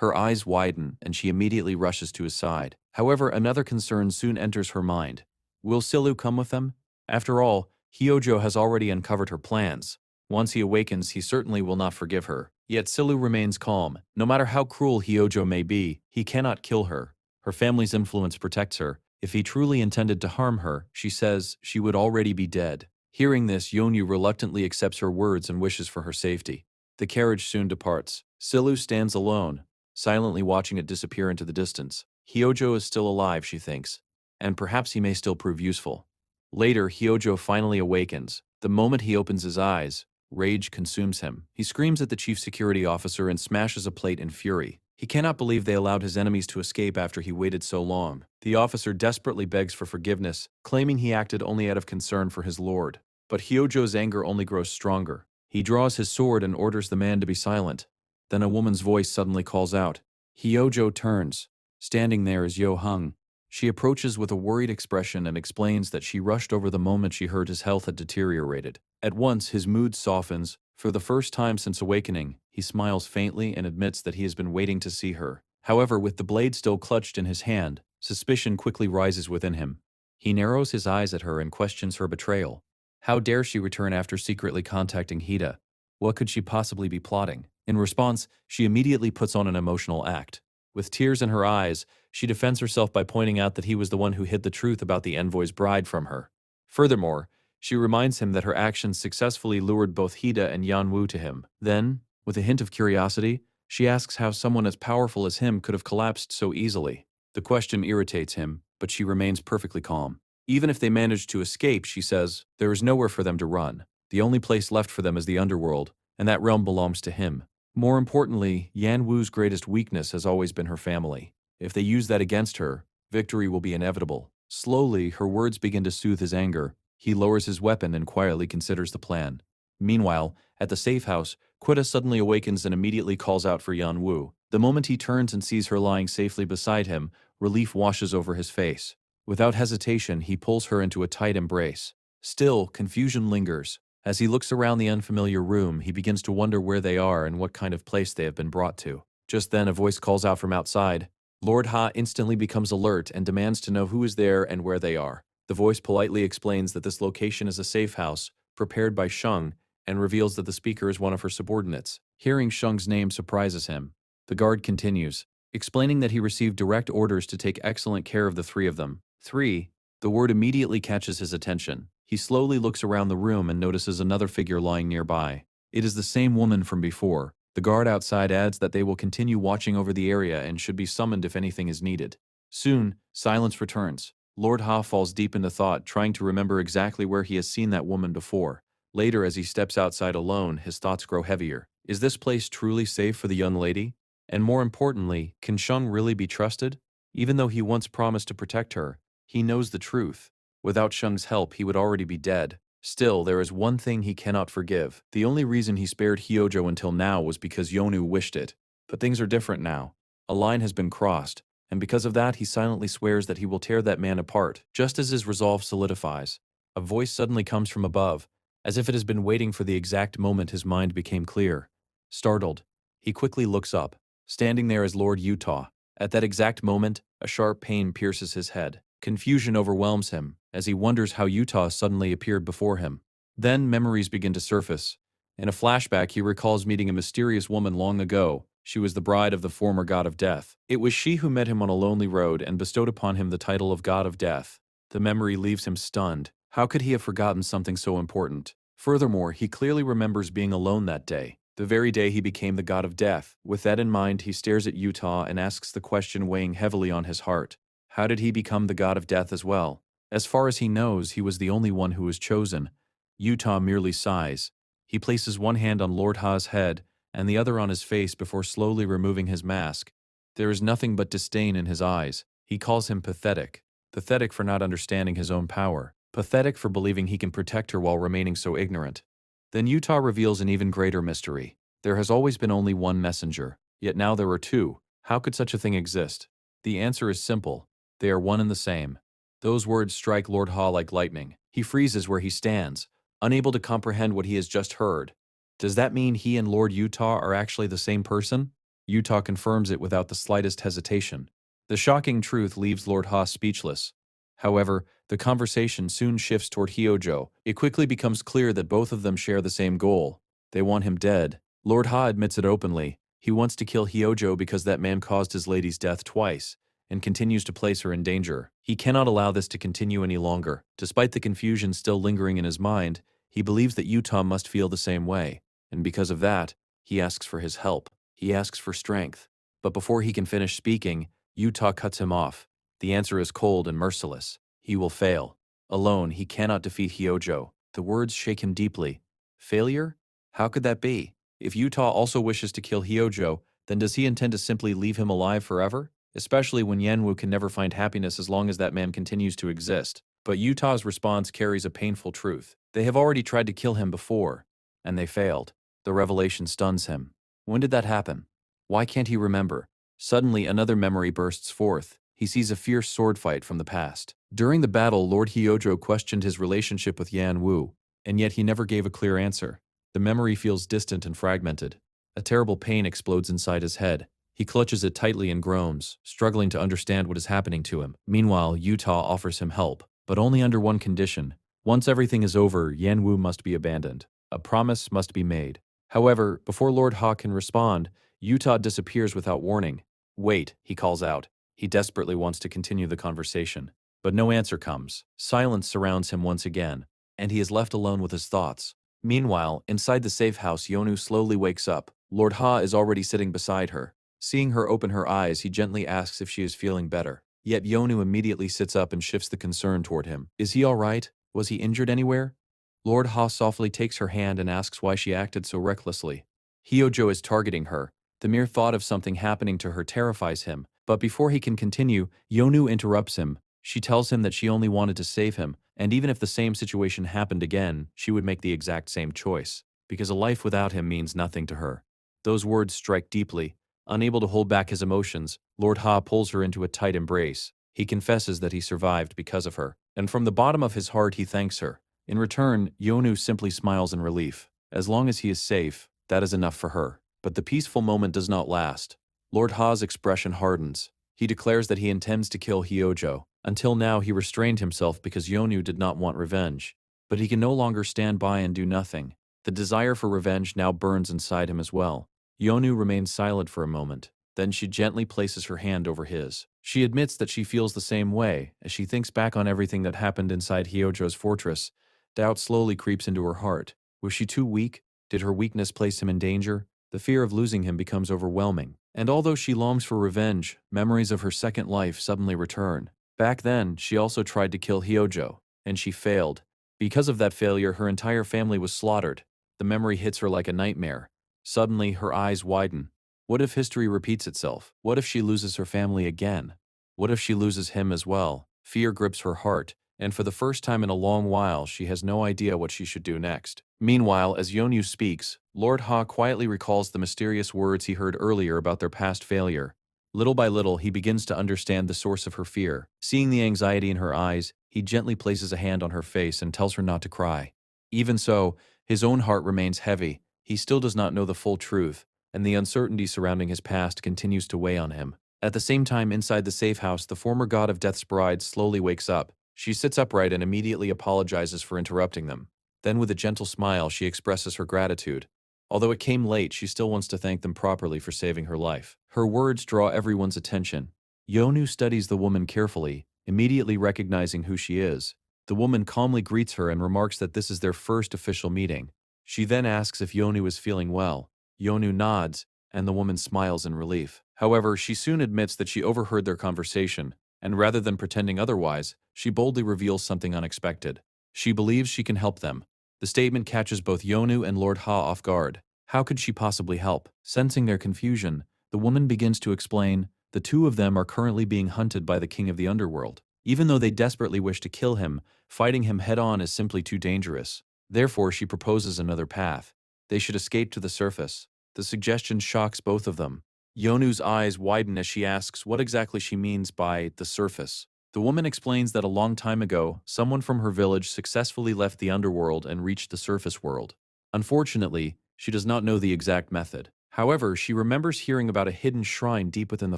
Her eyes widen, and she immediately rushes to his side. However, another concern soon enters her mind. Will Silu come with them? After all, Hyojo has already uncovered her plans. Once he awakens, he certainly will not forgive her. Yet Silu remains calm. No matter how cruel Hyojo may be, he cannot kill her. Her family's influence protects her. If he truly intended to harm her, she says she would already be dead. Hearing this, Yonyu reluctantly accepts her words and wishes for her safety. The carriage soon departs. Silu stands alone, silently watching it disappear into the distance. Hyojo is still alive, she thinks, and perhaps he may still prove useful. Later, Hyojo finally awakens. The moment he opens his eyes, rage consumes him. He screams at the chief security officer and smashes a plate in fury. He cannot believe they allowed his enemies to escape after he waited so long. The officer desperately begs for forgiveness, claiming he acted only out of concern for his lord. But Hyojo's anger only grows stronger. He draws his sword and orders the man to be silent. Then a woman's voice suddenly calls out. Hyojo turns. Standing there is Yo Hung. She approaches with a worried expression and explains that she rushed over the moment she heard his health had deteriorated. At once, his mood softens. For the first time since awakening, he smiles faintly and admits that he has been waiting to see her. However, with the blade still clutched in his hand, suspicion quickly rises within him. He narrows his eyes at her and questions her betrayal. How dare she return after secretly contacting Hida? What could she possibly be plotting? In response, she immediately puts on an emotional act. With tears in her eyes, she defends herself by pointing out that he was the one who hid the truth about the envoy's bride from her. Furthermore, she reminds him that her actions successfully lured both Hida and Yanwu to him. Then, with a hint of curiosity, she asks how someone as powerful as him could have collapsed so easily. The question irritates him, but she remains perfectly calm. Even if they manage to escape, she says, there is nowhere for them to run. The only place left for them is the underworld, and that realm belongs to him. More importantly, Yanwu's greatest weakness has always been her family. If they use that against her, victory will be inevitable. Slowly, her words begin to soothe his anger. He lowers his weapon and quietly considers the plan. Meanwhile, at the safe house, Quita suddenly awakens and immediately calls out for Yanwu. The moment he turns and sees her lying safely beside him, relief washes over his face. Without hesitation, he pulls her into a tight embrace. Still, confusion lingers. As he looks around the unfamiliar room, he begins to wonder where they are and what kind of place they have been brought to. Just then, a voice calls out from outside. Lord Ha instantly becomes alert and demands to know who is there and where they are. The voice politely explains that this location is a safe house, prepared by Sheng, and reveals that the speaker is one of her subordinates. Hearing Sheng's name surprises him. The guard continues, explaining that he received direct orders to take excellent care of the three of them. The word immediately catches his attention. He slowly looks around the room and notices another figure lying nearby. It is the same woman from before. The guard outside adds that they will continue watching over the area and should be summoned if anything is needed. Soon, silence returns. Lord Ha falls deep into thought, trying to remember exactly where he has seen that woman before. Later, as he steps outside alone, his thoughts grow heavier. Is this place truly safe for the young lady? And more importantly, can Sheng really be trusted? Even though he once promised to protect her, he knows the truth. Without Sheng's help, he would already be dead. Still, there is one thing he cannot forgive. The only reason he spared Hyojo until now was because Yonu wished it. But things are different now. A line has been crossed, and because of that, he silently swears that he will tear that man apart. Just as his resolve solidifies, a voice suddenly comes from above, as if it has been waiting for the exact moment his mind became clear. Startled, he quickly looks up. Standing there is Lord Utah. At that exact moment, a sharp pain pierces his head. Confusion overwhelms him, as he wonders how Utah suddenly appeared before him. Then memories begin to surface. In a flashback, he recalls meeting a mysterious woman long ago. She was the bride of the former god of death. It was she who met him on a lonely road and bestowed upon him the title of god of death. The memory leaves him stunned. How could he have forgotten something so important? Furthermore, he clearly remembers being alone that day, the very day he became the god of death. With that in mind, he stares at Utah and asks the question weighing heavily on his heart. How did he become the god of death as well? As far as he knows, he was the only one who was chosen. Utah merely sighs. He places one hand on Lord Ha's head and the other on his face before slowly removing his mask. There is nothing but disdain in his eyes. He calls him pathetic. Pathetic for not understanding his own power. Pathetic for believing he can protect her while remaining so ignorant. Then Utah reveals an even greater mystery. There has always been only one messenger, yet now there are two. How could such a thing exist? The answer is simple. They are one and the same. Those words strike Lord Ha like lightning. He freezes where he stands, unable to comprehend what he has just heard. Does that mean he and Lord Utah are actually the same person? Utah confirms it without the slightest hesitation. The shocking truth leaves Lord Ha speechless. However, the conversation soon shifts toward Hyojo. It quickly becomes clear that both of them share the same goal. They want him dead. Lord Ha admits it openly. He wants to kill Hyojo because that man caused his lady's death twice, and continues to place her in danger. He cannot allow this to continue any longer. Despite the confusion still lingering in his mind, he believes that Utah must feel the same way, and because of that, he asks for his help. He asks for strength. But before he can finish speaking, Utah cuts him off. The answer is cold and merciless. He will fail. Alone, he cannot defeat Hyojo. The words shake him deeply. Failure? How could that be? If Utah also wishes to kill Hyojo, then does he intend to simply leave him alive forever? Especially when Yanwu can never find happiness as long as that man continues to exist. But Utah's response carries a painful truth. They have already tried to kill him before, and they failed. The revelation stuns him. When did that happen? Why can't he remember? Suddenly, another memory bursts forth. He sees a fierce sword fight from the past. During the battle, Lord Hyojo questioned his relationship with Yan Wu, and yet he never gave a clear answer. The memory feels distant and fragmented. A terrible pain explodes inside his head. He clutches it tightly and groans, struggling to understand what is happening to him. Meanwhile, Utah offers him help, but only under one condition. Once everything is over, Yan Wu must be abandoned. A promise must be made. However, before Lord Ha can respond, Utah disappears without warning. Wait, he calls out. He desperately wants to continue the conversation. But no answer comes. Silence surrounds him once again, and he is left alone with his thoughts. Meanwhile, inside the safe house, Yonu slowly wakes up. Lord Ha is already sitting beside her. Seeing her open her eyes, he gently asks if she is feeling better. Yet Yonu immediately sits up and shifts the concern toward him. Is he all right? Was he injured anywhere? Lord Ha softly takes her hand and asks why she acted so recklessly. Hyojo is targeting her. The mere thought of something happening to her terrifies him. But before he can continue, Yonu interrupts him. She tells him that she only wanted to save him, and even if the same situation happened again, she would make the exact same choice, because a life without him means nothing to her. Those words strike deeply. Unable to hold back his emotions, Lord Ha pulls her into a tight embrace. He confesses that he survived because of her, and from the bottom of his heart he thanks her. In return, Yonu simply smiles in relief. As long as he is safe, that is enough for her. But the peaceful moment does not last. Lord Ha's expression hardens. He declares that he intends to kill Hyojo. Until now, he restrained himself because Yonu did not want revenge. But he can no longer stand by and do nothing. The desire for revenge now burns inside him as well. Yonu remains silent for a moment. Then she gently places her hand over his. She admits that she feels the same way. As she thinks back on everything that happened inside Hyojo's fortress, doubt slowly creeps into her heart. Was she too weak? Did her weakness place him in danger? The fear of losing him becomes overwhelming. And although she longs for revenge, memories of her second life suddenly return. Back then, she also tried to kill Hyojo, and she failed. Because of that failure, her entire family was slaughtered. The memory hits her like a nightmare. Suddenly, her eyes widen. What if history repeats itself? What if she loses her family again? What if she loses him as well? Fear grips her heart, and for the first time in a long while, she has no idea what she should do next. Meanwhile, as Yonyu speaks, Lord Ha quietly recalls the mysterious words he heard earlier about their past failure. Little by little, he begins to understand the source of her fear. Seeing the anxiety in her eyes, he gently places a hand on her face and tells her not to cry. Even so, his own heart remains heavy. He still does not know the full truth, and the uncertainty surrounding his past continues to weigh on him. At the same time, inside the safe house, the former god of Death's bride slowly wakes up. She sits upright and immediately apologizes for interrupting them. Then with a gentle smile, she expresses her gratitude. Although it came late, she still wants to thank them properly for saving her life. Her words draw everyone's attention. Yonu studies the woman carefully, immediately recognizing who she is. The woman calmly greets her and remarks that this is their first official meeting. She then asks if Yonu is feeling well. Yonu nods, and the woman smiles in relief. However, she soon admits that she overheard their conversation, and rather than pretending otherwise, she boldly reveals something unexpected. She believes she can help them. The statement catches both Yonu and Lord Ha off guard. How could she possibly help? Sensing their confusion, the woman begins to explain, the two of them are currently being hunted by the king of the underworld. Even though they desperately wish to kill him, fighting him head-on is simply too dangerous. Therefore, she proposes another path. They should escape to the surface. The suggestion shocks both of them. Yonu's eyes widen as she asks what exactly she means by the surface. The woman explains that a long time ago, someone from her village successfully left the underworld and reached the surface world. Unfortunately, she does not know the exact method. However, she remembers hearing about a hidden shrine deep within the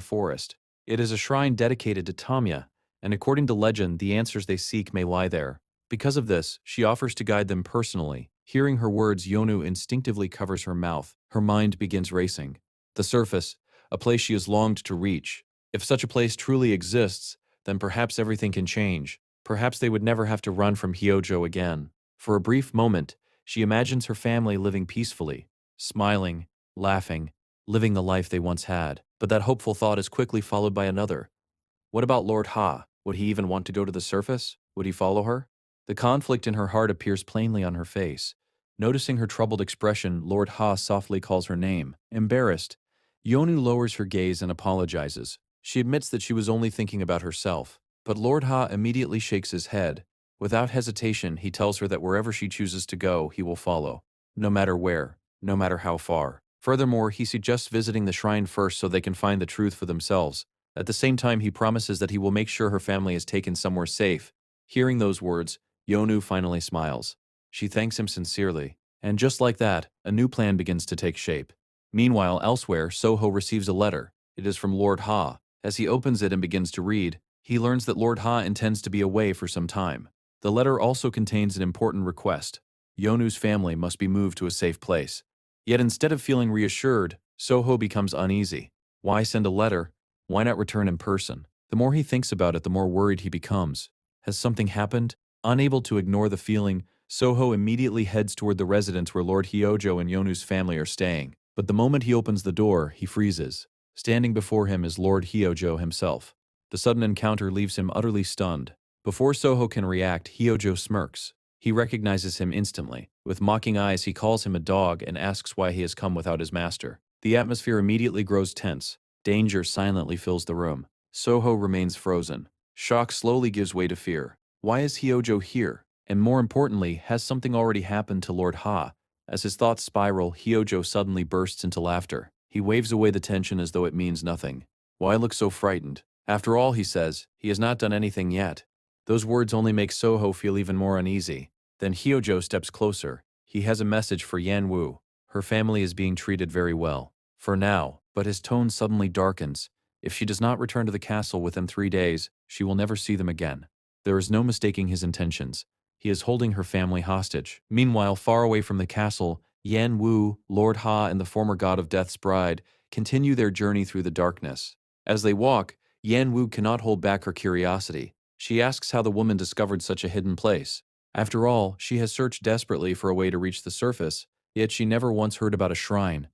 forest. It is a shrine dedicated to Tamya, and according to legend, the answers they seek may lie there. Because of this, she offers to guide them personally. Hearing her words, Yonu instinctively covers her mouth. Her mind begins racing. The surface, a place she has longed to reach. If such a place truly exists, then perhaps everything can change. Perhaps they would never have to run from Hyojo again. For a brief moment, she imagines her family living peacefully, smiling, laughing, living the life they once had. But that hopeful thought is quickly followed by another. What about Lord Ha? Would he even want to go to the surface? Would he follow her? The conflict in her heart appears plainly on her face. Noticing her troubled expression, Lord Ha softly calls her name. Embarrassed, Yonu lowers her gaze and apologizes. She admits that she was only thinking about herself. But Lord Ha immediately shakes his head. Without hesitation, he tells her that wherever she chooses to go, he will follow. No matter where, no matter how far. Furthermore, he suggests visiting the shrine first so they can find the truth for themselves. At the same time, he promises that he will make sure her family is taken somewhere safe. Hearing those words, Yonu finally smiles. She thanks him sincerely. And just like that, a new plan begins to take shape. Meanwhile, elsewhere, Soho receives a letter. It is from Lord Ha. As he opens it and begins to read, he learns that Lord Ha intends to be away for some time. The letter also contains an important request. Yonu's family must be moved to a safe place. Yet instead of feeling reassured, Soho becomes uneasy. Why send a letter? Why not return in person? The more he thinks about it, the more worried he becomes. Has something happened? Unable to ignore the feeling, Soho immediately heads toward the residence where Lord Hyojo and Yonu's family are staying. But the moment he opens the door, he freezes. Standing before him is Lord Hyojo himself. The sudden encounter leaves him utterly stunned. Before Soho can react, Hyojo smirks. He recognizes him instantly. With mocking eyes, he calls him a dog and asks why he has come without his master. The atmosphere immediately grows tense. Danger silently fills the room. Soho remains frozen. Shock slowly gives way to fear. Why is Hyojo here? And more importantly, has something already happened to Lord Ha? As his thoughts spiral, Hyojo suddenly bursts into laughter. He waves away the tension as though it means nothing. Why look so frightened? After all, he says, he has not done anything yet. Those words only make Soho feel even more uneasy. Then Hyojo steps closer. He has a message for Yan Wu. Her family is being treated very well. For now, but his tone suddenly darkens. If she does not return to the castle within 3 days, she will never see them again. There is no mistaking his intentions. He is holding her family hostage. Meanwhile, far away from the castle, Yan Wu, Lord Ha, and the former god of Death's bride continue their journey through the darkness. As they walk, Yan Wu cannot hold back her curiosity. She asks how the woman discovered such a hidden place. After all, she has searched desperately for a way to reach the surface, yet she never once heard about a shrine.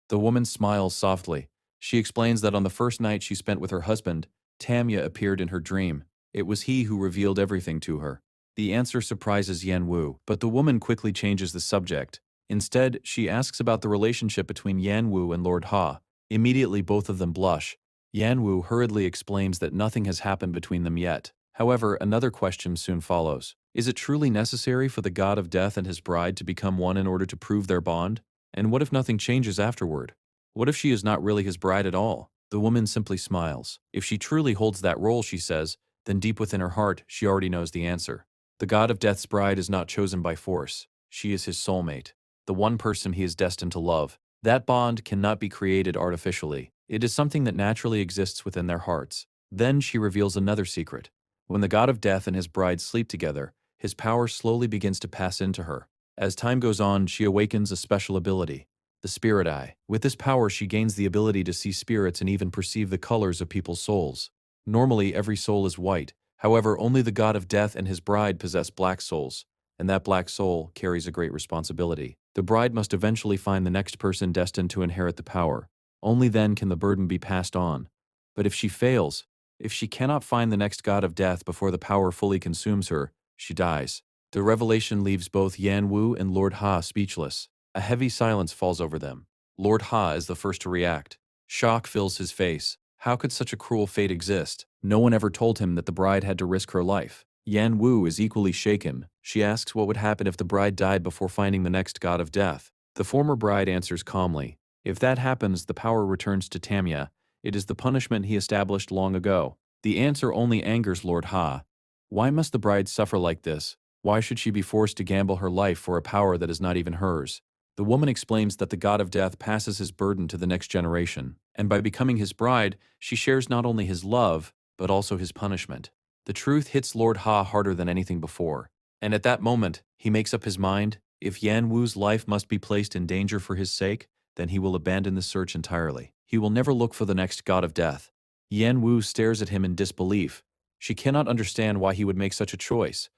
The woman smiles softly. She explains that on the first night she spent with her husband, Tamya appeared in her dream. It was he who revealed everything to her. The answer surprises Yan Wu, but the woman quickly changes the subject. Instead, she asks about the relationship between Yan Wu and Lord Ha. Immediately, both of them blush. Yan Wu hurriedly explains that nothing has happened between them yet. However, another question soon follows. Is it truly necessary for the god of death and his bride to become one in order to prove their bond? And what if nothing changes afterward? What if she is not really his bride at all? The woman simply smiles. If she truly holds that role, she says, then deep within her heart, she already knows the answer. The god of death's bride is not chosen by force. She is his soulmate, the one person he is destined to love. That bond cannot be created artificially. It is something that naturally exists within their hearts. Then she reveals another secret. When the god of death and his bride sleep together, his power slowly begins to pass into her. As time goes on, she awakens a special ability, the spirit eye. With this power, she gains the ability to see spirits and even perceive the colors of people's souls. Normally, every soul is white. However, only the god of death and his bride possess black souls, and that black soul carries a great responsibility. The bride must eventually find the next person destined to inherit the power. Only then can the burden be passed on. But if she fails, if she cannot find the next god of death before the power fully consumes her, she dies. The revelation leaves both Yan Wu and Lord Ha speechless. A heavy silence falls over them. Lord Ha is the first to react. Shock fills his face. How could such a cruel fate exist? No one ever told him that the bride had to risk her life. Yan Wu is equally shaken. She asks what would happen if the bride died before finding the next god of death. The former bride answers calmly. If that happens, the power returns to Tamya. It is the punishment he established long ago. The answer only angers Lord Ha. Why must the bride suffer like this? Why should she be forced to gamble her life for a power that is not even hers? The woman explains that the god of death passes his burden to the next generation, and by becoming his bride, she shares not only his love, but also his punishment. The truth hits Lord Ha harder than anything before, and at that moment, he makes up his mind: if Yan Wu's life must be placed in danger for his sake, then he will abandon the search entirely. He will never look for the next god of death. Yan Wu stares at him in disbelief. She cannot understand why he would make such a choice.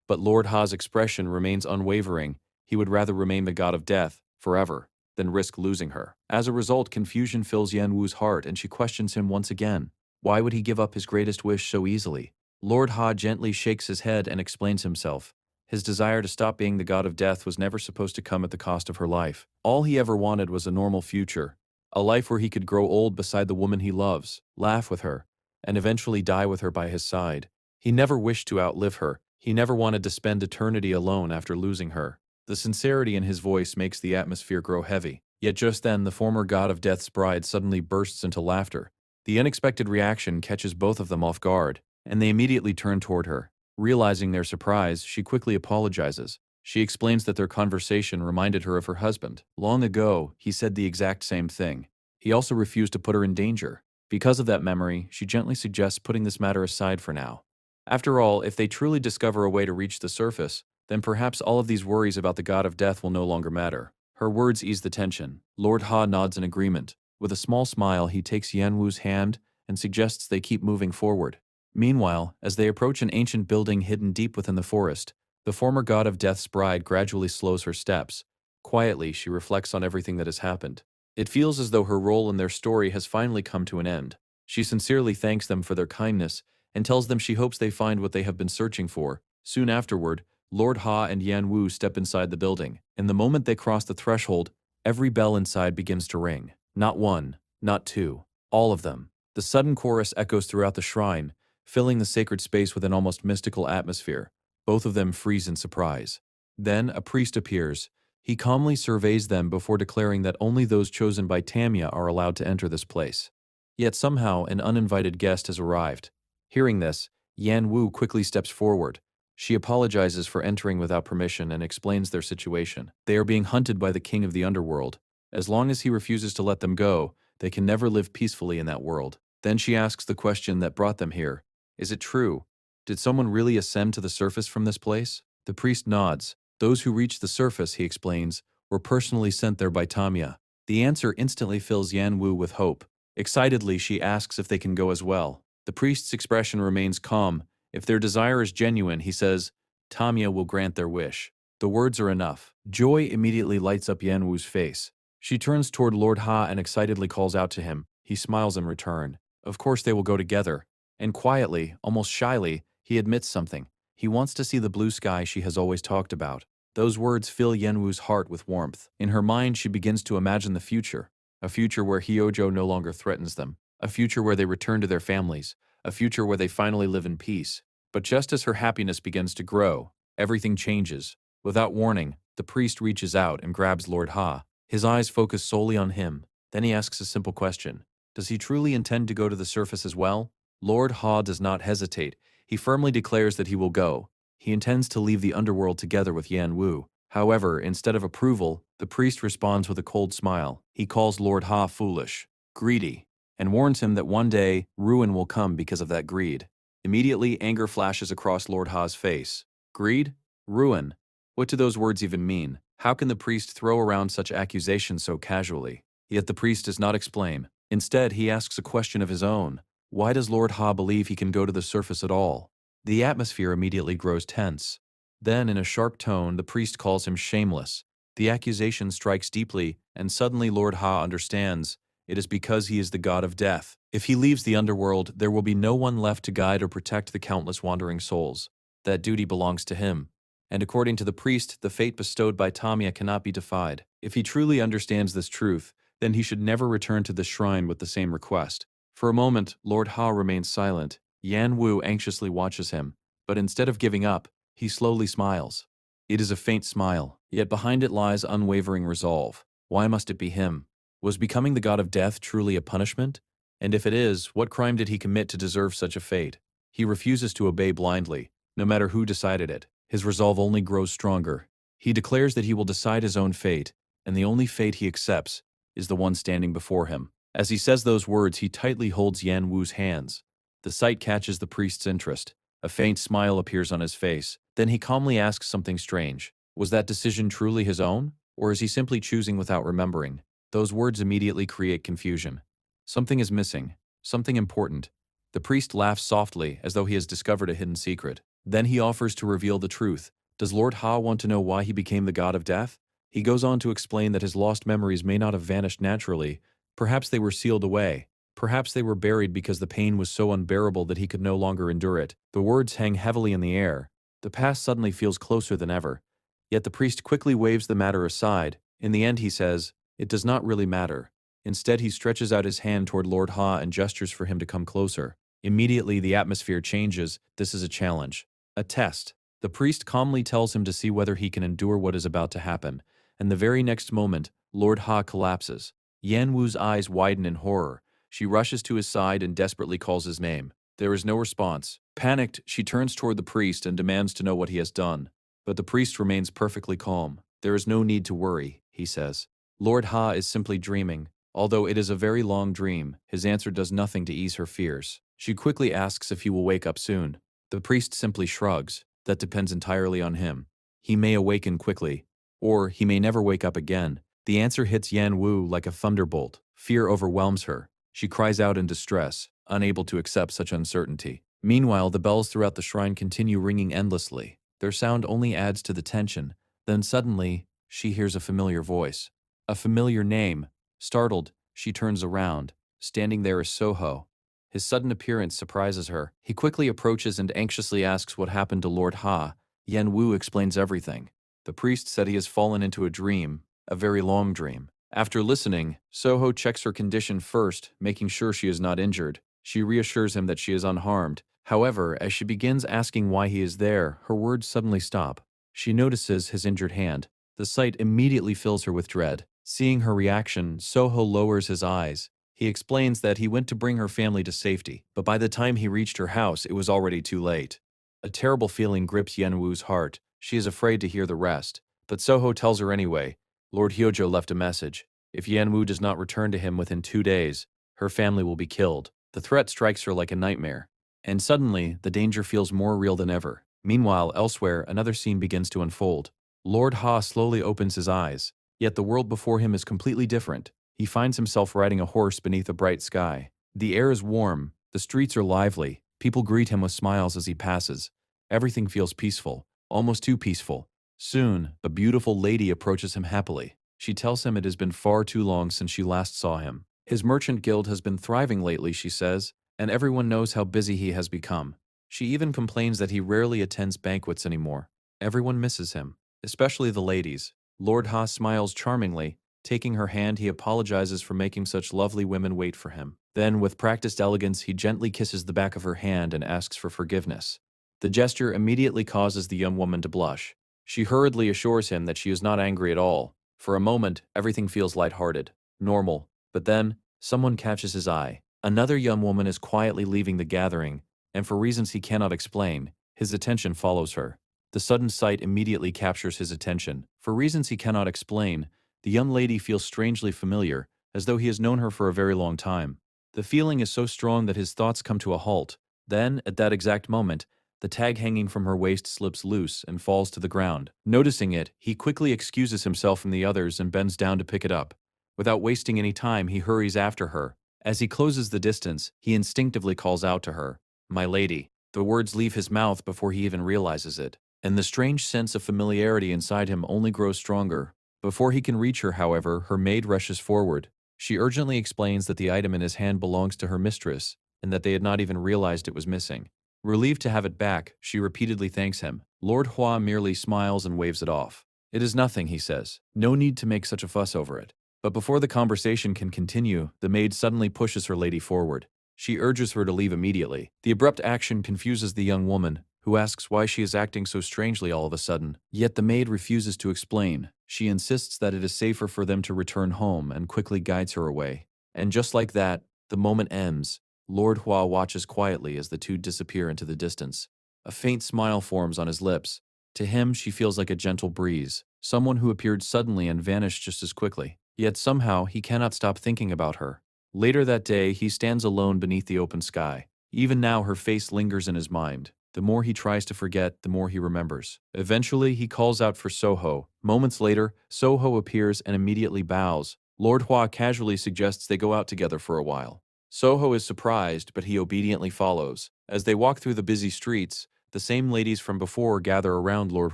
But Lord Ha's expression remains unwavering. He would rather remain the god of death, forever, than risk losing her. As a result, confusion fills Yan Wu's heart and she questions him once again. Why would he give up his greatest wish so easily? Lord Ha gently shakes his head and explains himself. His desire to stop being the god of death was never supposed to come at the cost of her life. All he ever wanted was a normal future, a life where he could grow old beside the woman he loves, laugh with her, and eventually die with her by his side. He never wished to outlive her. He never wanted to spend eternity alone after losing her. The sincerity in his voice makes the atmosphere grow heavy. Yet just then, the former god of death's bride suddenly bursts into laughter. The unexpected reaction catches both of them off guard, and they immediately turn toward her. Realizing their surprise, she quickly apologizes. She explains that their conversation reminded her of her husband. Long ago, he said the exact same thing. He also refused to put her in danger. Because of that memory, she gently suggests putting this matter aside for now. After all, if they truly discover a way to reach the surface, then perhaps all of these worries about the god of death will no longer matter. Her words ease the tension. Lord Ha nods in agreement. With a small smile, he takes Yan Wu's hand and suggests they keep moving forward. Meanwhile, as they approach an ancient building hidden deep within the forest, the former god of death's bride gradually slows her steps. Quietly, she reflects on everything that has happened. It feels as though her role in their story has finally come to an end. She sincerely thanks them for their kindness and tells them she hopes they find what they have been searching for. Soon afterward, Lord Ha and Yan Wu step inside the building, and the moment they cross the threshold, every bell inside begins to ring. Not one, not two, all of them. The sudden chorus echoes throughout the shrine, filling the sacred space with an almost mystical atmosphere. Both of them freeze in surprise. Then a priest appears. He calmly surveys them before declaring that only those chosen by Tamia are allowed to enter this place. Yet somehow an uninvited guest has arrived. Hearing this, Yan Wu quickly steps forward. She apologizes for entering without permission and explains their situation. They are being hunted by the king of the underworld. As long as he refuses to let them go, they can never live peacefully in that world. Then she asks the question that brought them here. Is it true? Did someone really ascend to the surface from this place? The priest nods. Those who reached the surface, he explains, were personally sent there by Tamia. The answer instantly fills Yan Wu with hope. Excitedly, she asks if they can go as well. The priest's expression remains calm. If their desire is genuine, he says, Tamia will grant their wish. The words are enough. Joy immediately lights up Yan Wu's face. She turns toward Lord Ha and excitedly calls out to him. He smiles in return. Of course they will go together. And quietly, almost shyly, he admits something. He wants to see the blue sky she has always talked about. Those words fill Yan Wu's heart with warmth. In her mind, she begins to imagine the future. A future where Hyojo no longer threatens them. A future where they return to their families. A future where they finally live in peace. But just as her happiness begins to grow, everything changes. Without warning, the priest reaches out and grabs Lord Ha. His eyes focus solely on him. Then he asks a simple question. Does he truly intend to go to the surface as well? Lord Ha does not hesitate. He firmly declares that he will go. He intends to leave the underworld together with Yan Wu. However, instead of approval, the priest responds with a cold smile. He calls Lord Ha foolish, greedy, and warns him that one day, ruin will come because of that greed. Immediately, anger flashes across Lord Ha's face. Greed? Ruin? What do those words even mean? How can the priest throw around such accusations so casually? Yet the priest does not explain. Instead, he asks a question of his own. Why does Lord Ha believe he can go to the surface at all? The atmosphere immediately grows tense. Then, in a sharp tone, the priest calls him shameless. The accusation strikes deeply, and suddenly Lord Ha understands. It is because he is the god of death. If he leaves the underworld, there will be no one left to guide or protect the countless wandering souls. That duty belongs to him. And according to the priest, the fate bestowed by Tamia cannot be defied. If he truly understands this truth, then he should never return to the shrine with the same request. For a moment, Lord Ha remains silent. Yan Wu anxiously watches him, but instead of giving up, he slowly smiles. It is a faint smile, yet behind it lies unwavering resolve. Why must it be him? Was becoming the god of death truly a punishment? And if it is, what crime did he commit to deserve such a fate? He refuses to obey blindly, no matter who decided it. His resolve only grows stronger. He declares that he will decide his own fate, and the only fate he accepts is the one standing before him. As he says those words, he tightly holds Yan Wu's hands. The sight catches the priest's interest. A faint smile appears on his face. Then he calmly asks something strange. Was that decision truly his own? Or is he simply choosing without remembering? Those words immediately create confusion. Something is missing. Something important. The priest laughs softly, as though he has discovered a hidden secret. Then he offers to reveal the truth. Does Lord Ha want to know why he became the god of death? He goes on to explain that his lost memories may not have vanished naturally. Perhaps they were sealed away. Perhaps they were buried because the pain was so unbearable that he could no longer endure it. The words hang heavily in the air. The past suddenly feels closer than ever. Yet the priest quickly waves the matter aside. In the end, he says, "It does not really matter." Instead, he stretches out his hand toward Lord Ha and gestures for him to come closer. Immediately, the atmosphere changes. This is a challenge. A test. The priest calmly tells him to see whether he can endure what is about to happen. And the very next moment, Lord Ha collapses. Yan Wu's eyes widen in horror. She rushes to his side and desperately calls his name. There is no response. Panicked, she turns toward the priest and demands to know what he has done. But the priest remains perfectly calm. There is no need to worry, he says. Lord Ha is simply dreaming. Although it is a very long dream, his answer does nothing to ease her fears. She quickly asks if he will wake up soon. The priest simply shrugs. That depends entirely on him. He may awaken quickly, or he may never wake up again. The answer hits Yan Wu like a thunderbolt. Fear overwhelms her. She cries out in distress, unable to accept such uncertainty. Meanwhile, the bells throughout the shrine continue ringing endlessly. Their sound only adds to the tension. Then suddenly, she hears a familiar voice. A familiar name. Startled, she turns around. Standing there is Soho. His sudden appearance surprises her. He quickly approaches and anxiously asks what happened to Lord Ha. Yan Wu explains everything. The priest said he has fallen into a dream, a very long dream. After listening, Soho checks her condition first, making sure she is not injured. She reassures him that she is unharmed. However, as she begins asking why he is there, her words suddenly stop. She notices his injured hand. The sight immediately fills her with dread. Seeing her reaction, Soho lowers his eyes. He explains that he went to bring her family to safety, but by the time he reached her house, it was already too late. A terrible feeling grips Yan Wu's heart. She is afraid to hear the rest. But Soho tells her anyway. Lord Hyojo left a message. If Yan Wu does not return to him within 2 days, her family will be killed. The threat strikes her like a nightmare. And suddenly, the danger feels more real than ever. Meanwhile, elsewhere, another scene begins to unfold. Lord Ha slowly opens his eyes. Yet the world before him is completely different. He finds himself riding a horse beneath a bright sky. The air is warm. The streets are lively. People greet him with smiles as he passes. Everything feels peaceful, almost too peaceful. Soon, a beautiful lady approaches him happily. She tells him it has been far too long since she last saw him. His merchant guild has been thriving lately, she says, and everyone knows how busy he has become. She even complains that he rarely attends banquets anymore. Everyone misses him, especially the ladies. Lord Ha smiles charmingly. Taking her hand, he apologizes for making such lovely women wait for him. Then, with practiced elegance, he gently kisses the back of her hand and asks for forgiveness. The gesture immediately causes the young woman to blush. She hurriedly assures him that she is not angry at all. For a moment, everything feels lighthearted, normal. But then, someone catches his eye. Another young woman is quietly leaving the gathering, and for reasons he cannot explain, his attention follows her. The sudden sight immediately captures his attention. For reasons he cannot explain, the young lady feels strangely familiar, as though he has known her for a very long time. The feeling is so strong that his thoughts come to a halt. Then, at that exact moment, the tag hanging from her waist slips loose and falls to the ground. Noticing it, he quickly excuses himself from the others and bends down to pick it up. Without wasting any time, he hurries after her. As he closes the distance, he instinctively calls out to her, "My lady." The words leave his mouth before he even realizes it, and the strange sense of familiarity inside him only grows stronger. Before he can reach her, however, her maid rushes forward. She urgently explains that the item in his hand belongs to her mistress, and that they had not even realized it was missing. Relieved to have it back, she repeatedly thanks him. Lord Hua merely smiles and waves it off. "It is nothing," he says. "No need to make such a fuss over it." But before the conversation can continue, the maid suddenly pushes her lady forward. She urges her to leave immediately. The abrupt action confuses the young woman, who asks why she is acting so strangely all of a sudden. Yet the maid refuses to explain. She insists that it is safer for them to return home and quickly guides her away. And just like that, the moment ends. Lord Hua watches quietly as the two disappear into the distance. A faint smile forms on his lips. To him, she feels like a gentle breeze. someone who appeared suddenly and vanished just as quickly. Yet somehow he cannot stop thinking about her. Later that day, he stands alone beneath the open sky. Even now, her face lingers in his mind. The more he tries to forget, the more he remembers. Eventually, he calls out for Soho. Moments later, Soho appears and immediately bows. Lord Hua casually suggests they go out together for a while. Soho is surprised, but he obediently follows. As they walk through the busy streets, the same ladies from before gather around Lord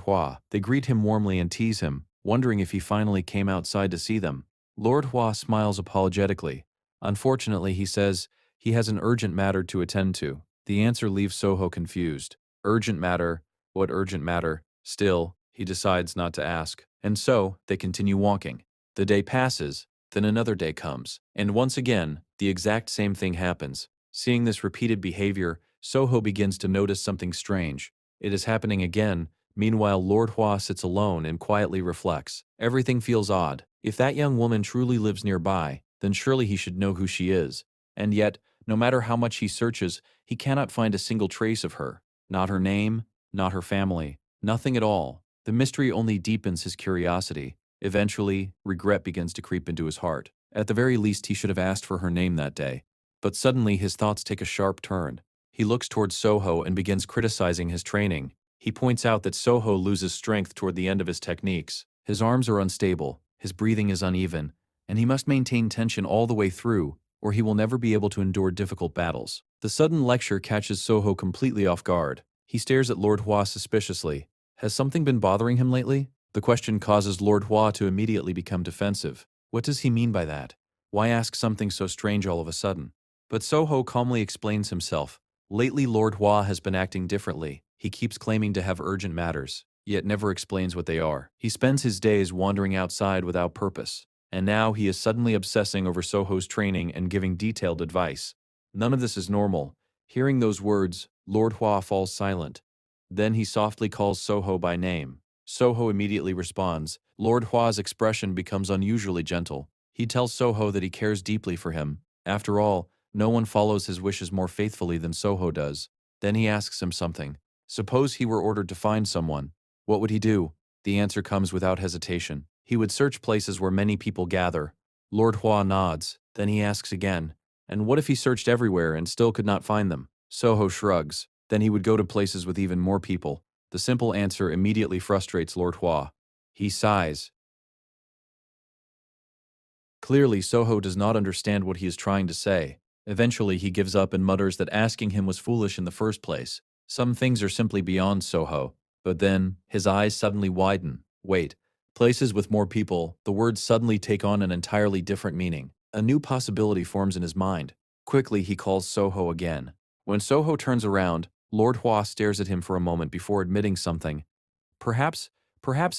Hua. They greet him warmly and tease him, wondering if he finally came outside to see them. Lord Hua smiles apologetically. Unfortunately, he says he has an urgent matter to attend to. The answer leaves Soho confused. Urgent matter? What urgent matter? Still, he decides not to ask. And so, they continue walking. The day passes, then another day comes. And once again, the exact same thing happens. Seeing this repeated behavior, Soho begins to notice something strange. It is happening again. Meanwhile, Lord Hua sits alone and quietly reflects. Everything feels odd. If that young woman truly lives nearby, then surely he should know who she is. And yet, no matter how much he searches, he cannot find a single trace of her. Not her name, not her family, nothing at all. The mystery only deepens his curiosity. Eventually, regret begins to creep into his heart. At the very least, he should have asked for her name that day. But suddenly, his thoughts take a sharp turn. He looks towards Soho and begins criticizing his training. He points out that Soho loses strength toward the end of his techniques. His arms are unstable, his breathing is uneven, and he must maintain tension all the way through, or he will never be able to endure difficult battles. The sudden lecture catches Soho completely off guard. He stares at Lord Hua suspiciously. Has something been bothering him lately? The question causes Lord Hua to immediately become defensive. What does he mean by that? Why ask something so strange all of a sudden? But Soho calmly explains himself. Lately, Lord Hua has been acting differently. He keeps claiming to have urgent matters, yet never explains what they are. He spends his days wandering outside without purpose. And now he is suddenly obsessing over Soho's training and giving detailed advice. None of this is normal. Hearing those words, Lord Hua falls silent. Then he softly calls Soho by name. Soho immediately responds. Lord Hua's expression becomes unusually gentle. He tells Soho that he cares deeply for him. After all, no one follows his wishes more faithfully than Soho does. Then he asks him something. Suppose he were ordered to find someone. What would he do? The answer comes without hesitation. He would search places where many people gather. Lord Hua nods. Then he asks again. And what if he searched everywhere and still could not find them? Soho shrugs. Then he would go to places with even more people. The simple answer immediately frustrates Lord Hua. He sighs. Clearly, Soho does not understand what he is trying to say. Eventually, he gives up and mutters that asking him was foolish in the first place. Some things are simply beyond Soho. But then, his eyes suddenly widen. Wait. Places with more people, the words suddenly take on an entirely different meaning. A new possibility forms in his mind. Quickly, he calls Soho again. When Soho turns around, Lord Hua stares at him for a moment before admitting something. Perhaps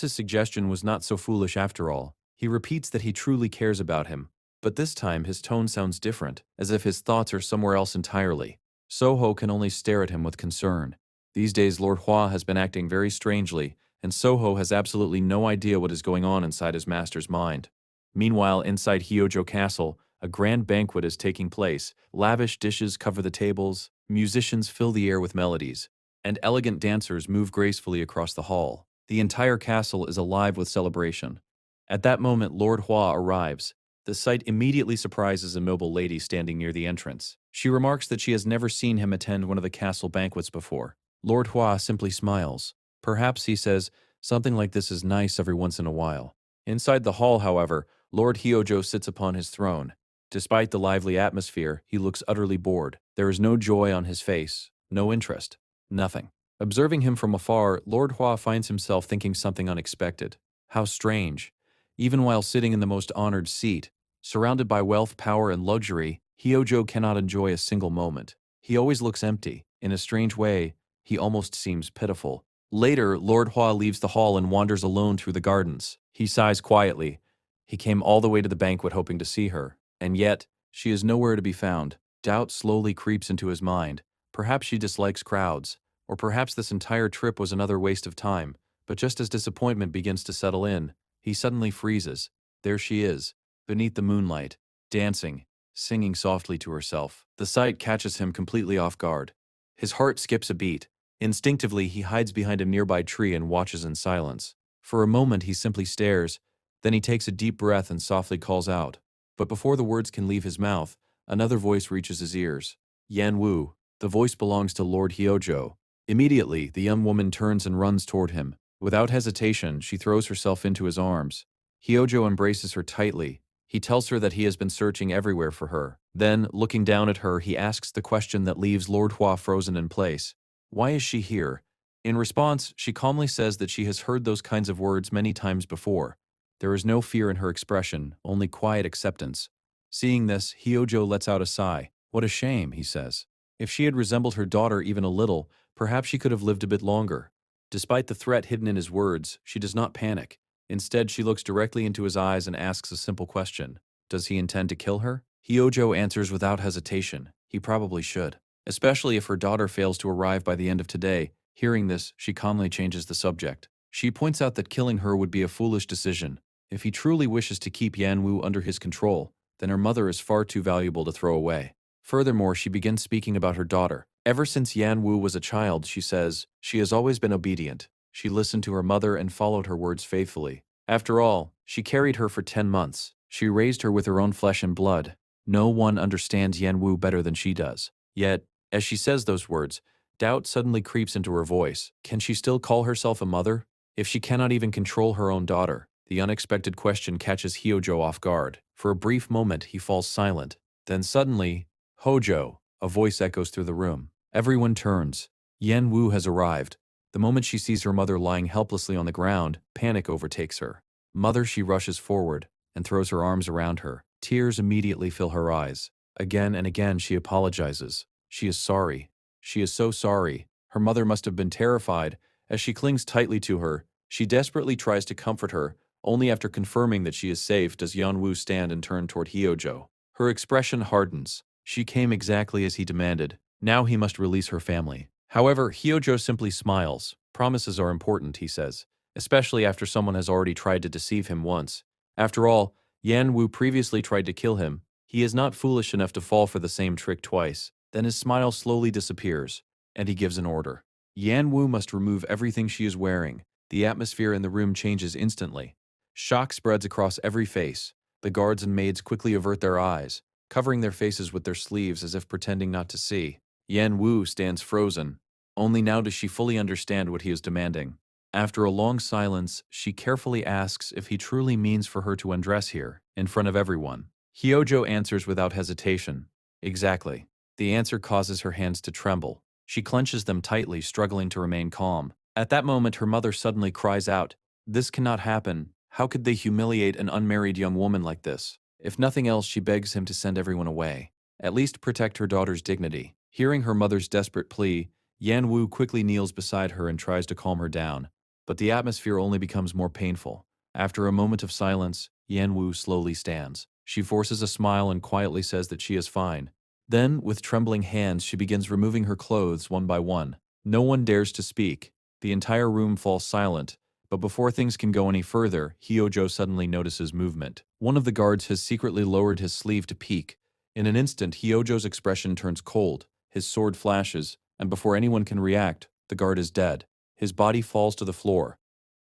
his suggestion was not so foolish after all. He repeats that he truly cares about him. But this time, his tone sounds different, as if his thoughts are somewhere else entirely. Soho can only stare at him with concern. These days, Lord Hua has been acting very strangely, and Soho has absolutely no idea what is going on inside his master's mind. Meanwhile, inside Hyojo Castle, a grand banquet is taking place. Lavish dishes cover the tables, musicians fill the air with melodies, and elegant dancers move gracefully across the hall. The entire castle is alive with celebration. At that moment, Lord Hua arrives. The sight immediately surprises a noble lady standing near the entrance. She remarks that she has never seen him attend one of the castle banquets before. Lord Hua simply smiles. Perhaps, he says, something like this is nice every once in a while. Inside the hall, however, Lord Hyojo sits upon his throne. Despite the lively atmosphere, he looks utterly bored. There is no joy on his face, no interest, nothing. Observing him from afar, Lord Hua finds himself thinking something unexpected. How strange. Even while sitting in the most honored seat, surrounded by wealth, power, and luxury, Hyojo cannot enjoy a single moment. He always looks empty. In a strange way, he almost seems pitiful. Later, Lord Hua leaves the hall and wanders alone through the gardens. He sighs quietly. He came all the way to the banquet hoping to see her, and yet, she is nowhere to be found. Doubt slowly creeps into his mind. Perhaps she dislikes crowds, or perhaps this entire trip was another waste of time. But just as disappointment begins to settle in, he suddenly freezes. There she is, beneath the moonlight, dancing, singing softly to herself. The sight catches him completely off guard. His heart skips a beat. Instinctively, he hides behind a nearby tree and watches in silence. For a moment he simply stares, then he takes a deep breath and softly calls out. But before the words can leave his mouth, another voice reaches his ears. Yan Wu. The voice belongs to Lord Hyojo. Immediately, the young woman turns and runs toward him. Without hesitation, she throws herself into his arms. Hyojo embraces her tightly. He tells her that he has been searching everywhere for her. Then, looking down at her, he asks the question that leaves Lord Hua frozen in place. Why is she here? In response, she calmly says that she has heard those kinds of words many times before. There is no fear in her expression, only quiet acceptance. Seeing this, Hyojo lets out a sigh. What a shame, he says. If she had resembled her daughter even a little, perhaps she could have lived a bit longer. Despite the threat hidden in his words, she does not panic. Instead, she looks directly into his eyes and asks a simple question. Does he intend to kill her? Hyojo answers without hesitation. He probably should. Especially if her daughter fails to arrive by the end of today. Hearing this, she calmly changes the subject. She points out that killing her would be a foolish decision. If he truly wishes to keep Yanwu under his control, then her mother is far too valuable to throw away. Furthermore, she begins speaking about her daughter. Ever since Yanwu was a child, she says, she has always been obedient. She listened to her mother and followed her words faithfully. After all, she carried her for 10 months. She raised her with her own flesh and blood. No one understands Yanwu better than she does. Yet, as she says those words, doubt suddenly creeps into her voice. Can she still call herself a mother? If she cannot even control her own daughter, the unexpected question catches Hyojo off guard. For a brief moment, he falls silent. Then suddenly, Hojo, a voice echoes through the room. Everyone turns. Yan Wu has arrived. The moment she sees her mother lying helplessly on the ground, panic overtakes her. Mother, she rushes forward and throws her arms around her. Tears immediately fill her eyes. Again and again she apologizes. She is sorry. She is so sorry. Her mother must have been terrified. As she clings tightly to her, she desperately tries to comfort her. Only after confirming that she is safe does Yan Wu stand and turn toward Hyojo. Her expression hardens. She came exactly as he demanded. Now he must release her family. However, Hyojo simply smiles. Promises are important, he says, especially after someone has already tried to deceive him once. After all, Yan Wu previously tried to kill him. He is not foolish enough to fall for the same trick twice. Then his smile slowly disappears, and he gives an order. Yan Wu must remove everything she is wearing. The atmosphere in the room changes instantly. Shock spreads across every face. The guards and maids quickly avert their eyes, covering their faces with their sleeves as if pretending not to see. Yan Wu stands frozen. Only now does she fully understand what he is demanding. After a long silence, she carefully asks if he truly means for her to undress here, in front of everyone. Hyojo answers without hesitation. Exactly. The answer causes her hands to tremble. She clenches them tightly, struggling to remain calm. At that moment, her mother suddenly cries out, "This cannot happen. How could they humiliate an unmarried young woman like this?" If nothing else, she begs him to send everyone away. At least protect her daughter's dignity. Hearing her mother's desperate plea, Yan Wu quickly kneels beside her and tries to calm her down. But the atmosphere only becomes more painful. After a moment of silence, Yan Wu slowly stands. She forces a smile and quietly says that she is fine. Then, with trembling hands, she begins removing her clothes one by one. No one dares to speak. The entire room falls silent. But before things can go any further, Hyojo suddenly notices movement. One of the guards has secretly lowered his sleeve to peek. In an instant, Hyojo's expression turns cold. His sword flashes, and before anyone can react, the guard is dead. His body falls to the floor.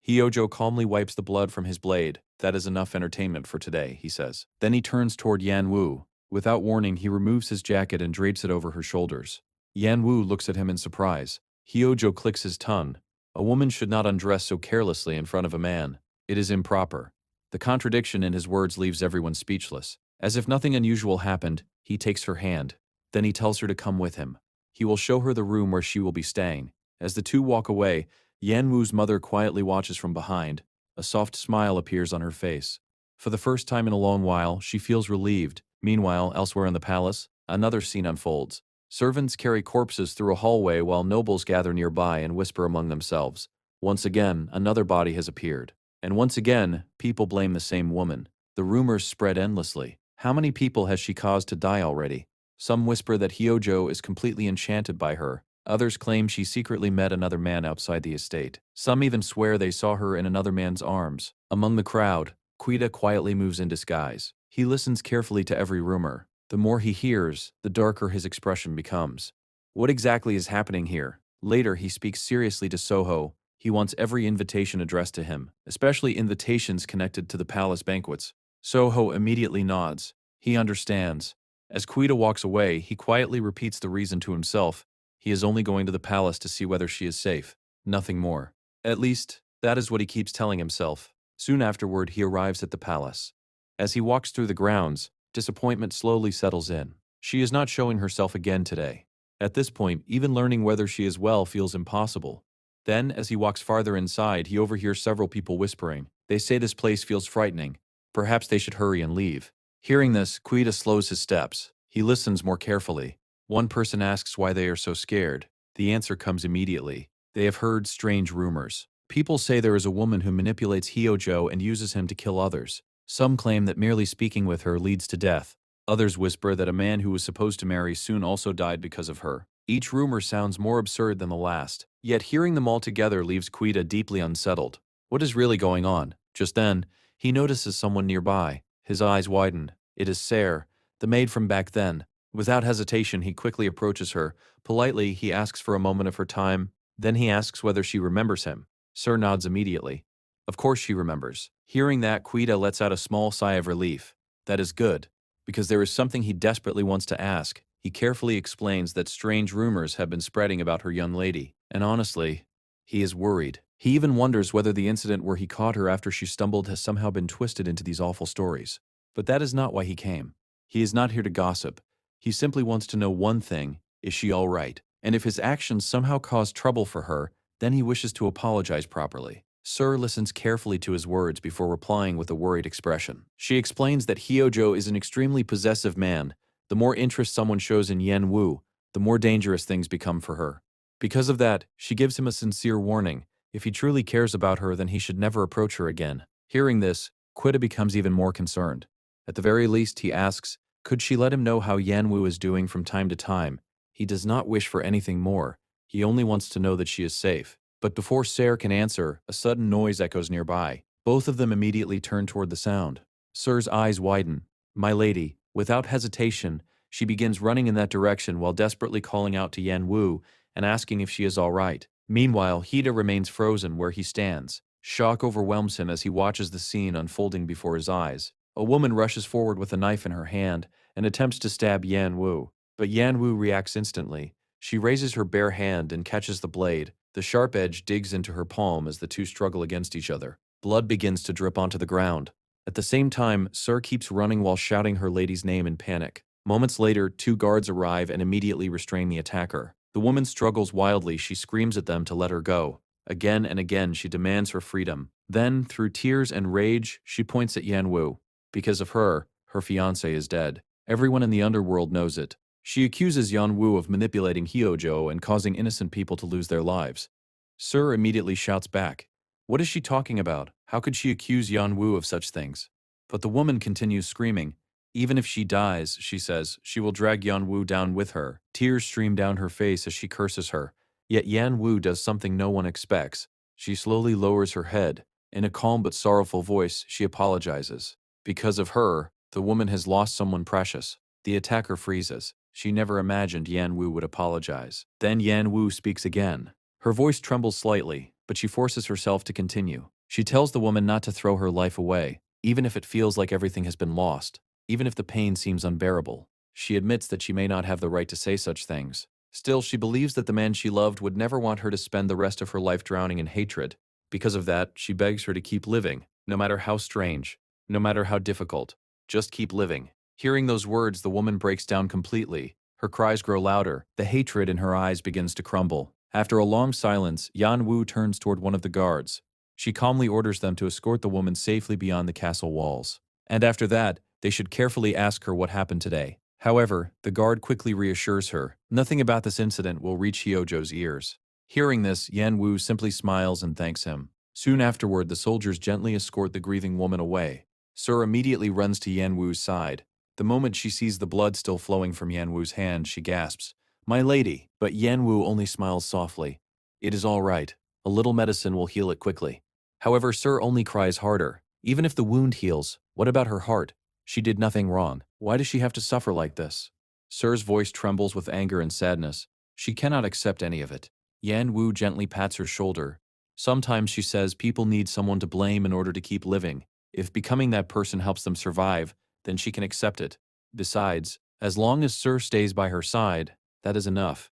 Hyojo calmly wipes the blood from his blade. That is enough entertainment for today, he says. Then he turns toward Yan Wu. Without warning, he removes his jacket and drapes it over her shoulders. Yan Wu looks at him in surprise. Hyojo clicks his tongue. A woman should not undress so carelessly in front of a man. It is improper. The contradiction in his words leaves everyone speechless. As if nothing unusual happened, he takes her hand. Then he tells her to come with him. He will show her the room where she will be staying. As the two walk away, Yan Wu's mother quietly watches from behind. A soft smile appears on her face. For the first time in a long while, she feels relieved. Meanwhile, elsewhere in the palace, another scene unfolds. Servants carry corpses through a hallway while nobles gather nearby and whisper among themselves. Once again, another body has appeared. And once again, people blame the same woman. The rumors spread endlessly. How many people has she caused to die already? Some whisper that Hyojo is completely enchanted by her. Others claim she secretly met another man outside the estate. Some even swear they saw her in another man's arms. Among the crowd, Quita quietly moves in disguise. He listens carefully to every rumor. The more he hears, the darker his expression becomes. What exactly is happening here? Later, he speaks seriously to Soho. He wants every invitation addressed to him, especially invitations connected to the palace banquets. Soho immediately nods. He understands. As Quita walks away, he quietly repeats the reason to himself. He is only going to the palace to see whether she is safe. Nothing more. At least, that is what he keeps telling himself. Soon afterward, he arrives at the palace. As he walks through the grounds, disappointment slowly settles in. She is not showing herself again today. At this point, even learning whether she is well feels impossible. Then, as he walks farther inside, he overhears several people whispering. They say this place feels frightening. Perhaps they should hurry and leave. Hearing this, Quita slows his steps. He listens more carefully. One person asks why they are so scared. The answer comes immediately. They have heard strange rumors. People say there is a woman who manipulates Hyojo and uses him to kill others. Some claim that merely speaking with her leads to death. Others whisper that a man who was supposed to marry soon also died because of her. Each rumor sounds more absurd than the last. Yet hearing them all together leaves Quita deeply unsettled. What is really going on? Just then, he notices someone nearby. His eyes widen. It is Serre, the maid from back then. Without hesitation, he quickly approaches her. Politely, he asks for a moment of her time. Then he asks whether she remembers him. Serre nods immediately. Of course she remembers. Hearing that, Quita lets out a small sigh of relief. That is good, because there is something he desperately wants to ask. He carefully explains that strange rumors have been spreading about her young lady, and honestly, he is worried. He even wonders whether the incident where he caught her after she stumbled has somehow been twisted into these awful stories. But that is not why he came. He is not here to gossip. He simply wants to know one thing: is she all right? And if his actions somehow cause trouble for her, then he wishes to apologize properly. Serre listens carefully to his words before replying with a worried expression. She explains that Hyojo is an extremely possessive man. The more interest someone shows in Yan Wu, the more dangerous things become for her. Because of that, she gives him a sincere warning. If he truly cares about her, then he should never approach her again. Hearing this, Quita becomes even more concerned. At the very least, he asks, could she let him know how Yan Wu is doing from time to time? He does not wish for anything more. He only wants to know that she is safe. But before Serre can answer, a sudden noise echoes nearby. Both of them immediately turn toward the sound. Serre's eyes widen. My lady, without hesitation, she begins running in that direction while desperately calling out to Yan Wu and asking if she is all right. Meanwhile, Hida remains frozen where he stands. Shock overwhelms him as he watches the scene unfolding before his eyes. A woman rushes forward with a knife in her hand and attempts to stab Yan Wu. But Yan Wu reacts instantly. She raises her bare hand and catches the blade. The sharp edge digs into her palm as the two struggle against each other. Blood begins to drip onto the ground. At the same time, Serre keeps running while shouting her lady's name in panic. Moments later, two guards arrive and immediately restrain the attacker. The woman struggles wildly. She screams at them to let her go. Again and again, she demands her freedom. Then, through tears and rage, she points at Yan Wu. Because of her, her fiancé is dead. Everyone in the underworld knows it. She accuses Yan Wu of manipulating Hyojo and causing innocent people to lose their lives. Serre immediately shouts back. What is she talking about? How could she accuse Yan Wu of such things? But the woman continues screaming. Even if she dies, she says, she will drag Yan Wu down with her. Tears stream down her face as she curses her. Yet Yan Wu does something no one expects. She slowly lowers her head. In a calm but sorrowful voice, she apologizes. Because of her, the woman has lost someone precious. The attacker freezes. She never imagined Yan Wu would apologize. Then Yan Wu speaks again. Her voice trembles slightly, but she forces herself to continue. She tells the woman not to throw her life away, even if it feels like everything has been lost, even if the pain seems unbearable. She admits that she may not have the right to say such things. Still, she believes that the man she loved would never want her to spend the rest of her life drowning in hatred. Because of that, she begs her to keep living, no matter how strange, no matter how difficult. Just keep living. Hearing those words, the woman breaks down completely. Her cries grow louder. The hatred in her eyes begins to crumble. After a long silence, Yan Wu turns toward one of the guards. She calmly orders them to escort the woman safely beyond the castle walls. And after that, they should carefully ask her what happened today. However, the guard quickly reassures her. Nothing about this incident will reach Hyojo's ears. Hearing this, Yan Wu simply smiles and thanks him. Soon afterward, the soldiers gently escort the grieving woman away. Serre immediately runs to Yan Wu's side. The moment she sees the blood still flowing from Yan Wu's hand, she gasps, "My lady!" But Yan Wu only smiles softly. It is all right. A little medicine will heal it quickly. However, Serre only cries harder. Even if the wound heals, what about her heart? She did nothing wrong. Why does she have to suffer like this? Serre's voice trembles with anger and sadness. She cannot accept any of it. Yan Wu gently pats her shoulder. Sometimes she says people need someone to blame in order to keep living. If becoming that person helps them survive, then she can accept it. Besides, as long as Sir stays by her side, that is enough.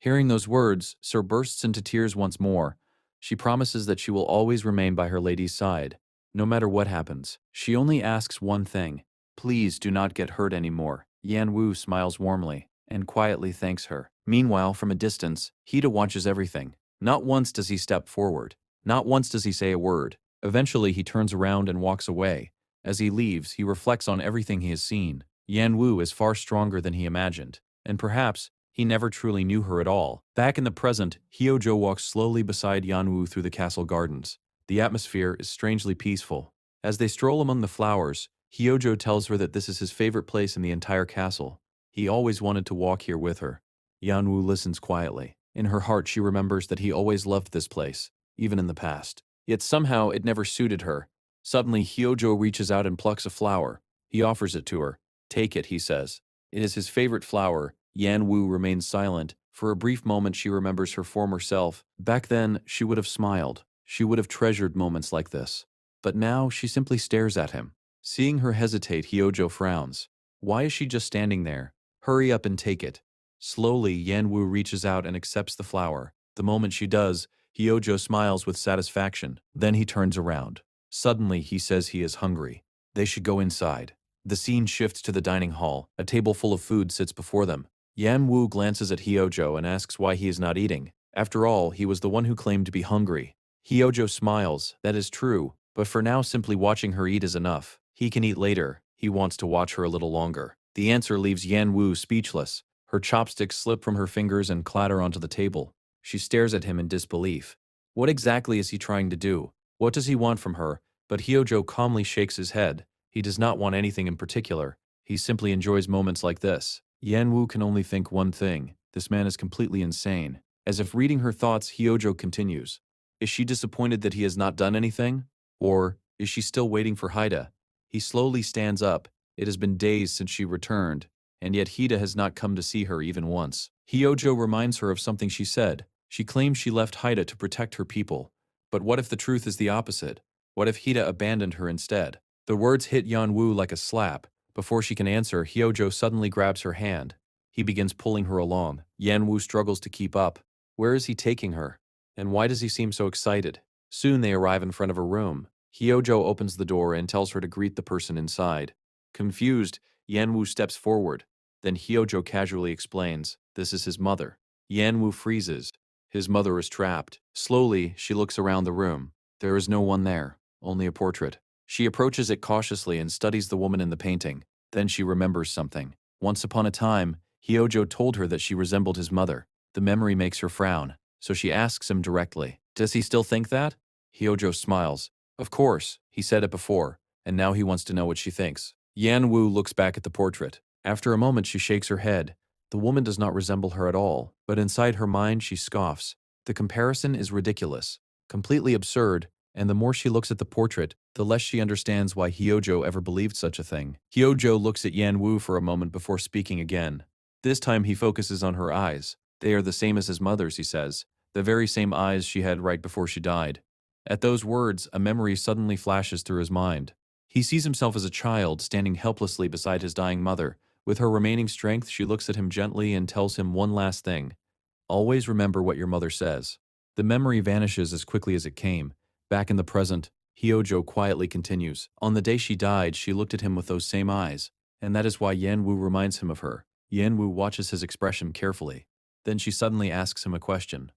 Hearing those words, Sir bursts into tears once more. She promises that she will always remain by her lady's side, no matter what happens. She only asks one thing: please do not get hurt anymore. Yan Wu smiles warmly and quietly thanks her. Meanwhile, from a distance, Hida watches everything. Not once does he step forward. Not once does he say a word. Eventually, he turns around and walks away. As he leaves, he reflects on everything he has seen. Yan Wu is far stronger than he imagined, and perhaps he never truly knew her at all. Back in the present, Hyojo walks slowly beside Yanwu through the castle gardens. The atmosphere is strangely peaceful. As they stroll among the flowers, Hyojo tells her that this is his favorite place in the entire castle. He always wanted to walk here with her. Yanwu listens quietly. In her heart, she remembers that he always loved this place, even in the past. Yet somehow it never suited her. Suddenly, Hyojo reaches out and plucks a flower. He offers it to her. "Take it," he says. It is his favorite flower. Yan Wu remains silent. For a brief moment she remembers her former self. Back then, she would have smiled. She would have treasured moments like this. But now, she simply stares at him. Seeing her hesitate, Hyojo frowns. Why is she just standing there? Hurry up and take it. Slowly, Yan Wu reaches out and accepts the flower. The moment she does, Hyojo smiles with satisfaction. Then he turns around. Suddenly, he says he is hungry. They should go inside. The scene shifts to the dining hall. A table full of food sits before them. Yan Wu glances at Hyojo and asks why he is not eating. After all, he was the one who claimed to be hungry. Hyojo smiles. That is true, but for now simply watching her eat is enough. He can eat later. He wants to watch her a little longer. The answer leaves Yan Wu speechless. Her chopsticks slip from her fingers and clatter onto the table. She stares at him in disbelief. What exactly is he trying to do? What does he want from her? But Hyojo calmly shakes his head. He does not want anything in particular. He simply enjoys moments like this. Yan Wu can only think one thing. This man is completely insane. As if reading her thoughts, Hyojo continues. Is she disappointed that he has not done anything? Or is she still waiting for Haida? He slowly stands up. It has been days since she returned, and yet Hida has not come to see her even once. Hyojo reminds her of something she said. She claims she left Haida to protect her people. But what if the truth is the opposite? What if Hida abandoned her instead? The words hit Yan Wu like a slap. Before she can answer, Hyojo suddenly grabs her hand. He begins pulling her along. Yan Wu struggles to keep up. Where is he taking her? And why does he seem so excited? Soon they arrive in front of a room. Hyojo opens the door and tells her to greet the person inside. Confused, Yan Wu steps forward. Then Hyojo casually explains, this is his mother. Yan Wu freezes. His mother is trapped. Slowly, she looks around the room. There is no one there, only a portrait. She approaches it cautiously and studies the woman in the painting. Then she remembers something. Once upon a time, Hyojo told her that she resembled his mother. The memory makes her frown, so she asks him directly, does he still think that? Hyojo smiles. Of course, he said it before, and now he wants to know what she thinks. Yan Wu looks back at the portrait. After a moment, she shakes her head. The woman does not resemble her at all, but inside her mind she scoffs. The comparison is ridiculous, completely absurd, and the more she looks at the portrait, the less she understands why Hyojo ever believed such a thing. Hyojo looks at Yan Wu for a moment before speaking again. This time he focuses on her eyes. They are the same as his mother's, he says. The very same eyes she had right before she died. At those words, a memory suddenly flashes through his mind. He sees himself as a child standing helplessly beside his dying mother. With her remaining strength, she looks at him gently and tells him one last thing. Always remember what your mother says. The memory vanishes as quickly as it came. Back in the present, Hyojo quietly continues. On the day she died, she looked at him with those same eyes, and that is why Yan Wu reminds him of her. Yan Wu watches his expression carefully. Then she suddenly asks him a question.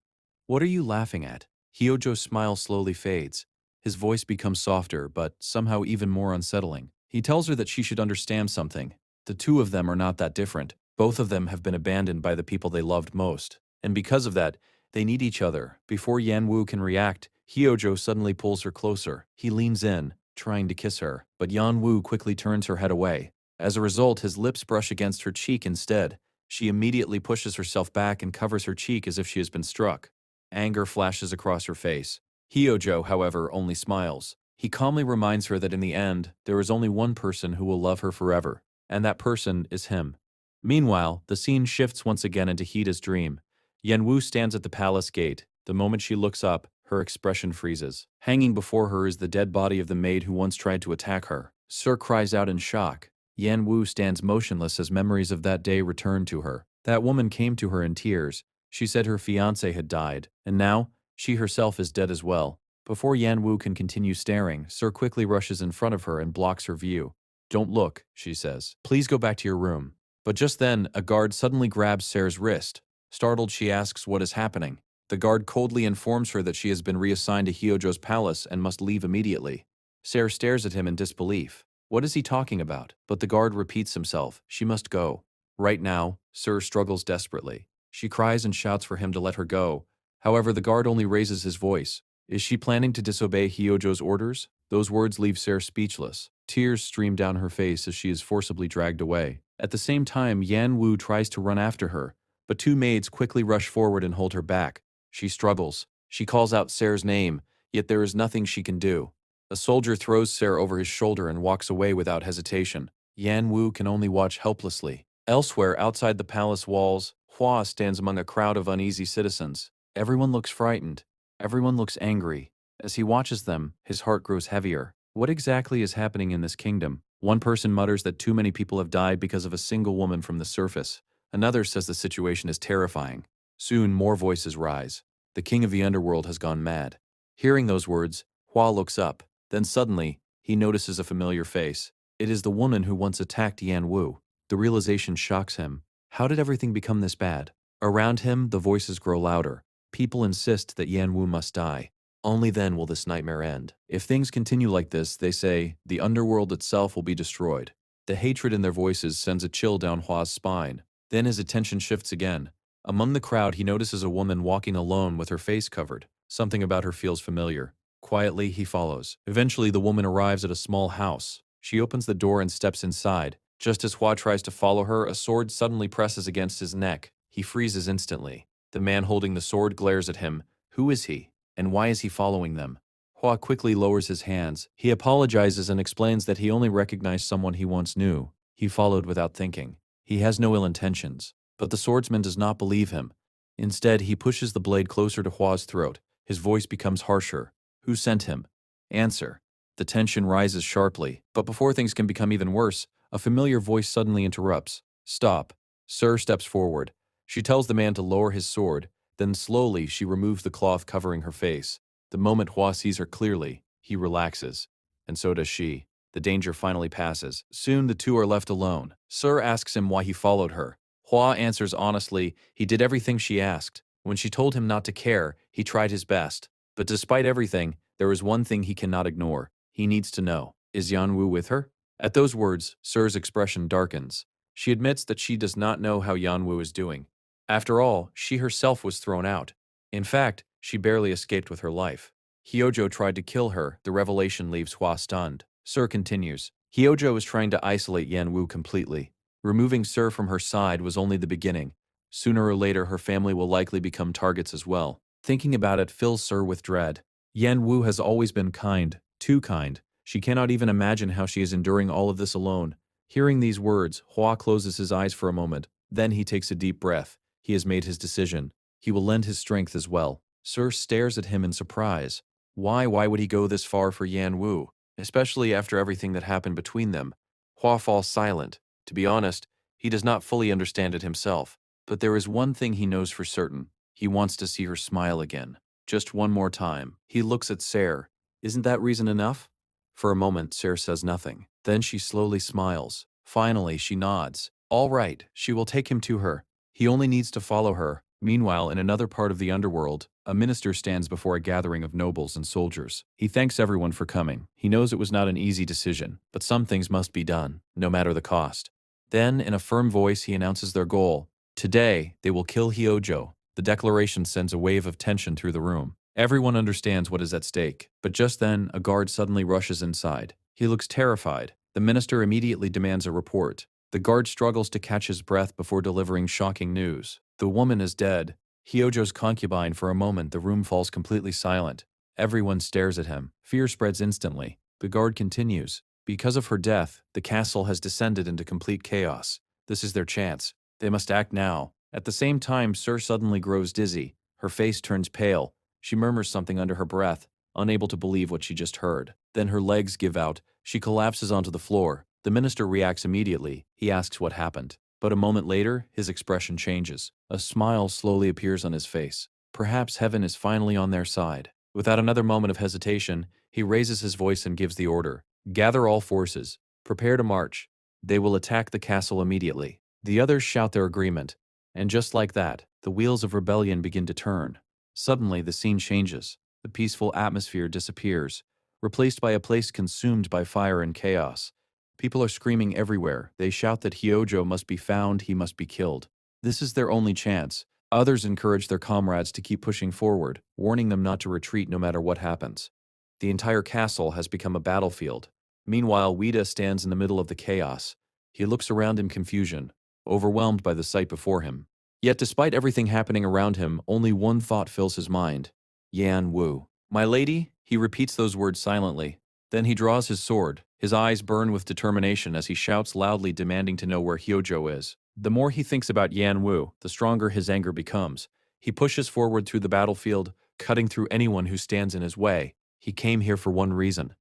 What are you laughing at? Hyojo's smile slowly fades. His voice becomes softer, but somehow even more unsettling. He tells her that she should understand something. The two of them are not that different. Both of them have been abandoned by the people they loved most. And because of that, they need each other. Before Yan Wu can react, Hyojo suddenly pulls her closer. He leans in, trying to kiss her, but Yan Wu quickly turns her head away. As a result, his lips brush against her cheek instead. She immediately pushes herself back and covers her cheek as if she has been struck. Anger flashes across her face. Hyojo, however, only smiles. He calmly reminds her that in the end, there is only one person who will love her forever, and that person is him. Meanwhile, the scene shifts once again into Hida's dream. Yan Wu stands at the palace gate. The moment she looks up, Her expression freezes. Hanging before her is the dead body of the maid who once tried to attack her. Sir cries out in shock. Yan Wu stands motionless as memories of that day return to her. That woman came to her in tears. She said her fiancé had died, and now, she herself is dead as well. Before Yan Wu can continue staring, Sir quickly rushes in front of her and blocks her view. "Don't look," she says. "Please go back to your room." But just then, a guard suddenly grabs Sarah's wrist. Startled, she asks what is happening. The guard coldly informs her that she has been reassigned to Hyojo's palace and must leave immediately. Sarah stares at him in disbelief. What is he talking about? But the guard repeats himself. She must go. Right now, Sir struggles desperately. She cries and shouts for him to let her go. However, the guard only raises his voice. Is she planning to disobey Hyojo's orders? Those words leave Sarah speechless. Tears stream down her face as she is forcibly dragged away. At the same time, Yan Wu tries to run after her, but two maids quickly rush forward and hold her back. She struggles. She calls out Sarah's name, yet there is nothing she can do. A soldier throws Sarah over his shoulder and walks away without hesitation. Yan Wu can only watch helplessly. Elsewhere, outside the palace walls, Hua stands among a crowd of uneasy citizens. Everyone looks frightened. Everyone looks angry. As he watches them, his heart grows heavier. What exactly is happening in this kingdom? One person mutters that too many people have died because of a single woman from the surface. Another says the situation is terrifying. Soon, more voices rise. The king of the underworld has gone mad. Hearing those words, Hua looks up. Then suddenly, he notices a familiar face. It is the woman who once attacked Yan Wu. The realization shocks him. How did everything become this bad? Around him, the voices grow louder. People insist that Yan Wu must die. Only then will this nightmare end. If things continue like this, they say, the underworld itself will be destroyed. The hatred in their voices sends a chill down Hua's spine. Then his attention shifts again. Among the crowd, he notices a woman walking alone with her face covered. Something about her feels familiar. Quietly, he follows. Eventually, the woman arrives at a small house. She opens the door and steps inside. Just as Hua tries to follow her, a sword suddenly presses against his neck. He freezes instantly. The man holding the sword glares at him. Who is he? And why is he following them? Hua quickly lowers his hands. He apologizes and explains that he only recognized someone he once knew. He followed without thinking. He has no ill intentions. But the swordsman does not believe him. Instead, he pushes the blade closer to Hua's throat. His voice becomes harsher. Who sent him? Answer. The tension rises sharply, but before things can become even worse, a familiar voice suddenly interrupts. Stop. Sir steps forward. She tells the man to lower his sword. Then slowly, she removes the cloth covering her face. The moment Hua sees her clearly, he relaxes. And so does she. The danger finally passes. Soon, the two are left alone. Sir asks him why he followed her. Hua answers honestly, he did everything she asked. When she told him not to care, he tried his best. But despite everything, there is one thing he cannot ignore. He needs to know. Is Yan Wu with her? At those words, Sir's expression darkens. She admits that she does not know how Yan Wu is doing. After all, she herself was thrown out. In fact, she barely escaped with her life. Hyojo tried to kill her. The revelation leaves Hua stunned. Sir continues. Hyojo is trying to isolate Yan Wu completely. Removing Sir from her side was only the beginning. Sooner or later, her family will likely become targets as well. Thinking about it fills Sir with dread. Yan Wu has always been kind, too kind. She cannot even imagine how she is enduring all of this alone. Hearing these words, Hua closes his eyes for a moment. Then he takes a deep breath. He has made his decision. He will lend his strength as well. Sir stares at him in surprise. Why would he go this far for Yan Wu? Especially after everything that happened between them. Hua falls silent. To be honest, he does not fully understand it himself. But there is one thing he knows for certain. He wants to see her smile again. Just one more time. He looks at Sarah. Isn't that reason enough? For a moment, Sarah says nothing. Then she slowly smiles. Finally, she nods. All right, she will take him to her. He only needs to follow her. Meanwhile, in another part of the underworld, a minister stands before a gathering of nobles and soldiers. He thanks everyone for coming. He knows it was not an easy decision, but some things must be done, no matter the cost. Then, in a firm voice, he announces their goal. Today, they will kill Hyojo. The declaration sends a wave of tension through the room. Everyone understands what is at stake, but just then, a guard suddenly rushes inside. He looks terrified. The minister immediately demands a report. The guard struggles to catch his breath before delivering shocking news. The woman is dead. Hyojo's concubine. For a moment, the room falls completely silent. Everyone stares at him. Fear spreads instantly. The guard continues. Because of her death, the castle has descended into complete chaos. This is their chance. They must act now. At the same time, Sir suddenly grows dizzy. Her face turns pale. She murmurs something under her breath, unable to believe what she just heard. Then her legs give out. She collapses onto the floor. The minister reacts immediately. He asks what happened. But a moment later, his expression changes. A smile slowly appears on his face. Perhaps heaven is finally on their side. Without another moment of hesitation, he raises his voice and gives the order. Gather all forces. Prepare to march. They will attack the castle immediately. The others shout their agreement. And just like that, the wheels of rebellion begin to turn. Suddenly, the scene changes. The peaceful atmosphere disappears, replaced by a place consumed by fire and chaos. People are screaming everywhere. They shout that Hyojo must be found, he must be killed. This is their only chance. Others encourage their comrades to keep pushing forward, warning them not to retreat no matter what happens. The entire castle has become a battlefield. Meanwhile, Wida stands in the middle of the chaos. He looks around in confusion, overwhelmed by the sight before him. Yet despite everything happening around him, only one thought fills his mind. Yan Wu. My lady? He repeats those words silently. Then he draws his sword. His eyes burn with determination as he shouts loudly, demanding to know where Hyojo is. The more he thinks about Yan Wu, the stronger his anger becomes. He pushes forward through the battlefield, cutting through anyone who stands in his way. He came here for one reason: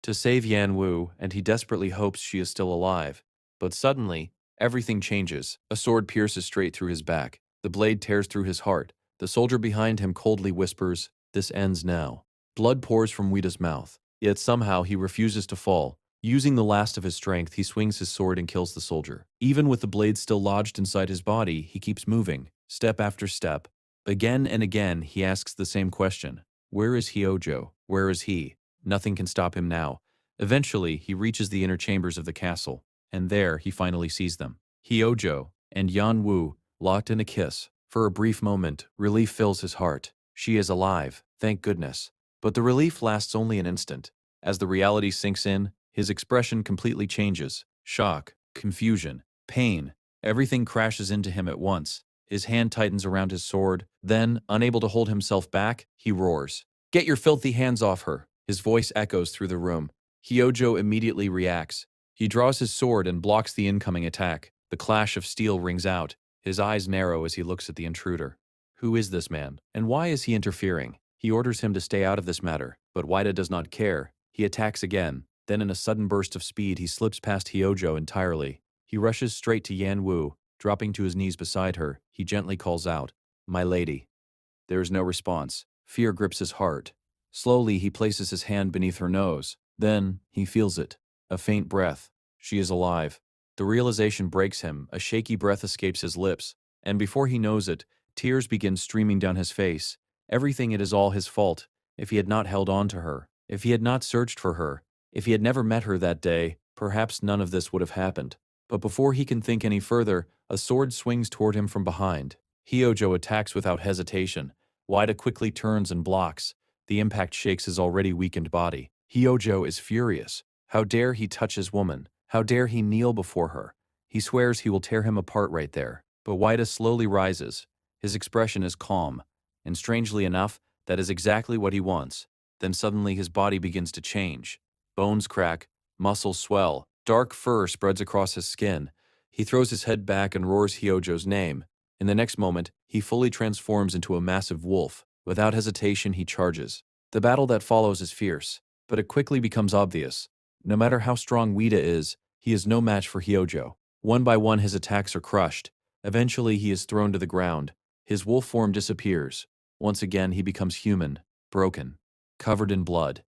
to save Yan Wu, and he desperately hopes she is still alive. But suddenly, everything changes. A sword pierces straight through his back. The blade tears through his heart. The soldier behind him coldly whispers, "This ends now." Blood pours from Wida's mouth. Yet somehow he refuses to fall. Using the last of his strength, he swings his sword and kills the soldier. Even with the blade still lodged inside his body, he keeps moving, step after step. Again and again, he asks the same question. Where is Hyojo? Where is he? Nothing can stop him now. Eventually, he reaches the inner chambers of the castle, and there he finally sees them. Hyojo and Yan Wu locked in a kiss. For a brief moment, relief fills his heart. She is alive, thank goodness. But the relief lasts only an instant. As the reality sinks in, his expression completely changes. Shock, confusion, pain, everything crashes into him at once. His hand tightens around his sword. Then, unable to hold himself back, he roars. "Get your filthy hands off her!" His voice echoes through the room. Hyojo immediately reacts. He draws his sword and blocks the incoming attack. The clash of steel rings out. His eyes narrow as he looks at the intruder. Who is this man? And why is he interfering? He orders him to stay out of this matter, but Wida does not care. He attacks again. Then in a sudden burst of speed, he slips past Hyojo entirely. He rushes straight to Yan Wu. Dropping to his knees beside her, he gently calls out, "My lady." There is no response. Fear grips his heart. Slowly, he places his hand beneath her nose. Then, he feels it. A faint breath. She is alive. The realization breaks him. A shaky breath escapes his lips. And before he knows it, tears begin streaming down his face. Everything, it is all his fault. If he had not held on to her, if he had not searched for her, if he had never met her that day, perhaps none of this would have happened. But before he can think any further, a sword swings toward him from behind. Hyojo attacks without hesitation. Wida quickly turns and blocks. The impact shakes his already weakened body. Hyojo is furious. How dare he touch his woman? How dare he kneel before her? He swears he will tear him apart right there. But Wida slowly rises. His expression is calm. And strangely enough, that is exactly what he wants. Then suddenly his body begins to change. Bones crack, muscles swell, dark fur spreads across his skin. He throws his head back and roars Hyojo's name. In the next moment, he fully transforms into a massive wolf. Without hesitation, he charges. The battle that follows is fierce, but it quickly becomes obvious. No matter how strong Wida is, he is no match for Hyojo. One by one, his attacks are crushed. Eventually, he is thrown to the ground. His wolf form disappears. Once again, he becomes human, broken, covered in blood.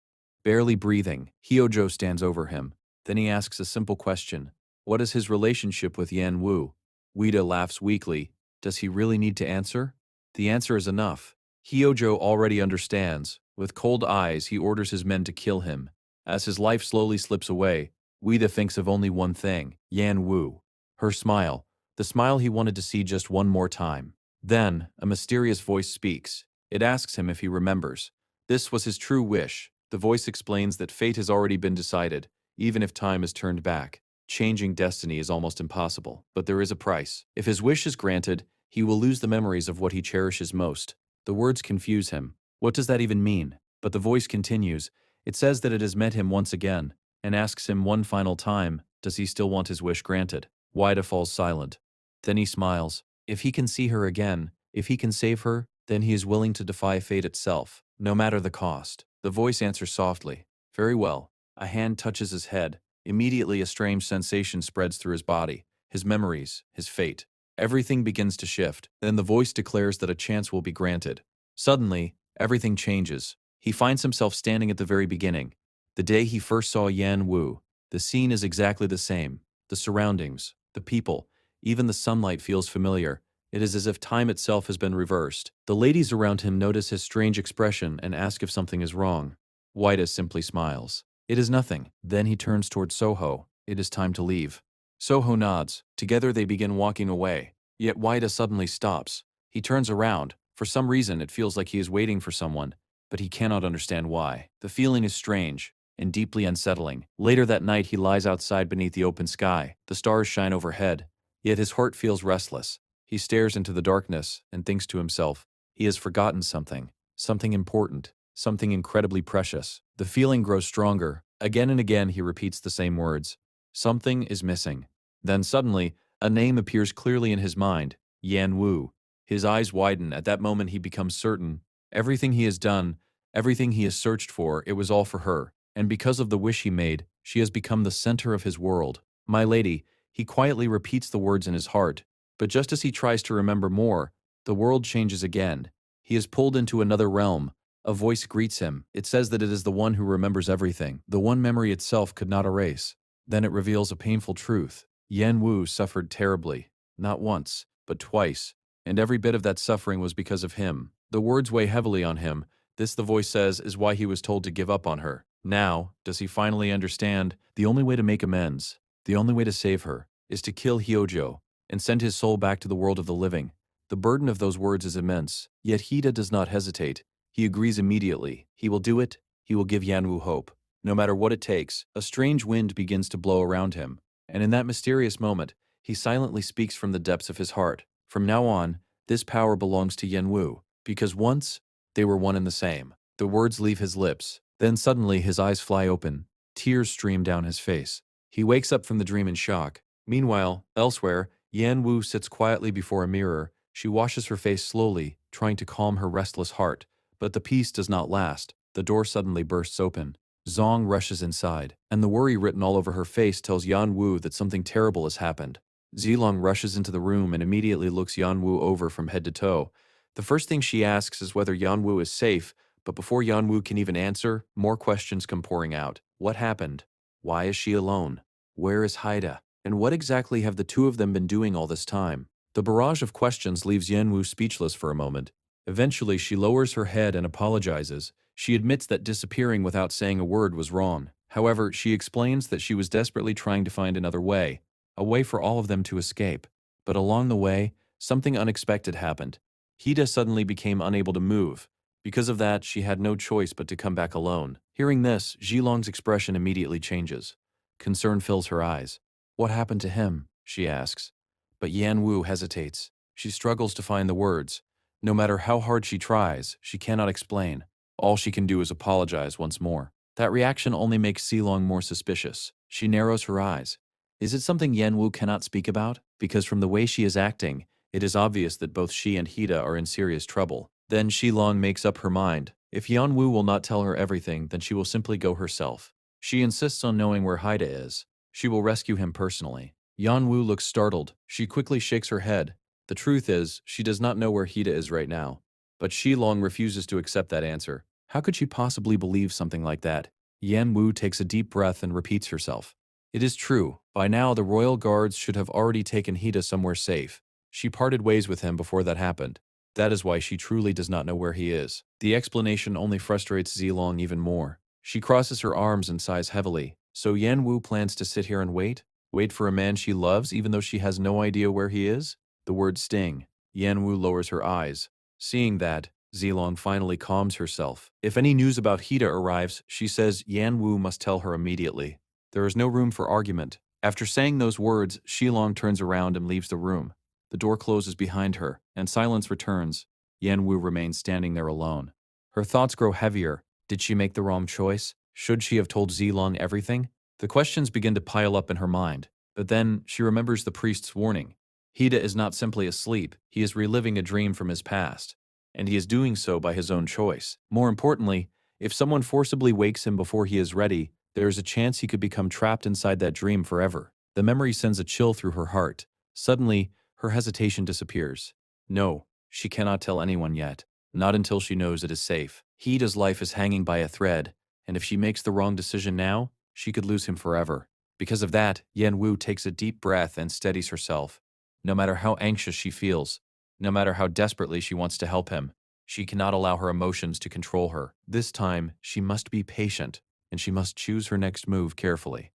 Barely breathing, Hyojo stands over him. Then he asks a simple question. What is his relationship with Yan Wu? Wida laughs weakly. Does he really need to answer? The answer is enough. Hyojo already understands. With cold eyes, he orders his men to kill him. As his life slowly slips away, Wida thinks of only one thing, Yan Wu. Her smile, the smile he wanted to see just one more time. Then, a mysterious voice speaks. It asks him if he remembers. This was his true wish. The voice explains that fate has already been decided, even if time is turned back. Changing destiny is almost impossible, but there is a price. If his wish is granted, he will lose the memories of what he cherishes most. The words confuse him. What does that even mean? But the voice continues. It says that it has met him once again, and asks him one final time, does he still want his wish granted? Wida falls silent. Then he smiles. If he can see her again, if he can save her, then he is willing to defy fate itself, no matter the cost. The voice answers softly, "Very well." A hand touches his head. Immediately a strange sensation spreads through his body, his memories, his fate. Everything begins to shift. Then the voice declares that a chance will be granted. Suddenly, everything changes. He finds himself standing at the very beginning, the day he first saw Yan Wu. The scene is exactly the same. The surroundings, the people, even the sunlight feels familiar. It is as if time itself has been reversed. The ladies around him notice his strange expression and ask if something is wrong. Wida simply smiles. "It is nothing." Then he turns towards Soho. "It is time to leave." Soho nods. Together they begin walking away. Yet Wida suddenly stops. He turns around. For some reason, it feels like he is waiting for someone, but he cannot understand why. The feeling is strange and deeply unsettling. Later that night, he lies outside beneath the open sky. The stars shine overhead, yet his heart feels restless. He stares into the darkness and thinks to himself, he has forgotten something, something important, something incredibly precious. The feeling grows stronger. Again and again he repeats the same words. Something is missing. Then suddenly, a name appears clearly in his mind, Yan Wu. His eyes widen. At that moment he becomes certain. Everything he has done, everything he has searched for, it was all for her. And because of the wish he made, she has become the center of his world. My lady, he quietly repeats the words in his heart. But just as he tries to remember more, the world changes again. He is pulled into another realm. A voice greets him. It says that it is the one who remembers everything. The one memory itself could not erase. Then it reveals a painful truth. Yan Wu suffered terribly. Not once, but twice. And every bit of that suffering was because of him. The words weigh heavily on him. This, the voice says, is why he was told to give up on her. Now, does he finally understand? The only way to make amends, the only way to save her, is to kill Hyojo and send his soul back to the world of the living. The burden of those words is immense, yet Hida does not hesitate. He agrees immediately. He will do it. He will give Yanwu hope. No matter what it takes, a strange wind begins to blow around him, and in that mysterious moment, he silently speaks from the depths of his heart. From now on, this power belongs to Yanwu, because once, they were one and the same. The words leave his lips. Then suddenly his eyes fly open. Tears stream down his face. He wakes up from the dream in shock. Meanwhile, elsewhere, Yan Wu sits quietly before a mirror. She washes her face slowly, trying to calm her restless heart. But the peace does not last. The door suddenly bursts open. Zong rushes inside, and the worry written all over her face tells Yan Wu that something terrible has happened. Zilong rushes into the room and immediately looks Yan Wu over from head to toe. The first thing she asks is whether Yan Wu is safe, but before Yan Wu can even answer, more questions come pouring out. What happened? Why is she alone? Where is Haida? And what exactly have the two of them been doing all this time? The barrage of questions leaves Yan Wu speechless for a moment. Eventually, she lowers her head and apologizes. She admits that disappearing without saying a word was wrong. However, she explains that she was desperately trying to find another way, a way for all of them to escape. But along the way, something unexpected happened. Hida suddenly became unable to move. Because of that, she had no choice but to come back alone. Hearing this, Zhilong's expression immediately changes. Concern fills her eyes. What happened to him? She asks. But Yan Wu hesitates. She struggles to find the words. No matter how hard she tries, she cannot explain. All she can do is apologize once more. That reaction only makes Zilong more suspicious. She narrows her eyes. Is it something Yan Wu cannot speak about? Because from the way she is acting, it is obvious that both she and Hida are in serious trouble. Then Shilong makes up her mind. If Yan Wu will not tell her everything, then she will simply go herself. She insists on knowing where Haida is. She will rescue him personally. Yan Wu looks startled. She quickly shakes her head. The truth is, she does not know where Hida is right now. But Shilong refuses to accept that answer. How could she possibly believe something like that? Yan Wu takes a deep breath and repeats herself. It is true. By now, the royal guards should have already taken Hida somewhere safe. She parted ways with him before that happened. That is why she truly does not know where he is. The explanation only frustrates Zilong even more. She crosses her arms and sighs heavily. So Yan Wu plans to sit here and wait? Wait for a man she loves even though she has no idea where he is? The words sting. Yan Wu lowers her eyes. Seeing that, Zilong finally calms herself. If any news about Hida arrives, she says Yan Wu must tell her immediately. There is no room for argument. After saying those words, Shilong turns around and leaves the room. The door closes behind her, and silence returns. Yan Wu remains standing there alone. Her thoughts grow heavier. Did she make the wrong choice? Should she have told Zilong everything? The questions begin to pile up in her mind. But then, she remembers the priest's warning. Hida is not simply asleep, he is reliving a dream from his past. and he is doing so by his own choice. More importantly, if someone forcibly wakes him before he is ready, there is a chance he could become trapped inside that dream forever. The memory sends a chill through her heart. Suddenly, her hesitation disappears. No, she cannot tell anyone yet. Not until she knows it is safe. Hida's life is hanging by a thread, and if she makes the wrong decision now, she could lose him forever. Because of that, Yan Wu takes a deep breath and steadies herself. No matter how anxious she feels, no matter how desperately she wants to help him, she cannot allow her emotions to control her. This time, she must be patient, and she must choose her next move carefully.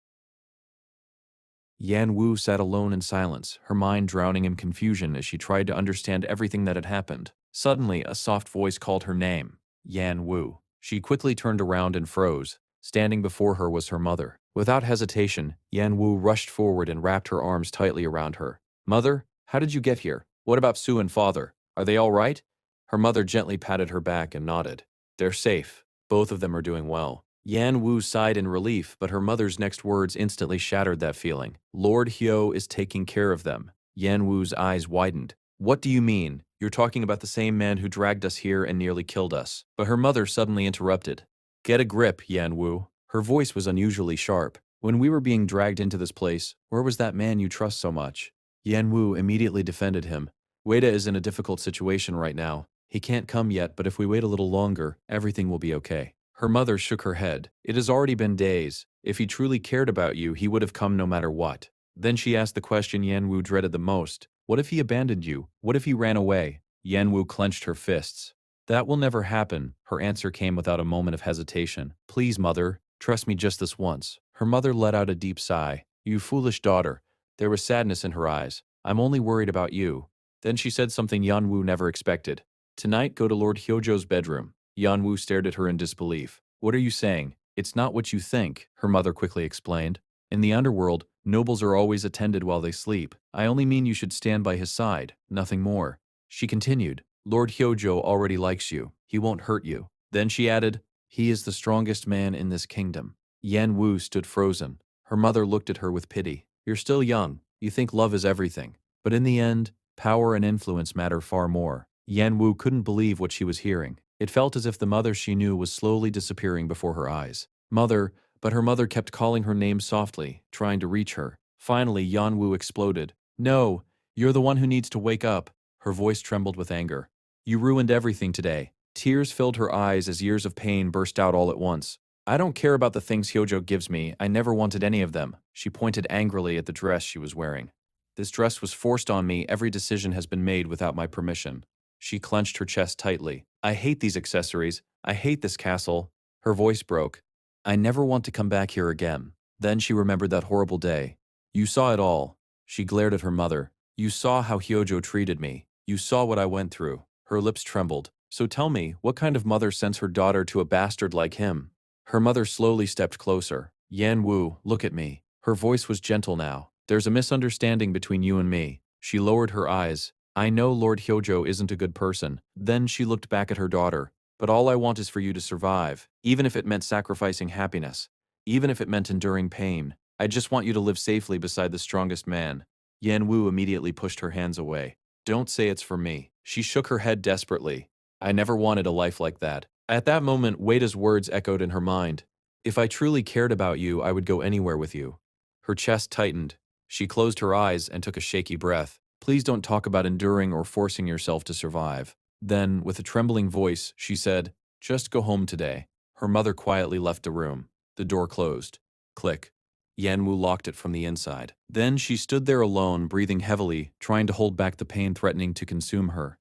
Yan Wu sat alone in silence, her mind drowning in confusion as she tried to understand everything that had happened. Suddenly, a soft voice called her name, Yan Wu. She quickly turned around and froze. Standing before her was her mother. Without hesitation, Yan Wu rushed forward and wrapped her arms tightly around her. "Mother, how did you get here? What about Sue and father? Are they all right?" Her mother gently patted her back and nodded. "They're safe. Both of them are doing well." Yan Wu sighed in relief, but her mother's next words instantly shattered that feeling. "Lord Hyo is taking care of them." Yan Wu's eyes widened. "What do you mean? You're talking about the same man who dragged us here and nearly killed us." But her mother suddenly interrupted. "Get a grip, Yan Wu." Her voice was unusually sharp. "When we were being dragged into this place, where was that man you trust so much?" Yan Wu immediately defended him. "Wada is in a difficult situation right now. He can't come yet, but if we wait a little longer, everything will be okay." Her mother shook her head. "It has already been days. If he truly cared about you, he would have come no matter what." Then she asked the question Yan Wu dreaded the most. "What if he abandoned you? What if he ran away?" Yan Wu clenched her fists. "That will never happen." Her answer came without a moment of hesitation. "Please, mother, trust me just this once." Her mother let out a deep sigh. "You foolish daughter." There was sadness in her eyes. "I'm only worried about you." Then she said something Yan Wu never expected. "Tonight, go to Lord Hyojo's bedroom." Yan Wu stared at her in disbelief. "What are you saying?" "It's not what you think," her mother quickly explained. "In the underworld, nobles are always attended while they sleep. I only mean you should stand by his side, nothing more." She continued, "Lord Hyojo already likes you. He won't hurt you." Then she added, "He is the strongest man in this kingdom." Yan Wu stood frozen. Her mother looked at her with pity. "You're still young. You think love is everything. But in the end, power and influence matter far more." Yan Wu couldn't believe what she was hearing. It felt as if the mother she knew was slowly disappearing before her eyes. "Mother," but her mother kept calling her name softly, trying to reach her. Finally, Yan Wu exploded. "No, you're the one who needs to wake up." Her voice trembled with anger. "You ruined everything today." Tears filled her eyes as years of pain burst out all at once. "I don't care about the things Hyojo gives me. I never wanted any of them." She pointed angrily at the dress she was wearing. "This dress was forced on me. Every decision has been made without my permission." She clenched her chest tightly. "I hate these accessories. I hate this castle." Her voice broke. "I never want to come back here again." Then she remembered that horrible day. "You saw it all." She glared at her mother. "You saw how Hyojo treated me. You saw what I went through." Her lips trembled. "So tell me, what kind of mother sends her daughter to a bastard like him?" Her mother slowly stepped closer. "Yan Wu, look at me." Her voice was gentle now. "There's a misunderstanding between you and me." She lowered her eyes. "I know Lord Hyojo isn't a good person." Then she looked back at her daughter. "But all I want is for you to survive, even if it meant sacrificing happiness, even if it meant enduring pain. I just want you to live safely beside the strongest man." Yan Wu immediately pushed her hands away. "Don't say it's for me." She shook her head desperately. "I never wanted a life like that." At that moment, Wada's words echoed in her mind. "If I truly cared about you, I would go anywhere with you." Her chest tightened. She closed her eyes and took a shaky breath. "Please don't talk about enduring or forcing yourself to survive." Then, with a trembling voice, she said, "Just go home today." Her mother quietly left the room. The door closed. Click. Yan Wu locked it from the inside. Then she stood there alone, breathing heavily, trying to hold back the pain threatening to consume her.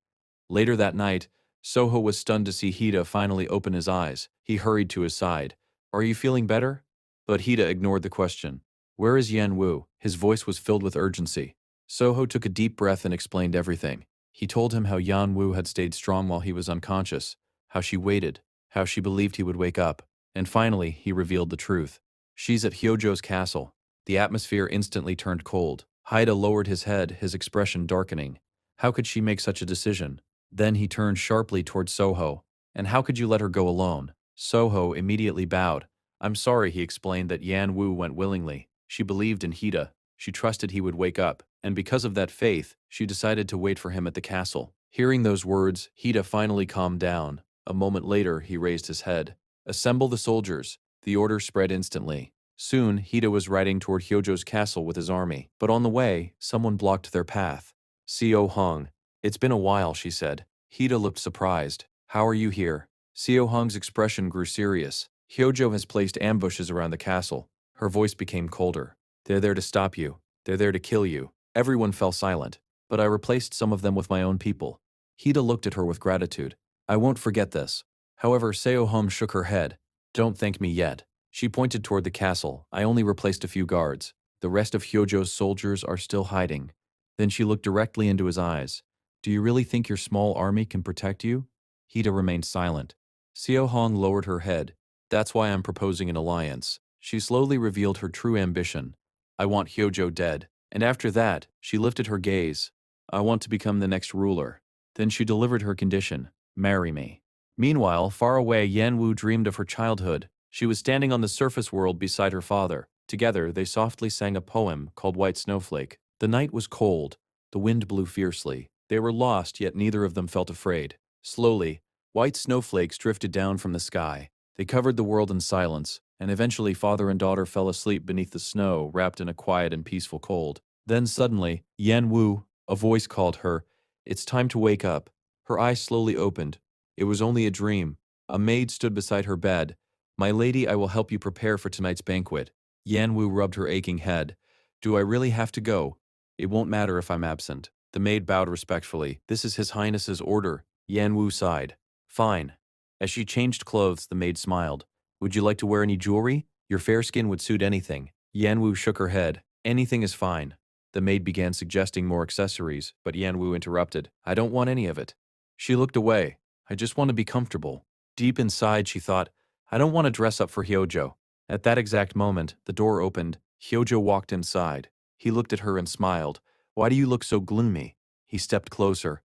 Later that night, Soho was stunned to see Hida finally open his eyes. He hurried to his side. "Are you feeling better?" But Hida ignored the question. "Where is Yan Wu?" His voice was filled with urgency. Soho took a deep breath and explained everything. He told him how Yan Wu had stayed strong while he was unconscious, how she waited, how she believed he would wake up, and finally he revealed the truth. "She's at Hyojo's castle." The atmosphere instantly turned cold. Hida lowered his head, his expression darkening. How could she make such a decision? Then he turned sharply toward Soho. "And how could you let her go alone?" Soho immediately bowed. "I'm sorry," he explained, "that Yan Wu went willingly. She believed in Hida. She trusted he would wake up, and because of that faith, she decided to wait for him at the castle." Hearing those words, Hida finally calmed down. A moment later, he raised his head. Assemble the soldiers. The order spread instantly. Soon, Hida was riding toward Hyojo's castle with his army. But on the way, someone blocked their path. Seo Hong. It's been a while, she said. Hida looked surprised. How are you here? Seo Hong's expression grew serious. Hyojo has placed ambushes around the castle. Her voice became colder. They're there to stop you. They're there to kill you. Everyone fell silent. But I replaced some of them with my own people. Hida looked at her with gratitude. I won't forget this. However, Seo Hong shook her head. Don't thank me yet. She pointed toward the castle. I only replaced a few guards. The rest of Hyojo's soldiers are still hiding. Then she looked directly into his eyes. Do you really think your small army can protect you? Hida remained silent. Seo Hong lowered her head. That's why I'm proposing an alliance. She slowly revealed her true ambition. I want Hyojo dead. And after that, she lifted her gaze. I want to become the next ruler. Then she delivered her condition. Marry me. Meanwhile, far away, Yan Wu dreamed of her childhood. She was standing on the surface world beside her father. Together, they softly sang a poem called White Snowflake. The night was cold. The wind blew fiercely. They were lost, yet neither of them felt afraid. Slowly, white snowflakes drifted down from the sky. They covered the world in silence, and eventually father and daughter fell asleep beneath the snow, wrapped in a quiet and peaceful cold. Then suddenly, Yan Wu, a voice called her. It's time to wake up. Her eyes slowly opened. It was only a dream. A maid stood beside her bed. My lady, I will help you prepare for tonight's banquet. Yan Wu rubbed her aching head. Do I really have to go? It won't matter if I'm absent. The maid bowed respectfully. This is His Highness's order. Yan Wu sighed. Fine. As she changed clothes, the maid smiled. Would you like to wear any jewelry? Your fair skin would suit anything. Yan Wu shook her head. Anything is fine. The maid began suggesting more accessories, but Yan Wu interrupted. I don't want any of it. She looked away. I just want to be comfortable. Deep inside, she thought, I don't want to dress up for Hyojo. At that exact moment, the door opened. Hyojo walked inside. He looked at her and smiled. Why do you look so gloomy? He stepped closer.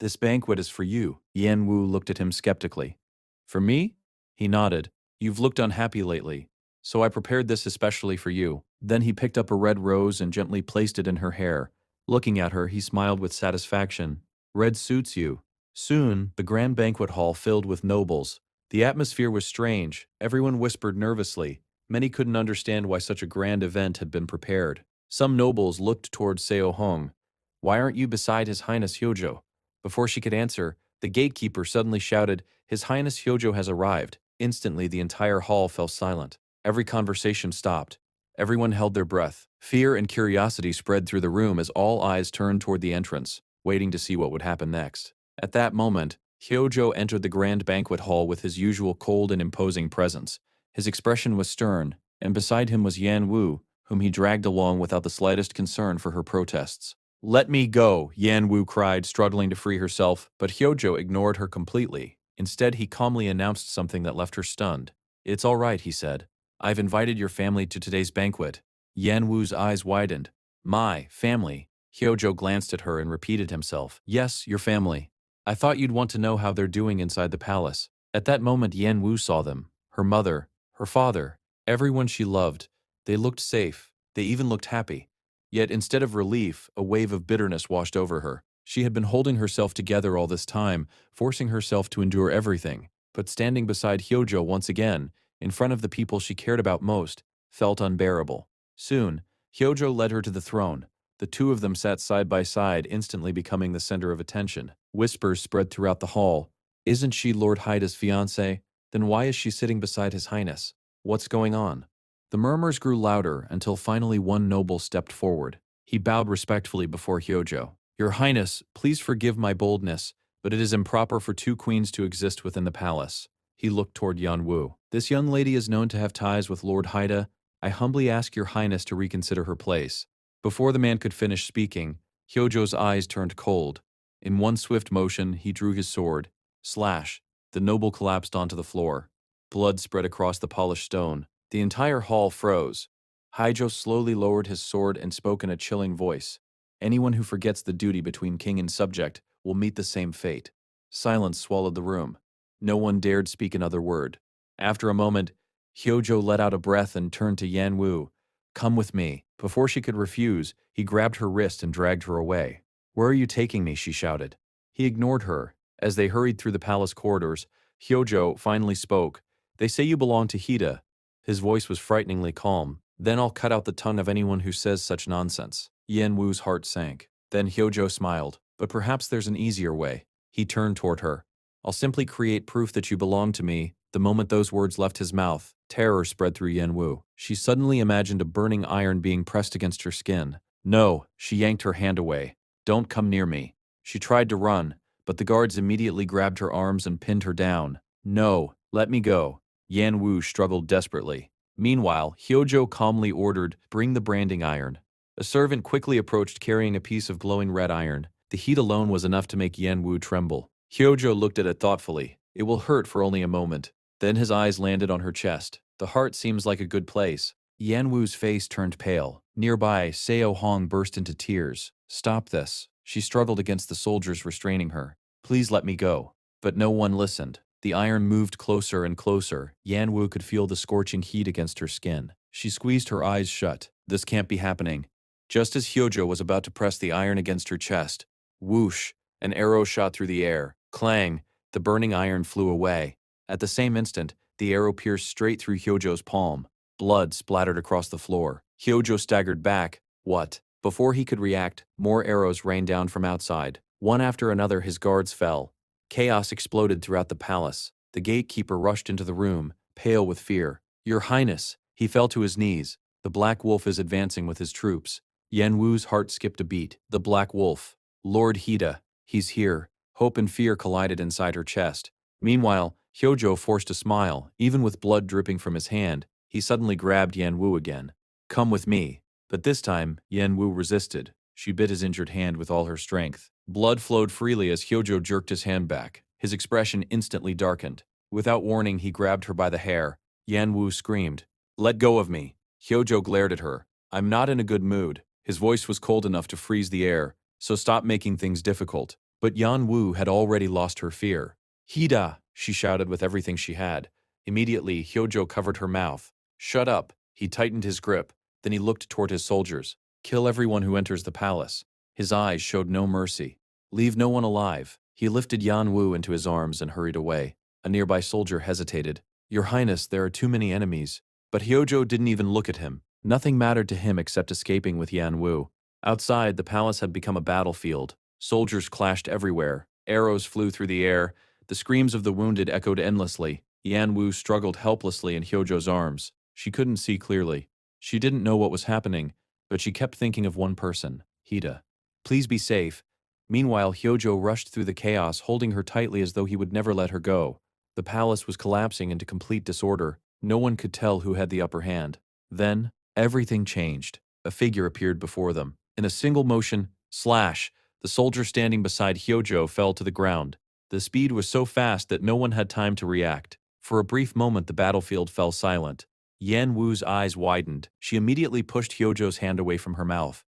This banquet is for you. Yan Wu looked at him skeptically. For me? He nodded. You've looked unhappy lately, so I prepared this especially for you. Then he picked up a red rose and gently placed it in her hair. Looking at her, he smiled with satisfaction. Red suits you. Soon, the grand banquet hall filled with nobles. The atmosphere was strange. Everyone whispered nervously. Many couldn't understand why such a grand event had been prepared. Some nobles looked toward Seo Hong. Why aren't you beside His Highness Hyojo? Before she could answer, the gatekeeper suddenly shouted, His Highness Hyojo has arrived. Instantly, the entire hall fell silent. Every conversation stopped. Everyone held their breath. Fear and curiosity spread through the room as all eyes turned toward the entrance, waiting to see what would happen next. At that moment, Hyojo entered the grand banquet hall with his usual cold and imposing presence. His expression was stern, and beside him was Yan Wu, whom he dragged along without the slightest concern for her protests. Let me go, Yan Wu cried, struggling to free herself, but Hyojo ignored her completely. Instead, he calmly announced something that left her stunned. It's all right, he said. I've invited your family to today's banquet. Yan Wu's eyes widened. My family. Hyojo glanced at her and repeated himself. Yes, your family. I thought you'd want to know how they're doing inside the palace. At that moment, Yan Wu saw them. Her mother, her father, everyone she loved. They looked safe. They even looked happy. Yet instead of relief, a wave of bitterness washed over her. She had been holding herself together all this time, forcing herself to endure everything. But standing beside Hyojo once again, in front of the people she cared about most, felt unbearable. Soon, Hyojo led her to the throne. The two of them sat side by side, instantly becoming the center of attention. Whispers spread throughout the hall. Isn't she Lord Haida's fiancé? Then why is she sitting beside His Highness? What's going on? The murmurs grew louder until finally one noble stepped forward. He bowed respectfully before Hyojo. Your Highness, please forgive my boldness, but it is improper for two queens to exist within the palace. He looked toward Yan Wu. This young lady is known to have ties with Lord Haida. I humbly ask your Highness to reconsider her place. Before the man could finish speaking, Hyojo's eyes turned cold. In one swift motion, he drew his sword. Slash! The noble collapsed onto the floor. Blood spread across the polished stone. The entire hall froze. Haijo slowly lowered his sword and spoke in a chilling voice. Anyone who forgets the duty between king and subject will meet the same fate. Silence swallowed the room. No one dared speak another word. After a moment, Hyojo let out a breath and turned to Yan Wu. Come with me. Before she could refuse, he grabbed her wrist and dragged her away. Where are you taking me? She shouted. He ignored her. As they hurried through the palace corridors, Hyojo finally spoke. They say you belong to Hida. His voice was frighteningly calm. Then I'll cut out the tongue of anyone who says such nonsense. Yen Wu's heart sank. Then Hyojo smiled. But perhaps there's an easier way. He turned toward her. I'll simply create proof that you belong to me. The moment those words left his mouth, terror spread through Yen Wu. She suddenly imagined a burning iron being pressed against her skin. No, she yanked her hand away. Don't come near me. She tried to run, but the guards immediately grabbed her arms and pinned her down. No, let me go. Yan Wu struggled desperately. Meanwhile, Hyojo calmly ordered, bring the branding iron. A servant quickly approached carrying a piece of glowing red iron. The heat alone was enough to make Yan Wu tremble. Hyojo looked at it thoughtfully. It will hurt for only a moment. Then his eyes landed on her chest. The heart seems like a good place. Yan Wu's face turned pale. Nearby, Seo Hong burst into tears. Stop this. She struggled against the soldiers restraining her. Please let me go. But no one listened. The iron moved closer and closer. Yan Wu could feel the scorching heat against her skin. She squeezed her eyes shut. This can't be happening. Just as Hyojo was about to press the iron against her chest, whoosh, an arrow shot through the air. Clang, the burning iron flew away. At the same instant, the arrow pierced straight through Hyojo's palm. Blood splattered across the floor. Hyojo staggered back. What? Before he could react, more arrows rained down from outside. One after another, his guards fell. Chaos exploded throughout the palace. The gatekeeper rushed into the room, pale with fear. Your Highness! He fell to his knees. The Black Wolf is advancing with his troops. Yen Wu's heart skipped a beat. The Black Wolf. Lord Hida. He's here. Hope and fear collided inside her chest. Meanwhile, Hyojo forced a smile. Even with blood dripping from his hand, he suddenly grabbed Yen Wu again. Come with me. But this time, Yen Wu resisted. She bit his injured hand with all her strength. Blood flowed freely as Hyojo jerked his hand back. His expression instantly darkened. Without warning, he grabbed her by the hair. Yen Wu screamed. Let go of me. Hyojo glared at her. I'm not in a good mood. His voice was cold enough to freeze the air, so stop making things difficult. But Yan Wu had already lost her fear. Hida, she shouted with everything she had. Immediately, Hyojo covered her mouth. Shut up. He tightened his grip. Then he looked toward his soldiers. Kill everyone who enters the palace. His eyes showed no mercy. Leave no one alive. He lifted Yan Wu into his arms and hurried away. A nearby soldier hesitated. Your Highness, there are too many enemies. But Hyojo didn't even look at him. Nothing mattered to him except escaping with Yan Wu. Outside, the palace had become a battlefield. Soldiers clashed everywhere. Arrows flew through the air. The screams of the wounded echoed endlessly. Yan Wu struggled helplessly in Hyojo's arms. She couldn't see clearly. She didn't know what was happening, but she kept thinking of one person, Hida. Please be safe. Meanwhile, Hyojo rushed through the chaos, holding her tightly as though he would never let her go. The palace was collapsing into complete disorder. No one could tell who had the upper hand. Then, everything changed. A figure appeared before them. In a single motion, slash, the soldier standing beside Hyojo fell to the ground. The speed was so fast that no one had time to react. For a brief moment, the battlefield fell silent. Yan Wu's eyes widened. She immediately pushed Hyojo's hand away from her mouth.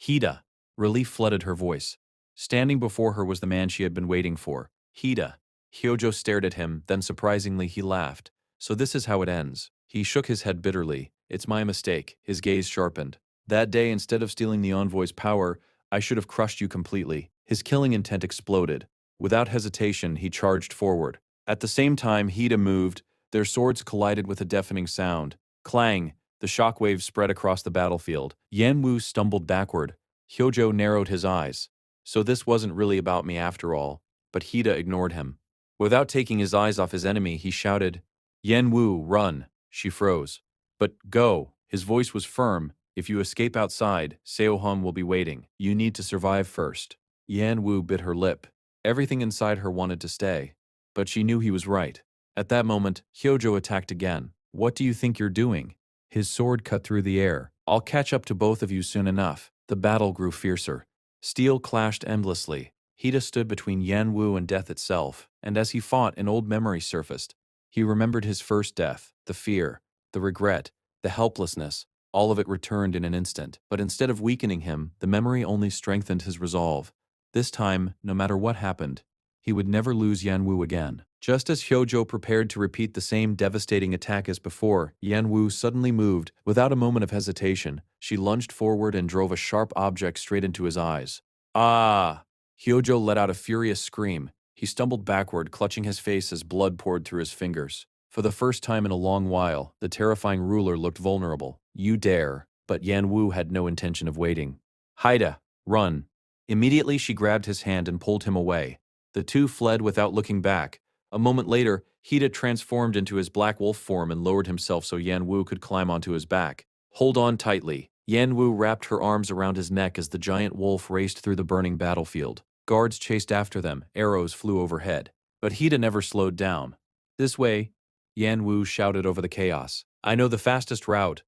Hida. Relief flooded her voice. Standing before her was the man she had been waiting for. Hida. Hyojo stared at him, then surprisingly he laughed. So this is how it ends. He shook his head bitterly. It's my mistake. His gaze sharpened. That day, instead of stealing the envoy's power, I should have crushed you completely. His killing intent exploded. Without hesitation, he charged forward. At the same time Hida moved, their swords collided with a deafening sound. Clang! The shockwaves spread across the battlefield. Yan Wu stumbled backward. Hyojo narrowed his eyes. So this wasn't really about me after all. But Hida ignored him. Without taking his eyes off his enemy, he shouted, Yan Wu, run! She froze. But go! His voice was firm. If you escape outside, Seohon will be waiting. You need to survive first. Yan Wu bit her lip. Everything inside her wanted to stay. But she knew he was right. At that moment, Hyojo attacked again. What do you think you're doing? His sword cut through the air. I'll catch up to both of you soon enough. The battle grew fiercer. Steel clashed endlessly. Hida stood between Yan Wu and death itself, and as he fought, an old memory surfaced. He remembered his first death, the fear, the regret, the helplessness. All of it returned in an instant, but instead of weakening him, the memory only strengthened his resolve. This time, no matter what happened, he would never lose Yan Wu again. Just as Hyojo prepared to repeat the same devastating attack as before, Yan Wu suddenly moved. Without a moment of hesitation, she lunged forward and drove a sharp object straight into his eyes. Ah! Hyojo let out a furious scream. He stumbled backward, clutching his face as blood poured through his fingers. For the first time in a long while, the terrifying ruler looked vulnerable. You dare. But Yan Wu had no intention of waiting. Haida, run. Immediately she grabbed his hand and pulled him away. The two fled without looking back. A moment later, Hida transformed into his black wolf form and lowered himself so Yan Wu could climb onto his back. Hold on tightly. Yan Wu wrapped her arms around his neck as the giant wolf raced through the burning battlefield. Guards chased after them, arrows flew overhead. But Hida never slowed down. This way, Yan Wu shouted over the chaos. I know the fastest route.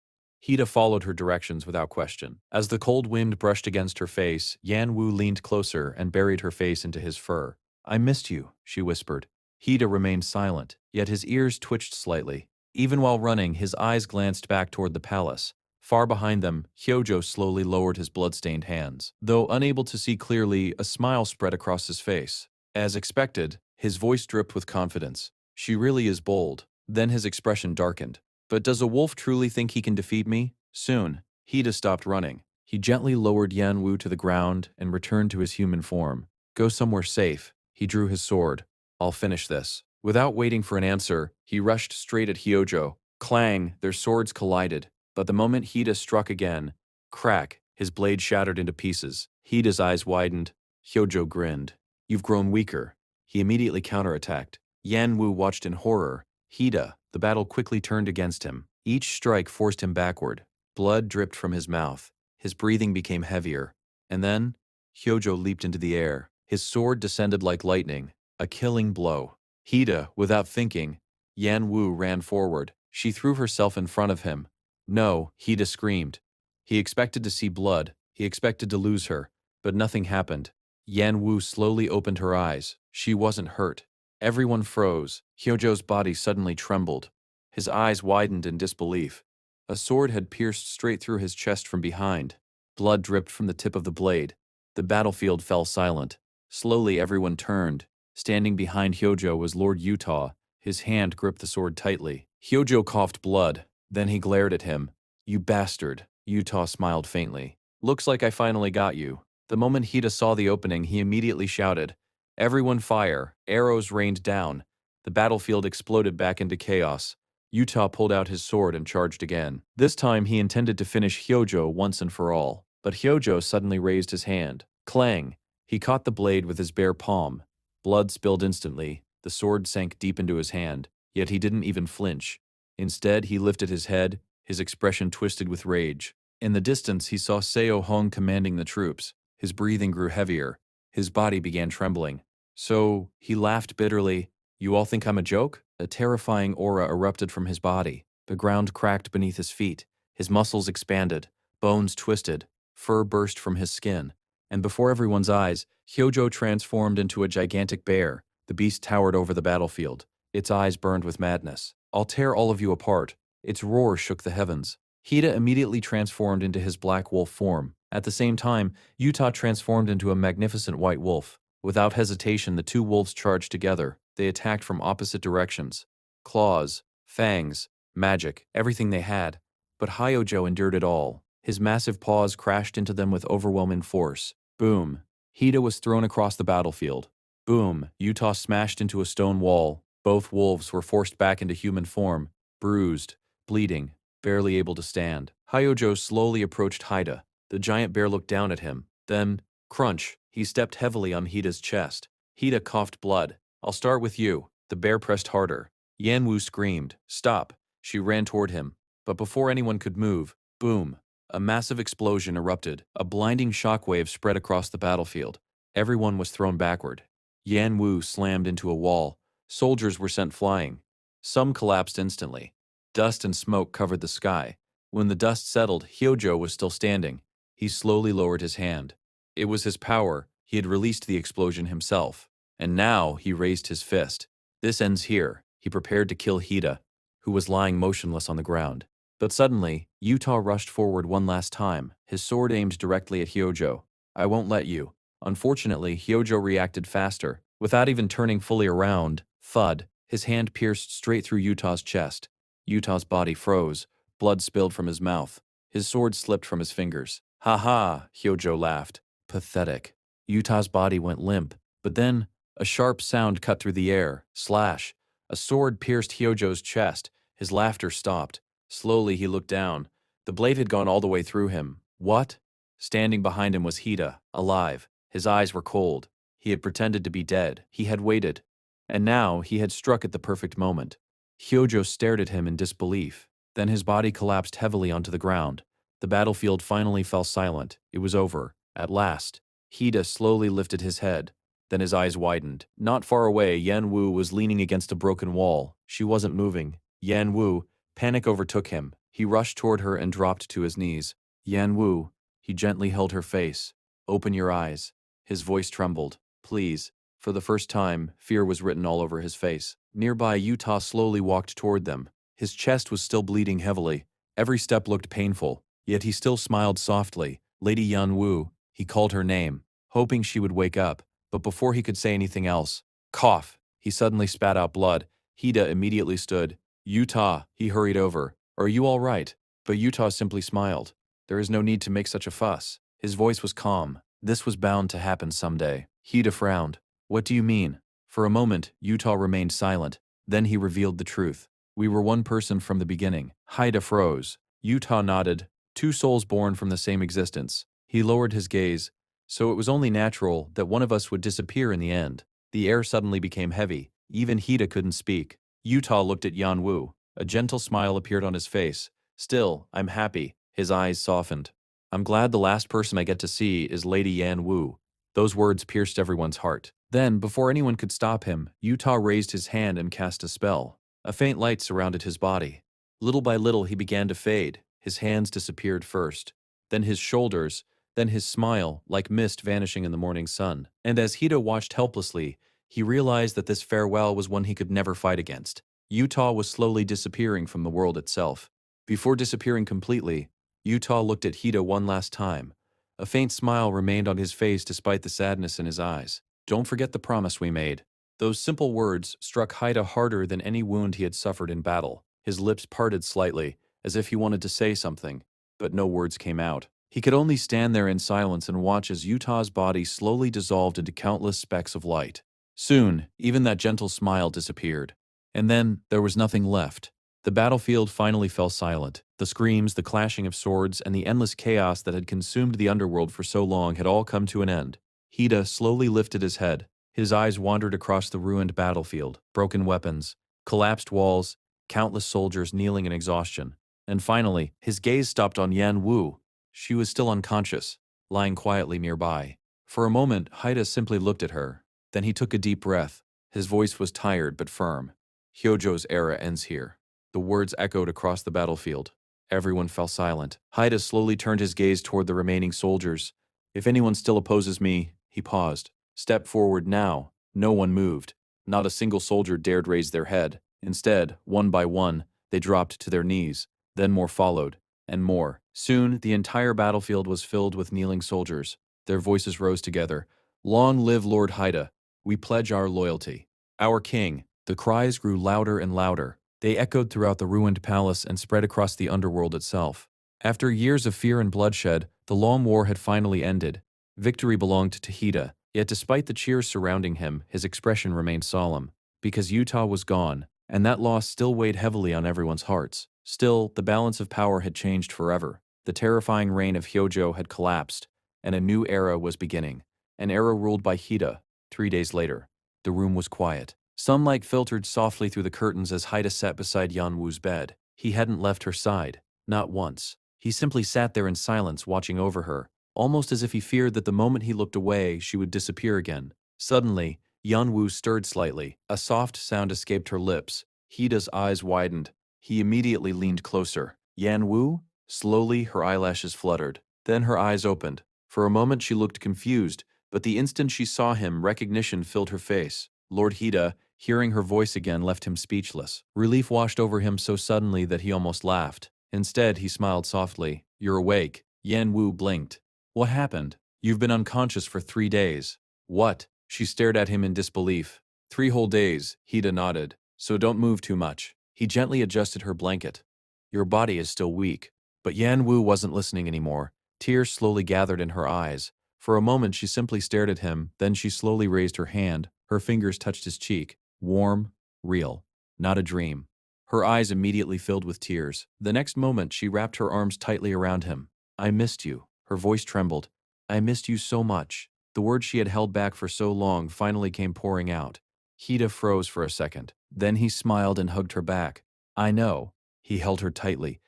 Hida followed her directions without question. As the cold wind brushed against her face, Yan Wu leaned closer and buried her face into his fur. I missed you, she whispered. Hida remained silent, yet his ears twitched slightly. Even while running, his eyes glanced back toward the palace. Far behind them, Hyojo slowly lowered his blood-stained hands. Though unable to see clearly, a smile spread across his face. As expected, his voice dripped with confidence. She really is bold. Then his expression darkened. But does a wolf truly think he can defeat me? Soon, Hida stopped running. He gently lowered Yan Wu to the ground and returned to his human form. Go somewhere safe. He drew his sword. I'll finish this. Without waiting for an answer, he rushed straight at Hyojo. Clang, their swords collided. But the moment Hida struck again, crack, his blade shattered into pieces. Hida's eyes widened. Hyojo grinned. You've grown weaker. He immediately counterattacked. Yan Wu watched in horror. Hida, the battle quickly turned against him. Each strike forced him backward. Blood dripped from his mouth. His breathing became heavier. And then, Hyojo leaped into the air. His sword descended like lightning. A killing blow. Hida, without thinking, Yan Wu ran forward. She threw herself in front of him. No, Hida screamed. He expected to see blood. He expected to lose her. But nothing happened. Yan Wu slowly opened her eyes. She wasn't hurt. Everyone froze. Hyojo's body suddenly trembled. His eyes widened in disbelief. A sword had pierced straight through his chest from behind. Blood dripped from the tip of the blade. The battlefield fell silent. Slowly everyone turned. Standing behind Hyojo was Lord Utah. His hand gripped the sword tightly. Hyojo coughed blood. Then he glared at him. You bastard. Utah smiled faintly. Looks like I finally got you. The moment Hida saw the opening, he immediately shouted, Everyone fire. Arrows rained down. The battlefield exploded back into chaos. Utah pulled out his sword and charged again. This time he intended to finish Hyojo once and for all. But Hyojo suddenly raised his hand. Clang! He caught the blade with his bare palm. Blood spilled instantly. The sword sank deep into his hand, yet he didn't even flinch. Instead, he lifted his head, his expression twisted with rage. In the distance, he saw Seo Hong commanding the troops. His breathing grew heavier. His body began trembling. So, he laughed bitterly. You all think I'm a joke? A terrifying aura erupted from his body. The ground cracked beneath his feet. His muscles expanded. Bones twisted. Fur burst from his skin. And before everyone's eyes, Hyojo transformed into a gigantic bear. The beast towered over the battlefield. Its eyes burned with madness. I'll tear all of you apart. Its roar shook the heavens. Hida immediately transformed into his black wolf form. At the same time, Utah transformed into a magnificent white wolf. Without hesitation, the two wolves charged together. They attacked from opposite directions. Claws, fangs, magic, everything they had. But Hyojo endured it all. His massive paws crashed into them with overwhelming force. Boom. Hida was thrown across the battlefield. Boom. Utah smashed into a stone wall. Both wolves were forced back into human form, bruised, bleeding, barely able to stand. Hyojo slowly approached Hida. The giant bear looked down at him. Then, crunch, he stepped heavily on Hida's chest. Hida coughed blood. I'll start with you. The bear pressed harder. Yan Wu screamed. Stop. She ran toward him. But before anyone could move, boom. A massive explosion erupted. A blinding shockwave spread across the battlefield. Everyone was thrown backward. Yan Wu slammed into a wall. Soldiers were sent flying. Some collapsed instantly. Dust and smoke covered the sky. When the dust settled, Hyojo was still standing. He slowly lowered his hand. It was his power. He had released the explosion himself. And now he raised his fist. This ends here. He prepared to kill Hida, who was lying motionless on the ground. But suddenly, Utah rushed forward one last time, his sword aimed directly at Hyojo. I won't let you. Unfortunately, Hyojo reacted faster. Without even turning fully around, thud, his hand pierced straight through Utah's chest. Utah's body froze. Blood spilled from his mouth. His sword slipped from his fingers. Ha ha, Hyojo laughed. Pathetic. Yuta's body went limp, but then a sharp sound cut through the air. Slash! A sword pierced Hyojo's chest. His laughter stopped. Slowly he looked down. The blade had gone all the way through him. What? Standing behind him was Hida, alive. His eyes were cold. He had pretended to be dead. He had waited. And now he had struck at the perfect moment. Hyojo stared at him in disbelief. Then his body collapsed heavily onto the ground. The battlefield finally fell silent. It was over. At last. Hida slowly lifted his head. Then his eyes widened. Not far away, Yan Wu was leaning against a broken wall. She wasn't moving. Yan Wu, panic overtook him. He rushed toward her and dropped to his knees. Yan Wu, he gently held her face. Open your eyes. His voice trembled. Please. For the first time, fear was written all over his face. Nearby, Yuta slowly walked toward them. His chest was still bleeding heavily. Every step looked painful, yet he still smiled softly. Lady Yan Wu, he called her name, hoping she would wake up, but before he could say anything else, cough, he suddenly spat out blood. Hida immediately stood. Yuta, he hurried over. Are you all right? But Yuta simply smiled. There is no need to make such a fuss. His voice was calm. This was bound to happen someday. Hida frowned. What do you mean? For a moment, Yuta remained silent. Then he revealed the truth. We were one person from the beginning. Hida froze. Yuta nodded. Two souls born from the same existence. He lowered his gaze. So it was only natural that one of us would disappear in the end. The air suddenly became heavy. Even Hida couldn't speak. Yuta looked at Yan Wu. A gentle smile appeared on his face. Still, I'm happy. His eyes softened. I'm glad the last person I get to see is Lady Yan Wu. Those words pierced everyone's heart. Then, before anyone could stop him, Yuta raised his hand and cast a spell. A faint light surrounded his body. Little by little he began to fade. His hands disappeared first. Then his shoulders, then his smile, like mist vanishing in the morning sun. And as Hida watched helplessly, he realized that this farewell was one he could never fight against. Yuta was slowly disappearing from the world itself. Before disappearing completely, Yuta looked at Hida one last time. A faint smile remained on his face despite the sadness in his eyes. Don't forget the promise we made. Those simple words struck Hida harder than any wound he had suffered in battle. His lips parted slightly, as if he wanted to say something, but no words came out. He could only stand there in silence and watch as Yuta's body slowly dissolved into countless specks of light. Soon, even that gentle smile disappeared. And then, there was nothing left. The battlefield finally fell silent. The screams, the clashing of swords, and the endless chaos that had consumed the underworld for so long had all come to an end. Hida slowly lifted his head. His eyes wandered across the ruined battlefield, broken weapons, collapsed walls, countless soldiers kneeling in exhaustion. And finally, his gaze stopped on Yan Wu. She was still unconscious, lying quietly nearby. For a moment, Hida simply looked at her. Then he took a deep breath. His voice was tired but firm. Hyojo's era ends here. The words echoed across the battlefield. Everyone fell silent. Hida slowly turned his gaze toward the remaining soldiers. If anyone still opposes me, he paused. Step forward now. No one moved. Not a single soldier dared raise their head. Instead, one by one, they dropped to their knees. Then more followed, and more. Soon, the entire battlefield was filled with kneeling soldiers. Their voices rose together. Long live Lord Hida. We pledge our loyalty. Our king. The cries grew louder and louder. They echoed throughout the ruined palace and spread across the underworld itself. After years of fear and bloodshed, the long war had finally ended. Victory belonged to Hida, yet despite the cheers surrounding him, his expression remained solemn. Because Yuta was gone, and that loss still weighed heavily on everyone's hearts. Still, the balance of power had changed forever. The terrifying reign of Hyojo had collapsed, and a new era was beginning. An era ruled by Hida. 3 days later, the room was quiet. Sunlight filtered softly through the curtains as Hida sat beside Yan Wu's bed. He hadn't left her side, not once. He simply sat there in silence, watching over her, almost as if he feared that the moment he looked away, she would disappear again. Suddenly, Yan Wu stirred slightly. A soft sound escaped her lips. Hida's eyes widened. He immediately leaned closer. Yan Wu? Slowly, her eyelashes fluttered. Then her eyes opened. For a moment she looked confused, but the instant she saw him, recognition filled her face. Lord Hida, hearing her voice again, left him speechless. Relief washed over him so suddenly that he almost laughed. Instead, he smiled softly. You're awake. Yan Wu blinked. What happened? You've been unconscious for 3 days. What? She stared at him in disbelief. 3 whole days, Hida nodded. So don't move too much. He gently adjusted her blanket. Your body is still weak. But Yan Wu wasn't listening anymore. Tears slowly gathered in her eyes. For a moment she simply stared at him, then she slowly raised her hand. Her fingers touched his cheek. Warm, real, not a dream. Her eyes immediately filled with tears. The next moment she wrapped her arms tightly around him. I missed you. Her voice trembled. I missed you so much. The words she had held back for so long finally came pouring out. Hida froze for a second. Then he smiled and hugged her back. I know. He held her tightly.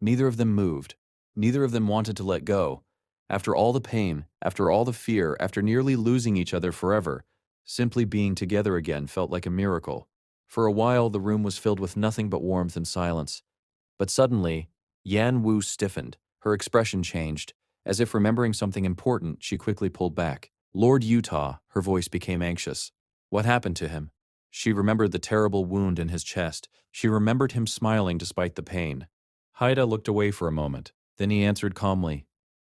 Neither of them moved. Neither of them wanted to let go. After all the pain, after all the fear, after nearly losing each other forever, simply being together again felt like a miracle. For a while, the room was filled with nothing but warmth and silence. But suddenly, Yan Wu stiffened. Her expression changed. As if remembering something important, she quickly pulled back. Lord Utah, her voice became anxious. What happened to him? She remembered the terrible wound in his chest. She remembered him smiling despite the pain. Haida looked away for a moment. Then he answered calmly,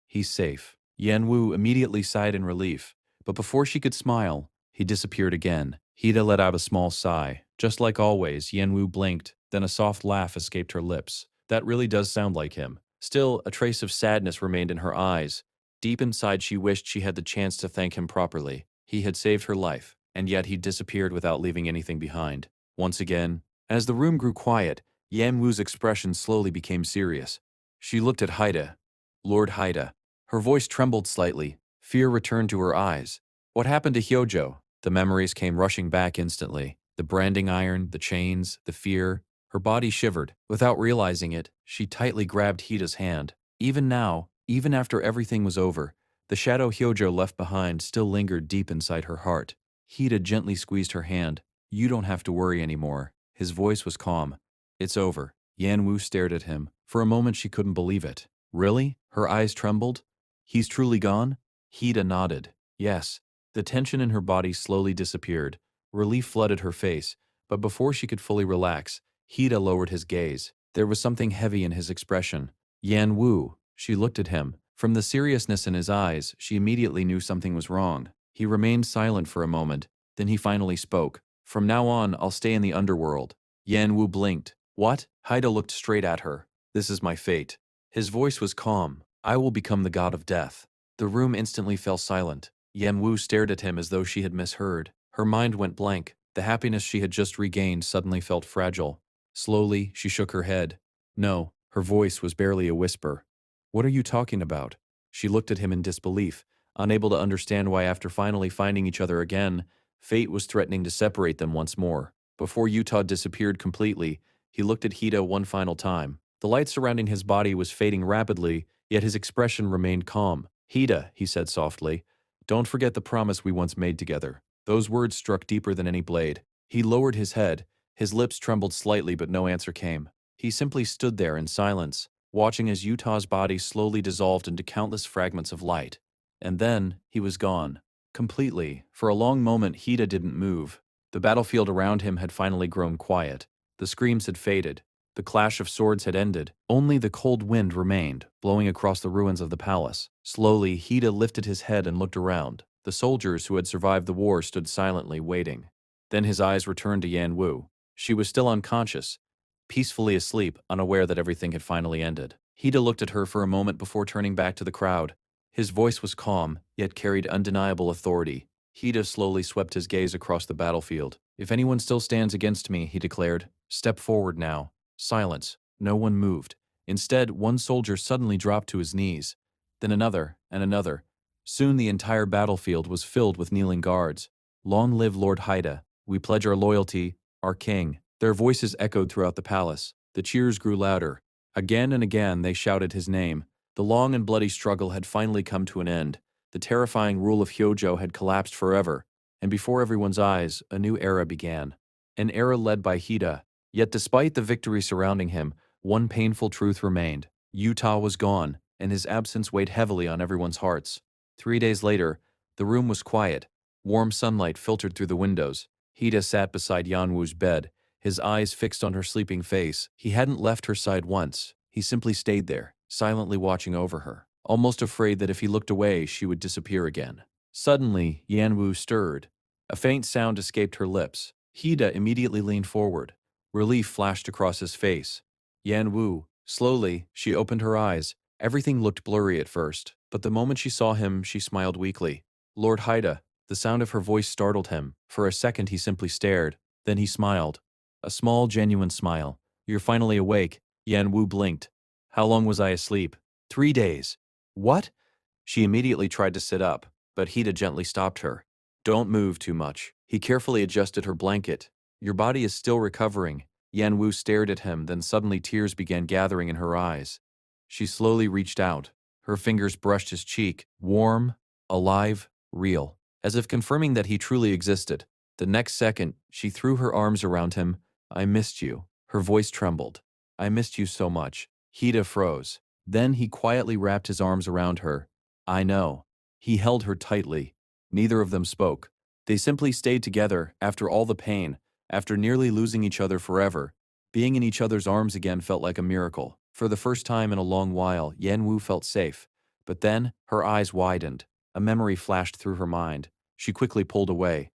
He's safe. Yan Wu immediately sighed in relief. But before she could smile, he disappeared again. Hida let out a small sigh. Just like always, Yan Wu blinked, then a soft laugh escaped her lips. That really does sound like him. Still, a trace of sadness remained in her eyes. Deep inside, she wished she had the chance to thank him properly. He had saved her life, and yet he disappeared without leaving anything behind. Once again, as the room grew quiet, Yan Wu's expression slowly became serious. She looked at Haida. Lord Haida. Her voice trembled slightly. Fear returned to her eyes. What happened to Hyojo? The memories came rushing back instantly. The branding iron, the chains, the fear. Her body shivered. Without realizing it, she tightly grabbed Hida's hand. Even now, even after everything was over, the shadow Hyojo left behind still lingered deep inside her heart. Hida gently squeezed her hand. You don't have to worry anymore. His voice was calm. It's over. Yan Wu stared at him. For a moment she couldn't believe it. Really? Her eyes trembled. He's truly gone? Hida nodded. Yes. The tension in her body slowly disappeared. Relief flooded her face, but before she could fully relax, Hida lowered his gaze. There was something heavy in his expression. Yan Wu. She looked at him. From the seriousness in his eyes, she immediately knew something was wrong. He remained silent for a moment. Then he finally spoke. From now on, I'll stay in the underworld. Yan Wu blinked. What? Haida looked straight at her. This is my fate. His voice was calm. I will become the god of death. The room instantly fell silent. Yan Wu stared at him as though she had misheard. Her mind went blank. The happiness she had just regained suddenly felt fragile. Slowly, she shook her head. No, her voice was barely a whisper. What are you talking about? She looked at him in disbelief, unable to understand why after finally finding each other again, fate was threatening to separate them once more. Before Utah disappeared completely, he looked at Hida one final time. The light surrounding his body was fading rapidly, yet his expression remained calm. Hida, he said softly, don't forget the promise we once made together. Those words struck deeper than any blade. He lowered his head. His lips trembled slightly, but no answer came. He simply stood there in silence, watching as Utah's body slowly dissolved into countless fragments of light. And then, he was gone. Completely. For a long moment, Hida didn't move. The battlefield around him had finally grown quiet. The screams had faded. The clash of swords had ended. Only the cold wind remained, blowing across the ruins of the palace. Slowly, Hida lifted his head and looked around. The soldiers who had survived the war stood silently waiting. Then his eyes returned to Yan Wu. She was still unconscious, peacefully asleep, unaware that everything had finally ended. Hida looked at her for a moment before turning back to the crowd. His voice was calm, yet carried undeniable authority. Hida slowly swept his gaze across the battlefield. If anyone still stands against me, he declared, step forward now. Silence. No one moved. Instead, one soldier suddenly dropped to his knees. Then another, and another. Soon the entire battlefield was filled with kneeling guards. Long live Lord Haida. We pledge our loyalty, our king. Their voices echoed throughout the palace. The cheers grew louder. Again and again they shouted his name. The long and bloody struggle had finally come to an end. The terrifying rule of Hyojo had collapsed forever, and before everyone's eyes, a new era began. An era led by Hida. Yet despite the victory surrounding him, one painful truth remained. Utah was gone, and his absence weighed heavily on everyone's hearts. 3 days later, the room was quiet. Warm sunlight filtered through the windows. Hida sat beside Yanwu's bed, his eyes fixed on her sleeping face. He hadn't left her side once. He simply stayed there, silently watching over her, almost afraid that if he looked away, she would disappear again. Suddenly, Yanwu stirred. A faint sound escaped her lips. Hida immediately leaned forward. Relief flashed across his face. Yan Wu. Slowly, she opened her eyes. Everything looked blurry at first. But the moment she saw him, she smiled weakly. Lord Haida. The sound of her voice startled him. For a second he simply stared. Then he smiled. A small, genuine smile. You're finally awake. Yan Wu blinked. How long was I asleep? 3 days. What? She immediately tried to sit up, but Hida gently stopped her. Don't move too much. He carefully adjusted her blanket. Your body is still recovering. Yan Wu stared at him, then suddenly tears began gathering in her eyes. She slowly reached out. Her fingers brushed his cheek, warm, alive, real, as if confirming that he truly existed. The next second, she threw her arms around him. I missed you. Her voice trembled. I missed you so much. Hida froze. Then he quietly wrapped his arms around her. I know. He held her tightly. Neither of them spoke. They simply stayed together after all the pain, after nearly losing each other forever. Being in each other's arms again felt like a miracle. For the first time in a long while, Yan Wu felt safe. But then, her eyes widened. A memory flashed through her mind. She quickly pulled away.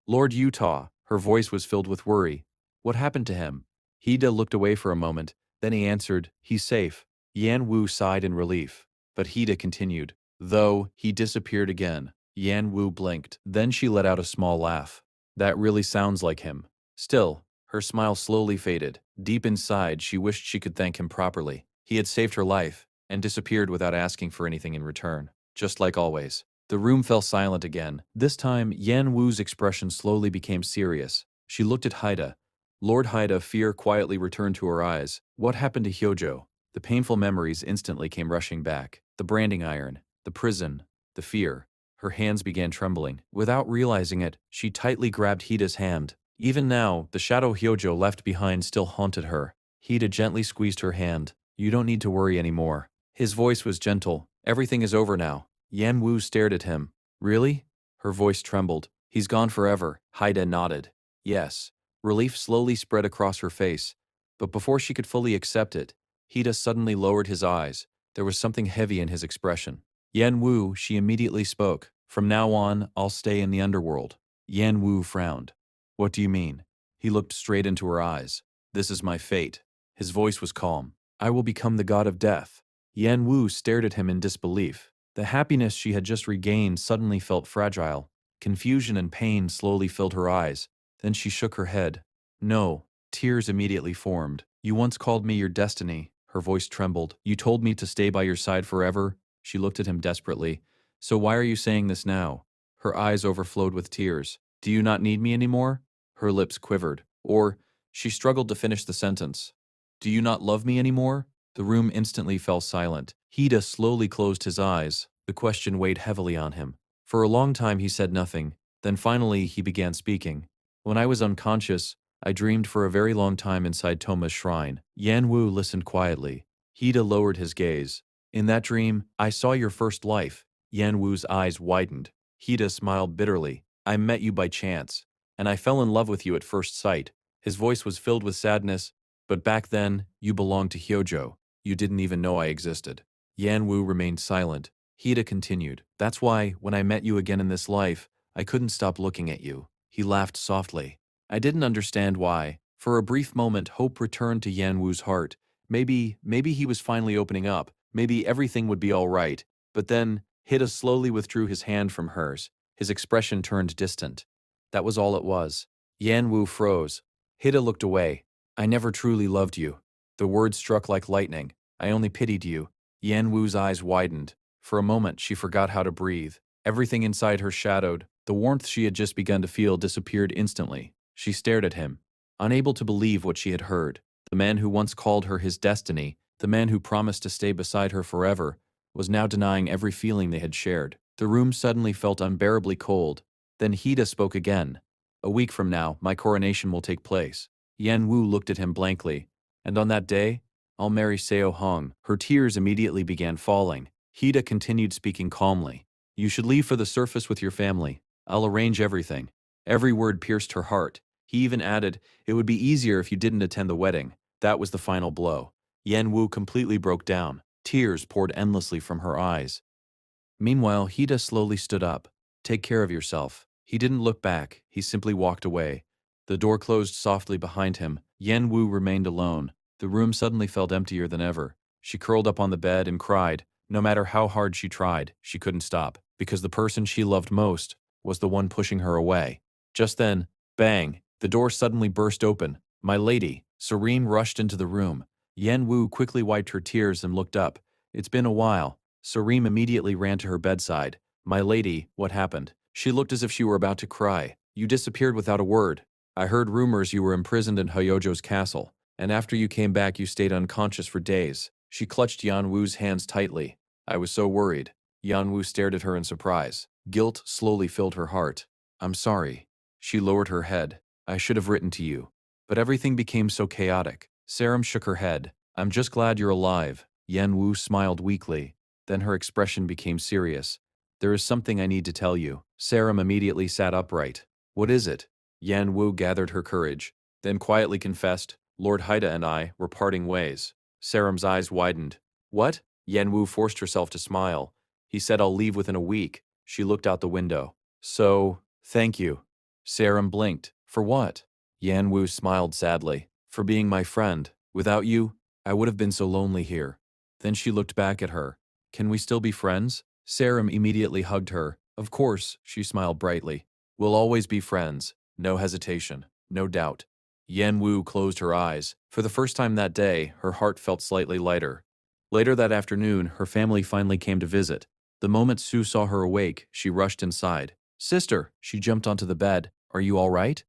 Lord Utah, her voice was filled with worry. What happened to him? Hida looked away for a moment. Then he answered, he's safe. Yan Wu sighed in relief. But Hida continued. Though, he disappeared again. Yan Wu blinked. Then she let out a small laugh. That really sounds like him. Still, her smile slowly faded. Deep inside, she wished she could thank him properly. He had saved her life, and disappeared without asking for anything in return. Just like always. The room fell silent again. This time, Yan Wu's expression slowly became serious. She looked at Haida. Lord Haida, fear quietly returned to her eyes. What happened to Hyojo? The painful memories instantly came rushing back. The branding iron, the prison, the fear. Her hands began trembling. Without realizing it, she tightly grabbed Hida's hand. Even now, the shadow Hyojo left behind still haunted her. Hida gently squeezed her hand. You don't need to worry anymore. His voice was gentle. Everything is over now. Yan Wu stared at him. Really? Her voice trembled. He's gone forever. Haida nodded. Yes. Relief slowly spread across her face. But before she could fully accept it, Hida suddenly lowered his eyes. There was something heavy in his expression. Yan Wu, she immediately spoke. From now on, I'll stay in the underworld. Yan Wu frowned. What do you mean? He looked straight into her eyes. This is my fate. His voice was calm. I will become the god of death. Yan Wu stared at him in disbelief. The happiness she had just regained suddenly felt fragile. Confusion and pain slowly filled her eyes. Then she shook her head. No. Tears immediately formed. You once called me your destiny. Her voice trembled. You told me to stay by your side forever. She looked at him desperately. So why are you saying this now? Her eyes overflowed with tears. Do you not need me anymore? Her lips quivered. Or, she struggled to finish the sentence. Do you not love me anymore? The room instantly fell silent. Hida slowly closed his eyes. The question weighed heavily on him. For a long time he said nothing. Then finally he began speaking. When I was unconscious, I dreamed for a very long time inside Toma's shrine. Yan Wu listened quietly. Hida lowered his gaze. In that dream, I saw your first life. Yan Wu's eyes widened. Hida smiled bitterly. I met you by chance, and I fell in love with you at first sight. His voice was filled with sadness. But back then, you belonged to Hyojo. You didn't even know I existed. Yan Wu remained silent. Hida continued. That's why, when I met you again in this life, I couldn't stop looking at you. He laughed softly. I didn't understand why. For a brief moment, hope returned to Yan Wu's heart. Maybe he was finally opening up. Maybe everything would be all right. But then, Hida slowly withdrew his hand from hers. His expression turned distant. That was all it was. Yan Wu froze. Hida looked away. I never truly loved you. The words struck like lightning. I only pitied you. Yan Wu's eyes widened. For a moment, she forgot how to breathe. Everything inside her shadowed. The warmth she had just begun to feel disappeared instantly. She stared at him, unable to believe what she had heard. The man who once called her his destiny, the man who promised to stay beside her forever, was now denying every feeling they had shared. The room suddenly felt unbearably cold. Then Hida spoke again. A week from now, my coronation will take place. Yan Wu looked at him blankly. And on that day, I'll marry Seo Hong. Her tears immediately began falling. Hida continued speaking calmly. You should leave for the surface with your family. I'll arrange everything. Every word pierced her heart. He even added, it would be easier if you didn't attend the wedding. That was the final blow. Yan Wu completely broke down. Tears poured endlessly from her eyes. Meanwhile, Hida slowly stood up. Take care of yourself. He didn't look back. He simply walked away. The door closed softly behind him. Yan Wu remained alone. The room suddenly felt emptier than ever. She curled up on the bed and cried. No matter how hard she tried, she couldn't stop, because the person she loved most was the one pushing her away. Just then, bang, the door suddenly burst open. My lady, Serene, rushed into the room. Yan Wu quickly wiped her tears and looked up. It's been a while. Serene immediately ran to her bedside. My lady, what happened? She looked as if she were about to cry. You disappeared without a word. I heard rumors you were imprisoned in Hyojo's castle, and after you came back you stayed unconscious for days. She clutched Yan Wu's hands tightly. I was so worried. Yan Wu stared at her in surprise. Guilt slowly filled her heart. I'm sorry. She lowered her head. I should have written to you. But everything became so chaotic. Saram shook her head. I'm just glad you're alive. Yan Wu smiled weakly. Then her expression became serious. There is something I need to tell you. Saram immediately sat upright. What is it? Yan Wu gathered her courage, then quietly confessed, Lord Haida and I were parting ways. Saram's eyes widened. What? Yan Wu forced herself to smile. He said I'll leave within a week. She looked out the window. So, thank you. Saram blinked. For what? Yan Wu smiled sadly. For being my friend. Without you, I would have been so lonely here. Then she looked back at her. Can we still be friends? Saram immediately hugged her. Of course, she smiled brightly. We'll always be friends. No hesitation. No doubt. Yan Wu closed her eyes. For the first time that day, her heart felt slightly lighter. Later that afternoon, her family finally came to visit. The moment Sue saw her awake, she rushed inside. Sister, she jumped onto the bed. Are you all right?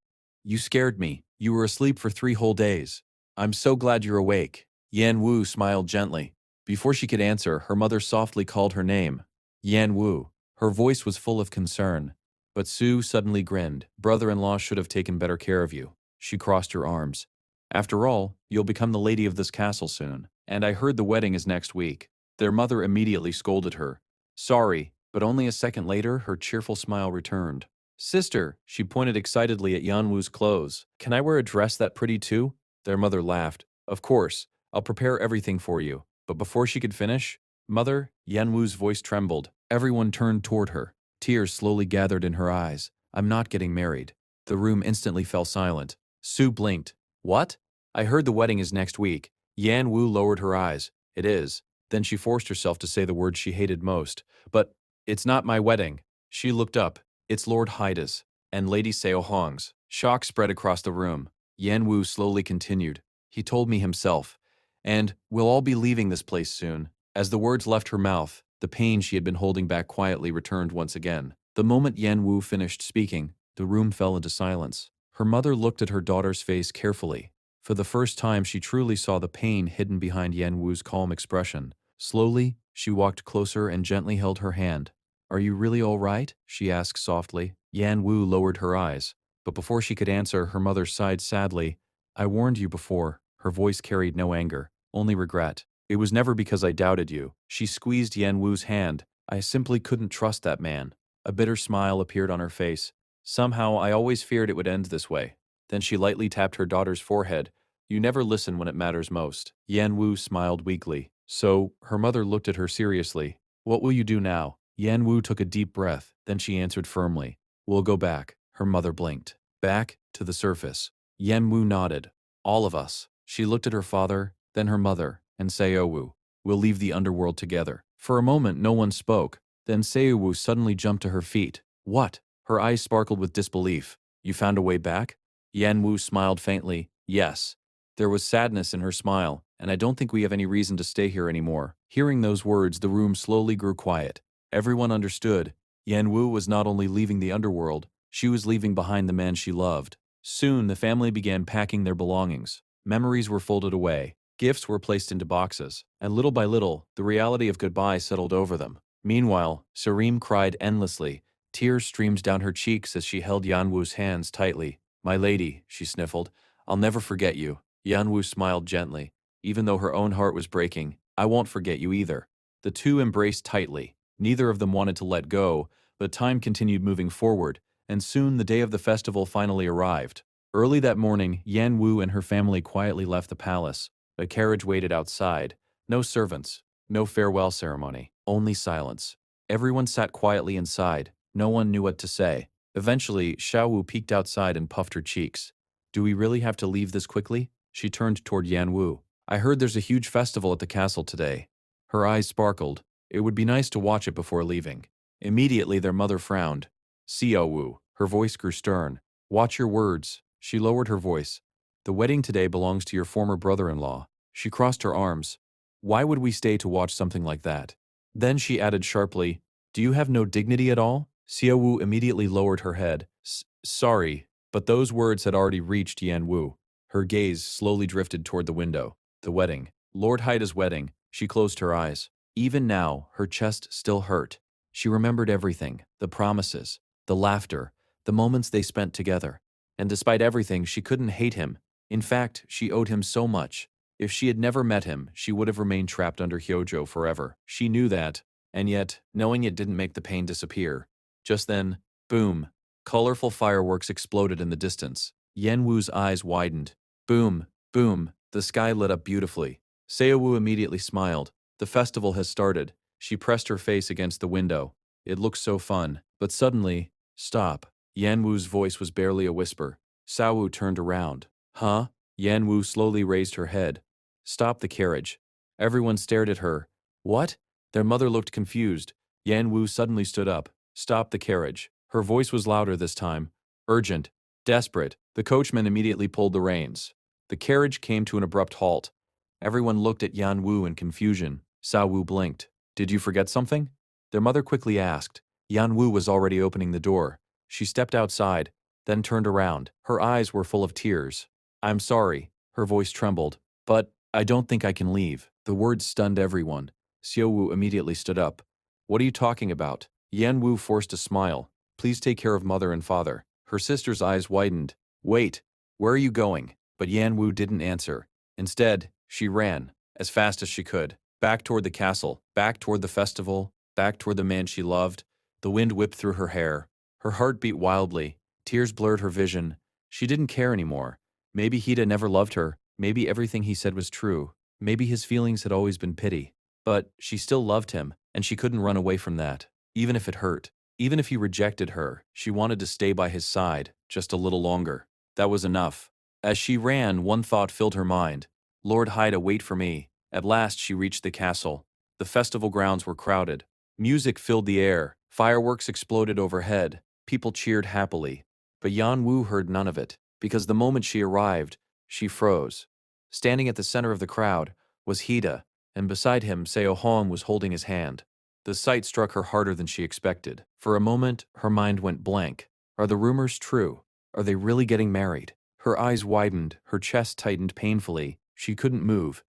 You scared me. You were asleep for 3 whole days. I'm so glad you're awake. Yan Wu smiled gently. Before she could answer, her mother softly called her name. Yan Wu. Her voice was full of concern. But Sue suddenly grinned. Brother-in-law should have taken better care of you. She crossed her arms. After all, you'll become the lady of this castle soon. And I heard the wedding is next week. Their mother immediately scolded her. Sorry, but only a second later, her cheerful smile returned. Sister, she pointed excitedly at Yan Wu's clothes. Can I wear a dress that pretty too? Their mother laughed. Of course, I'll prepare everything for you. But before she could finish, Mother, Yan Wu's voice trembled. Everyone turned toward her. Tears slowly gathered in her eyes. I'm not getting married. The room instantly fell silent. Sue blinked. What? I heard the wedding is next week. Yan Wu lowered her eyes. It is. Then she forced herself to say the word she hated most. But, it's not my wedding. She looked up. It's Lord Haida's and Lady Seo Hong's. Shock spread across the room. Yan Wu slowly continued. He told me himself. And we'll all be leaving this place soon. As the words left her mouth, the pain she had been holding back quietly returned once again. The moment Yan Wu finished speaking, the room fell into silence. Her mother looked at her daughter's face carefully. For the first time, she truly saw the pain hidden behind Yan Wu's calm expression. Slowly, she walked closer and gently held her hand. Are you really all right? She asked softly. Yan Wu lowered her eyes. But before she could answer, her mother sighed sadly. I warned you before. Her voice carried no anger, only regret. It was never because I doubted you. She squeezed Yan Wu's hand. I simply couldn't trust that man. A bitter smile appeared on her face. Somehow, I always feared it would end this way. Then she lightly tapped her daughter's forehead. You never listen when it matters most. Yan Wu smiled weakly. So, her mother looked at her seriously. What will you do now? Yan Wu took a deep breath. Then she answered firmly. We'll go back. Her mother blinked. Back to the surface. Yan Wu nodded. All of us. She looked at her father, then her mother, and Seo Wu. We'll leave the underworld together. For a moment, no one spoke. Then Seo Wu suddenly jumped to her feet. What? Her eyes sparkled with disbelief. You found a way back? Yan Wu smiled faintly. Yes. There was sadness in her smile, and I don't think we have any reason to stay here anymore. Hearing those words, the room slowly grew quiet. Everyone understood. Yan Wu was not only leaving the underworld, she was leaving behind the man she loved. Soon, the family began packing their belongings. Memories were folded away. Gifts were placed into boxes, and little by little, the reality of goodbye settled over them. Meanwhile, Serene cried endlessly. Tears streamed down her cheeks as she held Yan Wu's hands tightly. My lady, she sniffled, I'll never forget you. Yan Wu smiled gently. Even though her own heart was breaking, I won't forget you either. The two embraced tightly. Neither of them wanted to let go, but time continued moving forward, and soon the day of the festival finally arrived. Early that morning, Yan Wu and her family quietly left the palace. A carriage waited outside. No servants, no farewell ceremony, only silence. Everyone sat quietly inside. No one knew what to say. Eventually, Xiaowu peeked outside and puffed her cheeks. Do we really have to leave this quickly? She turned toward Yan Wu. I heard there's a huge festival at the castle today. Her eyes sparkled. It would be nice to watch it before leaving. Immediately their mother frowned. Xiaowu, her voice grew stern. Watch your words. She lowered her voice. The wedding today belongs to your former brother-in-law. She crossed her arms. Why would we stay to watch something like that? Then she added sharply, do you have no dignity at all? Xiaowu immediately lowered her head. Sorry, but those words had already reached Yan Wu. Her gaze slowly drifted toward the window. The wedding. Lord Haida's wedding. She closed her eyes. Even now, her chest still hurt. She remembered everything, the promises, the laughter, the moments they spent together. And despite everything, she couldn't hate him. In fact, she owed him so much. If she had never met him, she would have remained trapped under Hyojo forever. She knew that, and yet, knowing it didn't make the pain disappear. Just then, boom, colorful fireworks exploded in the distance. Yan Wu's eyes widened. Boom, boom, the sky lit up beautifully. Seo-Wu immediately smiled. The festival has started. She pressed her face against the window. It looked so fun. But suddenly, stop. Yan Wu's voice was barely a whisper. Sao-Wu turned around. Huh? Yan Wu slowly raised her head. Stop the carriage. Everyone stared at her. What? Their mother looked confused. Yan Wu suddenly stood up. Stop the carriage. Her voice was louder this time. Urgent. Desperate. The coachman immediately pulled the reins. The carriage came to an abrupt halt. Everyone looked at Yan Wu in confusion. Sao Wu blinked. Did you forget something? Their mother quickly asked. Yan Wu was already opening the door. She stepped outside, then turned around. Her eyes were full of tears. I'm sorry. Her voice trembled. But I don't think I can leave. The words stunned everyone. Xiao-Wu immediately stood up. What are you talking about? Yan Wu forced a smile. Please take care of mother and father. Her sister's eyes widened. Wait, where are you going? But Yan Wu didn't answer. Instead, she ran, as fast as she could, back toward the castle, back toward the festival, back toward the man she loved. The wind whipped through her hair. Her heart beat wildly. Tears blurred her vision. She didn't care anymore. Maybe Hida never loved her. Maybe everything he said was true. Maybe his feelings had always been pity. But she still loved him, and she couldn't run away from that, even if it hurt. Even if he rejected her, she wanted to stay by his side, just a little longer. That was enough. As she ran, one thought filled her mind. Lord Haida, wait for me. At last she reached the castle. The festival grounds were crowded. Music filled the air. Fireworks exploded overhead. People cheered happily. But Yan Wu heard none of it, because the moment she arrived, she froze. Standing at the center of the crowd was Hida, and beside him Seo Hong was holding his hand. The sight struck her harder than she expected. For a moment, her mind went blank. Are the rumors true? Are they really getting married? Her eyes widened, her chest tightened painfully. She couldn't move.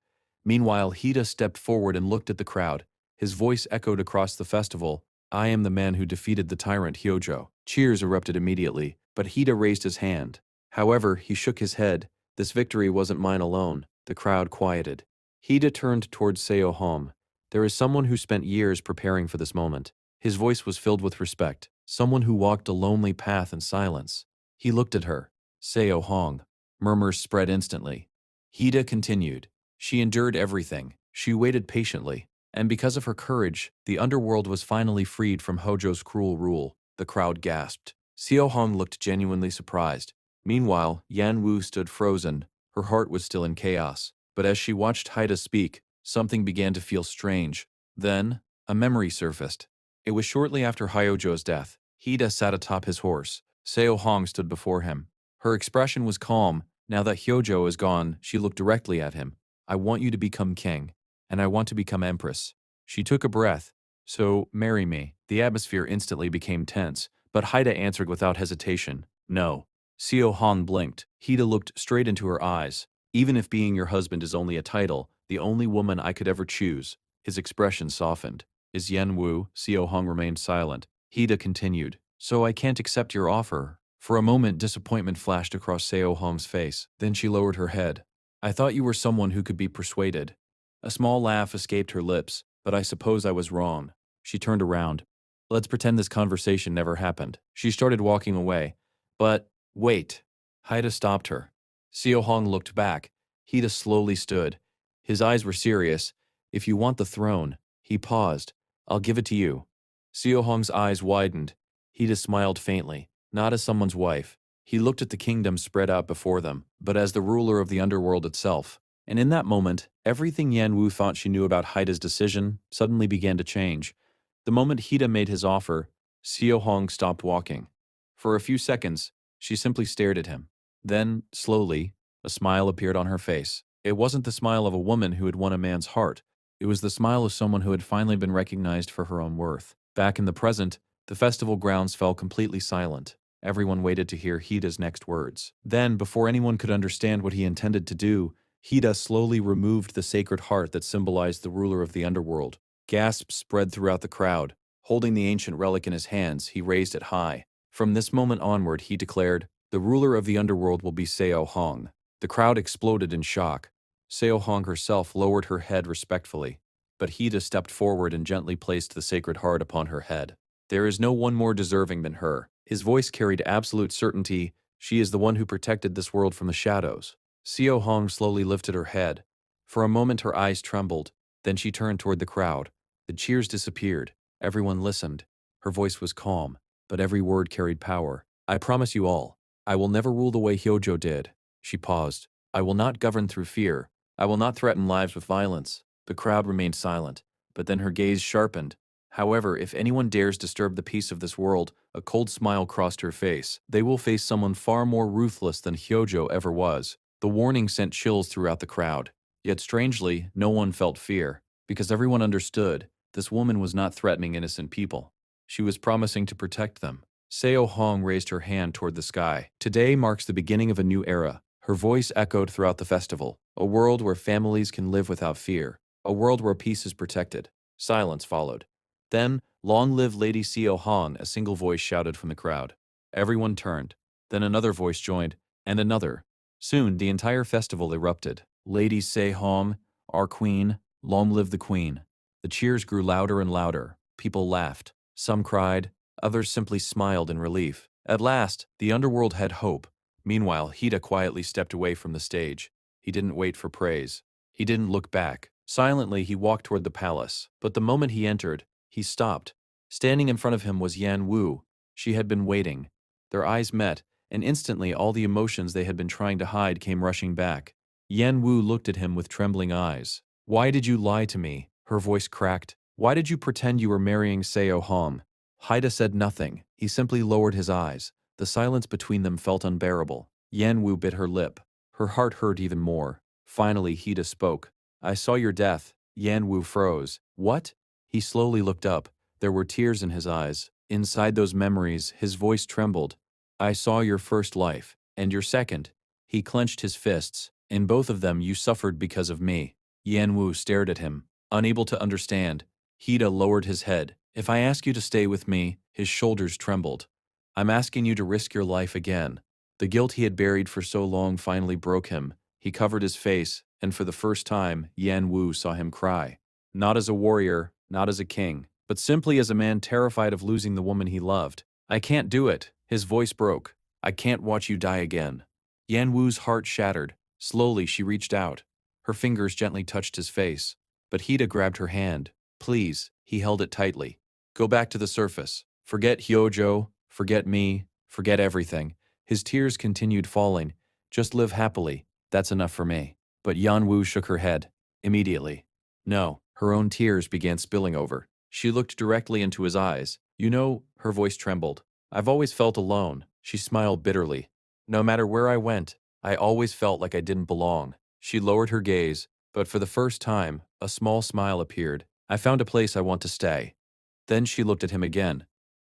Meanwhile, Hida stepped forward and looked at the crowd. His voice echoed across the festival. I am the man who defeated the tyrant Hyojo. Cheers erupted immediately, but Hida raised his hand. However, he shook his head. This victory wasn't mine alone. The crowd quieted. Hida turned towards Seo Hong. There is someone who spent years preparing for this moment. His voice was filled with respect. Someone who walked a lonely path in silence. He looked at her. Seo Hong. Murmurs spread instantly. Hida continued. She endured everything. She waited patiently. And because of her courage, the underworld was finally freed from Hojo's cruel rule. The crowd gasped. Seo Hong looked genuinely surprised. Meanwhile, Yan Wu stood frozen. Her heart was still in chaos. But as she watched Haida speak, something began to feel strange. Then, a memory surfaced. It was shortly after Hyojo's death. Hida sat atop his horse. Seo Hong stood before him. Her expression was calm. Now that Hyojo is gone, she looked directly at him. I want you to become king, and I want to become empress. She took a breath. So, marry me. The atmosphere instantly became tense, but Haida answered without hesitation. No. Seo Hong blinked. Hida looked straight into her eyes. Even if being your husband is only a title, the only woman I could ever choose. His expression softened. Is Yan Wu? Seo Hong remained silent. Hida continued. So I can't accept your offer. For a moment, disappointment flashed across Seo Hong's face. Then she lowered her head. I thought you were someone who could be persuaded. A small laugh escaped her lips, but I suppose I was wrong. She turned around. Let's pretend this conversation never happened. She started walking away. But, wait. Haida stopped her. Seo Hong looked back. Hida slowly stood. His eyes were serious. If you want the throne, he paused. I'll give it to you. Seo Hong's eyes widened. Hida smiled faintly, not as someone's wife. He looked at the kingdom spread out before them, but as the ruler of the underworld itself. And in that moment, everything Yan Wu thought she knew about Haida's decision suddenly began to change. The moment Hida made his offer, Xiao Hong stopped walking. For a few seconds, she simply stared at him. Then, slowly, a smile appeared on her face. It wasn't the smile of a woman who had won a man's heart. It was the smile of someone who had finally been recognized for her own worth. Back in the present, the festival grounds fell completely silent. Everyone waited to hear Hida's next words. Then, before anyone could understand what he intended to do, Hida slowly removed the sacred heart that symbolized the ruler of the underworld. Gasps spread throughout the crowd. Holding the ancient relic in his hands, he raised it high. From this moment onward, he declared, "The ruler of the underworld will be Xiao Hong." The crowd exploded in shock. Xiao Hong herself lowered her head respectfully, but Hida stepped forward and gently placed the sacred heart upon her head. "There is no one more deserving than her." His voice carried absolute certainty. "She is the one who protected this world from the shadows." Xiao Hong slowly lifted her head. For a moment her eyes trembled, then she turned toward the crowd. The cheers disappeared. Everyone listened. Her voice was calm, but every word carried power. "I promise you all, I will never rule the way Hyojo did." She paused. "I will not govern through fear. I will not threaten lives with violence." The crowd remained silent, but then her gaze sharpened. "However, if anyone dares disturb the peace of this world," a cold smile crossed her face, "they will face someone far more ruthless than Hyojo ever was." The warning sent chills throughout the crowd. Yet strangely, no one felt fear, because everyone understood this woman was not threatening innocent people. She was promising to protect them. Xiao Hong raised her hand toward the sky. "Today marks the beginning of a new era." Her voice echoed throughout the festival. "A world where families can live without fear. A world where peace is protected." Silence followed. Then, "Long live Lady Xiao Hong," a single voice shouted from the crowd. Everyone turned. Then another voice joined, and another. Soon, the entire festival erupted. "Lady Xiao Hong, our queen, long live the queen." The cheers grew louder and louder. People laughed. Some cried. Others simply smiled in relief. At last, the underworld had hope. Meanwhile, Hida quietly stepped away from the stage. He didn't wait for praise. He didn't look back. Silently, he walked toward the palace. But the moment he entered, he stopped. Standing in front of him was Yan Wu. She had been waiting. Their eyes met, and instantly all the emotions they had been trying to hide came rushing back. Yan Wu looked at him with trembling eyes. "Why did you lie to me?" Her voice cracked. "Why did you pretend you were marrying Xiao Hong?" Haida said nothing. He simply lowered his eyes. The silence between them felt unbearable. Yan Wu bit her lip. Her heart hurt even more. Finally, Hida spoke. "I saw your death." Yan Wu froze. "What?" He slowly looked up. There were tears in his eyes. Inside those memories, his voice trembled. "I saw your first life, and your second." He clenched his fists. "In both of them, you suffered because of me." Yan Wu stared at him, unable to understand. Hida lowered his head. "If I ask you to stay with me," his shoulders trembled. "I'm asking you to risk your life again." The guilt he had buried for so long finally broke him. He covered his face, and for the first time, Yan Wu saw him cry. Not as a warrior, not as a king, but simply as a man terrified of losing the woman he loved. "I can't do it." His voice broke. "I can't watch you die again." Yan Wu's heart shattered. Slowly, she reached out. Her fingers gently touched his face. But Hida grabbed her hand. "Please." He held it tightly. "Go back to the surface. Forget Hyojo, forget me, forget everything." His tears continued falling. "Just live happily. That's enough for me." But Yan Wu shook her head. Immediately. No. Her own tears began spilling over. She looked directly into his eyes. "You know," her voice trembled. "I've always felt alone." She smiled bitterly. "No matter where I went, I always felt like I didn't belong." She lowered her gaze, but for the first time, a small smile appeared. "I found a place I want to stay." Then she looked at him again.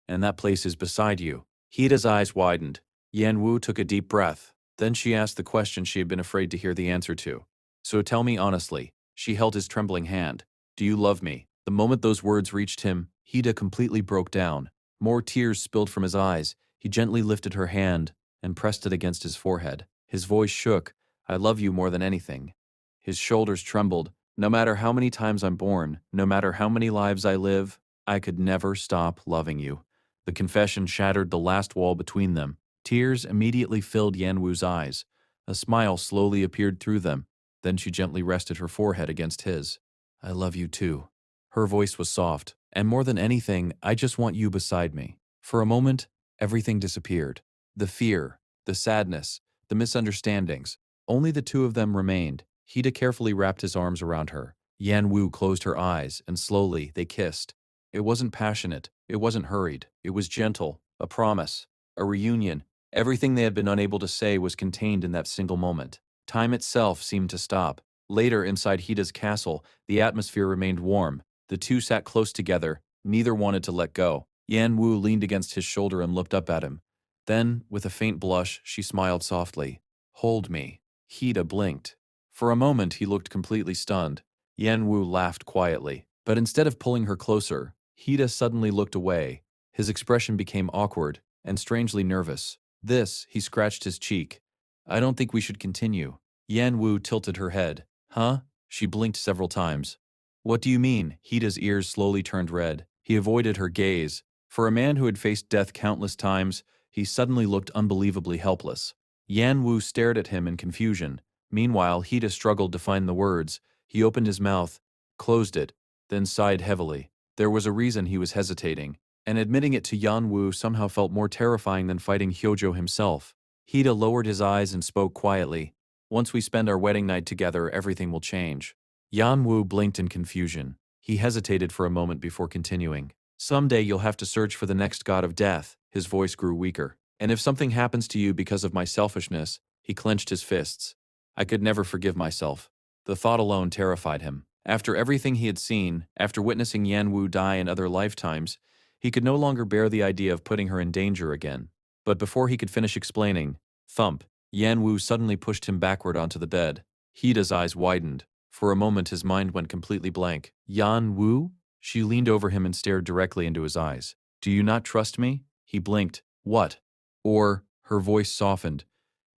"And that place is beside you." Hida's eyes widened. Yan Wu took a deep breath. Then she asked the question she had been afraid to hear the answer to. "So tell me honestly." She held his trembling hand. "Do you love me?" The moment those words reached him, Hida completely broke down. More tears spilled from his eyes. He gently lifted her hand and pressed it against his forehead. His voice shook. "I love you more than anything." His shoulders trembled. "No matter how many times I'm born, no matter how many lives I live, I could never stop loving you." The confession shattered the last wall between them. Tears immediately filled Yan Wu's eyes. A smile slowly appeared through them. Then she gently rested her forehead against his. "I love you too." Her voice was soft. "And more than anything, I just want you beside me." For a moment, everything disappeared. The fear, the sadness, the misunderstandings. Only the two of them remained. Hida carefully wrapped his arms around her. Yan Wu closed her eyes, and slowly they kissed. It wasn't passionate, it wasn't hurried, it was gentle, a promise, a reunion. Everything they had been unable to say was contained in that single moment. Time itself seemed to stop. Later, inside Hida's castle, the atmosphere remained warm. The two sat close together, neither wanted to let go. Yan Wu leaned against his shoulder and looked up at him. Then, with a faint blush, she smiled softly. "Hold me." Hida blinked. For a moment, he looked completely stunned. Yan Wu laughed quietly. But instead of pulling her closer, Hida suddenly looked away. His expression became awkward and strangely nervous. He scratched his cheek. "I don't think we should continue." Yan Wu tilted her head. "Huh?" She blinked several times. "What do you mean?" Hida's ears slowly turned red. He avoided her gaze. For a man who had faced death countless times, he suddenly looked unbelievably helpless. Yan Wu stared at him in confusion. Meanwhile, Hida struggled to find the words. He opened his mouth, closed it, then sighed heavily. There was a reason he was hesitating, and admitting it to Yan Wu somehow felt more terrifying than fighting Hyojo himself. Hida lowered his eyes and spoke quietly. "Once we spend our wedding night together, everything will change." Yan Wu blinked in confusion. He hesitated for a moment before continuing. "Someday you'll have to search for the next god of death." His voice grew weaker. "And if something happens to you because of my selfishness," he clenched his fists. "I could never forgive myself." The thought alone terrified him. After everything he had seen, after witnessing Yan Wu die in other lifetimes, he could no longer bear the idea of putting her in danger again. But before he could finish explaining, thump, Yan Wu suddenly pushed him backward onto the bed. Hida's eyes widened. For a moment his mind went completely blank. "Yan Wu?" She leaned over him and stared directly into his eyes. "Do you not trust me?" He blinked. "What?" Or, her voice softened.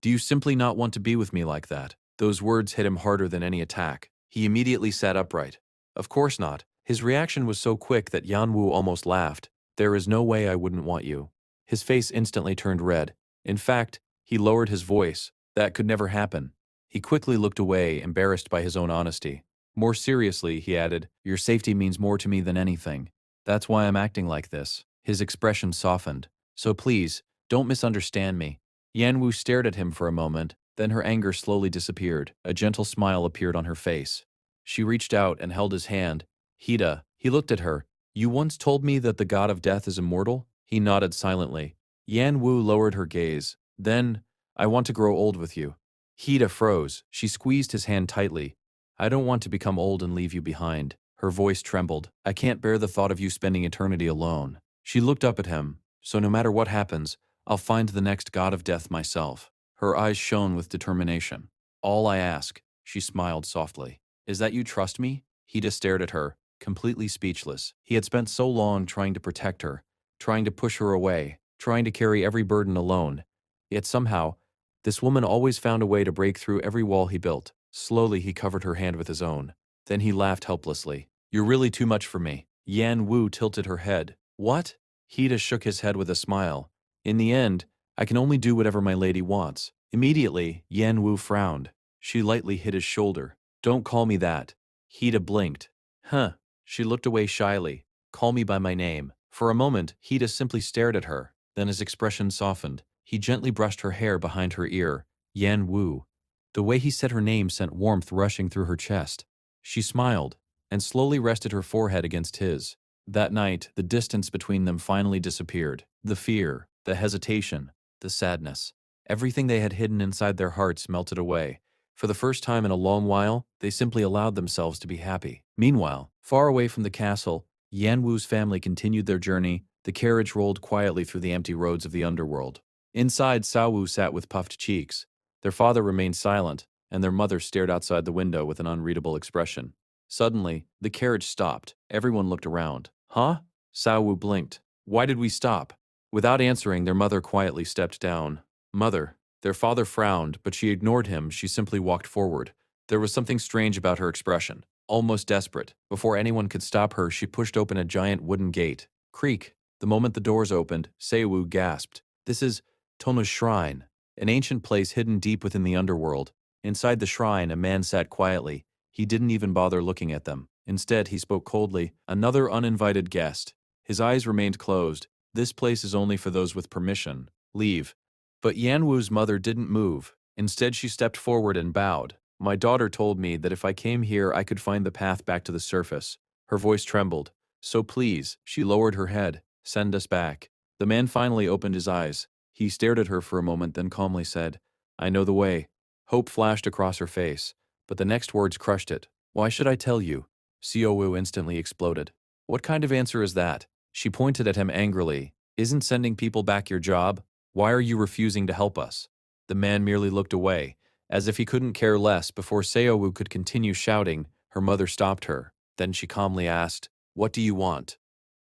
"Do you simply not want to be with me like that?" Those words hit him harder than any attack. He immediately sat upright. "Of course not." His reaction was so quick that Yan Wu almost laughed. "There is no way I wouldn't want you." His face instantly turned red. In fact, he lowered his voice. "That could never happen." He quickly looked away, embarrassed by his own honesty. More seriously, he added, "Your safety means more to me than anything. That's why I'm acting like this." His expression softened. "So please, don't misunderstand me." Yan Wu stared at him for a moment, then her anger slowly disappeared. A gentle smile appeared on her face. She reached out and held his hand. "Hida," he looked at her. "You once told me that the god of death is immortal?" He nodded silently. Yan Wu lowered her gaze. "Then, I want to grow old with you." Hida froze. She squeezed his hand tightly. "I don't want to become old and leave you behind." Her voice trembled. "I can't bear the thought of you spending eternity alone." She looked up at him. "So no matter what happens, I'll find the next god of death myself." Her eyes shone with determination. "All I ask," she smiled softly, "is that you trust me?" Hida stared at her, completely speechless. He had spent so long trying to protect her, trying to push her away, trying to carry every burden alone. Yet somehow, this woman always found a way to break through every wall he built. Slowly, he covered her hand with his own. Then he laughed helplessly. "You're really too much for me." Yan Wu tilted her head. "What?" Hida shook his head with a smile. "In the end, I can only do whatever my lady wants." Immediately, Yan Wu frowned. She lightly hit his shoulder. "Don't call me that." Hida blinked. "Huh." She looked away shyly. "Call me by my name." For a moment, Hida simply stared at her. Then his expression softened. He gently brushed her hair behind her ear. "Yan Wu." The way he said her name sent warmth rushing through her chest. She smiled, and slowly rested her forehead against his. That night, the distance between them finally disappeared. The fear, the hesitation, the sadness. Everything they had hidden inside their hearts melted away. For the first time in a long while, they simply allowed themselves to be happy. Meanwhile, far away from the castle, Yan Wu's family continued their journey. The carriage rolled quietly through the empty roads of the underworld. Inside, Sao Wu sat with puffed cheeks. Their father remained silent, and their mother stared outside the window with an unreadable expression. Suddenly, the carriage stopped. Everyone looked around. "Huh?" Sao Wu blinked. "Why did we stop?" Without answering, their mother quietly stepped down. "Mother." Their father frowned, but she ignored him. She simply walked forward. There was something strange about her expression, almost desperate. Before anyone could stop her, she pushed open a giant wooden gate. Creak. The moment the doors opened, Seiwu gasped. "This is Tona's shrine," an ancient place hidden deep within the underworld. Inside the shrine, a man sat quietly. He didn't even bother looking at them. Instead, he spoke coldly. "Another uninvited guest." His eyes remained closed. "This place is only for those with permission. Leave." But Yan Wu's mother didn't move. Instead, she stepped forward and bowed. My daughter told me that if I came here I could find the path back to the surface. Her voice trembled. So please, she lowered her head, send us back. The man finally opened his eyes. He stared at her for a moment, then calmly said, I know the way. Hope flashed across her face, but the next words crushed it. Why should I tell you? Siowu instantly exploded. What kind of answer is that? She pointed at him angrily. Isn't sending people back your job? Why are you refusing to help us? The man merely looked away, as if he couldn't care less. Before Seowu could continue shouting, her mother stopped her. Then she calmly asked, What do you want?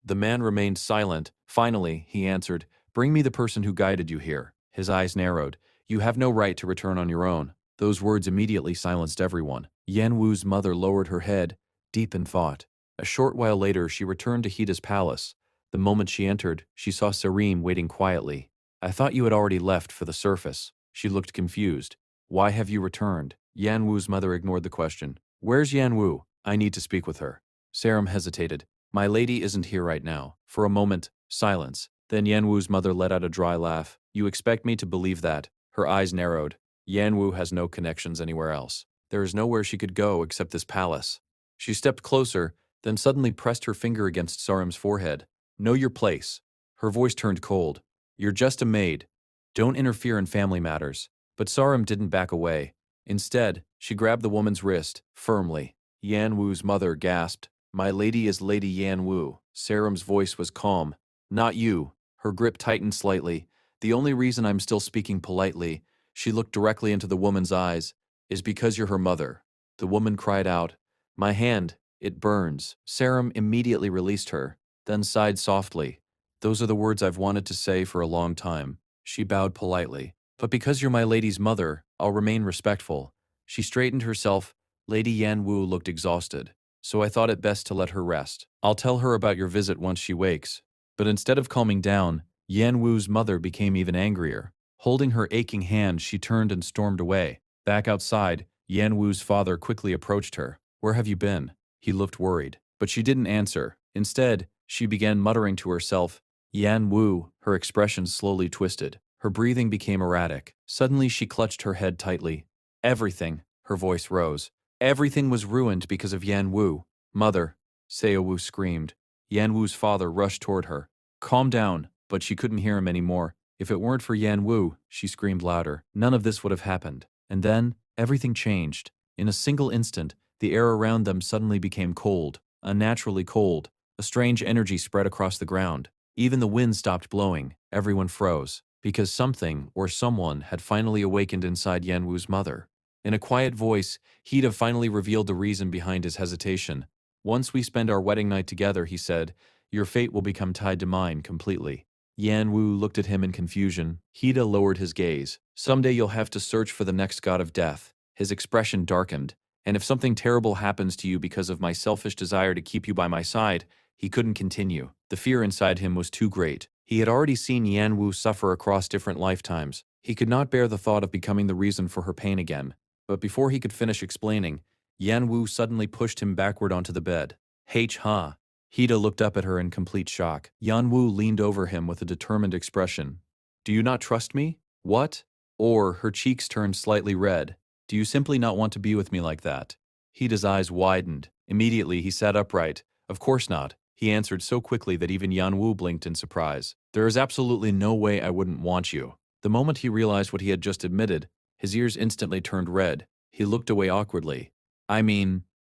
The man remained silent. Finally, he answered, Bring me the person who guided you here. His eyes narrowed. You have no right to return on your own. Those words immediately silenced everyone. Yan Wu's mother lowered her head, deep in thought. A short while later, she returned to Hida's palace. The moment she entered, she saw Sareem waiting quietly. I thought you had already left for the surface. She looked confused. Why have you returned? Yan Wu's mother ignored the question. Where's Yan Wu? I need to speak with her. Sareem hesitated. My lady isn't here right now. For a moment, silence. Then Yan Wu's mother let out a dry laugh. You expect me to believe that? Her eyes narrowed. Yan Wu has no connections anywhere else. There is nowhere she could go except this palace. She stepped closer, then suddenly pressed her finger against Sareem's forehead. Know your place. Her voice turned cold. You're just a maid. Don't interfere in family matters. But Sareem didn't back away. Instead, she grabbed the woman's wrist, firmly. Yan Wu's mother gasped. My lady is Lady Yan Wu. Sareem's voice was calm. Not you. Her grip tightened slightly. The only reason I'm still speaking politely, she looked directly into the woman's eyes, is because you're her mother. The woman cried out, My hand, it burns. Sareem immediately released her, then sighed softly. Those are the words I've wanted to say for a long time. She bowed politely. But because you're my lady's mother, I'll remain respectful. She straightened herself. Lady Yan Wu looked exhausted, so I thought it best to let her rest. I'll tell her about your visit once she wakes. But instead of calming down, Yan Wu's mother became even angrier. Holding her aching hand, she turned and stormed away. Back outside, Yan Wu's father quickly approached her. Where have you been? He looked worried, but she didn't answer. Instead, she began muttering to herself. Yan Wu, her expression slowly twisted. Her breathing became erratic. Suddenly, she clutched her head tightly. Everything, her voice rose. Everything was ruined because of Yan Wu. Mother, Seowu screamed. Yan Wu's father rushed toward her. Calm down, but she couldn't hear him anymore. If it weren't for Yan Wu, she screamed louder, none of this would have happened. And then, everything changed. In a single instant, the air around them suddenly became cold, unnaturally cold. A strange energy spread across the ground. Even the wind stopped blowing. Everyone froze, because something or someone had finally awakened inside Yan Wu's mother. In a quiet voice, Hida finally revealed the reason behind his hesitation. Once we spend our wedding night together, he said, your fate will become tied to mine completely. Yan Wu looked at him in confusion. Hida lowered his gaze. Someday you'll have to search for the next god of death. His expression darkened. And if something terrible happens to you because of my selfish desire to keep you by my side, he couldn't continue. The fear inside him was too great. He had already seen Yan Wu suffer across different lifetimes. He could not bear the thought of becoming the reason for her pain again. But before he could finish explaining, Yan Wu suddenly pushed him backward onto the bed. Ha! Hida looked up at her in complete shock. Yan Wu leaned over him with a determined expression. Do you not trust me? What? Or, her cheeks turned slightly red. Do you simply not want to be with me like that? Hida's eyes widened. Immediately, he sat upright. Of course not. He answered so quickly that even Yan Wu blinked in surprise. There is absolutely no way I wouldn't want you. The moment he realized what he had just admitted, his ears instantly turned red. He looked away awkwardly.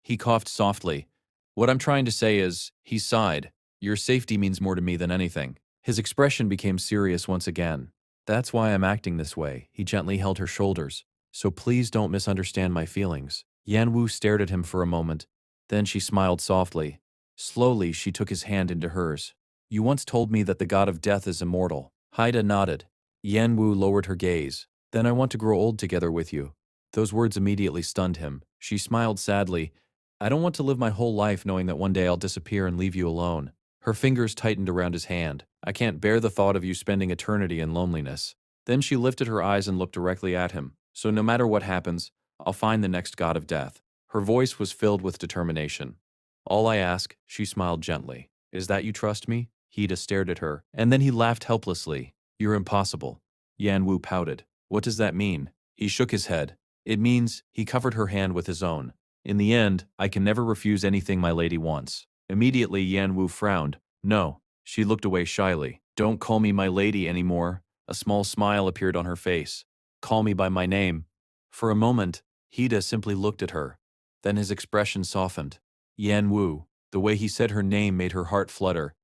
He coughed softly. What I'm trying to say is, he sighed. Your safety means more to me than anything. His expression became serious once again. That's why I'm acting this way. He gently held her shoulders. So please don't misunderstand my feelings. Yan Wu stared at him for a moment. Then she smiled softly. Slowly, she took his hand into hers. You once told me that the god of death is immortal. Haida nodded. Yan Wu lowered her gaze. Then I want to grow old together with you. Those words immediately stunned him. She smiled sadly. I don't want to live my whole life knowing that one day I'll disappear and leave you alone. Her fingers tightened around his hand. I can't bear the thought of you spending eternity in loneliness. Then she lifted her eyes and looked directly at him. So no matter what happens, I'll find the next god of death. Her voice was filled with determination. All I ask, she smiled gently, is that you trust me? Hida stared at her, and then he laughed helplessly. You're impossible. Yan Wu pouted. What does that mean? He shook his head. It means he covered her hand with his own. In the end, I can never refuse anything my lady wants. Immediately Yan Wu frowned. No. She looked away shyly. Don't call me my lady anymore. A small smile appeared on her face. Call me by my name. For a moment, Hida simply looked at her. Then his expression softened. Yan Wu. The way he said her name made her heart flutter.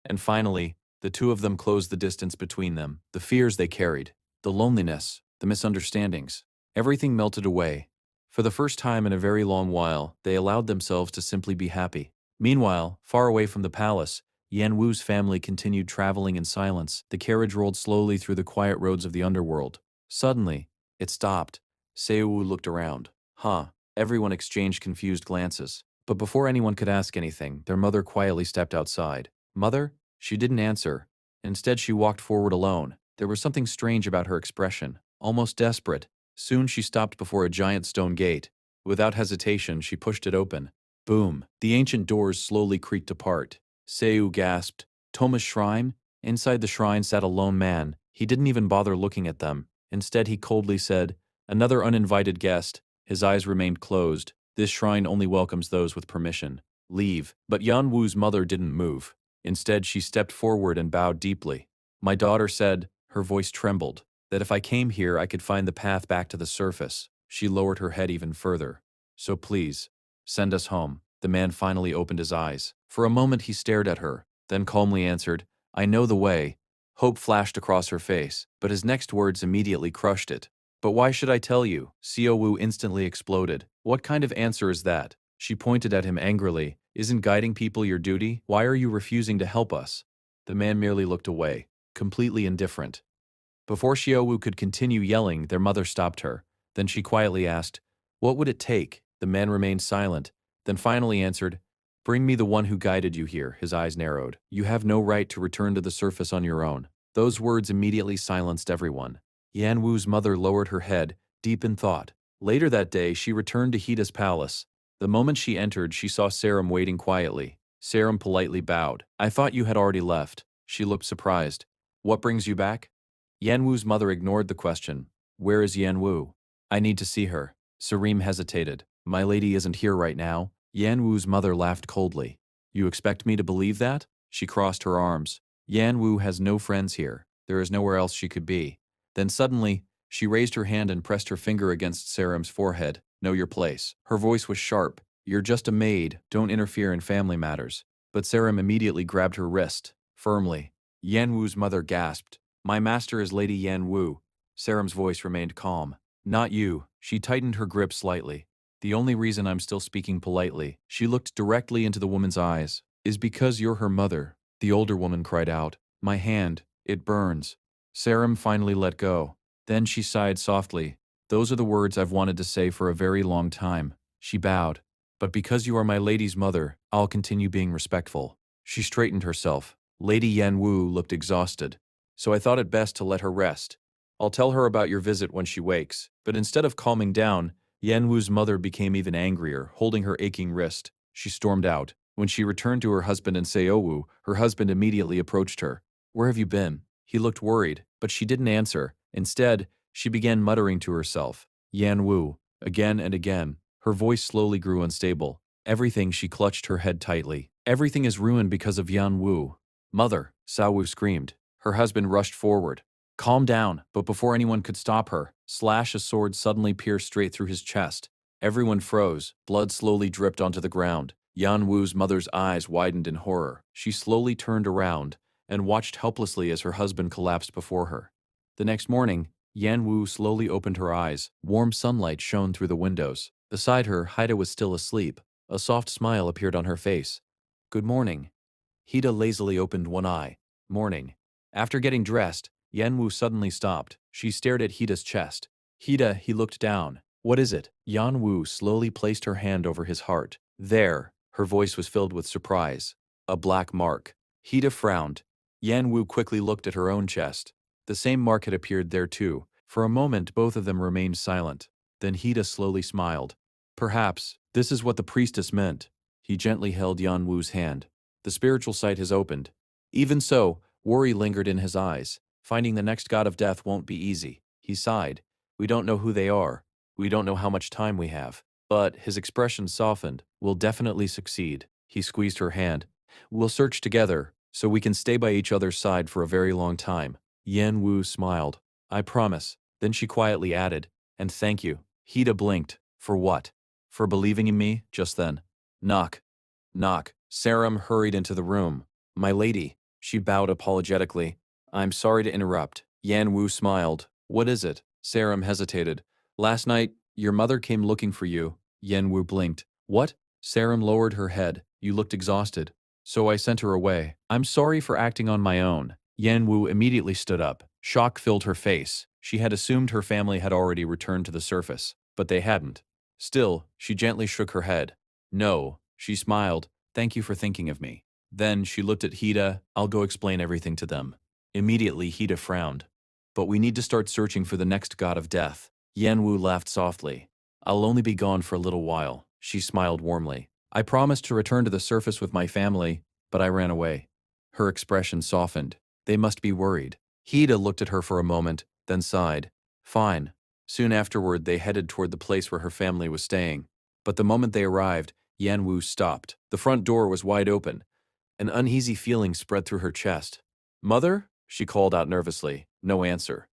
And finally, the two of them closed the distance between them. The fears they carried, the loneliness, the misunderstandings. Everything melted away. For the first time in a very long while, they allowed themselves to simply be happy. Meanwhile, far away from the palace, Yan Wu's family continued traveling in silence. The carriage rolled slowly through the quiet roads of the underworld. Suddenly, it stopped. Seo looked around. Huh. Everyone exchanged confused glances. But before anyone could ask anything, their mother quietly stepped outside. Mother? She didn't answer. Instead, she walked forward alone. There was something strange about her expression, almost desperate. Soon she stopped before a giant stone gate. Without hesitation, she pushed it open. Boom! The ancient doors slowly creaked apart. Seu gasped. Toma's shrine? Inside the shrine sat a lone man. He didn't even bother looking at them. Instead, he coldly said, "Another uninvited guest." His eyes remained closed. This shrine only welcomes those with permission. Leave. But Yan Wu's mother didn't move. Instead, she stepped forward and bowed deeply. My daughter said, her voice trembled, that if I came here, I could find the path back to the surface. She lowered her head even further. So please, send us home. The man finally opened his eyes. For a moment, he stared at her, then calmly answered, I know the way. Hope flashed across her face, but his next words immediately crushed it. But why should I tell you? Seo Wu instantly exploded. What kind of answer is that? She pointed at him angrily. Isn't guiding people your duty? Why are you refusing to help us? The man merely looked away, completely indifferent. Before Xiaowu could continue yelling, their mother stopped her. Then she quietly asked, What would it take? The man remained silent, then finally answered, Bring me the one who guided you here. His eyes narrowed. You have no right to return to the surface on your own. Those words immediately silenced everyone. Yan Wu's mother lowered her head, deep in thought. Later that day, she returned to Hida's palace. The moment she entered, she saw Sarum waiting quietly. Sarum politely bowed. I thought you had already left. She looked surprised. What brings you back? Yan Wu's mother ignored the question. Where is Yan Wu? I need to see her. Sarim hesitated. My lady isn't here right now. Yan Wu's mother laughed coldly. You expect me to believe that? She crossed her arms. Yan Wu has no friends here. There is nowhere else she could be. Then suddenly, she raised her hand and pressed her finger against Sarum's forehead. Know your place. Her voice was sharp. You're just a maid. Don't interfere in family matters. But Sarum immediately grabbed her wrist, firmly. Yan Wu's mother gasped. My master is Lady Yan Wu. Sarum's voice remained calm. Not you. She tightened her grip slightly. The only reason I'm still speaking politely, she looked directly into the woman's eyes, is because you're her mother. The older woman cried out. My hand, it burns. Sarum finally let go. Then she sighed softly. Those are the words I've wanted to say for a very long time. She bowed. But because you are my lady's mother, I'll continue being respectful. She straightened herself. Lady Yan Wu looked exhausted. So I thought it best to let her rest. I'll tell her about your visit when she wakes. But instead of calming down, Yan Wu's mother became even angrier, holding her aching wrist. She stormed out. When she returned to her husband in Seowu, her husband immediately approached her. Where have you been? He looked worried, but she didn't answer. Instead, she began muttering to herself. Yan Wu. Again and again. Her voice slowly grew unstable. Everything, she clutched her head tightly. Everything is ruined because of Yan Wu. Mother, Sao Wu screamed. Her husband rushed forward. Calm down, but before anyone could stop her, a sword suddenly pierced straight through his chest. Everyone froze. Blood slowly dripped onto the ground. Yan Wu's mother's eyes widened in horror. She slowly turned around and watched helplessly as her husband collapsed before her. The next morning, Yan Wu slowly opened her eyes. Warm sunlight shone through the windows. Beside her, Haida was still asleep. A soft smile appeared on her face. Good morning. Hida lazily opened one eye. Morning. After getting dressed, Yan Wu suddenly stopped. She stared at Hida's chest. Hida, he looked down. What is it? Yan Wu slowly placed her hand over his heart. There. Her voice was filled with surprise. A black mark. Hida frowned. Yan Wu quickly looked at her own chest. The same mark had appeared there too. For a moment, both of them remained silent. Then Hida slowly smiled. Perhaps, this is what the priestess meant. He gently held Yan Wu's hand. The spiritual sight has opened. Even so, worry lingered in his eyes. Finding the next god of death won't be easy. He sighed. We don't know who they are. We don't know how much time we have. But his expression softened. We'll definitely succeed. He squeezed her hand. We'll search together, so we can stay by each other's side for a very long time. Yan Wu smiled. I promise. Then she quietly added, and thank you. Hida blinked. For what? For believing in me, just then. Knock. Knock. Saram hurried into the room. My lady. She bowed apologetically. I'm sorry to interrupt. Yan Wu smiled. What is it? Saram hesitated. Last night, your mother came looking for you. Yan Wu blinked. What? Saram lowered her head. You looked exhausted. So I sent her away. I'm sorry for acting on my own. Yan Wu immediately stood up. Shock filled her face. She had assumed her family had already returned to the surface, but they hadn't. Still, she gently shook her head. No, she smiled. Thank you for thinking of me. Then she looked at Hida. I'll go explain everything to them. Immediately, Hida frowned. But we need to start searching for the next god of death. Yan Wu laughed softly. I'll only be gone for a little while. She smiled warmly. I promised to return to the surface with my family, but I ran away. Her expression softened. They must be worried. Hida looked at her for a moment, then sighed. Fine. Soon afterward, they headed toward the place where her family was staying. But the moment they arrived, Yan Wu stopped. The front door was wide open. An uneasy feeling spread through her chest. Mother? She called out nervously. No answer.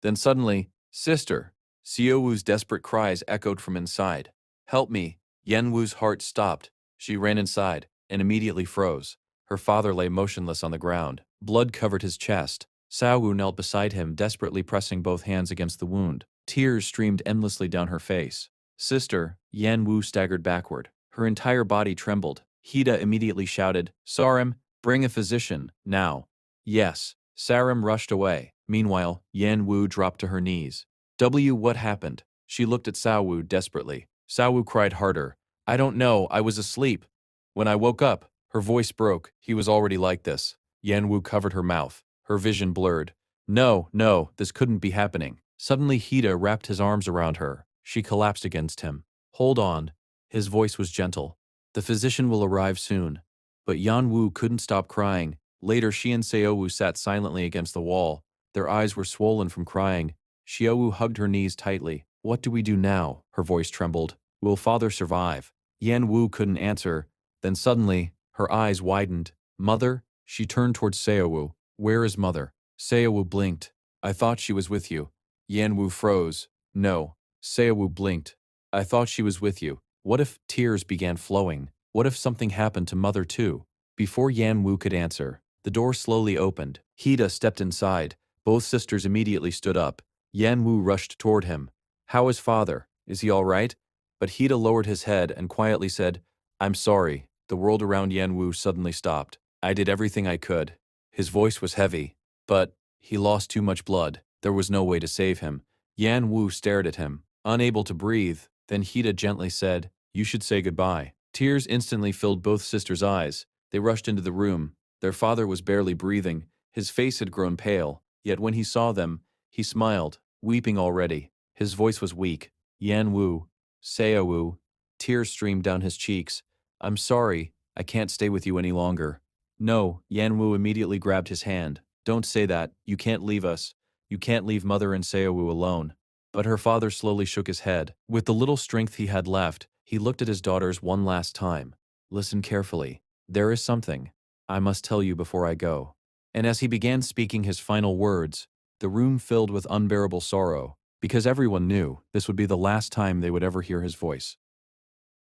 Then suddenly, Sister! Xiao Wu's desperate cries echoed from inside. Help me! Yan Wu's heart stopped. She ran inside, and immediately froze. Her father lay motionless on the ground. Blood covered his chest. Xiao Wu knelt beside him, desperately pressing both hands against the wound. Tears streamed endlessly down her face. Sister! Yan Wu staggered backward. Her entire body trembled. Hida immediately shouted, Saram, bring a physician, now. Yes. Saram rushed away. Meanwhile, Yan Wu dropped to her knees. What happened? She looked at Xiao Wu desperately. Xiao Wu cried harder. I don't know, I was asleep. When I woke up, her voice broke. He was already like this. Yan Wu covered her mouth. Her vision blurred. No, no, this couldn't be happening. Suddenly Hida wrapped his arms around her. She collapsed against him. Hold on. His voice was gentle. The physician will arrive soon. But Yan Wu couldn't stop crying. Later, she and Xiao Wu sat silently against the wall. Their eyes were swollen from crying. Xiao Wu hugged her knees tightly. What do we do now? Her voice trembled. Will father survive? Yan Wu couldn't answer. Then suddenly, her eyes widened. Mother? She turned towards Xiao Wu. Where is mother? Xiao Wu blinked. I thought she was with you. Yan Wu froze. No. Xiao Wu blinked. I thought she was with you. What if tears began flowing? What if something happened to mother too? Before Yan Wu could answer, the door slowly opened. Hida stepped inside. Both sisters immediately stood up. Yan Wu rushed toward him. How is father? Is he all right? But Hida lowered his head and quietly said, I'm sorry. The world around Yan Wu suddenly stopped. I did everything I could. His voice was heavy. But he lost too much blood. There was no way to save him. Yan Wu stared at him, unable to breathe. Then Hida gently said, You should say goodbye. Tears instantly filled both sisters' eyes. They rushed into the room. Their father was barely breathing. His face had grown pale. Yet when he saw them, he smiled, weeping already. His voice was weak. Yan Wu, Xiao Wu. Tears streamed down his cheeks. I'm sorry. I can't stay with you any longer. No, Yan Wu immediately grabbed his hand. Don't say that. You can't leave us. You can't leave mother and Xiao Wu alone. But her father slowly shook his head. With the little strength he had left, he looked at his daughters one last time. Listen carefully. There is something I must tell you before I go. And as he began speaking his final words, the room filled with unbearable sorrow, because everyone knew this would be the last time they would ever hear his voice.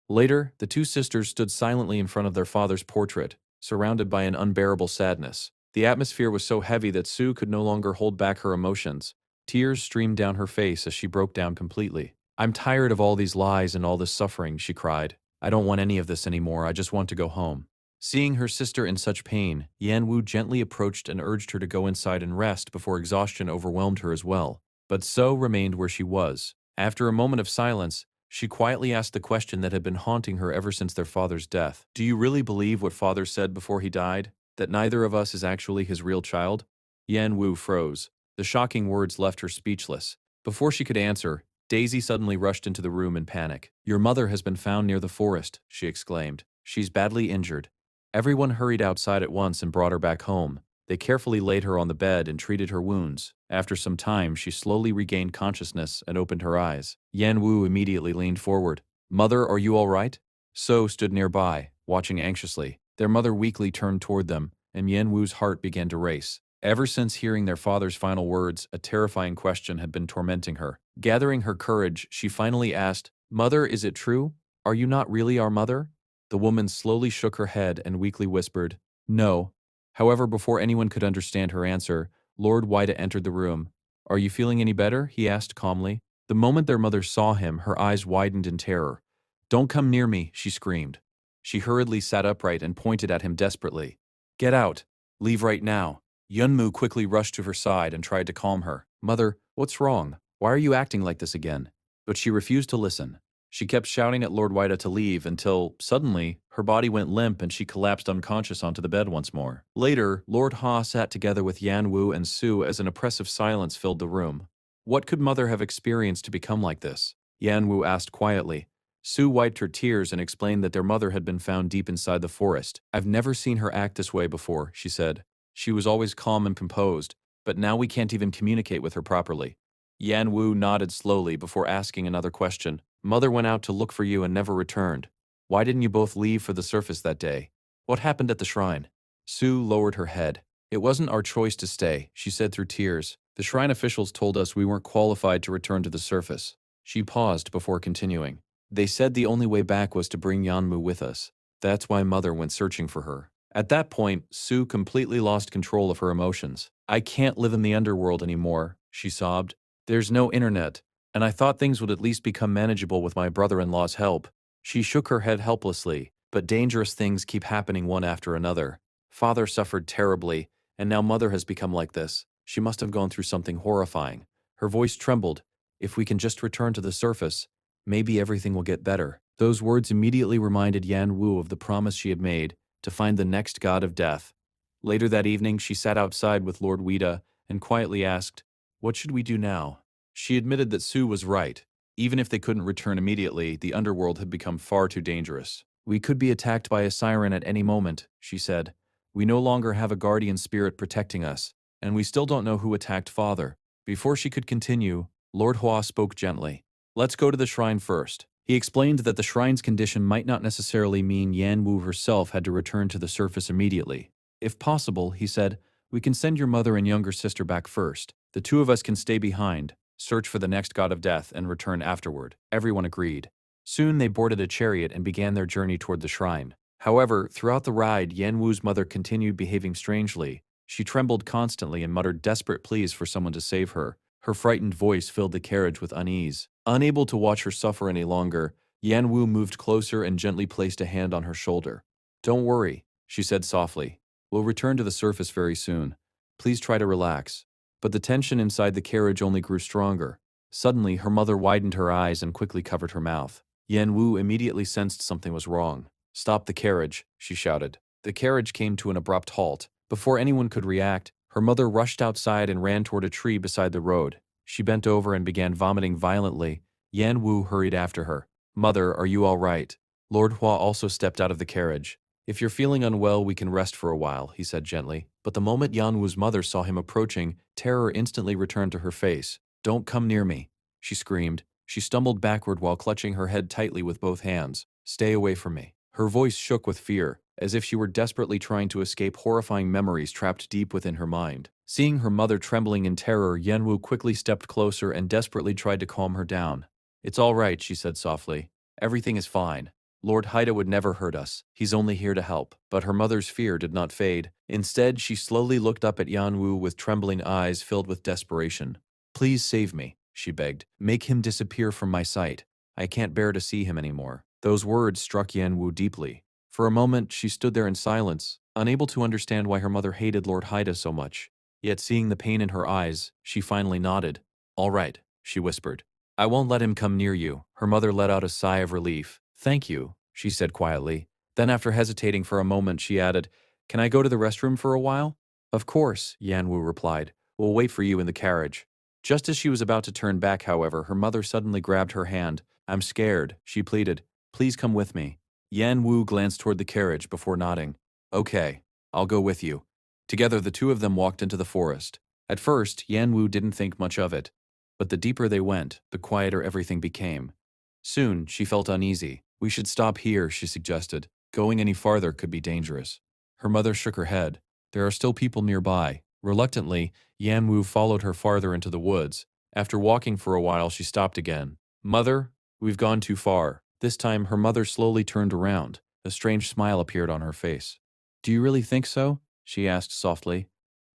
Later, the two sisters stood silently in front of their father's portrait, surrounded by an unbearable sadness. The atmosphere was so heavy that Sue could no longer hold back her emotions. Tears streamed down her face as she broke down completely. I'm tired of all these lies and all this suffering, she cried. I don't want any of this anymore, I just want to go home. Seeing her sister in such pain, Yan Wu gently approached and urged her to go inside and rest before exhaustion overwhelmed her as well. But So remained where she was. After a moment of silence, she quietly asked the question that had been haunting her ever since their father's death. Do you really believe what father said before he died? That neither of us is actually his real child? Yan Wu froze. The shocking words left her speechless. Before she could answer, Daisy suddenly rushed into the room in panic. Your mother has been found near the forest, she exclaimed. She's badly injured. Everyone hurried outside at once and brought her back home. They carefully laid her on the bed and treated her wounds. After some time, she slowly regained consciousness and opened her eyes. Yan Wu immediately leaned forward. "Mother, are you all right?" So stood nearby, watching anxiously. Their mother weakly turned toward them, and Yan Wu's heart began to race. Ever since hearing their father's final words, a terrifying question had been tormenting her. Gathering her courage, she finally asked, "Mother, is it true? Are you not really our mother?" The woman slowly shook her head and weakly whispered, "No." However, before anyone could understand her answer, Lord Wida entered the room. "Are you feeling any better?" he asked calmly. The moment their mother saw him, her eyes widened in terror. "Don't come near me," she screamed. She hurriedly sat upright and pointed at him desperately. "Get out! Leave right now!" Yunmu quickly rushed to her side and tried to calm her. "Mother, what's wrong? Why are you acting like this again?" But she refused to listen. She kept shouting at Lord Wida to leave until, suddenly, her body went limp and she collapsed unconscious onto the bed once more. Later, Lord Ha sat together with Yan Wu and Su as an oppressive silence filled the room. What could Mother have experienced to become like this? Yan Wu asked quietly. Su wiped her tears and explained that their mother had been found deep inside the forest. "I've never seen her act this way before," she said. "She was always calm and composed, but now we can't even communicate with her properly." Yan Wu nodded slowly before asking another question. "Mother went out to look for you and never returned. Why didn't you both leave for the surface that day? What happened at the shrine?" Su lowered her head. "It wasn't our choice to stay," she said through tears. "The shrine officials told us we weren't qualified to return to the surface." She paused before continuing. "They said the only way back was to bring Yanmu with us. That's why Mother went searching for her." At that point, Su completely lost control of her emotions. "I can't live in the underworld anymore," she sobbed. "There's no internet, and I thought things would at least become manageable with my brother-in-law's help." She shook her head helplessly, but dangerous things keep happening one after another. Father suffered terribly, and now Mother has become like this. She must have gone through something horrifying. Her voice trembled. "If we can just return to the surface, maybe everything will get better." Those words immediately reminded Yan Wu of the promise she had made to find the next god of death. Later that evening, she sat outside with Lord Wida and quietly asked, "What should we do now?" She admitted that Su was right. Even if they couldn't return immediately, the underworld had become far too dangerous. "We could be attacked by a siren at any moment," she said. "We no longer have a guardian spirit protecting us, and we still don't know who attacked Father." Before she could continue, Lord Hua spoke gently. "Let's go to the shrine first." He explained that the shrine's condition might not necessarily mean Yan Wu herself had to return to the surface immediately. "If possible," he said, "we can send your mother and younger sister back first. The two of us can stay behind, search for the next god of death, and return afterward." Everyone agreed. Soon they boarded a chariot and began their journey toward the shrine. However, throughout the ride, Yan Wu's mother continued behaving strangely. She trembled constantly and muttered desperate pleas for someone to save her. Her frightened voice filled the carriage with unease. Unable to watch her suffer any longer, Yan Wu moved closer and gently placed a hand on her shoulder. "Don't worry," she said softly. "We'll return to the surface very soon. Please try to relax." But the tension inside the carriage only grew stronger. Suddenly, her mother widened her eyes and quickly covered her mouth. Yan Wu immediately sensed something was wrong. "Stop the carriage," she shouted. The carriage came to an abrupt halt. Before anyone could react, her mother rushed outside and ran toward a tree beside the road. She bent over and began vomiting violently. Yan Wu hurried after her. "Mother, are you all right?" Lord Hua also stepped out of the carriage. "If you're feeling unwell, we can rest for a while," he said gently. But the moment Yan Wu's mother saw him approaching, terror instantly returned to her face. "Don't come near me," she screamed. She stumbled backward while clutching her head tightly with both hands. "Stay away from me." Her voice shook with fear, as if she were desperately trying to escape horrifying memories trapped deep within her mind. Seeing her mother trembling in terror, Yan Wu quickly stepped closer and desperately tried to calm her down. "It's all right," she said softly. "Everything is fine. Lord Haida would never hurt us. He's only here to help." But her mother's fear did not fade. Instead, she slowly looked up at Yan Wu with trembling eyes filled with desperation. "Please save me," she begged. "Make him disappear from my sight. I can't bear to see him anymore." Those words struck Yan Wu deeply. For a moment, she stood there in silence, unable to understand why her mother hated Lord Haida so much. Yet seeing the pain in her eyes, she finally nodded. "All right," she whispered. "I won't let him come near you." Her mother let out a sigh of relief. "Thank you," she said quietly. Then after hesitating for a moment, she added, "Can I go to the restroom for a while?" "Of course," Yan Wu replied. "We'll wait for you in the carriage." Just as she was about to turn back, however, her mother suddenly grabbed her hand. "I'm scared," she pleaded. "Please come with me." Yan Wu glanced toward the carriage before nodding. "Okay, I'll go with you." Together, the two of them walked into the forest. At first, Yan Wu didn't think much of it, but the deeper they went, the quieter everything became. Soon, she felt uneasy. We should stop here, she suggested. Going any farther could be dangerous. Her mother shook her head. There are still people nearby. Reluctantly, Yan Wu followed her farther into the woods. After walking for a while, she stopped again. Mother, we've gone too far. This time, her mother slowly turned around. A strange smile appeared on her face. Do you really think so? She asked softly.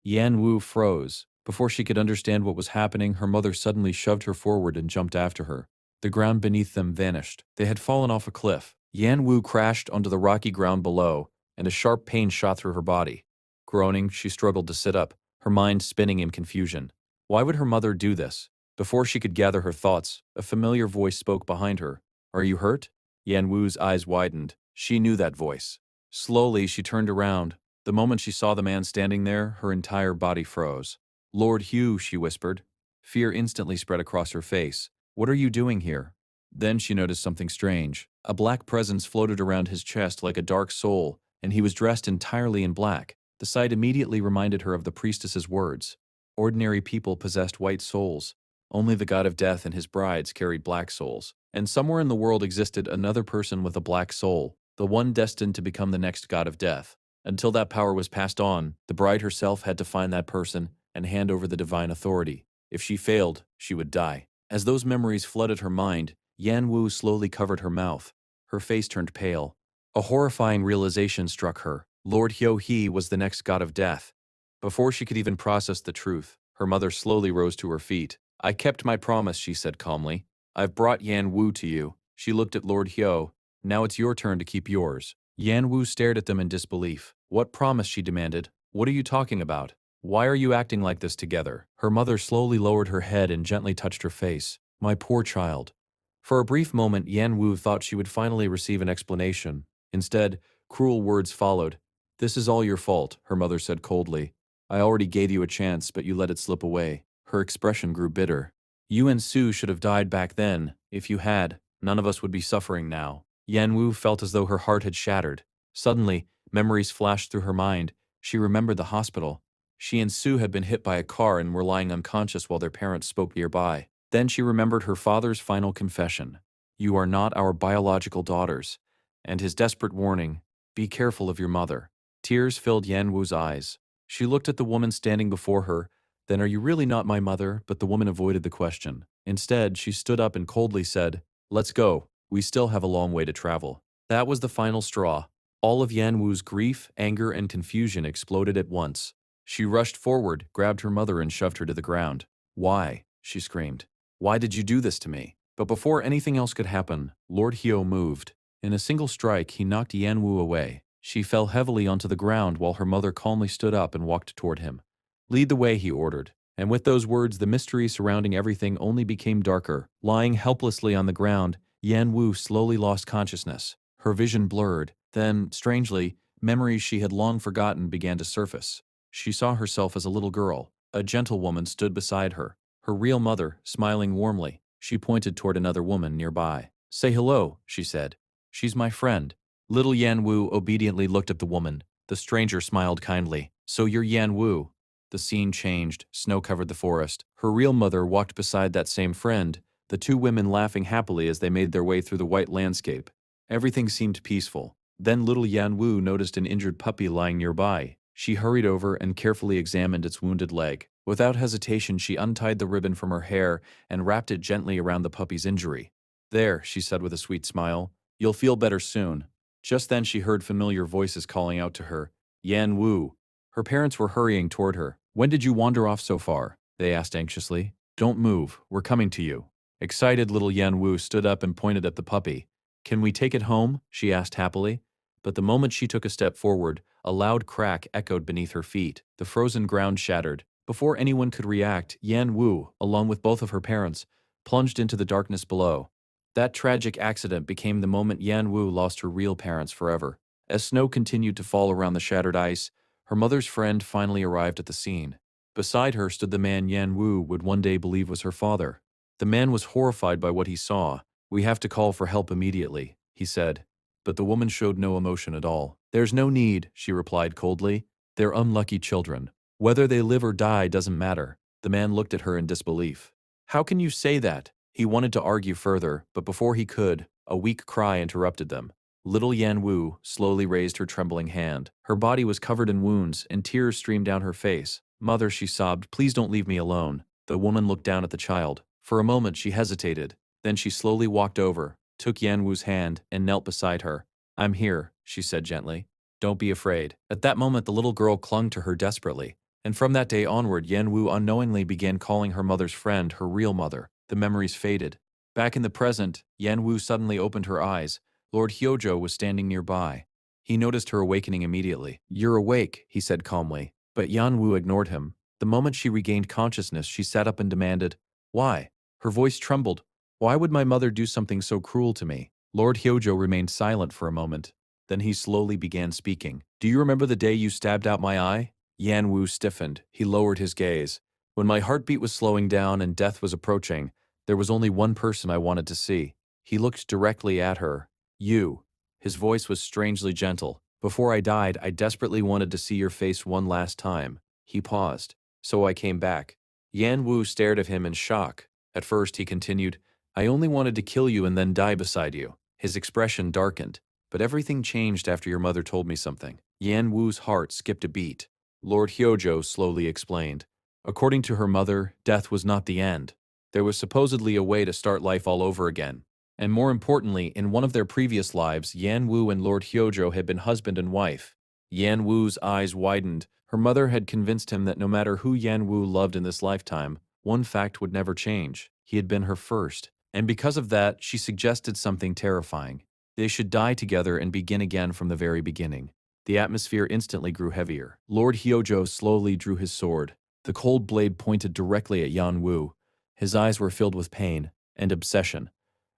Yan Wu froze. Before she could understand what was happening, her mother suddenly shoved her forward and jumped after her. The ground beneath them vanished. They had fallen off a cliff. Yan Wu crashed onto the rocky ground below, and a sharp pain shot through her body. Groaning, she struggled to sit up, her mind spinning in confusion. Why would her mother do this? Before she could gather her thoughts, a familiar voice spoke behind her. Are you hurt? Yan Wu's eyes widened. She knew that voice. Slowly, she turned around. The moment she saw the man standing there, her entire body froze. Lord Hugh, she whispered. Fear instantly spread across her face. What are you doing here? Then she noticed something strange. A black presence floated around his chest like a dark soul, and he was dressed entirely in black. The sight immediately reminded her of the priestess's words. Ordinary people possessed white souls. Only the god of death and his brides carried black souls. And somewhere in the world existed another person with a black soul, the one destined to become the next god of death. Until that power was passed on, the bride herself had to find that person and hand over the divine authority. If she failed, she would die. As those memories flooded her mind, Yan Wu slowly covered her mouth. Her face turned pale. A horrifying realization struck her. Lord Hyo-hee was the next god of death. Before she could even process the truth, her mother slowly rose to her feet. I kept my promise, she said calmly. I've brought Yan Wu to you. She looked at Lord Hyo. Now it's your turn to keep yours. Yan Wu stared at them in disbelief. What promise, she demanded. What are you talking about? Why are you acting like this together? Her mother slowly lowered her head and gently touched her face. My poor child. For a brief moment, Yan Wu thought she would finally receive an explanation. Instead, cruel words followed. This is all your fault, her mother said coldly. I already gave you a chance, but you let it slip away. Her expression grew bitter. You and Sue should have died back then. If you had, none of us would be suffering now. Yan Wu felt as though her heart had shattered. Suddenly, memories flashed through her mind. She remembered the hospital. She and Sue had been hit by a car and were lying unconscious while their parents spoke nearby. Then she remembered her father's final confession. You are not our biological daughters. And his desperate warning, be careful of your mother. Tears filled Yan Wu's eyes. She looked at the woman standing before her. Then are you really not my mother? But the woman avoided the question. Instead, she stood up and coldly said, let's go. We still have a long way to travel. That was the final straw. All of Yan Wu's grief, anger, and confusion exploded at once. She rushed forward, grabbed her mother, and shoved her to the ground. Why? She screamed. Why did you do this to me? But before anything else could happen, Lord Hyo moved. In a single strike, he knocked Yan Wu away. She fell heavily onto the ground while her mother calmly stood up and walked toward him. Lead the way, he ordered. And with those words, the mystery surrounding everything only became darker. Lying helplessly on the ground, Yan Wu slowly lost consciousness. Her vision blurred. Then, strangely, memories she had long forgotten began to surface. She saw herself as a little girl. A gentlewoman stood beside her. Her real mother, smiling warmly. She pointed toward another woman nearby. Say hello, she said. She's my friend. Little Yan Wu obediently looked at the woman. The stranger smiled kindly. So you're Yan Wu. The scene changed. Snow covered the forest. Her real mother walked beside that same friend, the two women laughing happily as they made their way through the white landscape. Everything seemed peaceful. Then little Yan Wu noticed an injured puppy lying nearby. She hurried over and carefully examined its wounded leg. Without hesitation, she untied the ribbon from her hair and wrapped it gently around the puppy's injury. There, she said with a sweet smile. You'll feel better soon. Just then she heard familiar voices calling out to her. Yan Wu. Her parents were hurrying toward her. When did you wander off so far? They asked anxiously. Don't move. We're coming to you. Excited little Yan Wu stood up and pointed at the puppy. Can we take it home? She asked happily. But the moment she took a step forward, a loud crack echoed beneath her feet. The frozen ground shattered. Before anyone could react, Yan Wu, along with both of her parents, plunged into the darkness below. That tragic accident became the moment Yan Wu lost her real parents forever. As snow continued to fall around the shattered ice, her mother's friend finally arrived at the scene. Beside her stood the man Yan Wu would one day believe was her father. The man was horrified by what he saw. We have to call for help immediately, he said. But the woman showed no emotion at all. There's no need, she replied coldly. They're unlucky children. Whether they live or die doesn't matter. The man looked at her in disbelief. How can you say that? He wanted to argue further, but before he could, a weak cry interrupted them. Little Yan Wu slowly raised her trembling hand. Her body was covered in wounds, and tears streamed down her face. Mother, she sobbed, please don't leave me alone. The woman looked down at the child. For a moment she hesitated. Then she slowly walked over, took Yan Wu's hand, and knelt beside her. I'm here, she said gently. Don't be afraid. At that moment the little girl clung to her desperately. And from that day onward, Yan Wu unknowingly began calling her mother's friend her real mother. The memories faded. Back in the present, Yan Wu suddenly opened her eyes. Lord Hyojo was standing nearby. He noticed her awakening immediately. You're awake, he said calmly. But Yan Wu ignored him. The moment she regained consciousness, she sat up and demanded, Why? Her voice trembled. Why would my mother do something so cruel to me? Lord Hyojo remained silent for a moment. Then he slowly began speaking. Do you remember the day you stabbed out my eye? Yan Wu stiffened. He lowered his gaze. When my heartbeat was slowing down and death was approaching, there was only one person I wanted to see. He looked directly at her. You. His voice was strangely gentle. Before I died, I desperately wanted to see your face one last time. He paused. So I came back. Yan Wu stared at him in shock. At first, he continued, I only wanted to kill you and then die beside you. His expression darkened. But everything changed after your mother told me something. Yan Wu's heart skipped a beat. Lord Hyojo slowly explained. According to her mother, death was not the end. There was supposedly a way to start life all over again. And more importantly, in one of their previous lives, Yan Wu and Lord Hyojo had been husband and wife. Yan Wu's eyes widened. Her mother had convinced him that no matter who Yan Wu loved in this lifetime, one fact would never change. He had been her first. And because of that, she suggested something terrifying. They should die together and begin again from the very beginning. The atmosphere instantly grew heavier. Lord Hyojo slowly drew his sword. The cold blade pointed directly at Yan Wu. His eyes were filled with pain and obsession.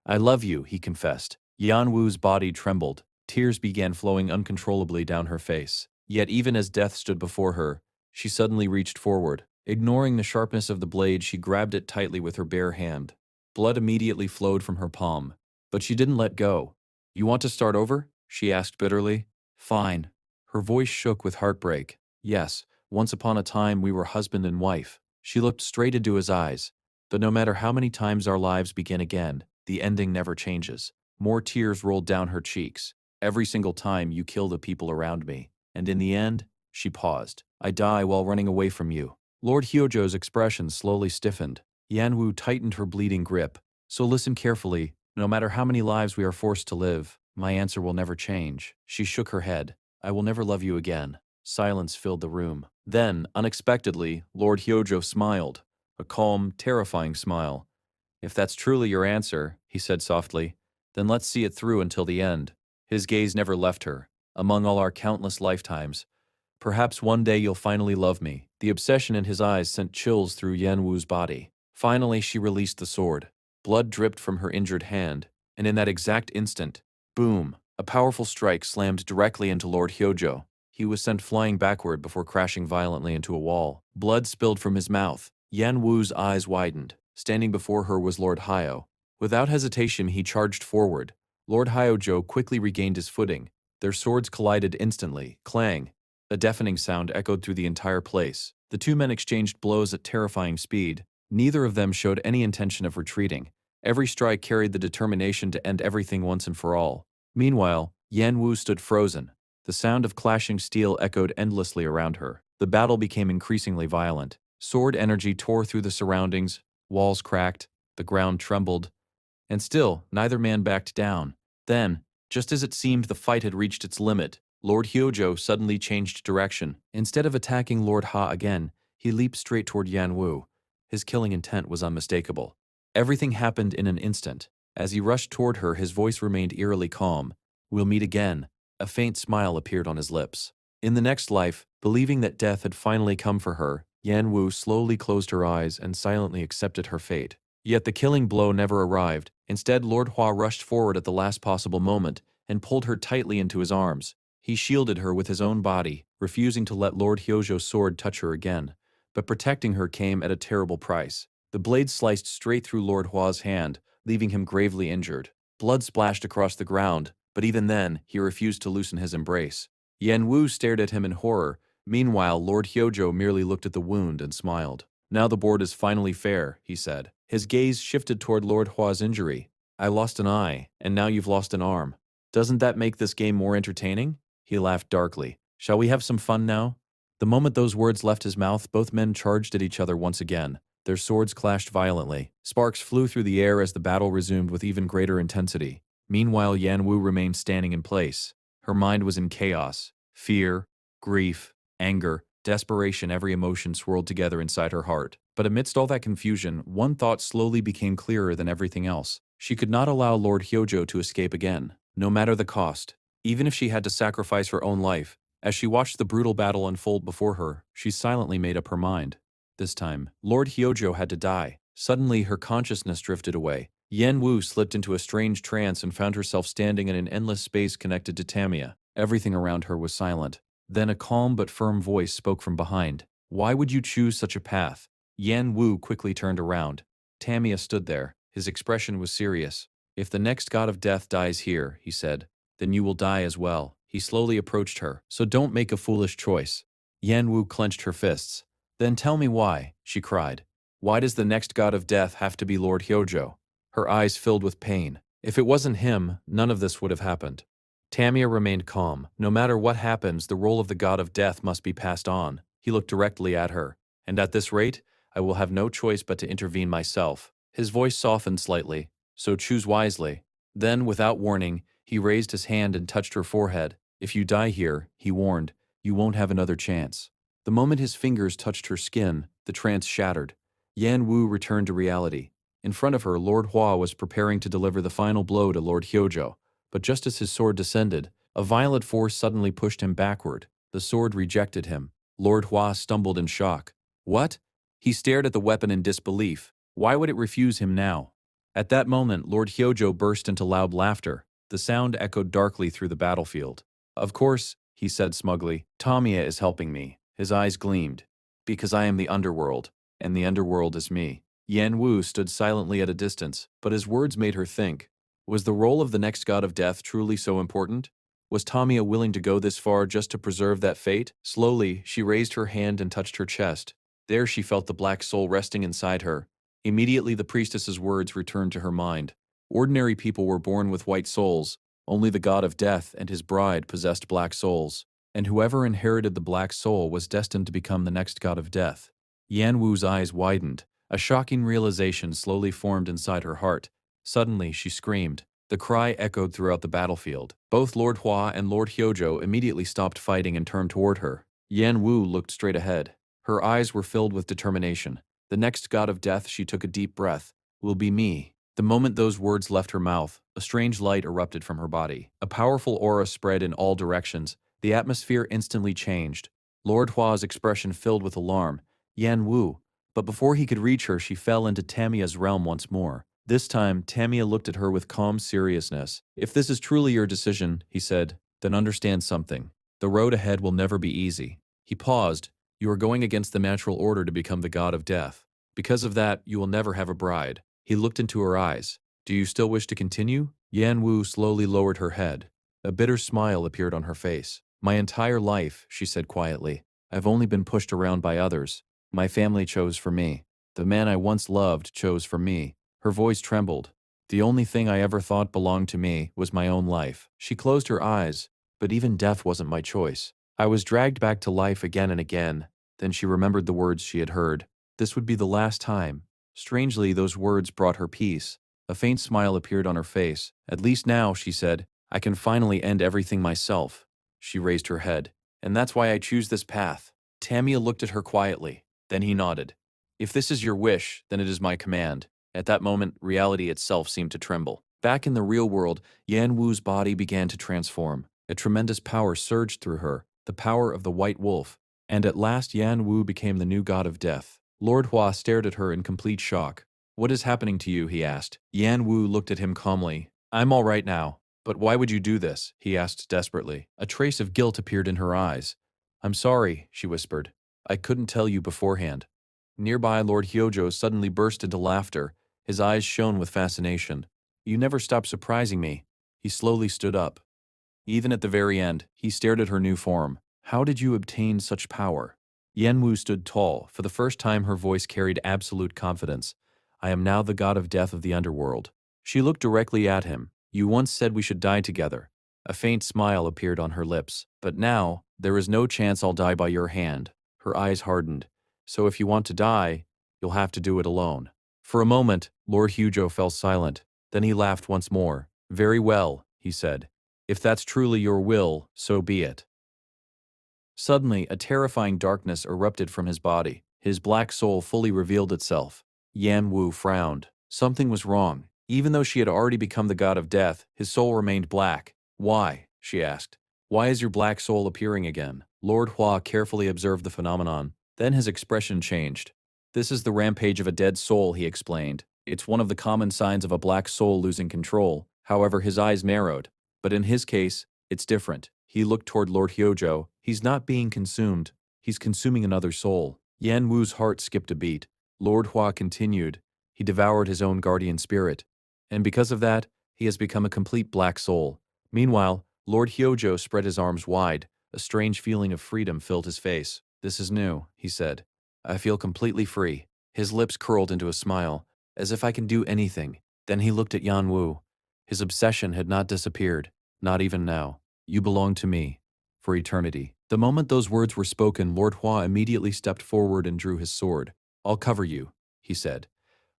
I love you, he confessed. Yan Wu's body trembled. Tears began flowing uncontrollably down her face. Yet even as death stood before her, she suddenly reached forward. Ignoring the sharpness of the blade, she grabbed it tightly with her bare hand. Blood immediately flowed from her palm. But she didn't let go. You want to start over? She asked bitterly. Fine. Her voice shook with heartbreak. Yes, once upon a time we were husband and wife. She looked straight into his eyes. But no matter how many times our lives begin again, the ending never changes. More tears rolled down her cheeks. Every single time you kill the people around me. And in the end, she paused. I die while running away from you. Lord Hyojo's expression slowly stiffened. Yan Wu tightened her bleeding grip. So listen carefully. No matter how many lives we are forced to live, my answer will never change. She shook her head. I will never love you again. Silence filled the room. Then, unexpectedly, Lord Hyojo smiled. A calm, terrifying smile. If that's truly your answer, he said softly, then let's see it through until the end. His gaze never left her. Among all our countless lifetimes, perhaps one day you'll finally love me. The obsession in his eyes sent chills through Yan Wu's body. Finally, she released the sword. Blood dripped from her injured hand, and in that exact instant, boom, a powerful strike slammed directly into Lord Hyojo. He was sent flying backward before crashing violently into a wall. Blood spilled from his mouth. Yan Wu's eyes widened. Standing before her was Lord Hyo. Without hesitation, he charged forward. Lord Hyojo quickly regained his footing. Their swords collided instantly. Clang! A deafening sound echoed through the entire place. The two men exchanged blows at terrifying speed. Neither of them showed any intention of retreating. Every strike carried the determination to end everything once and for all. Meanwhile, Yan Wu stood frozen. The sound of clashing steel echoed endlessly around her. The battle became increasingly violent. Sword energy tore through the surroundings, walls cracked, the ground trembled. And still, neither man backed down. Then, just as it seemed the fight had reached its limit, Lord Hyojo suddenly changed direction. Instead of attacking Lord Ha again, he leaped straight toward Yan Wu. His killing intent was unmistakable. Everything happened in an instant. As he rushed toward her, his voice remained eerily calm. We'll meet again. A faint smile appeared on his lips. In the next life, believing that death had finally come for her, Yan Wu slowly closed her eyes and silently accepted her fate. Yet the killing blow never arrived. Instead, Lord Hua rushed forward at the last possible moment and pulled her tightly into his arms. He shielded her with his own body, refusing to let Lord Hyojo's sword touch her again. But protecting her came at a terrible price. The blade sliced straight through Lord Hua's hand, leaving him gravely injured. Blood splashed across the ground, but even then, he refused to loosen his embrace. Yan Wu stared at him in horror, Meanwhile, Lord Hyojo merely looked at the wound and smiled. Now the board is finally fair, he said. His gaze shifted toward Lord Hua's injury. I lost an eye, and now you've lost an arm. Doesn't that make this game more entertaining? He laughed darkly. Shall we have some fun now? The moment those words left his mouth, both men charged at each other once again. Their swords clashed violently. Sparks flew through the air as the battle resumed with even greater intensity. Meanwhile, Yan Wu remained standing in place. Her mind was in chaos. Fear, grief, anger, desperation, every emotion swirled together inside her heart. But amidst all that confusion, one thought slowly became clearer than everything else. She could not allow Lord Hyojo to escape again, no matter the cost. Even if she had to sacrifice her own life. As she watched the brutal battle unfold before her, she silently made up her mind. This time, Lord Hyojo had to die. Suddenly, her consciousness drifted away. Yan Wu slipped into a strange trance and found herself standing in an endless space connected to Tamiya. Everything around her was silent. Then a calm but firm voice spoke from behind. Why would you choose such a path? Yan Wu quickly turned around. Tamiya stood there. His expression was serious. If the next god of death dies here, he said, then you will die as well. He slowly approached her. So don't make a foolish choice. Yan Wu clenched her fists. Then tell me why, she cried. Why does the next god of death have to be Lord Hyojo? Her eyes filled with pain. If it wasn't him, none of this would have happened. Tamiya remained calm. No matter what happens, the role of the god of death must be passed on. He looked directly at her. And at this rate, I will have no choice but to intervene myself. His voice softened slightly. So choose wisely. Then, without warning, he raised his hand and touched her forehead. If you die here, he warned, you won't have another chance. The moment his fingers touched her skin, the trance shattered. Yan Wu returned to reality. In front of her, Lord Hua was preparing to deliver the final blow to Lord Hyojo. But just as his sword descended, a violent force suddenly pushed him backward. The sword rejected him. Lord Hua stumbled in shock. What? He stared at the weapon in disbelief. Why would it refuse him now? At that moment, Lord Hyojo burst into loud laughter. The sound echoed darkly through the battlefield. Of course, he said smugly, Tamiya is helping me. His eyes gleamed. Because I am the underworld, and the underworld is me. Yan Wu stood silently at a distance, but his words made her think. Was the role of the next god of death truly so important? Was Tamiya willing to go this far just to preserve that fate? Slowly, she raised her hand and touched her chest. There she felt the black soul resting inside her. Immediately the priestess's words returned to her mind. Ordinary people were born with white souls. Only the god of death and his bride possessed black souls. And whoever inherited the black soul was destined to become the next god of death. Yan Wu's eyes widened. A shocking realization slowly formed inside her heart. Suddenly, she screamed. The cry echoed throughout the battlefield. Both Lord Hua and Lord Hyojo immediately stopped fighting and turned toward her. Yan Wu looked straight ahead. Her eyes were filled with determination. The next god of death, she took a deep breath, will be me. The moment those words left her mouth, a strange light erupted from her body. A powerful aura spread in all directions. The atmosphere instantly changed. Lord Hua's expression filled with alarm. Yan Wu. But before he could reach her, she fell into Tamiya's realm once more. This time, Tamiya looked at her with calm seriousness. If this is truly your decision, he said, then understand something. The road ahead will never be easy. He paused. You are going against the natural order to become the god of death. Because of that, you will never have a bride. He looked into her eyes. Do you still wish to continue? Yan Wu slowly lowered her head. A bitter smile appeared on her face. My entire life, she said quietly, I've only been pushed around by others. My family chose for me. The man I once loved chose for me. Her voice trembled. The only thing I ever thought belonged to me was my own life. She closed her eyes, but even death wasn't my choice. I was dragged back to life again and again. Then she remembered the words she had heard. This would be the last time. Strangely, those words brought her peace. A faint smile appeared on her face. At least now, she said, I can finally end everything myself. She raised her head. And that's why I choose this path. Tamiya looked at her quietly. Then he nodded. If this is your wish, then it is my command. At that moment, reality itself seemed to tremble. Back in the real world, Yan Wu's body began to transform. A tremendous power surged through her, the power of the white wolf. And at last Yan Wu became the new god of death. Lord Hua stared at her in complete shock. What is happening to you? He asked. Yan Wu looked at him calmly. I'm all right now. But why would you do this? He asked desperately. A trace of guilt appeared in her eyes. I'm sorry, she whispered. I couldn't tell you beforehand. Nearby, Lord Hyojo suddenly burst into laughter. His eyes shone with fascination. You never stop surprising me. He slowly stood up. Even at the very end, he stared at her new form. How did you obtain such power? Yanwu stood tall. For the first time her voice carried absolute confidence. I am now the god of death of the underworld. She looked directly at him. You once said we should die together. A faint smile appeared on her lips. But now, there is no chance I'll die by your hand. Her eyes hardened. So if you want to die, you'll have to do it alone. For a moment, Lord Hujo fell silent. Then he laughed once more. Very well, he said. If that's truly your will, so be it. Suddenly, a terrifying darkness erupted from his body. His black soul fully revealed itself. Yan Wu frowned. Something was wrong. Even though she had already become the god of death, his soul remained black. Why? She asked. Why is your black soul appearing again? Lord Hua carefully observed the phenomenon. Then his expression changed. This is the rampage of a dead soul, he explained. It's one of the common signs of a black soul losing control. However, his eyes narrowed. But in his case, it's different. He looked toward Lord Hyojo. He's not being consumed. He's consuming another soul. Yan Wu's heart skipped a beat. Lord Hua continued. He devoured his own guardian spirit. And because of that, he has become a complete black soul. Meanwhile, Lord Hyojo spread his arms wide. A strange feeling of freedom filled his face. This is new, he said. I feel completely free. His lips curled into a smile, as if I can do anything. Then he looked at Yan Wu. His obsession had not disappeared, not even now. You belong to me, for eternity. The moment those words were spoken, Lord Hua immediately stepped forward and drew his sword. I'll cover you, he said.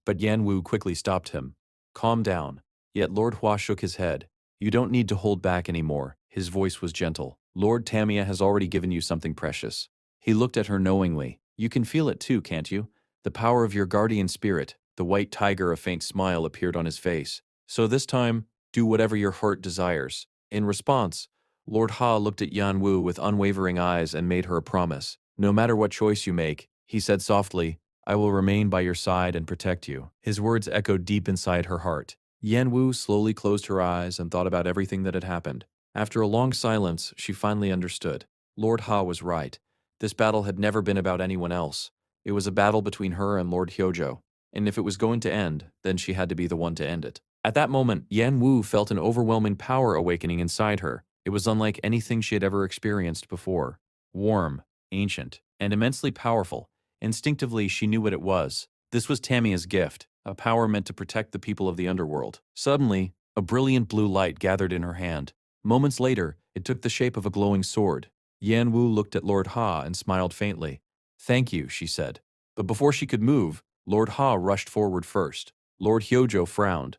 But Yan Wu quickly stopped him. Calm down. Yet Lord Hua shook his head. You don't need to hold back anymore. His voice was gentle. Lord Tamia has already given you something precious. He looked at her knowingly. You can feel it too, can't you? The power of your guardian spirit. The white tiger, a faint smile appeared on his face. So this time, do whatever your heart desires. In response, Lord Ha looked at Yan Wu with unwavering eyes and made her a promise. No matter what choice you make, he said softly, I will remain by your side and protect you. His words echoed deep inside her heart. Yan Wu slowly closed her eyes and thought about everything that had happened. After a long silence, she finally understood. Lord Ha was right. This battle had never been about anyone else. It was a battle between her and Lord Hyojo. And if it was going to end, then she had to be the one to end it. At that moment, Yan Wu felt an overwhelming power awakening inside her. It was unlike anything she had ever experienced before. Warm, ancient, and immensely powerful. Instinctively, she knew what it was. This was Tamiya's gift, a power meant to protect the people of the underworld. Suddenly, a brilliant blue light gathered in her hand. Moments later, it took the shape of a glowing sword. Yan Wu looked at Lord Ha and smiled faintly. Thank you, she said. But before she could move, Lord Ha rushed forward first. Lord Hyojo frowned.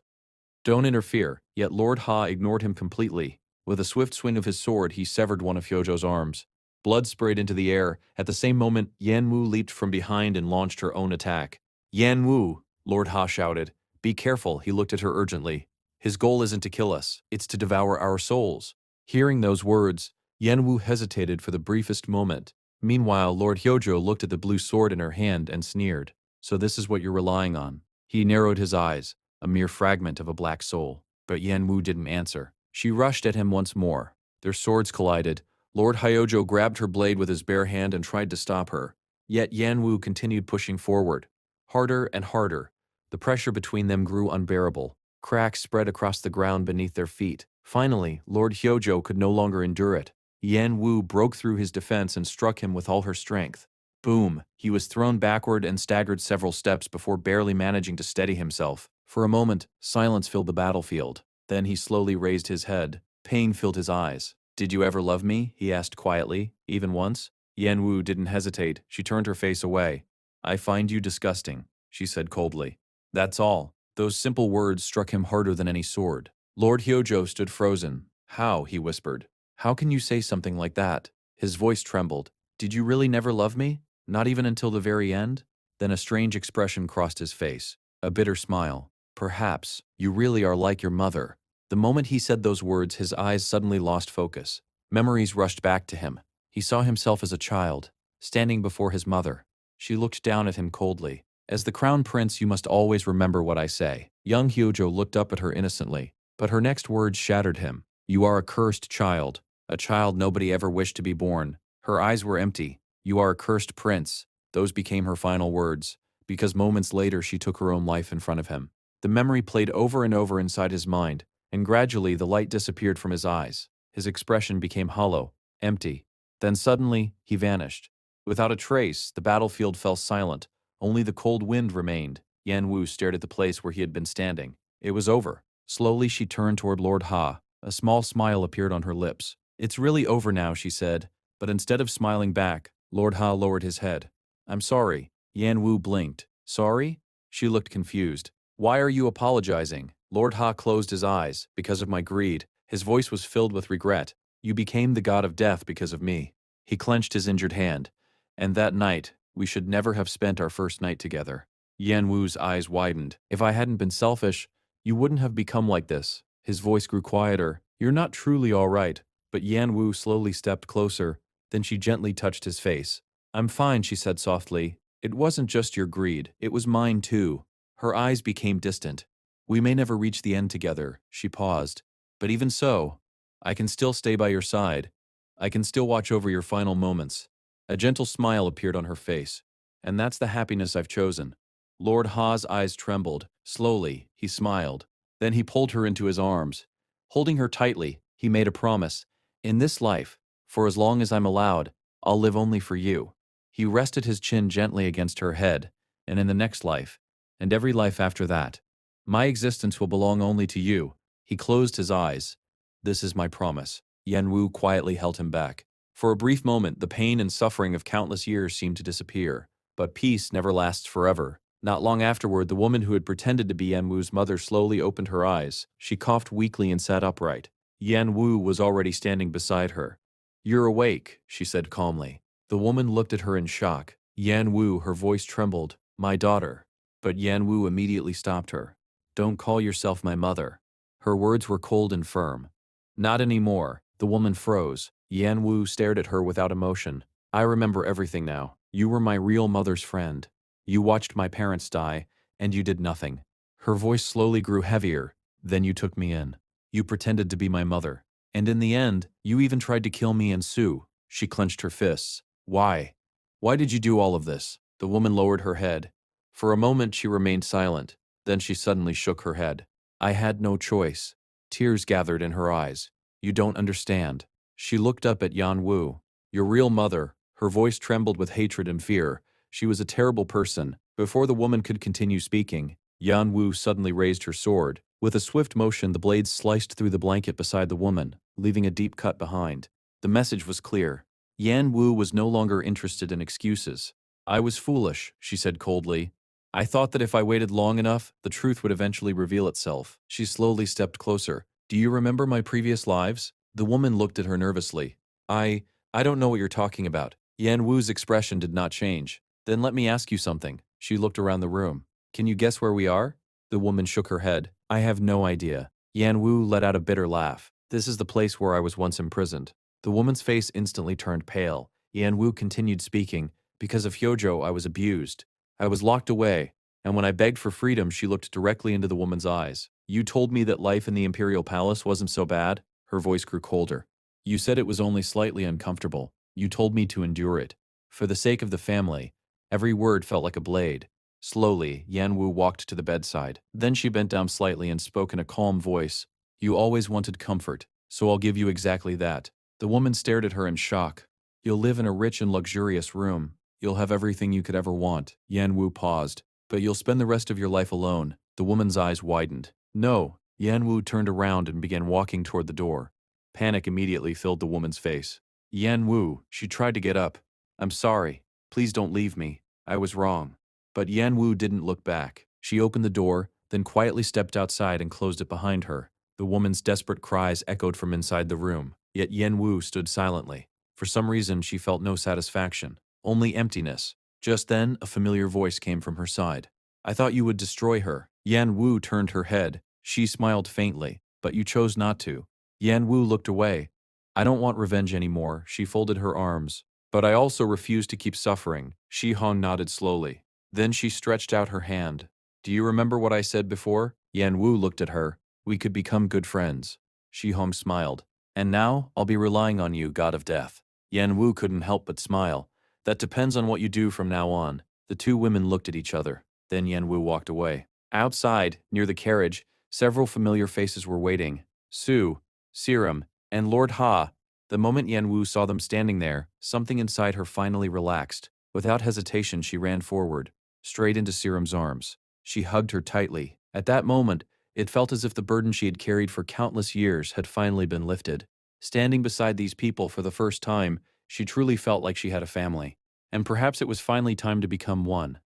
Don't interfere, yet Lord Ha ignored him completely. With a swift swing of his sword, he severed one of Hyojo's arms. Blood sprayed into the air. At the same moment, Yan Wu leaped from behind and launched her own attack. Yan Wu, Lord Ha shouted. Be careful, he looked at her urgently. His goal isn't to kill us, it's to devour our souls. Hearing those words, Yan Wu hesitated for the briefest moment. Meanwhile, Lord Hyojo looked at the blue sword in her hand and sneered. So this is what you're relying on. He narrowed his eyes, a mere fragment of a black soul. But Yan Wu didn't answer. She rushed at him once more. Their swords collided. Lord Hyojo grabbed her blade with his bare hand and tried to stop her. Yet Yan Wu continued pushing forward. Harder and harder. The pressure between them grew unbearable. Cracks spread across the ground beneath their feet. Finally, Lord Hyojo could no longer endure it. Yan Wu broke through his defense and struck him with all her strength. Boom! He was thrown backward and staggered several steps before barely managing to steady himself. For a moment, silence filled the battlefield. Then he slowly raised his head. Pain filled his eyes. Did you ever love me? He asked quietly. Even once? Yan Wu didn't hesitate. She turned her face away. I find you disgusting, she said coldly. That's all. Those simple words struck him harder than any sword. Lord Hyojo stood frozen. How? He whispered. How can you say something like that? His voice trembled. Did you really never love me? Not even until the very end? Then a strange expression crossed his face. A bitter smile. Perhaps you really are like your mother. The moment he said those words, his eyes suddenly lost focus. Memories rushed back to him. He saw himself as a child, standing before his mother. She looked down at him coldly. As the crown prince, you must always remember what I say. Young Hyojo looked up at her innocently, but her next words shattered him. You are a cursed child, a child nobody ever wished to be born. Her eyes were empty. You are a cursed prince. Those became her final words, because moments later she took her own life in front of him. The memory played over and over inside his mind, and gradually the light disappeared from his eyes. His expression became hollow, empty. Then suddenly, he vanished. Without a trace, the battlefield fell silent. Only the cold wind remained. Yan Wu stared at the place where he had been standing. It was over. Slowly, she turned toward Lord Ha. A small smile appeared on her lips. "It's really over now," she said. But instead of smiling back, Lord Ha lowered his head. "I'm sorry." Yan Wu blinked. "Sorry?" She looked confused. "Why are you apologizing?" Lord Ha closed his eyes. "Because of my greed." His voice was filled with regret. "You became the god of death because of me." He clenched his injured hand. "And that night, we should never have spent our first night together." Yan Wu's eyes widened. "If I hadn't been selfish, you wouldn't have become like this." His voice grew quieter. "You're not truly all right." But Yan Wu slowly stepped closer. Then she gently touched his face. "I'm fine," she said softly. "It wasn't just your greed. It was mine too." Her eyes became distant. "We may never reach the end together." She paused. "But even so, I can still stay by your side. I can still watch over your final moments." A gentle smile appeared on her face. "And that's the happiness I've chosen." Lord Ha's eyes trembled. Slowly, he smiled. Then he pulled her into his arms. Holding her tightly, he made a promise. "In this life, for as long as I'm allowed, I'll live only for you." He rested his chin gently against her head. "And in the next life, and every life after that, my existence will belong only to you." He closed his eyes. "This is my promise." Yan Wu quietly held him back. For a brief moment, the pain and suffering of countless years seemed to disappear. But peace never lasts forever. Not long afterward, the woman who had pretended to be Yan Wu's mother slowly opened her eyes. She coughed weakly and sat upright. Yan Wu was already standing beside her. "You're awake," she said calmly. The woman looked at her in shock. "Yan Wu," her voice trembled. "My daughter." But Yan Wu immediately stopped her. "Don't call yourself my mother." Her words were cold and firm. "Not anymore." The woman froze. Yan Wu stared at her without emotion. "I remember everything now. You were my real mother's friend. You watched my parents die, and you did nothing." Her voice slowly grew heavier. "Then you took me in. You pretended to be my mother. And in the end, you even tried to kill me and Sue." She clenched her fists. "Why? Why did you do all of this?" The woman lowered her head. For a moment she remained silent. Then she suddenly shook her head. "I had no choice." Tears gathered in her eyes. "You don't understand." She looked up at Yan Wu. "Your real mother." Her voice trembled with hatred and fear. "She was a terrible person." Before the woman could continue speaking, Yan Wu suddenly raised her sword. With a swift motion, the blade sliced through the blanket beside the woman, leaving a deep cut behind. The message was clear. Yan Wu was no longer interested in excuses. "I was foolish," she said coldly. "I thought that if I waited long enough, the truth would eventually reveal itself." She slowly stepped closer. "Do you remember my previous lives?" The woman looked at her nervously. I don't know what you're talking about." Yan Wu's expression did not change. "Then let me ask you something." She looked around the room. "Can you guess where we are?" The woman shook her head. "I have no idea." Yan Wu let out a bitter laugh. "This is the place where I was once imprisoned." The woman's face instantly turned pale. Yan Wu continued speaking. "Because of Hyojo, I was abused. I was locked away, and when I begged for freedom, she looked directly into the woman's eyes. You told me that life in the Imperial Palace wasn't so bad." Her voice grew colder. "You said it was only slightly uncomfortable. You told me to endure it. For the sake of the family." Every word felt like a blade. Slowly, Yan Wu walked to the bedside. Then she bent down slightly and spoke in a calm voice. "You always wanted comfort, so I'll give you exactly that." The woman stared at her in shock. "You'll live in a rich and luxurious room. You'll have everything you could ever want." Yan Wu paused. "But you'll spend the rest of your life alone." The woman's eyes widened. "No." Yan Wu turned around and began walking toward the door. Panic immediately filled the woman's face. "Yan Wu," she tried to get up. "I'm sorry. Please don't leave me. I was wrong." But Yan Wu didn't look back. She opened the door, then quietly stepped outside and closed it behind her. The woman's desperate cries echoed from inside the room. Yet Yan Wu stood silently. For some reason, she felt no satisfaction, only emptiness. Just then, a familiar voice came from her side. "I thought you would destroy her." Yan Wu turned her head. She smiled faintly. "But you chose not to." Yan Wu looked away. "I don't want revenge anymore." She folded her arms. "But I also refuse to keep suffering." Shi Hong nodded slowly. Then she stretched out her hand. "Do you remember what I said before?" Yan Wu looked at her. "We could become good friends." Shi Hong smiled. "And now, I'll be relying on you, God of Death." Yan Wu couldn't help but smile. "That depends on what you do from now on." The two women looked at each other. Then Yan Wu walked away. Outside, near the carriage, several familiar faces were waiting. Su, Serum, and Lord Ha. The moment Yan Wu saw them standing there, something inside her finally relaxed. Without hesitation, she ran forward, straight into Seram's arms. She hugged her tightly. At that moment, it felt as if the burden she had carried for countless years had finally been lifted. Standing beside these people for the first time, she truly felt like she had a family. And perhaps it was finally time to become one.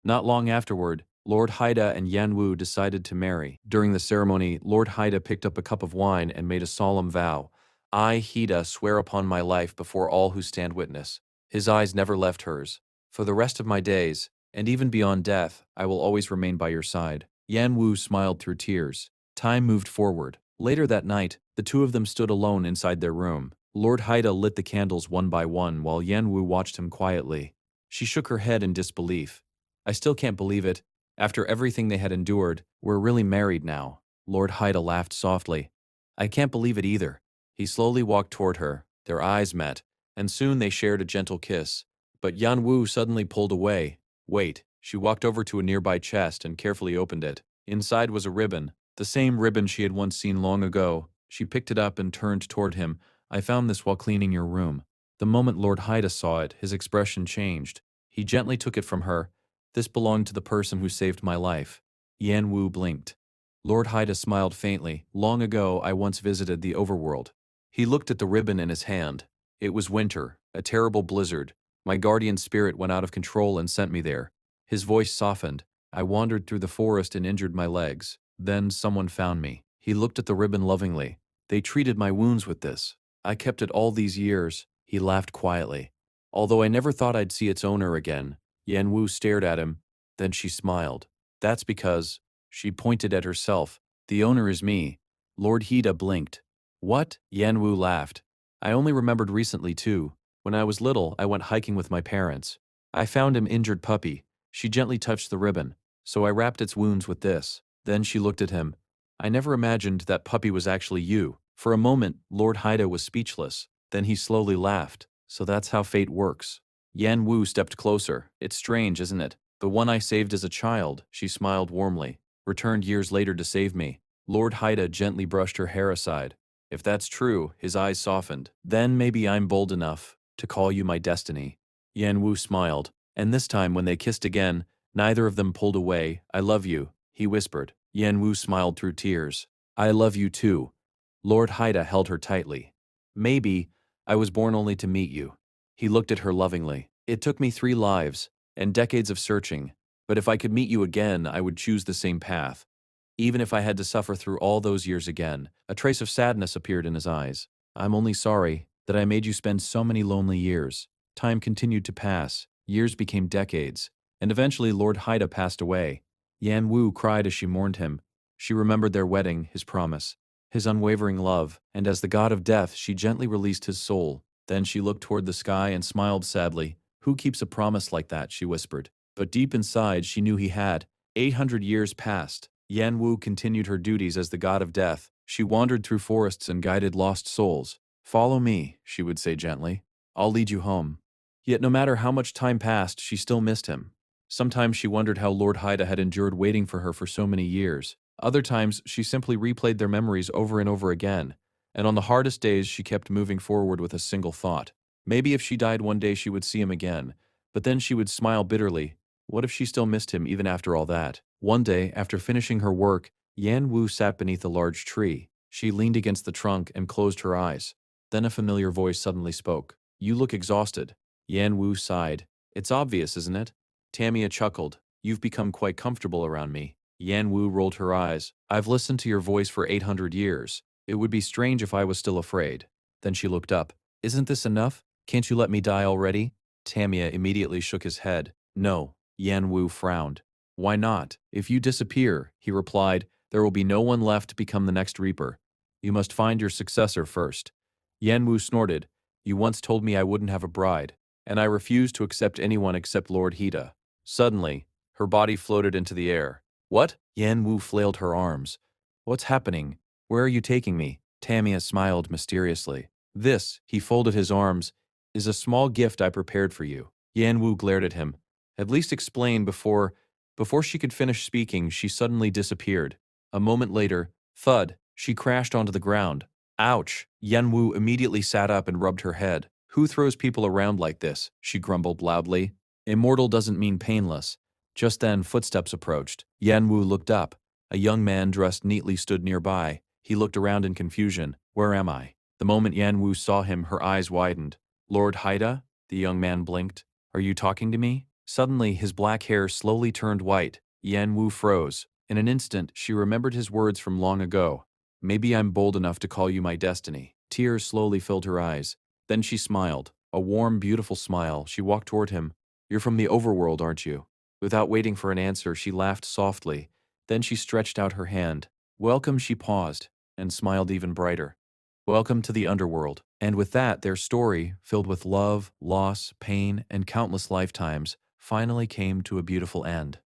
Not long afterward, Lord Haida and Yan Wu decided to marry. During the ceremony, Lord Haida picked up a cup of wine and made a solemn vow. I, Haida, swear upon my life before all who stand witness. His eyes never left hers. For the rest of my days, and even beyond death, I will always remain by your side. Yan Wu smiled through tears. Time moved forward. Later that night, the two of them stood alone inside their room. Lord Haida lit the candles one by one while Yan Wu watched him quietly. She shook her head in disbelief. I still can't believe it. After everything they had endured, we're really married now. Lord Haida laughed softly. I can't believe it either. He slowly walked toward her. Their eyes met, and soon they shared a gentle kiss. But Yan Wu suddenly pulled away. Wait. She walked over to a nearby chest and carefully opened it. Inside was a ribbon, the same ribbon she had once seen long ago. She picked it up and turned toward him. I found this while cleaning your room. The moment Lord Haida saw it, his expression changed. He gently took it from her. This belonged to the person who saved my life. Yan Wu blinked. Lord Haida smiled faintly. Long ago, I once visited the overworld. He looked at the ribbon in his hand. It was winter, a terrible blizzard. My guardian spirit went out of control and sent me there. His voice softened. I wandered through the forest and injured my legs. Then someone found me. He looked at the ribbon lovingly. They treated my wounds with this. I kept it all these years. He laughed quietly. Although I never thought I'd see its owner again. Yan Wu stared at him. Then she smiled. That's because, she pointed at herself, the owner is me. Lord Haida blinked. What? Yan Wu laughed. I only remembered recently too. When I was little, I went hiking with my parents. I found an injured puppy. She gently touched the ribbon, so I wrapped its wounds with this. Then she looked at him. I never imagined that puppy was actually you. For a moment, Lord Haida was speechless. Then he slowly laughed. So that's how fate works. Yan Wu stepped closer. It's strange, isn't it? The one I saved as a child, she smiled warmly, returned years later to save me. Lord Haida gently brushed her hair aside. If that's true, his eyes softened. Then maybe I'm bold enough to call you my destiny. Yan Wu smiled, and this time when they kissed again, neither of them pulled away. I love you, he whispered. Yan Wu smiled through tears. I love you too. Lord Haida held her tightly. Maybe I was born only to meet you. He looked at her lovingly. It took me 3 lives and decades of searching, but if I could meet you again, I would choose the same path. Even if I had to suffer through all those years again. A trace of sadness appeared in his eyes. I'm only sorry that I made you spend so many lonely years. Time continued to pass. Years became decades. And eventually Lord Haida passed away. Yan Wu cried as she mourned him. She remembered their wedding, his promise, his unwavering love, and as the god of death, she gently released his soul. Then she looked toward the sky and smiled sadly. Who keeps a promise like that, she whispered. But deep inside, she knew he had. 800 years passed. Yan Wu continued her duties as the god of death. She wandered through forests and guided lost souls. Follow me, she would say gently. I'll lead you home. Yet no matter how much time passed, she still missed him. Sometimes she wondered how Lord Haida had endured waiting for her for so many years. Other times, she simply replayed their memories over and over again. And on the hardest days, she kept moving forward with a single thought. Maybe if she died one day, she would see him again. But then she would smile bitterly. What if she still missed him even after all that? One day, after finishing her work, Yan Wu sat beneath a large tree. She leaned against the trunk and closed her eyes. Then a familiar voice suddenly spoke. You look exhausted. Yan Wu sighed. It's obvious, isn't it? Tamia chuckled. You've become quite comfortable around me. Yan Wu rolled her eyes. I've listened to your voice for 800 years. It would be strange if I was still afraid. Then she looked up. Isn't this enough? Can't you let me die already? Tamia immediately shook his head. No. Yan Wu frowned. Why not? If you disappear, he replied, there will be no one left to become the next Reaper. You must find your successor first. Yan Wu snorted. You once told me I wouldn't have a bride, and I refused to accept anyone except Lord Haida. Suddenly, her body floated into the air. What? Yan Wu flailed her arms. What's happening? Where are you taking me? Tamia smiled mysteriously. This, he folded his arms, is a small gift I prepared for you. Yan Wu glared at him. At least explain before she could finish speaking, she suddenly disappeared. A moment later, thud, she crashed onto the ground. Ouch! Yanwu immediately sat up and rubbed her head. Who throws people around like this? She grumbled loudly. Immortal doesn't mean painless. Just then, footsteps approached. Yanwu looked up. A young man dressed neatly stood nearby. He looked around in confusion. Where am I? The moment Yanwu saw him, her eyes widened. Lord Haida? The young man blinked. Are you talking to me? Suddenly, his black hair slowly turned white. Yanwu froze. In an instant, she remembered his words from long ago. Maybe I'm bold enough to call you my destiny. Tears slowly filled her eyes. Then she smiled. A warm, beautiful smile. She walked toward him. You're from the overworld, aren't you? Without waiting for an answer, she laughed softly. Then she stretched out her hand. Welcome, she paused, and smiled even brighter. Welcome to the underworld. And with that, their story, filled with love, loss, pain, and countless lifetimes, finally came to a beautiful end.